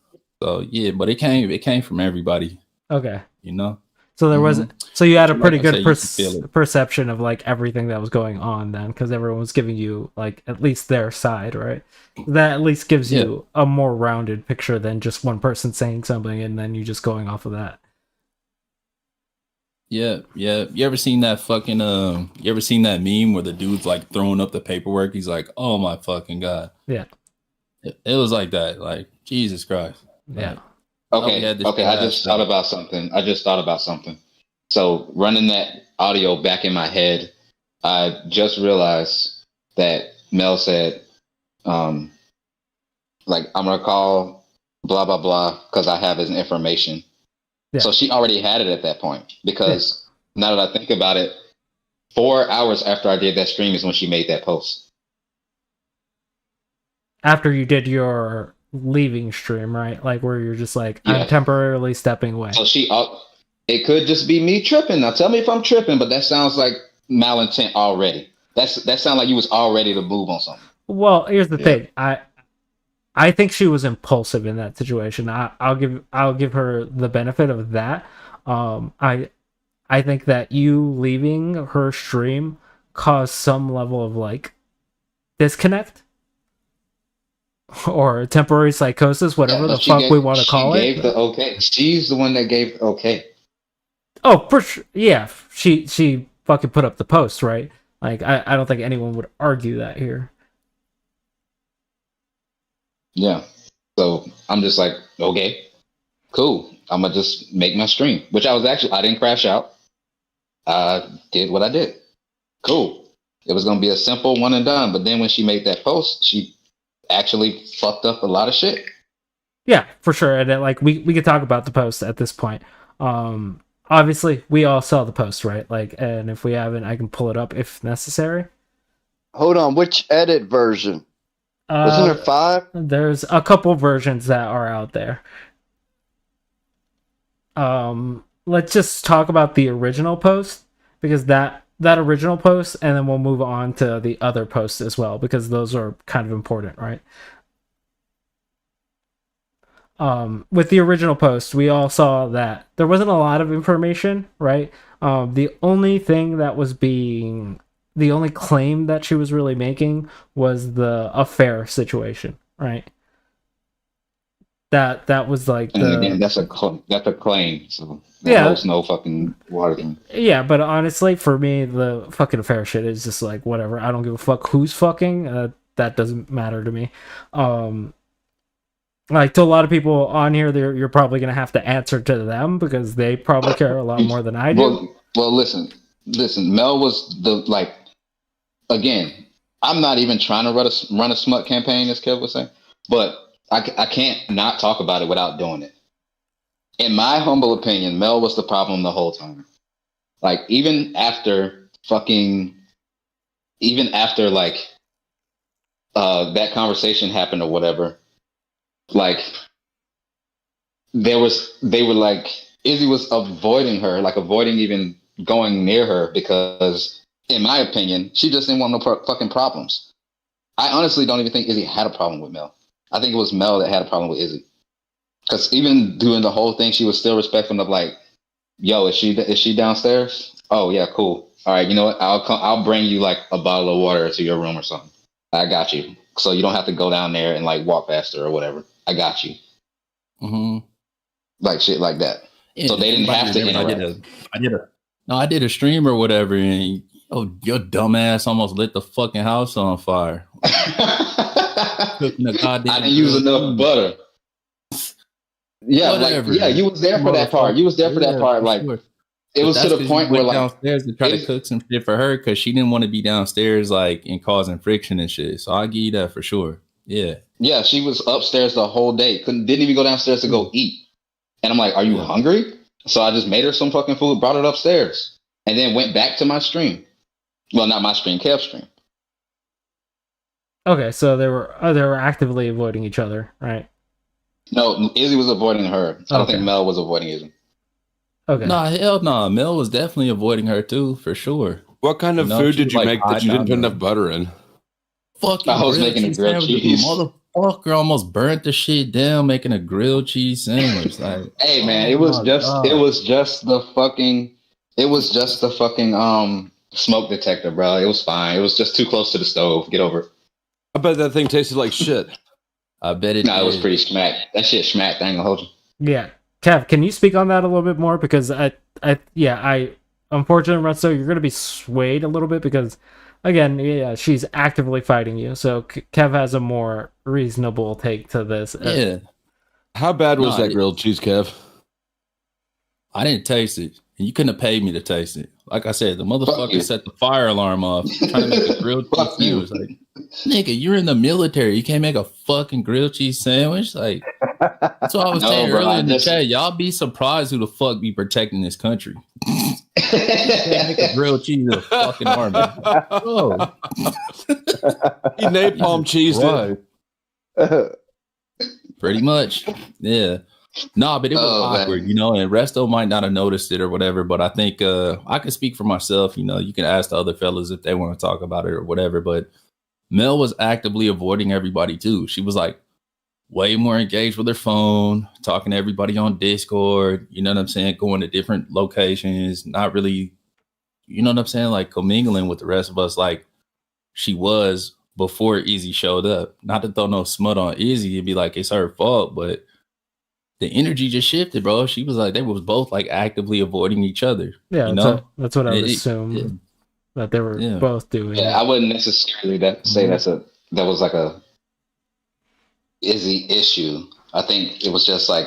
[SPEAKER 7] So yeah, but it came from everybody.
[SPEAKER 1] Okay.
[SPEAKER 7] You know?
[SPEAKER 1] So there wasn't. So you had a pretty
[SPEAKER 7] Like I
[SPEAKER 1] good
[SPEAKER 7] said, you can feel it.
[SPEAKER 1] perception of like everything that was going on then, because everyone was giving you like at least their side, right? That at least gives you a more rounded picture than just one person saying something and then you just going off of that.
[SPEAKER 7] Yeah. You ever seen that fucking you ever seen that meme where the dude's like throwing up the paperwork? He's like, oh my fucking God.
[SPEAKER 1] Yeah.
[SPEAKER 7] It was like that. Like, Jesus Christ.
[SPEAKER 1] Yeah.
[SPEAKER 17] Okay. I just thought about something. So running that audio back in my head, I just realized that Mel said, like, I'm gonna call blah blah blah because I have his information.
[SPEAKER 1] Yeah.
[SPEAKER 17] So she already had it at that point, because now that I think about it, 4 hours after I did that stream is when she made that post.
[SPEAKER 1] After you did your leaving stream, right? Like where you're just like, I'm temporarily stepping away.
[SPEAKER 17] So it could just be me tripping. Now tell me if I'm tripping, but that sounds like malintent already. That sounds like you was already to move on something.
[SPEAKER 1] Well, here's the thing. I think she was impulsive in that situation. I'll give her the benefit of that. I think that you leaving her stream caused some level of like disconnect or temporary psychosis, whatever the fuck we want to call it.
[SPEAKER 17] She gave the okay. She's the one that gave the okay.
[SPEAKER 1] Oh, for sure. Yeah, she fucking put up the post, right? Like, I don't think anyone would argue that here.
[SPEAKER 17] Yeah. So I'm just like, okay, cool. I'm gonna just make my stream, which I didn't crash out. I did what I did. Cool. It was gonna be a simple one and done, but then when she made that post, she actually fucked up a lot of shit.
[SPEAKER 1] Yeah, for sure. And like we could talk about the post at this point. Obviously we all saw the post, right? Like, and if we haven't, I can pull it up if necessary.
[SPEAKER 8] Hold on, which edit version? Wasn't there 5?
[SPEAKER 1] There's a couple versions that are out there. Let's just talk about the original post, because that original post, and then we'll move on to the other posts as well, because those are kind of important, right? With the original post, we all saw that there wasn't a lot of information, right? The only claim that she was really making was the affair situation, right? That was like
[SPEAKER 17] And again, that's a claim. So that holds no fucking water to me.
[SPEAKER 1] Yeah, but honestly, for me, the fucking affair shit is just like whatever. I don't give a fuck who's fucking. That doesn't matter to me. Like to a lot of people on here, you're probably gonna have to answer to them because they probably care a lot more than I do.
[SPEAKER 17] Well, listen. Mel was again. I'm not even trying to run a smut campaign, as Kev was saying, but I can't not talk about it without doing it. In my humble opinion, Mel was the problem the whole time. Like even after like that conversation happened or whatever, like they were like Izzy was avoiding her, like avoiding even going near her because, in my opinion, she just didn't want no fucking problems. I honestly don't even think Izzy had a problem with Mel. I think it was Mel that had a problem with Izzy. Because even doing the whole thing, she was still respectful of like, yo, is she downstairs? Oh yeah, cool. All right, you know what? I'll bring you like a bottle of water to your room or something. I got you. So you don't have to go down there and like walk past her or whatever. I got you.
[SPEAKER 7] Mm-hmm.
[SPEAKER 17] Like shit like that.
[SPEAKER 7] Yeah,
[SPEAKER 17] so they didn't have to interact.
[SPEAKER 7] I did a stream or whatever, and your dumb ass almost lit the fucking house on fire. Cooking the goddamn
[SPEAKER 17] I didn't use enough butter. Yeah,
[SPEAKER 7] whatever.
[SPEAKER 17] You was there for that part. You was there for that part. Like
[SPEAKER 7] sure.
[SPEAKER 17] it was to the point where like
[SPEAKER 7] downstairs to try to cook some shit for her because she didn't want to be downstairs like and causing friction and shit. So I'll give you that for sure. Yeah.
[SPEAKER 17] Yeah, she was upstairs the whole day. Didn't even go downstairs to go eat. And I'm like, are you hungry? So I just made her some fucking food, brought it upstairs, and then went back to my stream. Well, not my stream, Kev's stream.
[SPEAKER 1] Okay, so they were actively avoiding each other, right?
[SPEAKER 17] No, Izzy was avoiding her. I don't think Mel was avoiding Izzy.
[SPEAKER 1] Okay.
[SPEAKER 7] Nah, hell no. Mel was definitely avoiding her too, for sure.
[SPEAKER 11] What kind of food did you make that you didn't put enough butter in?
[SPEAKER 7] Fucking
[SPEAKER 17] I was making a grilled cheese.
[SPEAKER 7] Motherfucker almost burnt the shit down making a grilled cheese sandwich. Like,
[SPEAKER 17] hey man, it was just the fucking smoke detector, bro. It was fine. It was just too close to the stove. Get over it.
[SPEAKER 11] I bet that thing tasted like shit.
[SPEAKER 7] I bet it.
[SPEAKER 17] No, it was pretty smack. That shit smacked. I ain't gonna hold you.
[SPEAKER 1] Yeah, Kev, can you speak on that a little bit more? Because I unfortunately, Russo, you're gonna be swayed a little bit because, again, yeah, she's actively fighting you. So Kev has a more reasonable take to this.
[SPEAKER 7] Yeah.
[SPEAKER 11] How bad was that grilled cheese, Kev?
[SPEAKER 7] I didn't taste it. And you couldn't have paid me to taste it. Like I said, the motherfucker set the fire alarm off trying to make a grilled cheese sandwich. Like, nigga, you're in the military. You can't make a fucking grilled cheese sandwich? Like, that's what I was saying earlier in the chat. Y'all be surprised who the fuck be protecting this country. You can't make a grilled cheese in a fucking army. Oh.
[SPEAKER 11] He napalm cheesed it.
[SPEAKER 7] Pretty much. Yeah. No, but it was awkward,
[SPEAKER 17] man.
[SPEAKER 7] you know, and Resto might not have noticed it or whatever, but I think I can speak for myself, you know, you can ask the other fellas if they want to talk about it or whatever, but Mel was actively avoiding everybody too. She was like way more engaged with her phone, talking to everybody on Discord, you know what I'm saying, going to different locations, not really, you know what I'm saying, like commingling with the rest of us like she was before Izzy showed up. Not to throw no smut on Izzy and be like it's her fault, but the energy just shifted, bro. She was like, they was both like actively avoiding each other.
[SPEAKER 1] Yeah,
[SPEAKER 7] you know?
[SPEAKER 1] that's what I would assume that they were both doing.
[SPEAKER 17] Yeah, I wouldn't necessarily say that was like a Izzy issue. I think it was just like,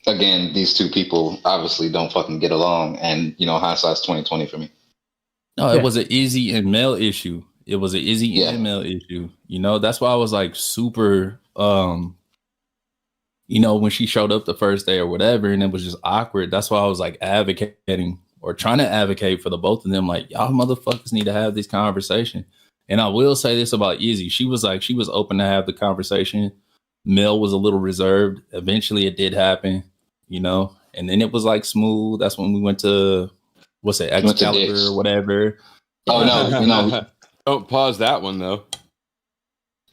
[SPEAKER 17] again, these two people obviously don't fucking get along, and you know, hindsight's 20/20 for me.
[SPEAKER 7] No, it was an Izzy and Mel issue. It was an Izzy and Mel issue. You know, that's why I was like super. You know, when she showed up the first day or whatever, and it was just awkward. That's why I was like advocating or trying to advocate for the both of them. Like, y'all motherfuckers need to have this conversation. And I will say this about Izzy. She was open to have the conversation. Mel was a little reserved. Eventually it did happen, you know, and then it was like smooth. That's when we went to, what's it, Excalibur or whatever.
[SPEAKER 17] Oh, no.
[SPEAKER 11] Don't pause that one, though.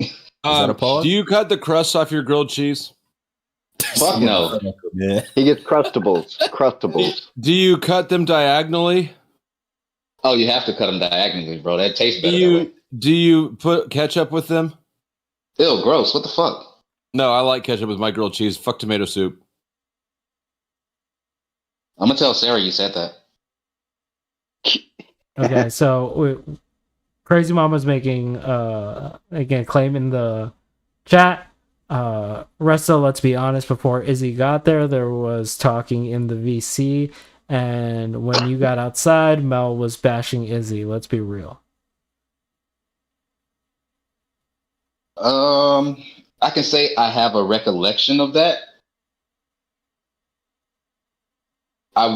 [SPEAKER 7] Is that a pause?
[SPEAKER 11] Do you cut the crust off your grilled cheese?
[SPEAKER 17] Fuck no.
[SPEAKER 7] Yeah.
[SPEAKER 8] He gets crustables.
[SPEAKER 11] Do you cut them diagonally?
[SPEAKER 17] Oh, you have to cut them diagonally, bro. That tastes better.
[SPEAKER 11] Do you put ketchup with them?
[SPEAKER 17] Ew, gross. What the fuck?
[SPEAKER 11] No, I like ketchup with my grilled cheese. Fuck tomato soup.
[SPEAKER 17] I'm gonna tell Sarah you said that.
[SPEAKER 1] Okay, so Crazy Mama's making again a claim in the chat. Resta, let's be honest, before Izzy got there was talking in the VC, and when you got outside, Mel was bashing Izzy. Let's be real.
[SPEAKER 17] I can say I have a recollection of that. I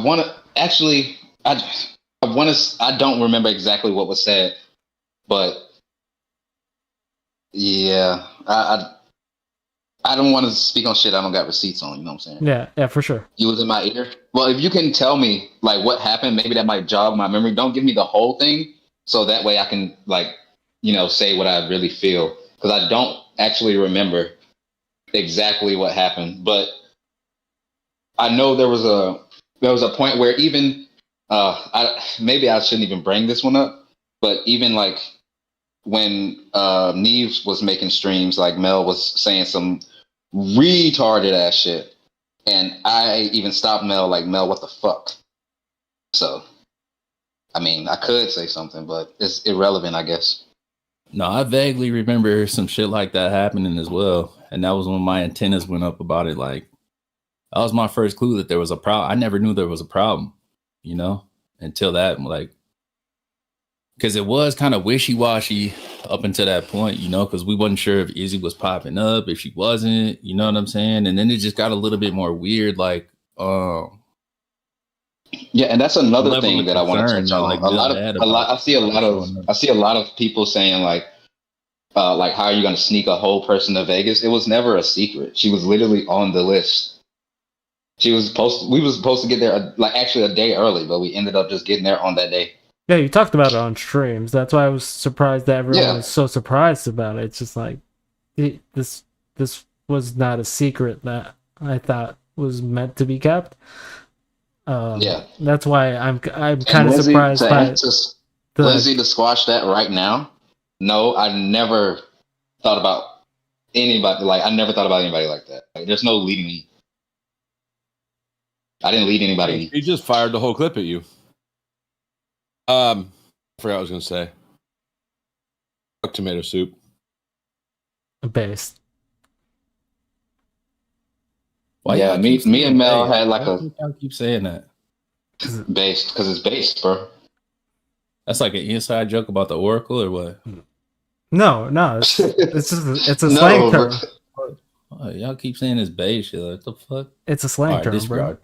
[SPEAKER 17] don't remember exactly what was said, but yeah, I don't want to speak on shit I don't got receipts on. You know what I'm saying?
[SPEAKER 1] Yeah, for sure.
[SPEAKER 17] You was in my ear. Well, if you can tell me like what happened, maybe that might jog my memory. Don't give me the whole thing, so that way I can say what I really feel, because I don't actually remember exactly what happened, but I know there was a point where even maybe I shouldn't even bring this one up, but even like when Neves was making streams, like Mel was saying some retarded ass shit, and I even stopped Mel, like, Mel, what the fuck? So, I mean, I could say something, but it's irrelevant, I guess.
[SPEAKER 7] No, I vaguely remember some shit like that happening as well. And that was when my antennas went up about it. Like, that was my first clue that there was a problem. I never knew there was a problem, until that, like, because it was kind of wishy-washy up until that point, because we wasn't sure if Izzy was popping up, if she wasn't, you know what I'm saying? And then it just got a little bit more weird, like,
[SPEAKER 17] yeah, and that's another thing that I want to touch on. I see a lot of people saying like how are you going to sneak a whole person to Vegas? It was never a secret. She was literally on the list. We were supposed to get there actually a day early, but we ended up just getting there on that day.
[SPEAKER 1] Yeah, you talked about it on streams. That's why I was surprised that everyone was so surprised about it. It's just like this was not a secret that I thought was meant to be kept. That's why I'm kind of surprised by
[SPEAKER 17] Lindsay to squash that right now. No, I never thought about anybody. Like, I never thought about anybody like that. Like, there's no leading me. I didn't lead anybody.
[SPEAKER 11] He just fired the whole clip at you. I forgot what I was going to say. Fuck tomato soup.
[SPEAKER 1] Based.
[SPEAKER 17] Yeah, me and Mel had like
[SPEAKER 7] I keep saying that.
[SPEAKER 17] Based, because it's based, bro.
[SPEAKER 7] That's like an inside joke about the Oracle or what?
[SPEAKER 1] No, it's a slang term.
[SPEAKER 7] Oh, y'all keep saying it's based. What the fuck?
[SPEAKER 1] It's a slang term, bro.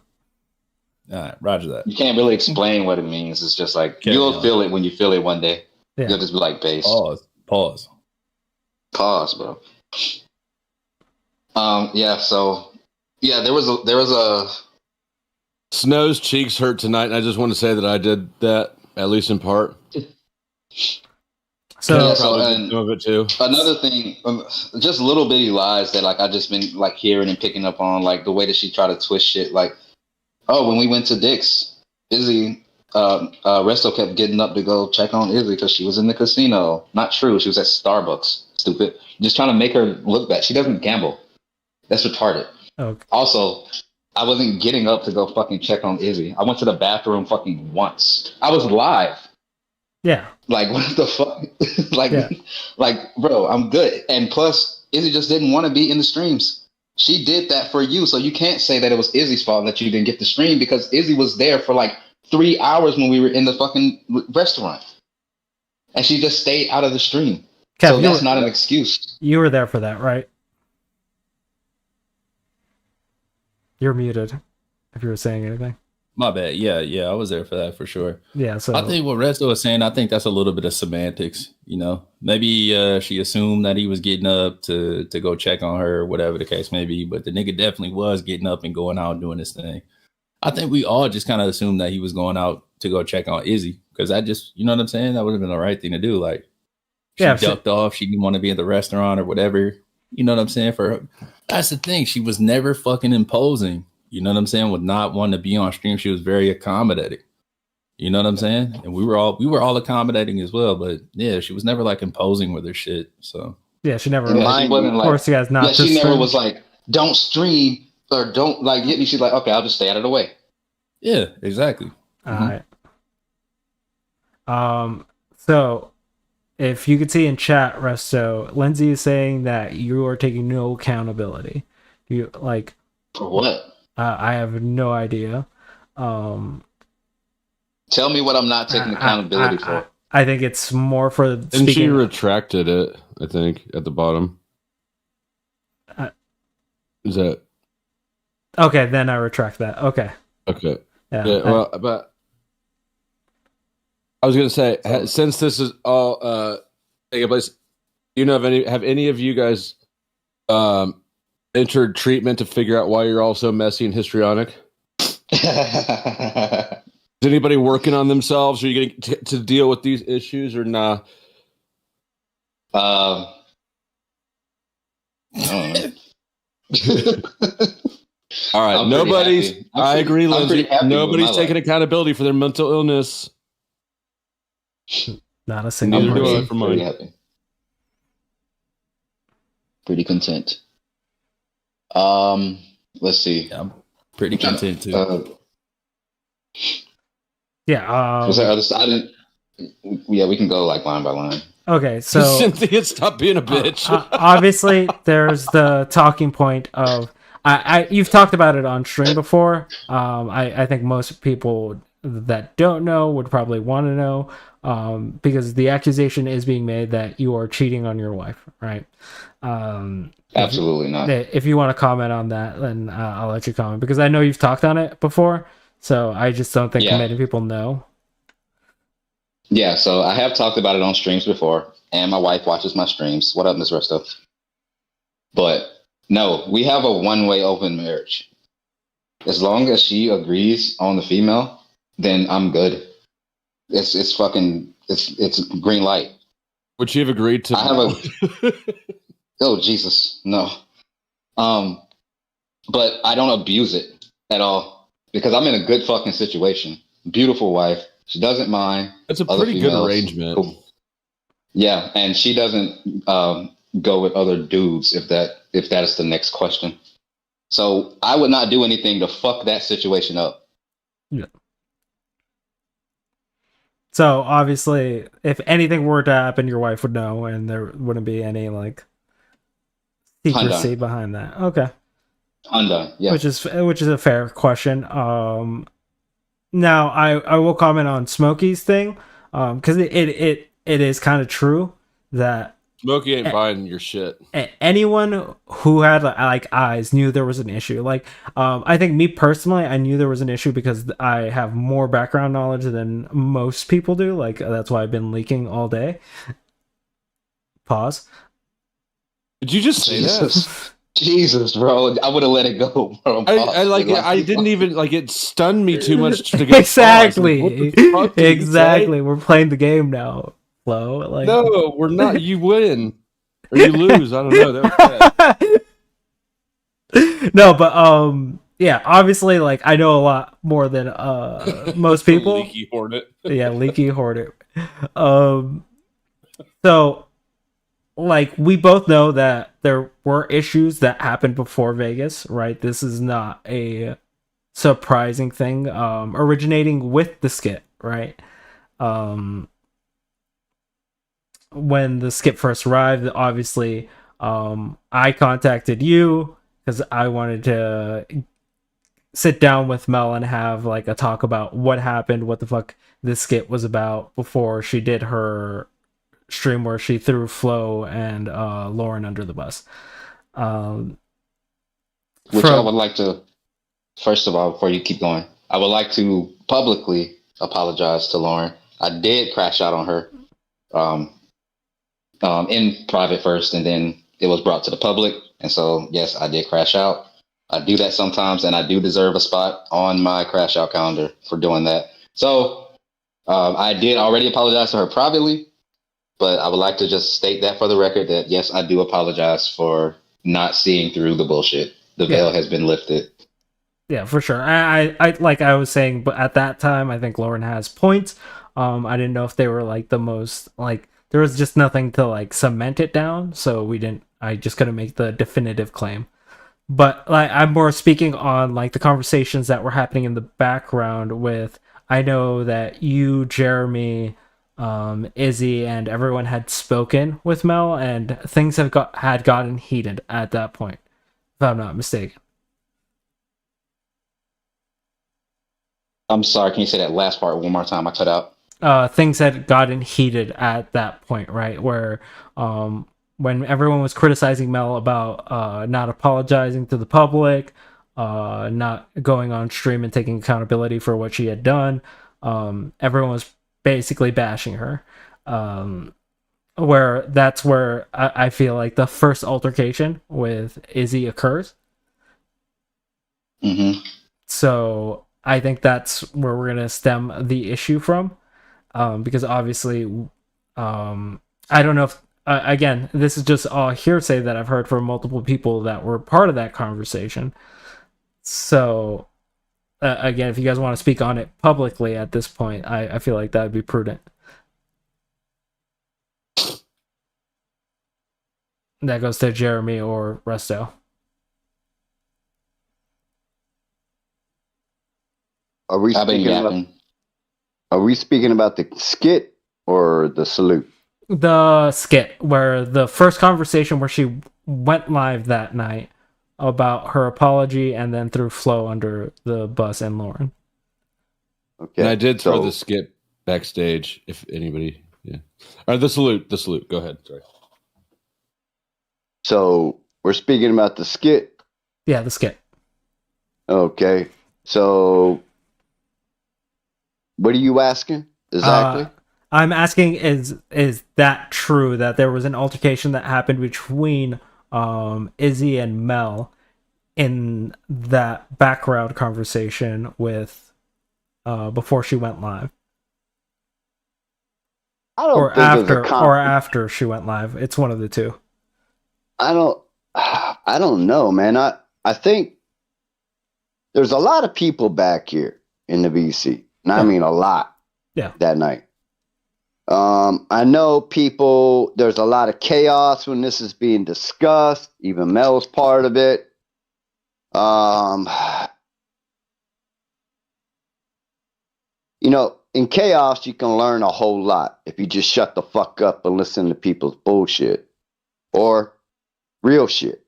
[SPEAKER 7] All right, roger that.
[SPEAKER 17] You can't really explain what it means. It's just like you'll feel it when you feel it one day. Yeah. You'll just be like based.
[SPEAKER 7] Pause,
[SPEAKER 17] bro. Yeah. So. Yeah, there was a
[SPEAKER 11] Snow's cheeks hurt tonight, and I just want to say that I did that, at least in part.
[SPEAKER 1] So
[SPEAKER 11] some of it too.
[SPEAKER 17] Another thing, just little bitty lies that like I just been like hearing and picking up on, like the way that she tried to twist shit. Like, oh, when we went to Dick's, Izzy, Resto kept getting up to go check on Izzy because she was in the casino. Not true. She was at Starbucks. Stupid. Just trying to make her look bad. She doesn't gamble. That's retarded.
[SPEAKER 1] Okay.
[SPEAKER 17] Also, I wasn't getting up to go fucking check on Izzy. I went to the bathroom fucking once. I was live.
[SPEAKER 1] Yeah.
[SPEAKER 17] Like, what the fuck? like, bro, I'm good. And plus, Izzy just didn't want to be in the streams. She did that for you, so you can't say that it was Izzy's fault that you didn't get the stream, because Izzy was there for like 3 hours when we were in the fucking restaurant. And she just stayed out of the stream.
[SPEAKER 1] Kev,
[SPEAKER 17] so that's not an excuse.
[SPEAKER 1] You were there for that, right? You're muted if you were saying anything.
[SPEAKER 7] My bad. Yeah, I was there for that for sure.
[SPEAKER 1] Yeah, so
[SPEAKER 7] I think what Resto was saying, I think that's a little bit of semantics, Maybe she assumed that he was getting up to go check on her, or whatever the case may be, but the nigga definitely was getting up and going out and doing this thing. I think we all just kind of assumed that he was going out to go check on Izzy, because I just, you know what I'm saying? That would have been the right thing to do. Like, she ducked off. She didn't want to be at the restaurant or whatever. You know what I'm saying? For her, that's the thing. She was never fucking imposing. You know what I'm saying? With not wanting to be on stream, she was very accommodating. You know what I'm saying? And we were all accommodating as well. But yeah, she was never like imposing with her shit. So
[SPEAKER 1] Yeah, she never
[SPEAKER 17] And she wasn't like,
[SPEAKER 1] forced you guys not to
[SPEAKER 17] she never
[SPEAKER 1] stream.
[SPEAKER 17] was like, don't stream or don't like hit me. She's like, okay, I'll just stay out of the way.
[SPEAKER 7] Yeah, exactly.
[SPEAKER 1] All right. So if you could see in chat, Resto, Lindsay is saying that you are taking no accountability. You like
[SPEAKER 17] for what?
[SPEAKER 1] I have no idea.
[SPEAKER 17] Tell me what I'm not taking accountability for.
[SPEAKER 1] I think it's more for
[SPEAKER 11] And she retracted it, I think, at the bottom. Is that
[SPEAKER 1] okay? Then I retract that. Okay.
[SPEAKER 11] okay?
[SPEAKER 1] Yeah.
[SPEAKER 11] Well, but I was gonna say, since this is all taking place, have any of you guys entered treatment to figure out why you're all so messy and histrionic? Is anybody working on themselves? Are you getting to deal with these issues or nah? All right, nobody's. I agree, Lindsay. Nobody's taking accountability for their mental illness.
[SPEAKER 1] Not a single
[SPEAKER 11] Neither do I
[SPEAKER 1] person.
[SPEAKER 11] for
[SPEAKER 17] Pretty
[SPEAKER 11] mine.
[SPEAKER 17] happy. Pretty content. Let's see.
[SPEAKER 7] I'm pretty content too.
[SPEAKER 1] Yeah.
[SPEAKER 17] Was there other? I didn't. Yeah, we can go like line by line.
[SPEAKER 1] Okay, so
[SPEAKER 11] Cynthia, stop being a bitch.
[SPEAKER 1] Obviously, there's the talking point of you've talked about it on stream before. I think most people that don't know would probably want to know because the accusation is being made that you are cheating on your wife, right?
[SPEAKER 17] Absolutely not.
[SPEAKER 1] If you want to comment on that, then I'll let you comment because I know you've talked on it before. So I just don't think many people know.
[SPEAKER 17] Yeah, so I have talked about it on streams before, and my wife watches my streams. What up, Miss Resto? But no, we have a one-way open marriage. As long as she agrees on the female, then I'm good. It's green light.
[SPEAKER 11] Would she have agreed to?
[SPEAKER 17] I have oh Jesus, no. But I don't abuse it at all because I'm in a good fucking situation. Beautiful wife. She doesn't mind.
[SPEAKER 11] It's a pretty good arrangement.
[SPEAKER 17] Cool. Yeah, and she doesn't go with other dudes if that is the next question. So I would not do anything to fuck that situation up.
[SPEAKER 1] Yeah. So obviously, if anything were to happen, your wife would know, and there wouldn't be any like secrecy behind that. Okay.
[SPEAKER 17] Undone. Yeah.
[SPEAKER 1] Which is a fair question. Now I will comment on Smokey's thing, because it is kind of true that
[SPEAKER 11] Smokey ain't buying your shit.
[SPEAKER 1] Anyone who had like eyes knew there was an issue. Like, I think me personally, I knew there was an issue because I have more background knowledge than most people do. Like, that's why I've been leaking all day. Pause.
[SPEAKER 11] Did you just say that?
[SPEAKER 17] Jesus, bro! I would have let it go, bro.
[SPEAKER 11] I didn't even like it. Stunned me too much to get
[SPEAKER 1] exactly. Exactly. We're playing the game now, Flo. Like,
[SPEAKER 11] no, we're not. You win or you lose. I don't know. That was
[SPEAKER 1] no, but yeah. Obviously, like I know a lot more than most people.
[SPEAKER 11] Leaky Hornet.
[SPEAKER 1] Yeah, Leaky Hornet. So. Like, we both know that there were issues that happened before Vegas, right? This is not a surprising thing, originating with the skit, right? When the skit first arrived, obviously, I contacted you because I wanted to sit down with Mel and have, like, a talk about what happened, what the fuck this skit was about before she did her stream where she threw Flo and Lauren under the bus.
[SPEAKER 17] Which I would like to, first of all, before you keep going, I would like to publicly apologize to Lauren. I did crash out on her in private first, and then it was brought to the public. And so, yes, I did crash out. I do that sometimes, and I do deserve a spot on my crash out calendar for doing that. So I did already apologize to her privately. But I would like to just state that for the record that, yes, I do apologize for not seeing through the bullshit. The veil has been lifted.
[SPEAKER 1] Yeah, for sure. I like I was saying, but at that time, I think Lauren has points. I didn't know if they were like the most, like, there was just nothing to like cement it down, so I just couldn't make the definitive claim. But like, I'm more speaking on like the conversations that were happening in the background with, I know that you, Jeremy, Izzy, and everyone had spoken with Mel, and things had gotten heated at that point, if I'm not mistaken.
[SPEAKER 17] I'm sorry, can you say that last part one more time? I cut out.
[SPEAKER 1] Things had gotten heated at that point, right? Where when everyone was criticizing Mel about not apologizing to the public, not going on stream and taking accountability for what she had done, everyone was basically bashing her. Where that's where I feel like the first altercation with Izzy occurs.
[SPEAKER 17] Mm-hmm.
[SPEAKER 1] So I think that's where we're gonna stem the issue from, because obviously, I don't know if again, this is just all hearsay that I've heard from multiple people that were part of that conversation. So again, if you guys want to speak on it publicly at this point, I feel like that would be prudent. That goes to Jeremy or Resto.
[SPEAKER 8] Are we speaking about the skit or the salute?
[SPEAKER 1] The skit, where the first conversation where she went live that night about her apology and then threw Flo under the bus and Lauren.
[SPEAKER 8] Okay.
[SPEAKER 11] And I did throw the skit backstage, if anybody, yeah. All right, the salute. Go ahead. Sorry.
[SPEAKER 8] So we're speaking about the skit?
[SPEAKER 1] Yeah, the skit.
[SPEAKER 8] Okay. So what are you asking exactly?
[SPEAKER 1] I'm asking, is that true that there was an altercation that happened between Izzy and Mel in that background conversation with before she went live?
[SPEAKER 8] I don't think
[SPEAKER 1] after she went live. It's one of the two.
[SPEAKER 8] I don't know, man. I think there's a lot of people back here in the VC. And I mean a lot.
[SPEAKER 1] Yeah.
[SPEAKER 8] That night. I know people, there's a lot of chaos when this is being discussed. Even Mel's part of it. You know, in chaos, you can learn a whole lot if you just shut the fuck up and listen to people's bullshit or real shit.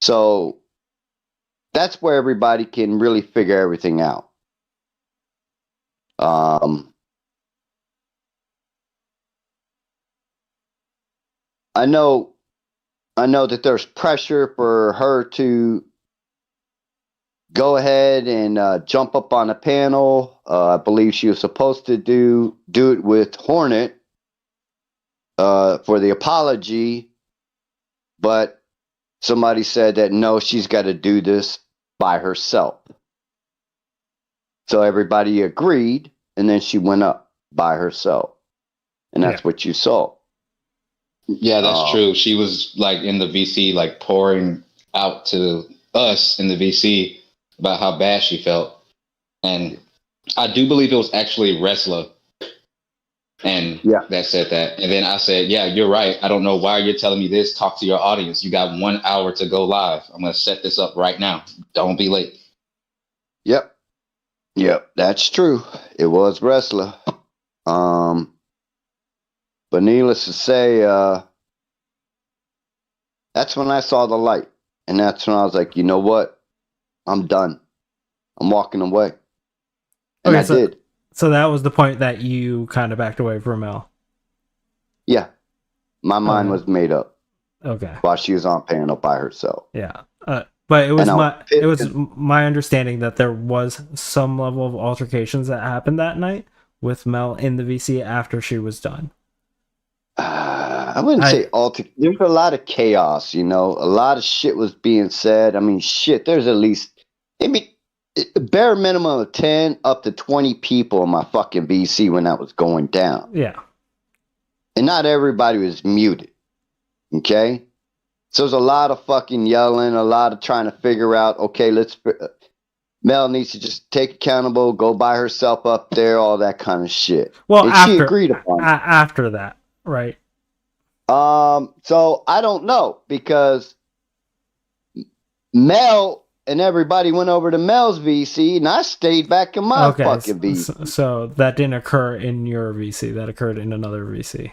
[SPEAKER 8] So that's where everybody can really figure everything out. I know that there's pressure for her to go ahead and jump up on a panel. I believe she was supposed to do it with Hornet for the apology, but somebody said that no, she's got to do this by herself. So everybody agreed, and then she went up by herself, and that's what you saw.
[SPEAKER 17] Yeah, that's true. She was like in the VC, like pouring out to us in the VC about how bad she felt. And I do believe it was actually Wrestler. And that said that. And then I said, yeah, you're right. I don't know why you're telling me this. Talk to your audience. You got 1 hour to go live. I'm going to set this up right now. Don't be late.
[SPEAKER 8] Yep, that's true. It was Wrestler. But needless to say, that's when I saw the light. And that's when I was like, you know what? I'm done. I'm walking away. And I did.
[SPEAKER 1] So that was the point that you kind of backed away from Mel.
[SPEAKER 8] Yeah. My mind was made up.
[SPEAKER 1] Okay.
[SPEAKER 8] While she was on panel by herself.
[SPEAKER 1] Yeah. But it was my understanding that there was some level of altercations that happened that night with Mel in the VC after she was done.
[SPEAKER 8] I wouldn't say there's a lot of chaos, you know. A lot of shit was being said. I mean, shit, there's at least maybe bare minimum of 10 up to 20 people in my fucking VC when that was going down.
[SPEAKER 1] Yeah.
[SPEAKER 8] And not everybody was muted. Okay? So there's a lot of fucking yelling, a lot of trying to figure out, okay, Mel needs to just take accountable, go by herself up there, all that kind of shit.
[SPEAKER 1] Well,
[SPEAKER 8] and she agreed upon it.
[SPEAKER 1] After that. Right.
[SPEAKER 8] So I don't know because Mel and everybody went over to Mel's VC, and I stayed back in my fucking VC.
[SPEAKER 1] So that didn't occur in your VC. That occurred in another VC.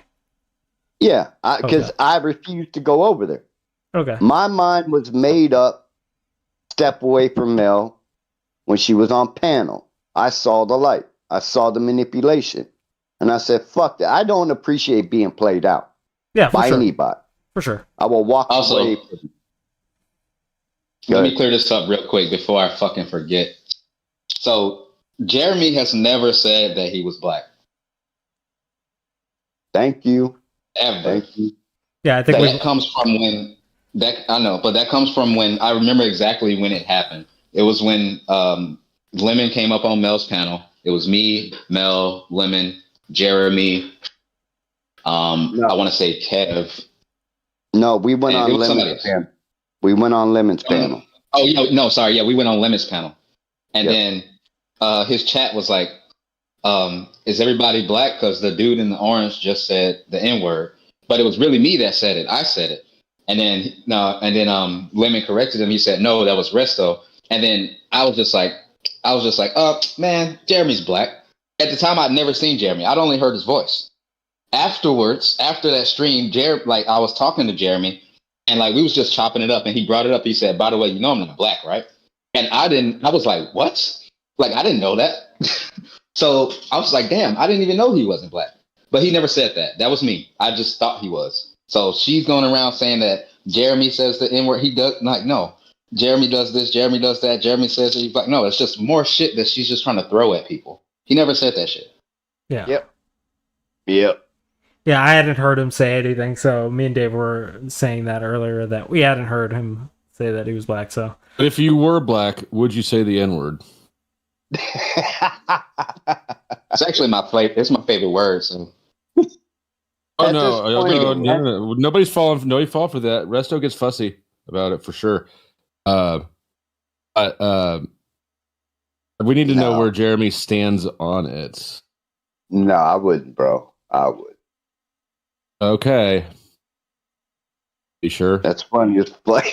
[SPEAKER 8] Yeah, because I refused to go over there.
[SPEAKER 1] Okay.
[SPEAKER 8] My mind was made up. Step away from Mel when she was on panel. I saw the light. I saw the manipulation, and I said, "Fuck that! I don't appreciate being played out."
[SPEAKER 1] Yeah,
[SPEAKER 8] by anybody.
[SPEAKER 1] For sure.
[SPEAKER 8] I will walk
[SPEAKER 17] Also,
[SPEAKER 8] away.
[SPEAKER 17] Let me clear this up real quick before I fucking forget. So Jeremy has never said that he was black.
[SPEAKER 8] Thank you.
[SPEAKER 17] Ever.
[SPEAKER 8] Thank you.
[SPEAKER 1] Yeah, I think
[SPEAKER 17] that comes from when I know, but that comes from when I remember exactly when it happened. It was when Lemon came up on Mel's panel. It was me, Mel, Lemon, Jeremy. I want to say Kev.
[SPEAKER 8] No, we went on Lemon's panel. We went on Lemon's panel.
[SPEAKER 17] Oh, yeah, no, sorry. Yeah, we went on Lemon's panel. And then his chat was like, is everybody black? Because the dude in the orange just said the N-word. But it was really me that said it. I said it. And then Lemon corrected him. He said, no, that was Resto. And then I was just like, man, Jeremy's black. At the time, I'd never seen Jeremy. I'd only heard his voice. Afterwards, after that stream, I was talking to Jeremy, and like we was just chopping it up, and he brought it up. He said, "By the way, you know I'm not black, right?" And I was like, "What?" Like I didn't know that. So I was like, "Damn, I didn't even know he wasn't black." But he never said that. That was me. I just thought he was. So she's going around saying that Jeremy says the N-word. He does like no. Jeremy does this. Jeremy does that. Jeremy says that he's black. No, it's just more shit that she's just trying to throw at people. He never said that shit.
[SPEAKER 1] Yeah.
[SPEAKER 8] Yep.
[SPEAKER 1] Yeah, I hadn't heard him say anything, so me and Dave were saying that earlier that we hadn't heard him say that he was black, so.
[SPEAKER 11] If you were black, would you say the N-word?
[SPEAKER 17] It's actually my favorite word, so.
[SPEAKER 11] Oh, no. Nobody's falling for that. Resto gets fussy about it for sure. We need to know where Jeremy stands on it.
[SPEAKER 8] No, I wouldn't, bro. I would.
[SPEAKER 11] Okay. You sure?
[SPEAKER 8] That's funny as play.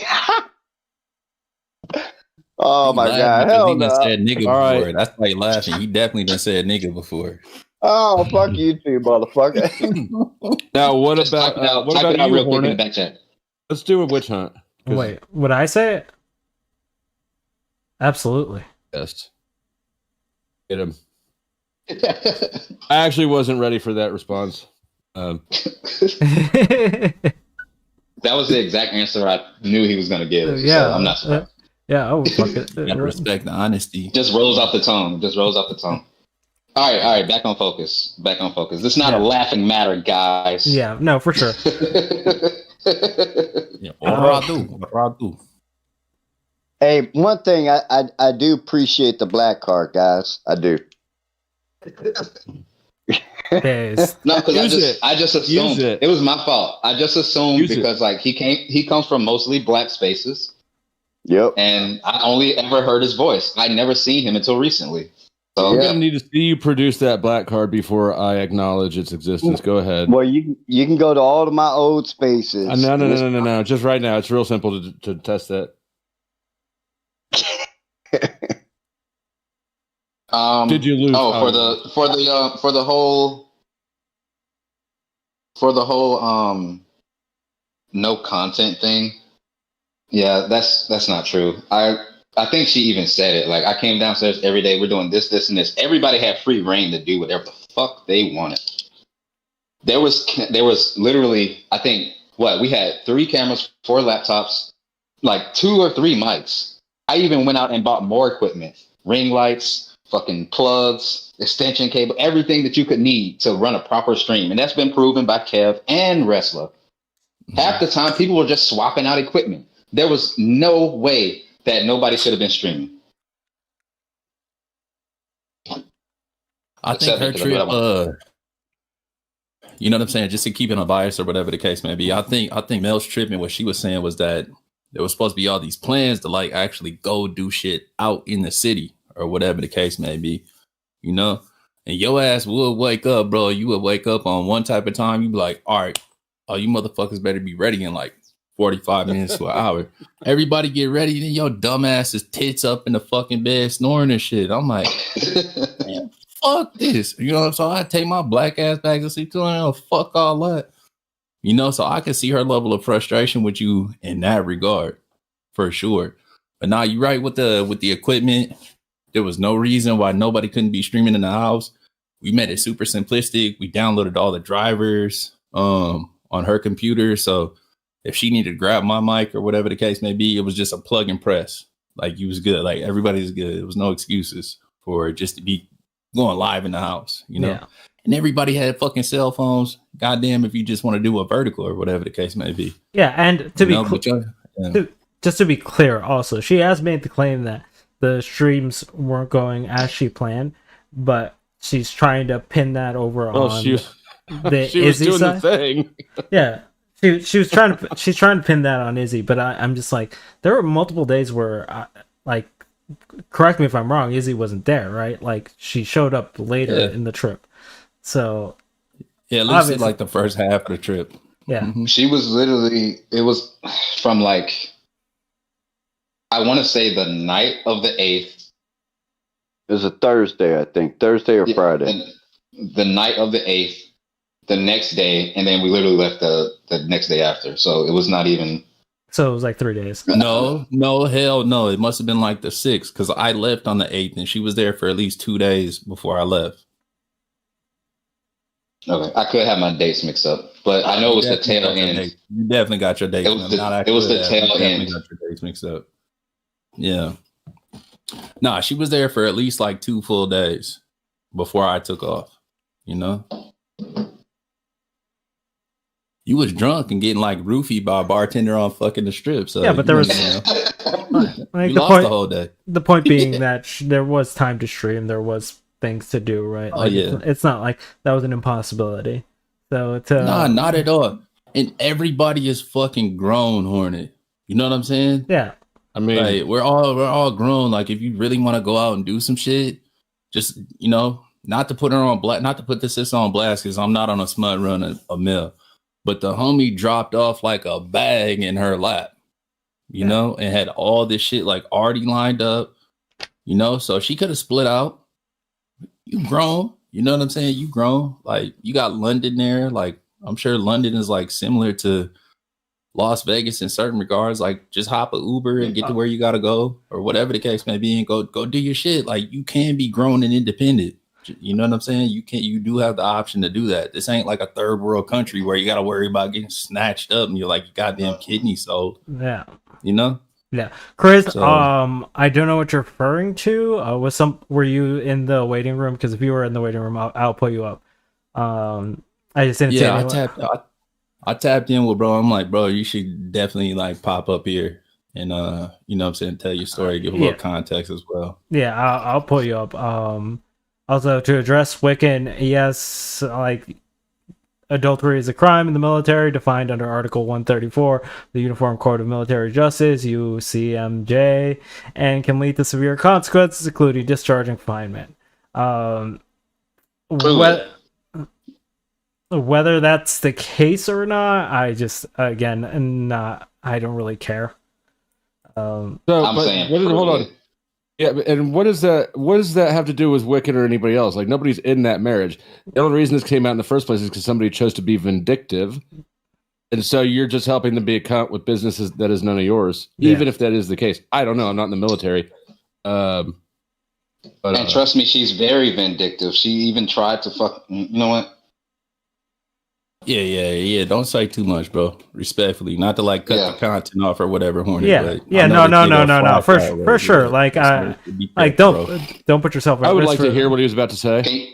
[SPEAKER 8] Oh my god! Hell
[SPEAKER 7] he
[SPEAKER 8] no!
[SPEAKER 7] Said nigga before.
[SPEAKER 11] Right.
[SPEAKER 7] That's why he laughing. He definitely done said nigga before.
[SPEAKER 8] Oh fuck you too, motherfucker!
[SPEAKER 11] Now what about you,
[SPEAKER 17] real
[SPEAKER 11] Hornet?
[SPEAKER 17] Quick in the back chat.
[SPEAKER 11] Let's do a witch hunt.
[SPEAKER 1] Wait, would I say it? Absolutely.
[SPEAKER 11] Yes. Get him. I actually wasn't ready for that response.
[SPEAKER 17] That was the exact answer I knew he was going to give.
[SPEAKER 1] Yeah,
[SPEAKER 17] so I'm not surprised.
[SPEAKER 1] Yeah, oh fuck it.
[SPEAKER 7] You gotta respect the honesty.
[SPEAKER 17] Just rolls off the tongue. All right. Back on focus. This is not a laughing matter, guys.
[SPEAKER 1] Yeah, no, for sure.
[SPEAKER 7] Yeah, what do I do?
[SPEAKER 8] Hey, one thing I do appreciate the black card, guys. I do.
[SPEAKER 17] No, because I just assumed it was my fault. I just assumed because like he comes from mostly black spaces.
[SPEAKER 8] Yep.
[SPEAKER 17] And I only ever heard his voice. I never seen him until recently. So
[SPEAKER 11] I'm gonna need to see you produce that black card before I acknowledge its existence. Go ahead.
[SPEAKER 8] Well, you can go to all of my old spaces.
[SPEAKER 11] No. Just right now, it's real simple to test that. Did you lose?
[SPEAKER 17] For the whole no content thing. Yeah, that's not true. I think she even said it. Like, I came downstairs every day. We're doing this, and this. Everybody had free reign to do whatever the fuck they wanted. There was literally, I think, we had 3 cameras, 4 laptops, like 2 or 3 mics. I even went out and bought more equipment, ring lights, fucking plugs, extension cable, everything that you could need to run a proper stream. And that's been proven by Kev and Wrestler. Half the time, people were just swapping out equipment. There was no way that nobody should have been streaming.
[SPEAKER 7] I think her trip, you know what I'm saying? Just to keep it unbiased or whatever the case may be. I think Mel's trip and what she was saying was that there was supposed to be all these plans to like actually go do shit out in the city or whatever the case may be, you know? And your ass would wake up, bro. You would wake up on one type of time. You'd be like, all right, oh, you motherfuckers better be ready in like 45 minutes to an hour. Everybody get ready. Then your dumb ass is tits up in the fucking bed snoring and shit. I'm like, man, fuck this. You know, so I take my black ass back to sleep. Fuck all that. You know, so I can see her level of frustration with you in that regard, for sure. But now you're right with the equipment. There was no reason why nobody couldn't be streaming in the house. We made it super simplistic. We downloaded all the drivers on her computer. So if she needed to grab my mic or whatever the case may be, it was just a plug and press. Like, you was good. Like, everybody's good. There was no excuses for just to be going live in the house, you know? Yeah. And everybody had fucking cell phones. Goddamn, if you just want to do a vertical or whatever the case may be.
[SPEAKER 1] Yeah, and just to be clear, also, she has made the claim that the streams weren't going as she planned, but she's trying to pin that over on
[SPEAKER 11] she
[SPEAKER 1] the
[SPEAKER 11] she was
[SPEAKER 1] Izzy
[SPEAKER 11] doing
[SPEAKER 1] side.
[SPEAKER 11] the thing.
[SPEAKER 1] Yeah, she's trying to pin that on Izzy, but I'm just like, there were multiple days where correct me if I'm wrong, Izzy wasn't there, right? Like, she showed up later in the trip. So
[SPEAKER 7] yeah, at least like the first half of the trip.
[SPEAKER 1] Yeah.
[SPEAKER 7] Mm-hmm.
[SPEAKER 17] She was literally, it was from like, I want to say the night of the 8th.
[SPEAKER 8] It was a Thursday, I think. Thursday or Friday.
[SPEAKER 17] The night of the 8th, the next day, and then we literally left the next day after. So it was not even.
[SPEAKER 1] So it was like 3 days.
[SPEAKER 7] No, hell no. It must have been like the 6th, because I left on the 8th and she was there for at least 2 days before I left.
[SPEAKER 17] Okay, I could have my dates mixed up, but I know it was the tail end.
[SPEAKER 7] You definitely got your dates.
[SPEAKER 17] It was the tail end.
[SPEAKER 7] Got your dates mixed up. Yeah. Nah, she was there for at least like 2 full days before I took off. You know, you was drunk and getting like roofied by a bartender on fucking the strip. So
[SPEAKER 1] yeah, but there was
[SPEAKER 7] like the point, the whole day.
[SPEAKER 1] The point being that there was time to stream. There was things to do, right? Like, it's not like that was an impossibility. So
[SPEAKER 7] nah, not at all. And everybody is fucking grown, Hornet. You know what I'm saying?
[SPEAKER 1] Yeah.
[SPEAKER 11] I mean,
[SPEAKER 7] like, we're all grown. Like, if you really want to go out and do some shit, just, you know, not to put her on blast, not to put the sister on blast, because I'm not on a smut run a mill. But the homie dropped off like a bag in her lap, you know, and had all this shit like already lined up, you know, so she could have split out. You grown, you know what I'm saying? You grown, like, you got London there. Like, I'm sure London is like similar to Las Vegas in certain regards. Like, just hop an Uber and get to where you gotta go, or whatever the case may be, and go do your shit. Like, you can be grown and independent. You know what I'm saying? You do have the option to do that. This ain't like a third world country where you gotta worry about getting snatched up and you're like, goddamn kidney sold.
[SPEAKER 1] Yeah.
[SPEAKER 7] You know?
[SPEAKER 1] Yeah, Chris. I don't know what you're referring to. Were you in the waiting room? Because if you were in the waiting room, I'll pull you up. I just didn't.
[SPEAKER 7] Yeah, I tapped in with bro. I'm like, bro, you should definitely like pop up here and you know what I'm saying, tell your story, give a little context as well.
[SPEAKER 1] Yeah, I'll pull you up. Also, to address Wiccan, yes, like, adultery is a crime in the military, defined under Article 134, the Uniform Code of Military Justice, UCMJ, and can lead to severe consequences, including discharge and confinement. Whether that's the case or not, I just, again, I don't really care.
[SPEAKER 11] Hold on. Yeah, and what does that have to do with Wiccan or anybody else? Like, nobody's in that marriage. The only reason this came out in the first place is because somebody chose to be vindictive, and so you're just helping them be a cunt with businesses that is none of yours, even if that is the case. I don't know. I'm not in the military.
[SPEAKER 17] And trust me, she's very vindictive. She even tried to fuck. You know what?
[SPEAKER 7] Yeah. Don't say too much, bro. Respectfully, not to like cut the content off or whatever, Horny.
[SPEAKER 1] No. For sure. Like, don't put yourself.
[SPEAKER 11] I would like to hear what he was about to say.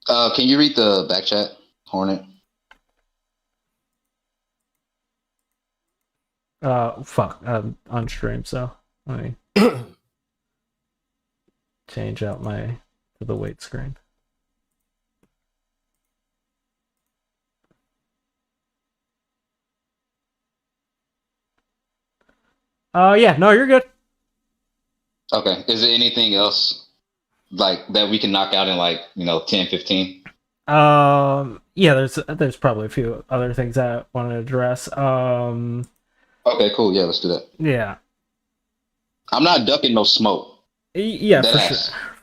[SPEAKER 17] Can you read the back chat, Hornet?
[SPEAKER 1] On stream. So let me change out to the wait screen. Yeah, no, you're good.
[SPEAKER 17] Okay. Is there anything else like that we can knock out in like 10, 15?
[SPEAKER 1] Yeah, there's probably a few other things I want to address.
[SPEAKER 17] Okay, cool. Yeah, let's do that.
[SPEAKER 1] Yeah.
[SPEAKER 17] I'm not ducking no smoke.
[SPEAKER 1] Yeah,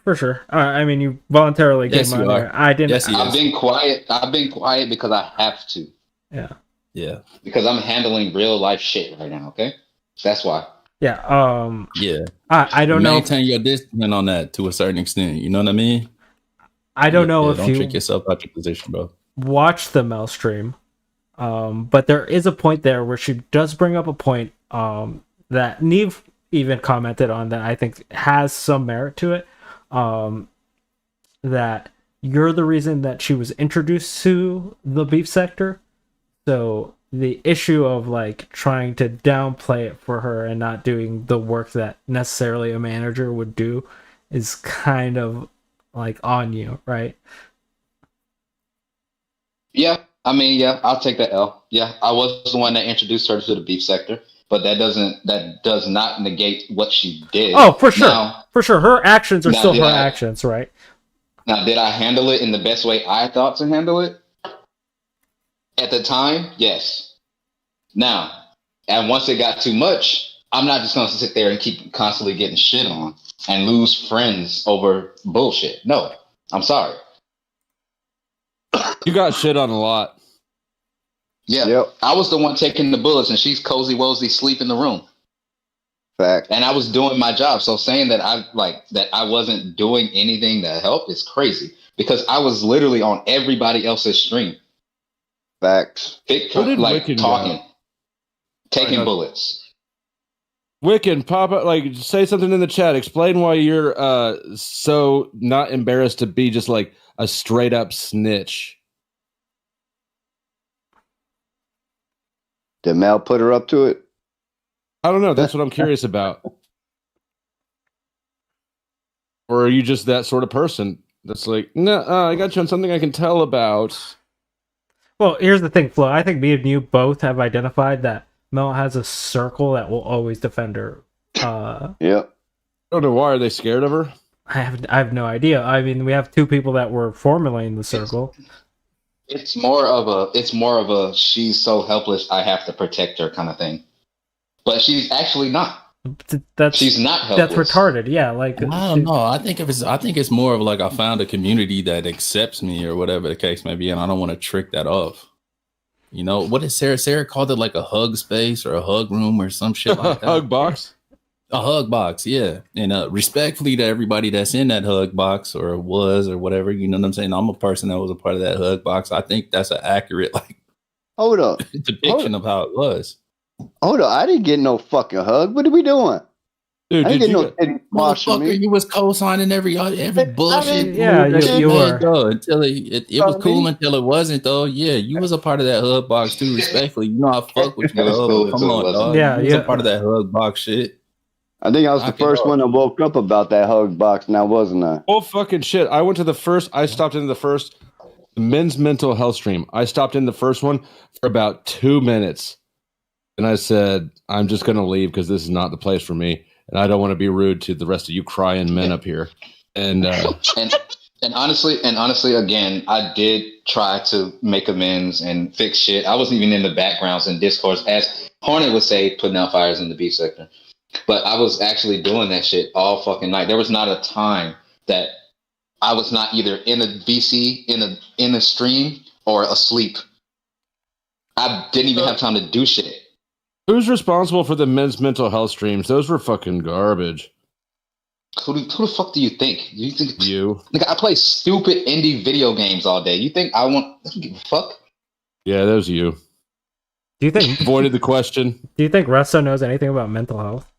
[SPEAKER 1] for sure. I mean, you voluntarily came on there. I didn't.
[SPEAKER 17] Yes, I've been quiet. I've been quiet because I have to.
[SPEAKER 1] Yeah.
[SPEAKER 7] Yeah.
[SPEAKER 17] Because I'm handling real life shit right now. Okay, that's why.
[SPEAKER 1] Yeah.
[SPEAKER 7] Yeah.
[SPEAKER 1] I don't know.
[SPEAKER 7] Maintain your discipline on that to a certain extent. You know what I mean?
[SPEAKER 1] I don't know if
[SPEAKER 7] don't
[SPEAKER 1] you
[SPEAKER 7] trick yourself out your position, bro.
[SPEAKER 1] watch the Mel stream, but there is a point there where she does bring up a point that Neve even commented on that I think has some merit to it. That you're the reason that she was introduced to the beef sector. So the issue of like trying to downplay it for her and not doing the work that necessarily a manager would do is kind of like on you, right?
[SPEAKER 17] Yeah, I mean, yeah, I'll take that L. Yeah, I was the one that introduced her to the beef sector, but that does not negate what she did.
[SPEAKER 1] Oh, for sure.
[SPEAKER 17] Now,
[SPEAKER 1] for sure. Her actions are
[SPEAKER 17] now
[SPEAKER 1] still
[SPEAKER 17] did
[SPEAKER 1] her
[SPEAKER 17] I-
[SPEAKER 1] actions, right?
[SPEAKER 17] Now, did I handle it in the best way I thought to handle it? At the time, yes. Now, and once it got too much, I'm not just going to sit there and keep constantly getting shit on and lose friends over bullshit. No, I'm sorry.
[SPEAKER 11] You got shit on a lot.
[SPEAKER 17] Yeah, I was the one taking the bullets, and she's cozy wosy sleep in the room.
[SPEAKER 8] Fact.
[SPEAKER 17] And I was doing my job. So saying that I wasn't doing anything to help is crazy because I was literally on everybody else's stream.
[SPEAKER 8] Facts.
[SPEAKER 11] Where did Wiccan go?
[SPEAKER 17] Talking, taking bullets.
[SPEAKER 11] Wiccan, pop up, like, say something in the chat. Explain why you're so not embarrassed to be just like a straight up snitch.
[SPEAKER 8] Did Mel put her up to it?
[SPEAKER 11] I don't know. That's what I'm curious about. Or are you just that sort of person that's like, no, I got you on something I can tell about?
[SPEAKER 1] Well, here's the thing, Flo. I think me and you both have identified that Mel has a circle that will always defend her.
[SPEAKER 8] Yep.
[SPEAKER 11] I don't know why. Are they scared of her?
[SPEAKER 1] I have no idea. I mean, we have two people that were formerly in the circle.
[SPEAKER 17] It's more of a she's so helpless I have to protect her kind of thing. But she's actually not. She's not helpless.
[SPEAKER 1] That's retarded. Yeah, like
[SPEAKER 7] I don't know. I think it's more of like I found a community that accepts me or whatever the case may be, and I don't want to trick that off. You know, what did Sarah called it, like a hug space or a hug room or some shit like that?
[SPEAKER 11] Hug box?
[SPEAKER 7] A hug box, yeah. And respectfully to everybody that's in that hug box or was or whatever, you know what I'm saying? I'm a person that was a part of that hug box. I think that's an accurate
[SPEAKER 8] Hold up.
[SPEAKER 7] depiction of how it was.
[SPEAKER 8] Hold up. I didn't get no fucking hug. What are we doing?
[SPEAKER 7] Dude,
[SPEAKER 8] I didn't
[SPEAKER 7] did
[SPEAKER 8] get
[SPEAKER 7] you-
[SPEAKER 8] no titty washing me.
[SPEAKER 7] Motherfucker, you was co-signing every bullshit.
[SPEAKER 1] yeah,
[SPEAKER 7] move that
[SPEAKER 1] you
[SPEAKER 7] shit
[SPEAKER 1] were.
[SPEAKER 7] made, though, until it was cool until it wasn't though. Yeah, you was a part of that hug box too. Respectfully, you know I fuck with you.
[SPEAKER 17] It was cool
[SPEAKER 7] Come
[SPEAKER 17] until it
[SPEAKER 7] on,
[SPEAKER 17] wasn't.
[SPEAKER 7] dog.
[SPEAKER 1] Yeah,
[SPEAKER 7] you was
[SPEAKER 1] yeah.
[SPEAKER 7] a part of that hug box shit.
[SPEAKER 8] I think I was the first one that woke up about that hug box now, wasn't I?
[SPEAKER 11] Oh, fucking shit. I stopped into the first men's mental health stream. I stopped in the first one for about 2 minutes. And I said, I'm just going to leave because this is not the place for me. And I don't want to be rude to the rest of you crying men up here. And
[SPEAKER 17] And honestly, again, I did try to make amends and fix shit. I wasn't even in the backgrounds and discourse, as Hornet would say, putting out fires in the beef sector. But I was actually doing that shit all fucking night. There was not a time that I was not either in a VC, in a stream, or asleep. I didn't even have time to do shit.
[SPEAKER 11] who's responsible for the men's mental health streams? Those were fucking garbage.
[SPEAKER 17] Who the fuck do you think? You think
[SPEAKER 11] you?
[SPEAKER 17] Nigga, I play stupid indie video games all day. You think I don't give a fuck?
[SPEAKER 11] Yeah, that was you.
[SPEAKER 1] Do you think
[SPEAKER 11] avoided the question?
[SPEAKER 1] Do you think Resto knows anything about mental health?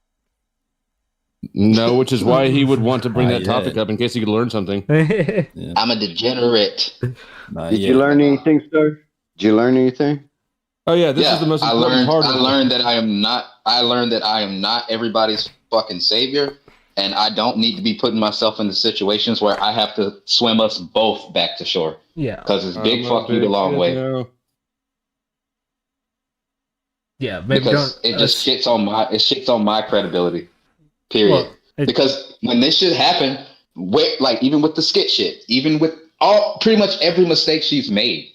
[SPEAKER 11] No, which is why he would want to bring that topic up in case he could learn something.
[SPEAKER 17] I'm a degenerate.
[SPEAKER 8] Did you learn anything, sir? Did you learn anything?
[SPEAKER 11] Oh yeah, this is the most important part.
[SPEAKER 17] I learned that I am not everybody's fucking savior, and I don't need to be putting myself into situations where I have to swim us both back to shore.
[SPEAKER 1] Yeah,
[SPEAKER 17] because it's big fuck you the long way.
[SPEAKER 1] Yeah, maybe
[SPEAKER 17] because
[SPEAKER 1] don't.
[SPEAKER 17] It just shits on my credibility. Period.
[SPEAKER 1] Well,
[SPEAKER 17] because when this shit happened, like even with the skit shit, even with pretty much every mistake she's made,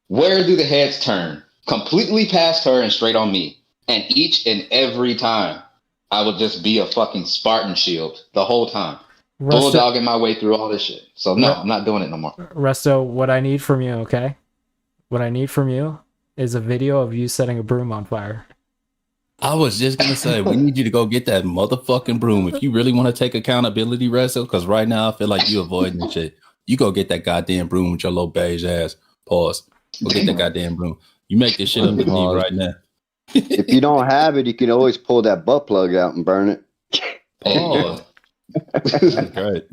[SPEAKER 17] where do the heads turn? Completely past her and straight on me. And each and every time, I would just be a fucking Spartan shield the whole time. Bulldogging my way through all this shit. So no, I'm not doing it no more.
[SPEAKER 1] Resto, what I need from you, okay? What I need from you is a video of you setting a broom on fire.
[SPEAKER 7] I was just gonna say, we need you to go get that motherfucking broom if you really want to take accountability, Resto. Because right now I feel like you avoiding the shit. You go get that goddamn broom with your little beige ass. Pause. Go get that goddamn broom. You make this shit up to me right now.
[SPEAKER 8] If you don't have it, you can always pull that butt plug out and burn it.
[SPEAKER 7] Oh, that's great.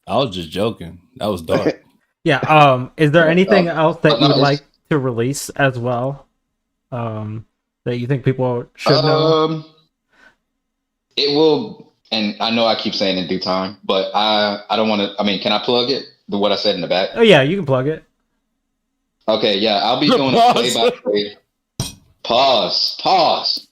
[SPEAKER 7] I was just joking. That was dark.
[SPEAKER 1] Yeah. Is there anything else that you'd like to release as well? That you think people should know?
[SPEAKER 17] It will, and I know I keep saying in due time, but I don't want to. I mean, can I plug it? What I said in the back?
[SPEAKER 1] Oh yeah, you can plug it.
[SPEAKER 17] Okay, yeah, I'll be doing a play-by-play. Pause.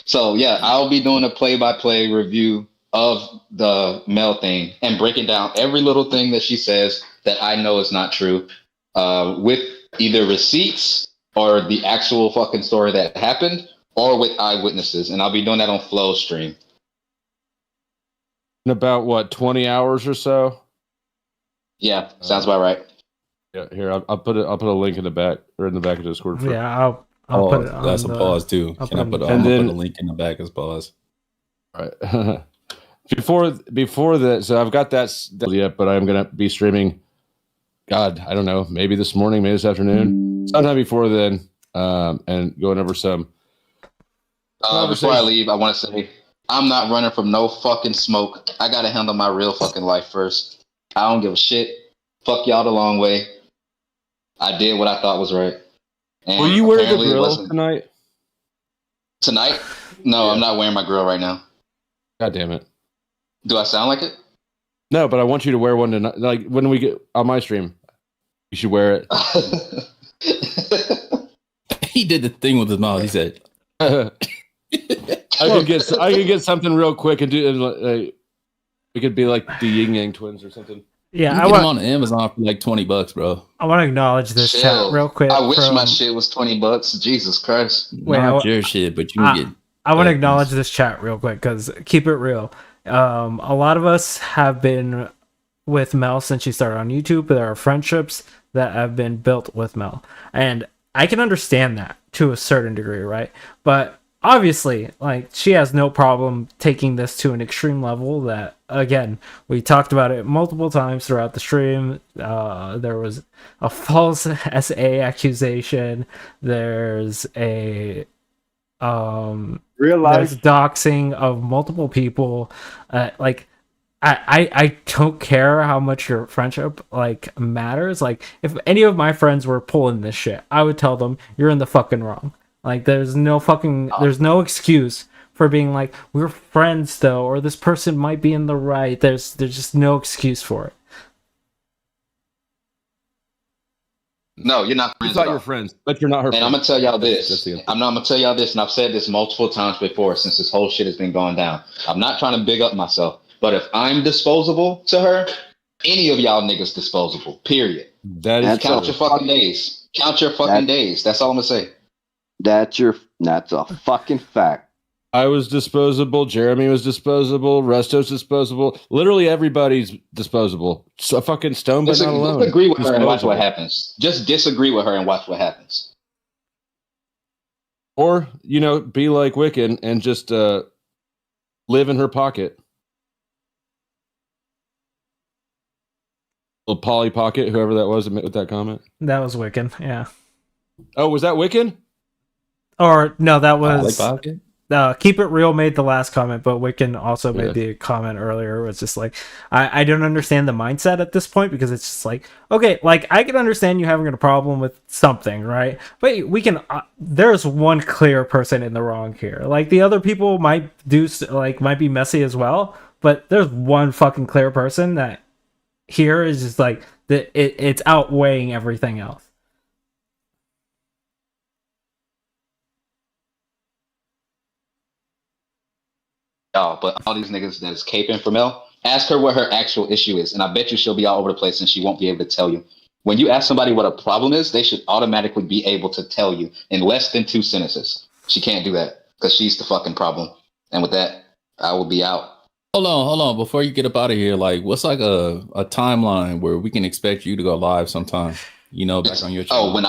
[SPEAKER 17] So yeah, I'll be doing a play-by-play review of the Mel thing and breaking down every little thing that she says that I know is not true, with either receipts or the actual fucking story that happened, or with eyewitnesses, and I'll be doing that on Flow Stream.
[SPEAKER 11] In about what, 20 hours or so?
[SPEAKER 17] Yeah, sounds about right.
[SPEAKER 11] Yeah, here I'll put a link in the back or in the back of Discord.
[SPEAKER 1] Yeah, I'll put it on.
[SPEAKER 7] That's a pause too. Can I put a link in the back as pause?
[SPEAKER 11] Right. Before that, so I've got that yet, but I'm gonna be streaming. God, I don't know, maybe this morning, maybe this afternoon, sometime before then, and going over some.
[SPEAKER 17] Before I leave, I want to say I'm not running from no fucking smoke. I gotta handle my real fucking life first. I don't give a shit. Fuck y'all the long way. I did what I thought was right. And
[SPEAKER 11] were you wearing the
[SPEAKER 17] apparently it
[SPEAKER 11] grill
[SPEAKER 17] wasn't.
[SPEAKER 11] tonight?
[SPEAKER 17] Tonight? No, I'm not wearing my grill right now.
[SPEAKER 11] God damn it.
[SPEAKER 17] Do I sound like it?
[SPEAKER 11] No, but I want you to wear one tonight. Like when we get on my stream, you should wear it.
[SPEAKER 7] He did the thing with his mouth. He said,
[SPEAKER 11] I could get something real quick and do. We could be like the Yin Yang Twins or something.
[SPEAKER 1] Yeah,
[SPEAKER 7] I want them on Amazon for like $20, bro.
[SPEAKER 1] I want to acknowledge this chat real quick.
[SPEAKER 17] I wish my shit was $20. Jesus Christ.
[SPEAKER 7] Not your shit, but you get.
[SPEAKER 1] I want to acknowledge this chat real quick because keep it real. A lot of us have been with Mel since she started on YouTube. There are friendships that have been built with Mel, and I can understand that to a certain degree, right? But obviously, like, she has no problem taking this to an extreme level that, again, we talked about it multiple times throughout the stream. There was a false SA accusation. There's a
[SPEAKER 5] real life
[SPEAKER 1] there's doxing of multiple people. Like, I don't care how much your friendship like matters. Like, if any of my friends were pulling this shit, I would tell them you're in the fucking wrong. Like, there's no excuse for being like, we're friends though, or this person might be in the right. There's just no excuse for it.
[SPEAKER 17] No, you're not friends.
[SPEAKER 11] It's not your friends, but you're not her
[SPEAKER 17] and
[SPEAKER 11] friend.
[SPEAKER 17] I'm gonna tell y'all this. I'm gonna tell y'all this, and I've said this multiple times before since this whole shit has been going down. I'm not trying to big up myself, but if I'm disposable to her, any of y'all niggas disposable. Period. Count your fucking days. Count your fucking days. That's all I'm gonna say.
[SPEAKER 8] That's a fucking fact.
[SPEAKER 11] I was disposable. Jeremy was disposable. Resto's disposable. Literally everybody's disposable. So a fucking stone, but not alone.
[SPEAKER 17] Disagree with her and watch what happens. Just disagree with her and watch what happens.
[SPEAKER 11] Or, be like Wiccan and just live in her pocket. Little Polly Pocket, whoever that was with that comment.
[SPEAKER 1] That was Wiccan, yeah.
[SPEAKER 11] Oh, was that Wiccan?
[SPEAKER 1] Or no, that was
[SPEAKER 7] Polly Pocket?
[SPEAKER 1] Keep It Real made the last comment, but Wiccan also made the comment earlier. It's just like, I don't understand the mindset at this point, because it's just like, okay, like, I can understand you having a problem with something, right? But we can, there's one clear person in the wrong here. Like, the other people might might be messy as well, but there's one fucking clear person that here is just like, it's outweighing everything else.
[SPEAKER 17] Y'all, but all these niggas that is caping for Mel, Ask her what her actual issue is, and I bet you she'll be all over the place and she won't be able to tell you. When you ask somebody what a problem is, they should automatically be able to tell you in less than 2 sentences. She can't do that because she's the fucking problem. And with that, I will be out.
[SPEAKER 7] Hold on. Before you get up out of here, like, what's like a timeline where we can expect you to go live sometime? You know, back on your channel.
[SPEAKER 17] Oh, when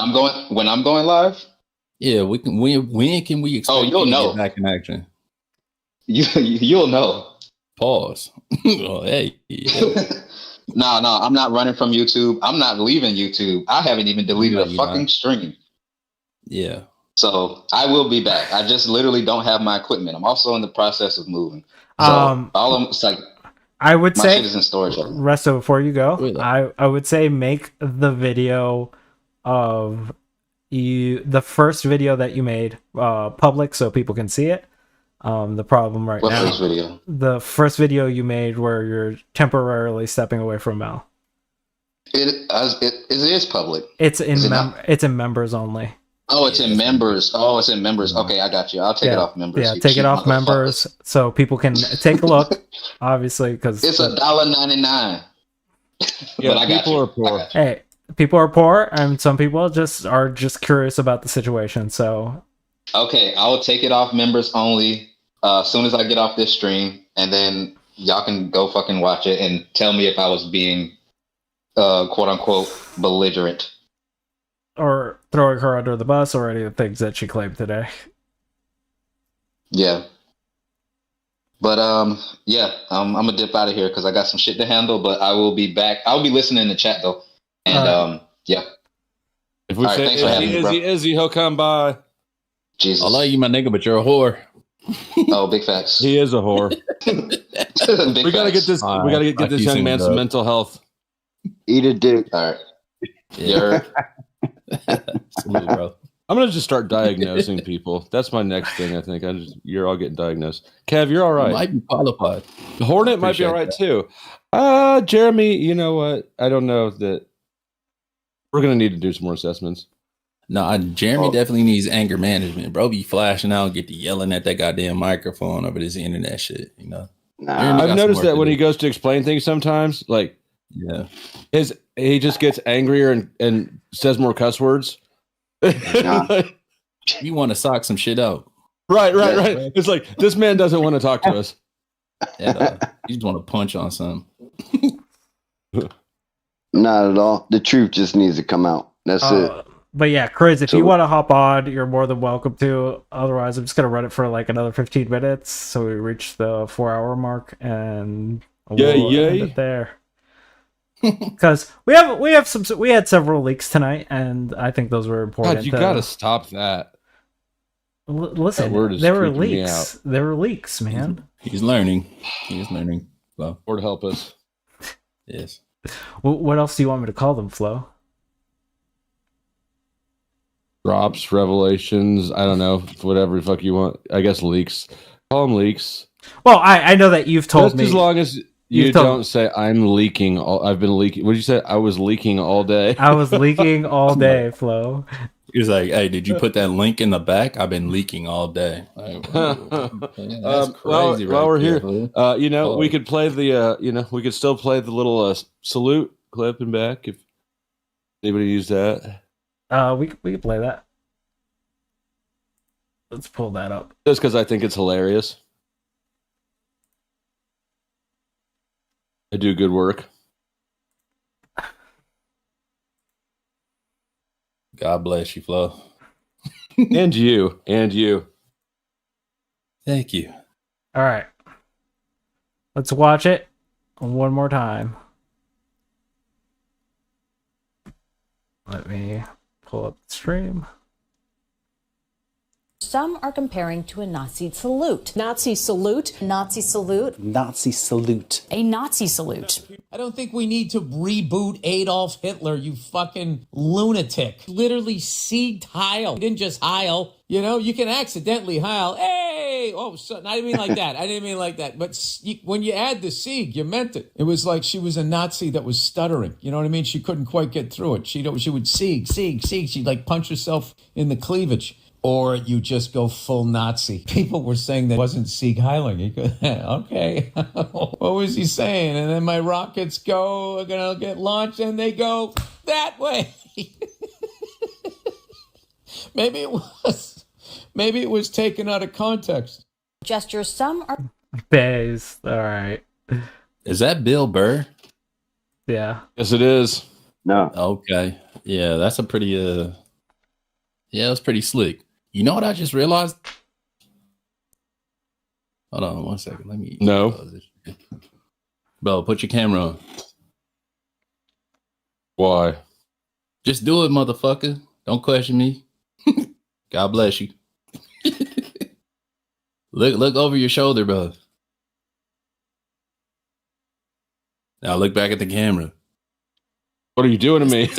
[SPEAKER 17] I'm going live?
[SPEAKER 7] Yeah, we can. When can we expect
[SPEAKER 17] you'll
[SPEAKER 7] you to
[SPEAKER 17] know.
[SPEAKER 7] get back in action?
[SPEAKER 17] You'll know.
[SPEAKER 7] Pause. Oh, hey. Yeah.
[SPEAKER 17] No, I'm not running from YouTube. I'm not leaving YouTube. I haven't even deleted a fucking stream.
[SPEAKER 7] Yeah.
[SPEAKER 17] So I will be back. I just literally don't have my equipment. I'm also in the process of moving. So all of it's like
[SPEAKER 1] I would
[SPEAKER 17] my
[SPEAKER 1] say
[SPEAKER 17] shit is in storage.
[SPEAKER 1] Resto, before you go, I would say make the video of the first video that you made public so people can see it. The problem now.
[SPEAKER 17] What first video?
[SPEAKER 1] The first video you made where you're temporarily stepping away from Mel.
[SPEAKER 17] It is public.
[SPEAKER 1] It's in members only.
[SPEAKER 17] Oh, it's in members. Okay, I got you. I'll take it off members.
[SPEAKER 1] Yeah, take it off members so people can take a look. Obviously, because
[SPEAKER 17] it's $1.99.
[SPEAKER 11] Yeah,
[SPEAKER 17] but I got
[SPEAKER 11] people
[SPEAKER 17] you.
[SPEAKER 11] are poor.
[SPEAKER 1] Hey, people are poor, and some people are just curious about the situation. So,
[SPEAKER 17] okay, I will take it off members only as soon as I get off this stream, and then y'all can go fucking watch it and tell me if I was being quote unquote belligerent.
[SPEAKER 1] Or throwing her under the bus, or any of the things that she claimed today.
[SPEAKER 17] Yeah. But yeah, I'm gonna dip out of here because I got some shit to handle. But I will be back. I'll be listening in the chat though. And yeah.
[SPEAKER 11] If we say Izzy, he'll come by.
[SPEAKER 17] Jesus.
[SPEAKER 7] I love you, my nigga, but you're a whore.
[SPEAKER 17] Oh, big facts.
[SPEAKER 11] He is a whore. We gotta get this. We gotta get this young man some mental health.
[SPEAKER 8] Eat a dick.
[SPEAKER 17] All right. Yeah.
[SPEAKER 7] Absolutely, bro.
[SPEAKER 11] I'm gonna just start diagnosing people. That's my next thing. I think you're all getting diagnosed. Kev, you're all right.
[SPEAKER 7] You might be qualified.
[SPEAKER 11] The Hornet might be all right too. Jeremy, you know what? I don't know that we're gonna need to do some more assessments.
[SPEAKER 7] No, Jeremy definitely needs anger management, bro. Be flashing out, get to yelling at that goddamn microphone over this internet shit. You know.
[SPEAKER 11] I've noticed that when he goes to explain things, sometimes, like,
[SPEAKER 7] yeah,
[SPEAKER 11] he just gets angrier and says more cuss words.
[SPEAKER 7] You want to sock some shit out.
[SPEAKER 11] Right. It's like, this man doesn't want to talk to us.
[SPEAKER 7] Yeah, you just want to punch on something.
[SPEAKER 8] Not at all. The truth just needs to come out. That's it.
[SPEAKER 1] But yeah, Chris, if you want to hop on, you're more than welcome to. Otherwise, I'm just going to run it for like another 15 minutes so we reach the 4-hour mark, and we'll end it there. Because we had several leaks tonight, and I think those were important.
[SPEAKER 11] God, you gotta stop that.
[SPEAKER 1] Listen,
[SPEAKER 11] that
[SPEAKER 1] there were leaks. There were leaks, man.
[SPEAKER 7] He's learning. Flo.
[SPEAKER 11] Lord help us.
[SPEAKER 7] Yes.
[SPEAKER 1] What else do you want me to call them, Flo?
[SPEAKER 11] Drops, revelations. I don't know. Whatever the fuck you want. I guess leaks. Call them leaks.
[SPEAKER 1] Well, I know that you've told me.
[SPEAKER 11] As long as you don't say I'm leaking. I've been leaking. What did you say? I was leaking all day.
[SPEAKER 1] I was leaking all day, Flo.
[SPEAKER 7] He was like, "Hey, did you put that link in the back? I've been leaking all day." Like, that's crazy.
[SPEAKER 11] While we're here, we could play the. We could still play the little salute clip in back if anybody used that.
[SPEAKER 1] We could play that. Let's pull that up.
[SPEAKER 11] Just because I think it's hilarious. I do good work.
[SPEAKER 7] God bless you, Flo.
[SPEAKER 11] And you.
[SPEAKER 7] Thank you.
[SPEAKER 1] All right. Let's watch it one more time. Let me pull up the stream.
[SPEAKER 18] Some are comparing to a Nazi salute. Nazi salute? Nazi salute.
[SPEAKER 19] Nazi salute.
[SPEAKER 18] A Nazi salute.
[SPEAKER 19] I don't think we need to reboot Adolf Hitler, you fucking lunatic. Literally sieged Heil. You didn't just Heil. You know, you can accidentally Heil. Hey! Oh, so, I didn't mean like that. I didn't mean like that. But when you add the sieg, you meant it. It was like she was a Nazi that was stuttering. You know what I mean? She couldn't quite get through it. She would sieg. She'd like punch herself in the cleavage. or you just go full Nazi. People were saying that wasn't Sieg Heiling. You go, okay, what was he saying? And then my rockets are gonna get launched, and they go that way. Maybe it was taken out of context.
[SPEAKER 18] Gesture some are
[SPEAKER 1] Bays. All right.
[SPEAKER 7] Is that Bill Burr?
[SPEAKER 1] Yeah.
[SPEAKER 11] Yes, it is.
[SPEAKER 8] No.
[SPEAKER 7] Okay. Yeah, that's a pretty yeah, that's pretty slick. You know what I just realized? Hold on 1 second. Let me Bro, put your camera on.
[SPEAKER 11] Why?
[SPEAKER 7] Just do it, motherfucker. Don't question me. God bless you. Look over your shoulder, bro. Now look back at the camera.
[SPEAKER 11] What are you doing to me?
[SPEAKER 7] It's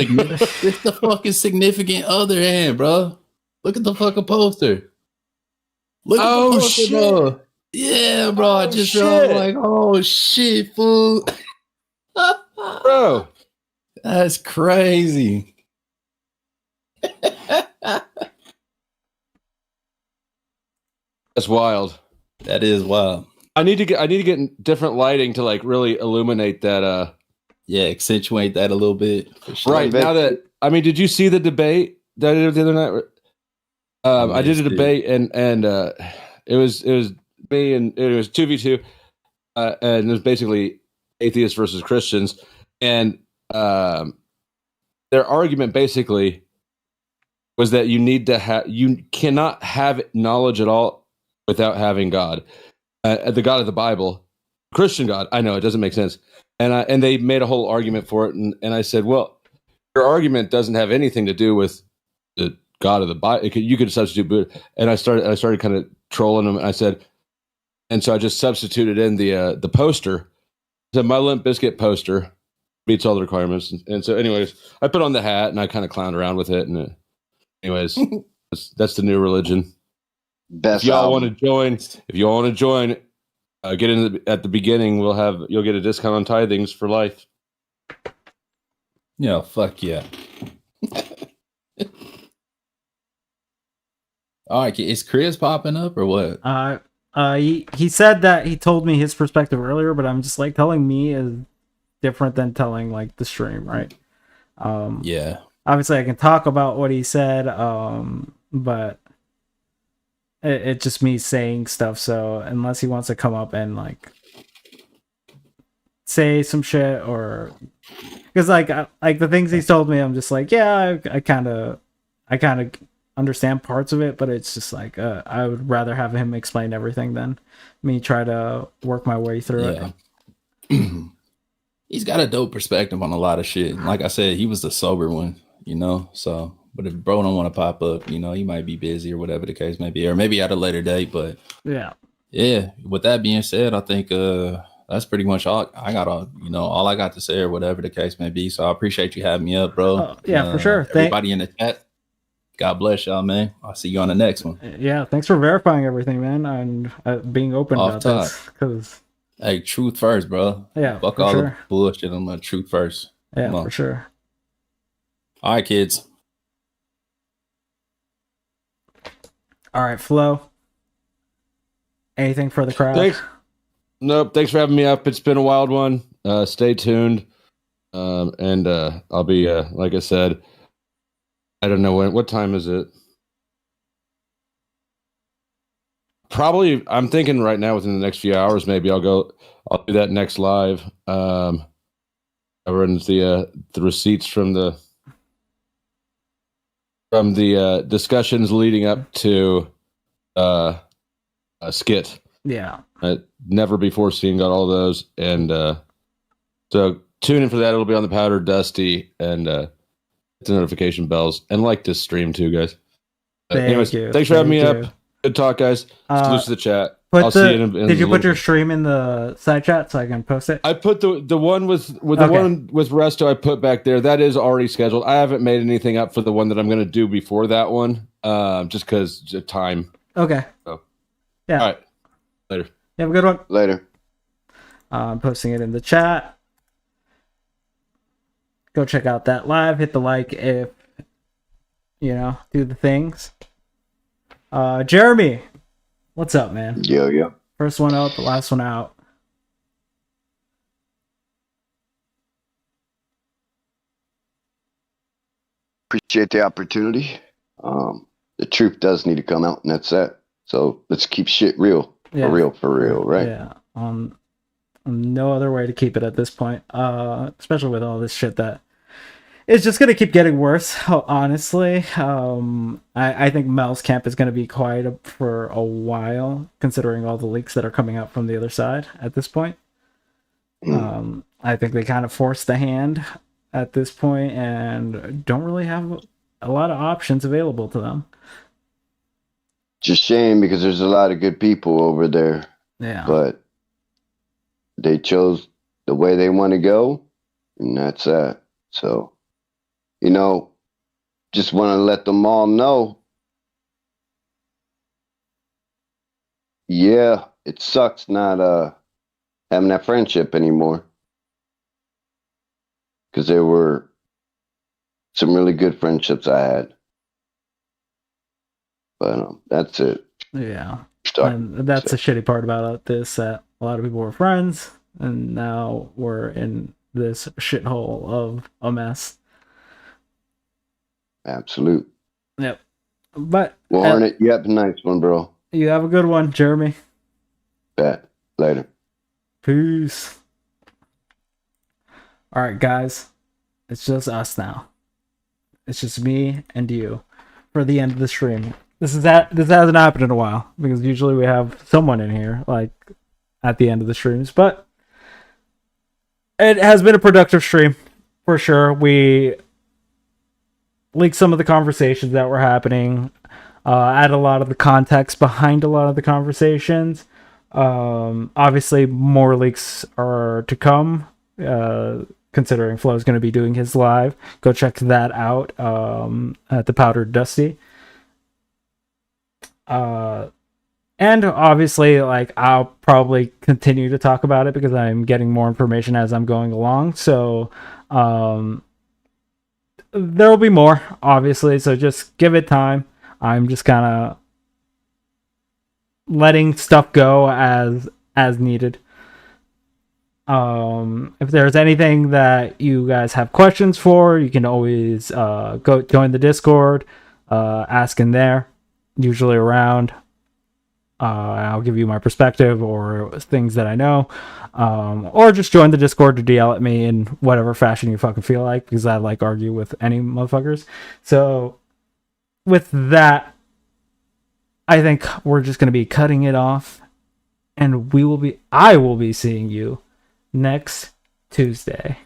[SPEAKER 7] the fucking significant other hand, bro. Look at the fucking poster. Look at the poster,
[SPEAKER 11] shit.
[SPEAKER 7] bro. Yeah, bro. I just realized, like, oh shit, fool.
[SPEAKER 11] Bro.
[SPEAKER 7] That's crazy.
[SPEAKER 11] That's wild.
[SPEAKER 7] That is wild.
[SPEAKER 11] I need to get different lighting to like really illuminate that.
[SPEAKER 7] Yeah, accentuate that a little bit.
[SPEAKER 11] Sure. Right now that did you see the debate that I did the other night? I did a debate and it was me and it was 2v2, and it was basically atheists versus Christians, and their argument basically was that you cannot have knowledge at all without having God, the God of the Bible, Christian God. I know it doesn't make sense, and they made a whole argument for it, and I said, well, your argument doesn't have anything to do with the God of the Bible. You could substitute Buddha, and I started kind of trolling them. And I said, and so I just substituted in the poster. So my Limp Bizkit poster meets all the requirements, and so anyways, I put on the hat and I kind of clowned around with it, and anyways, that's the new religion.
[SPEAKER 8] Best
[SPEAKER 11] if y'all
[SPEAKER 8] album.
[SPEAKER 11] want to join, get in at the beginning. You'll get a discount on tithings for life.
[SPEAKER 7] Yeah, fuck yeah. All right, is Chris popping up or what?
[SPEAKER 1] He said that he told me his perspective earlier, but I'm just like, telling me is different than telling like the stream, right?
[SPEAKER 7] Yeah.
[SPEAKER 1] Obviously I can talk about what he said, but it's just me saying stuff. So unless he wants to come up and like say some shit, or because like the things he's told me, I'm just like, yeah, I kind of understand parts of it, but it's just like I would rather have him explain everything than me try to work my way through it.
[SPEAKER 7] He's got a dope perspective on a lot of shit. Like I said, he was the sober one, you know. So, but if bro don't want to pop up, you know, he might be busy or whatever the case may be, or maybe at a later date. But
[SPEAKER 1] yeah.
[SPEAKER 7] With that being said, I think that's pretty much all I got. All I got to say, or whatever the case may be. So I appreciate you having me up, bro.
[SPEAKER 1] Yeah, for sure.
[SPEAKER 7] Everybody in the chat. God bless y'all, man. I'll see you on the next one.
[SPEAKER 1] Yeah, thanks for verifying everything, man, and being open
[SPEAKER 7] Off
[SPEAKER 1] about
[SPEAKER 7] top.
[SPEAKER 1] this. Because
[SPEAKER 7] hey, truth first, bro.
[SPEAKER 1] Yeah,
[SPEAKER 7] fuck
[SPEAKER 1] for
[SPEAKER 7] all
[SPEAKER 1] sure.
[SPEAKER 7] the bullshit. I'm like truth first.
[SPEAKER 1] Yeah,
[SPEAKER 7] Come on.
[SPEAKER 1] for sure.
[SPEAKER 7] All right, kids.
[SPEAKER 1] All right, Flo. Anything for the crowd?
[SPEAKER 11] Thanks. Nope. Thanks for having me up. It's been a wild one. Stay tuned. And I'll be like I said, I don't know what time is it? Probably, I'm thinking right now within the next few hours, maybe I'll do that next live. I run the receipts from the discussions leading up to a skit.
[SPEAKER 1] Yeah.
[SPEAKER 11] Never before seen, got all those. And so tune in for that. It'll be on the Powder Dusty, and the notification bells, and like this stream too, guys. Anyways, thanks for having me up. Good talk, guys. Loose to the chat. I'll see you in
[SPEAKER 1] did you
[SPEAKER 11] a
[SPEAKER 1] put
[SPEAKER 11] little
[SPEAKER 1] your
[SPEAKER 11] bit.
[SPEAKER 1] stream in the side chat so I can post it?
[SPEAKER 11] I put the one with the
[SPEAKER 1] Okay.
[SPEAKER 11] one with Resto. I put back there. That is already scheduled. I haven't made anything up for the one that I'm going to do before that one, just because of time.
[SPEAKER 1] Okay.
[SPEAKER 11] So,
[SPEAKER 1] Yeah.
[SPEAKER 11] all right. Later.
[SPEAKER 1] You have a good one.
[SPEAKER 8] Later.
[SPEAKER 1] I'm posting it in the chat. Go check out that live. Hit the like if, do the things. Jeremy, what's up, man?
[SPEAKER 8] Yo.
[SPEAKER 1] First one out, the last one out.
[SPEAKER 8] Appreciate the opportunity. The truth does need to come out, and that's that. So let's keep shit real.
[SPEAKER 1] Yeah.
[SPEAKER 8] For real, right?
[SPEAKER 1] Yeah. No other way to keep it at this point. Especially with all this shit that it's just gonna keep getting worse. Honestly, I think Mel's camp is gonna be quiet for a while, considering all the leaks that are coming out from the other side at this point. I think they kind of forced the hand at this point and don't really have a lot of options available to them.
[SPEAKER 8] Just shame because there's a lot of good people over there.
[SPEAKER 1] Yeah.
[SPEAKER 8] But they chose the way they want to go, and that's that. So, just want to let them all know. Yeah, it sucks not having that friendship anymore. Because there were some really good friendships I had. But that's it.
[SPEAKER 1] Yeah. And that's the shitty part about this, that a lot of people were friends, and now we're in this shithole of a mess.
[SPEAKER 8] Absolute.
[SPEAKER 1] Yep. But
[SPEAKER 8] well, Hornet, you have a nice one, bro.
[SPEAKER 1] You have a good one, Jeremy.
[SPEAKER 8] Bet. Later.
[SPEAKER 1] Peace. All right, guys. It's just us now. It's just me and you for the end of the stream. This hasn't happened in a while because usually we have someone in here like at the end of the streams, but it has been a productive stream for sure. We leaked some of the conversations that were happening, add a lot of the context behind a lot of the conversations. Obviously more leaks are to come, considering Flo's going to be doing his live. Go check that out at the Powdered Dusty. And obviously, like, I'll probably continue to talk about it because I'm getting more information as I'm going along. So there will be more, obviously. So just give it time. I'm just kind of letting stuff go as needed. If there's anything that you guys have questions for, you can always go join the Discord, ask in there, usually around. I'll give you my perspective or things that I know, or just join the Discord to DL at me in whatever fashion you fucking feel like, because I like argue with any motherfuckers. So with that, I think we're just going to be cutting it off, and I will be seeing you next Tuesday.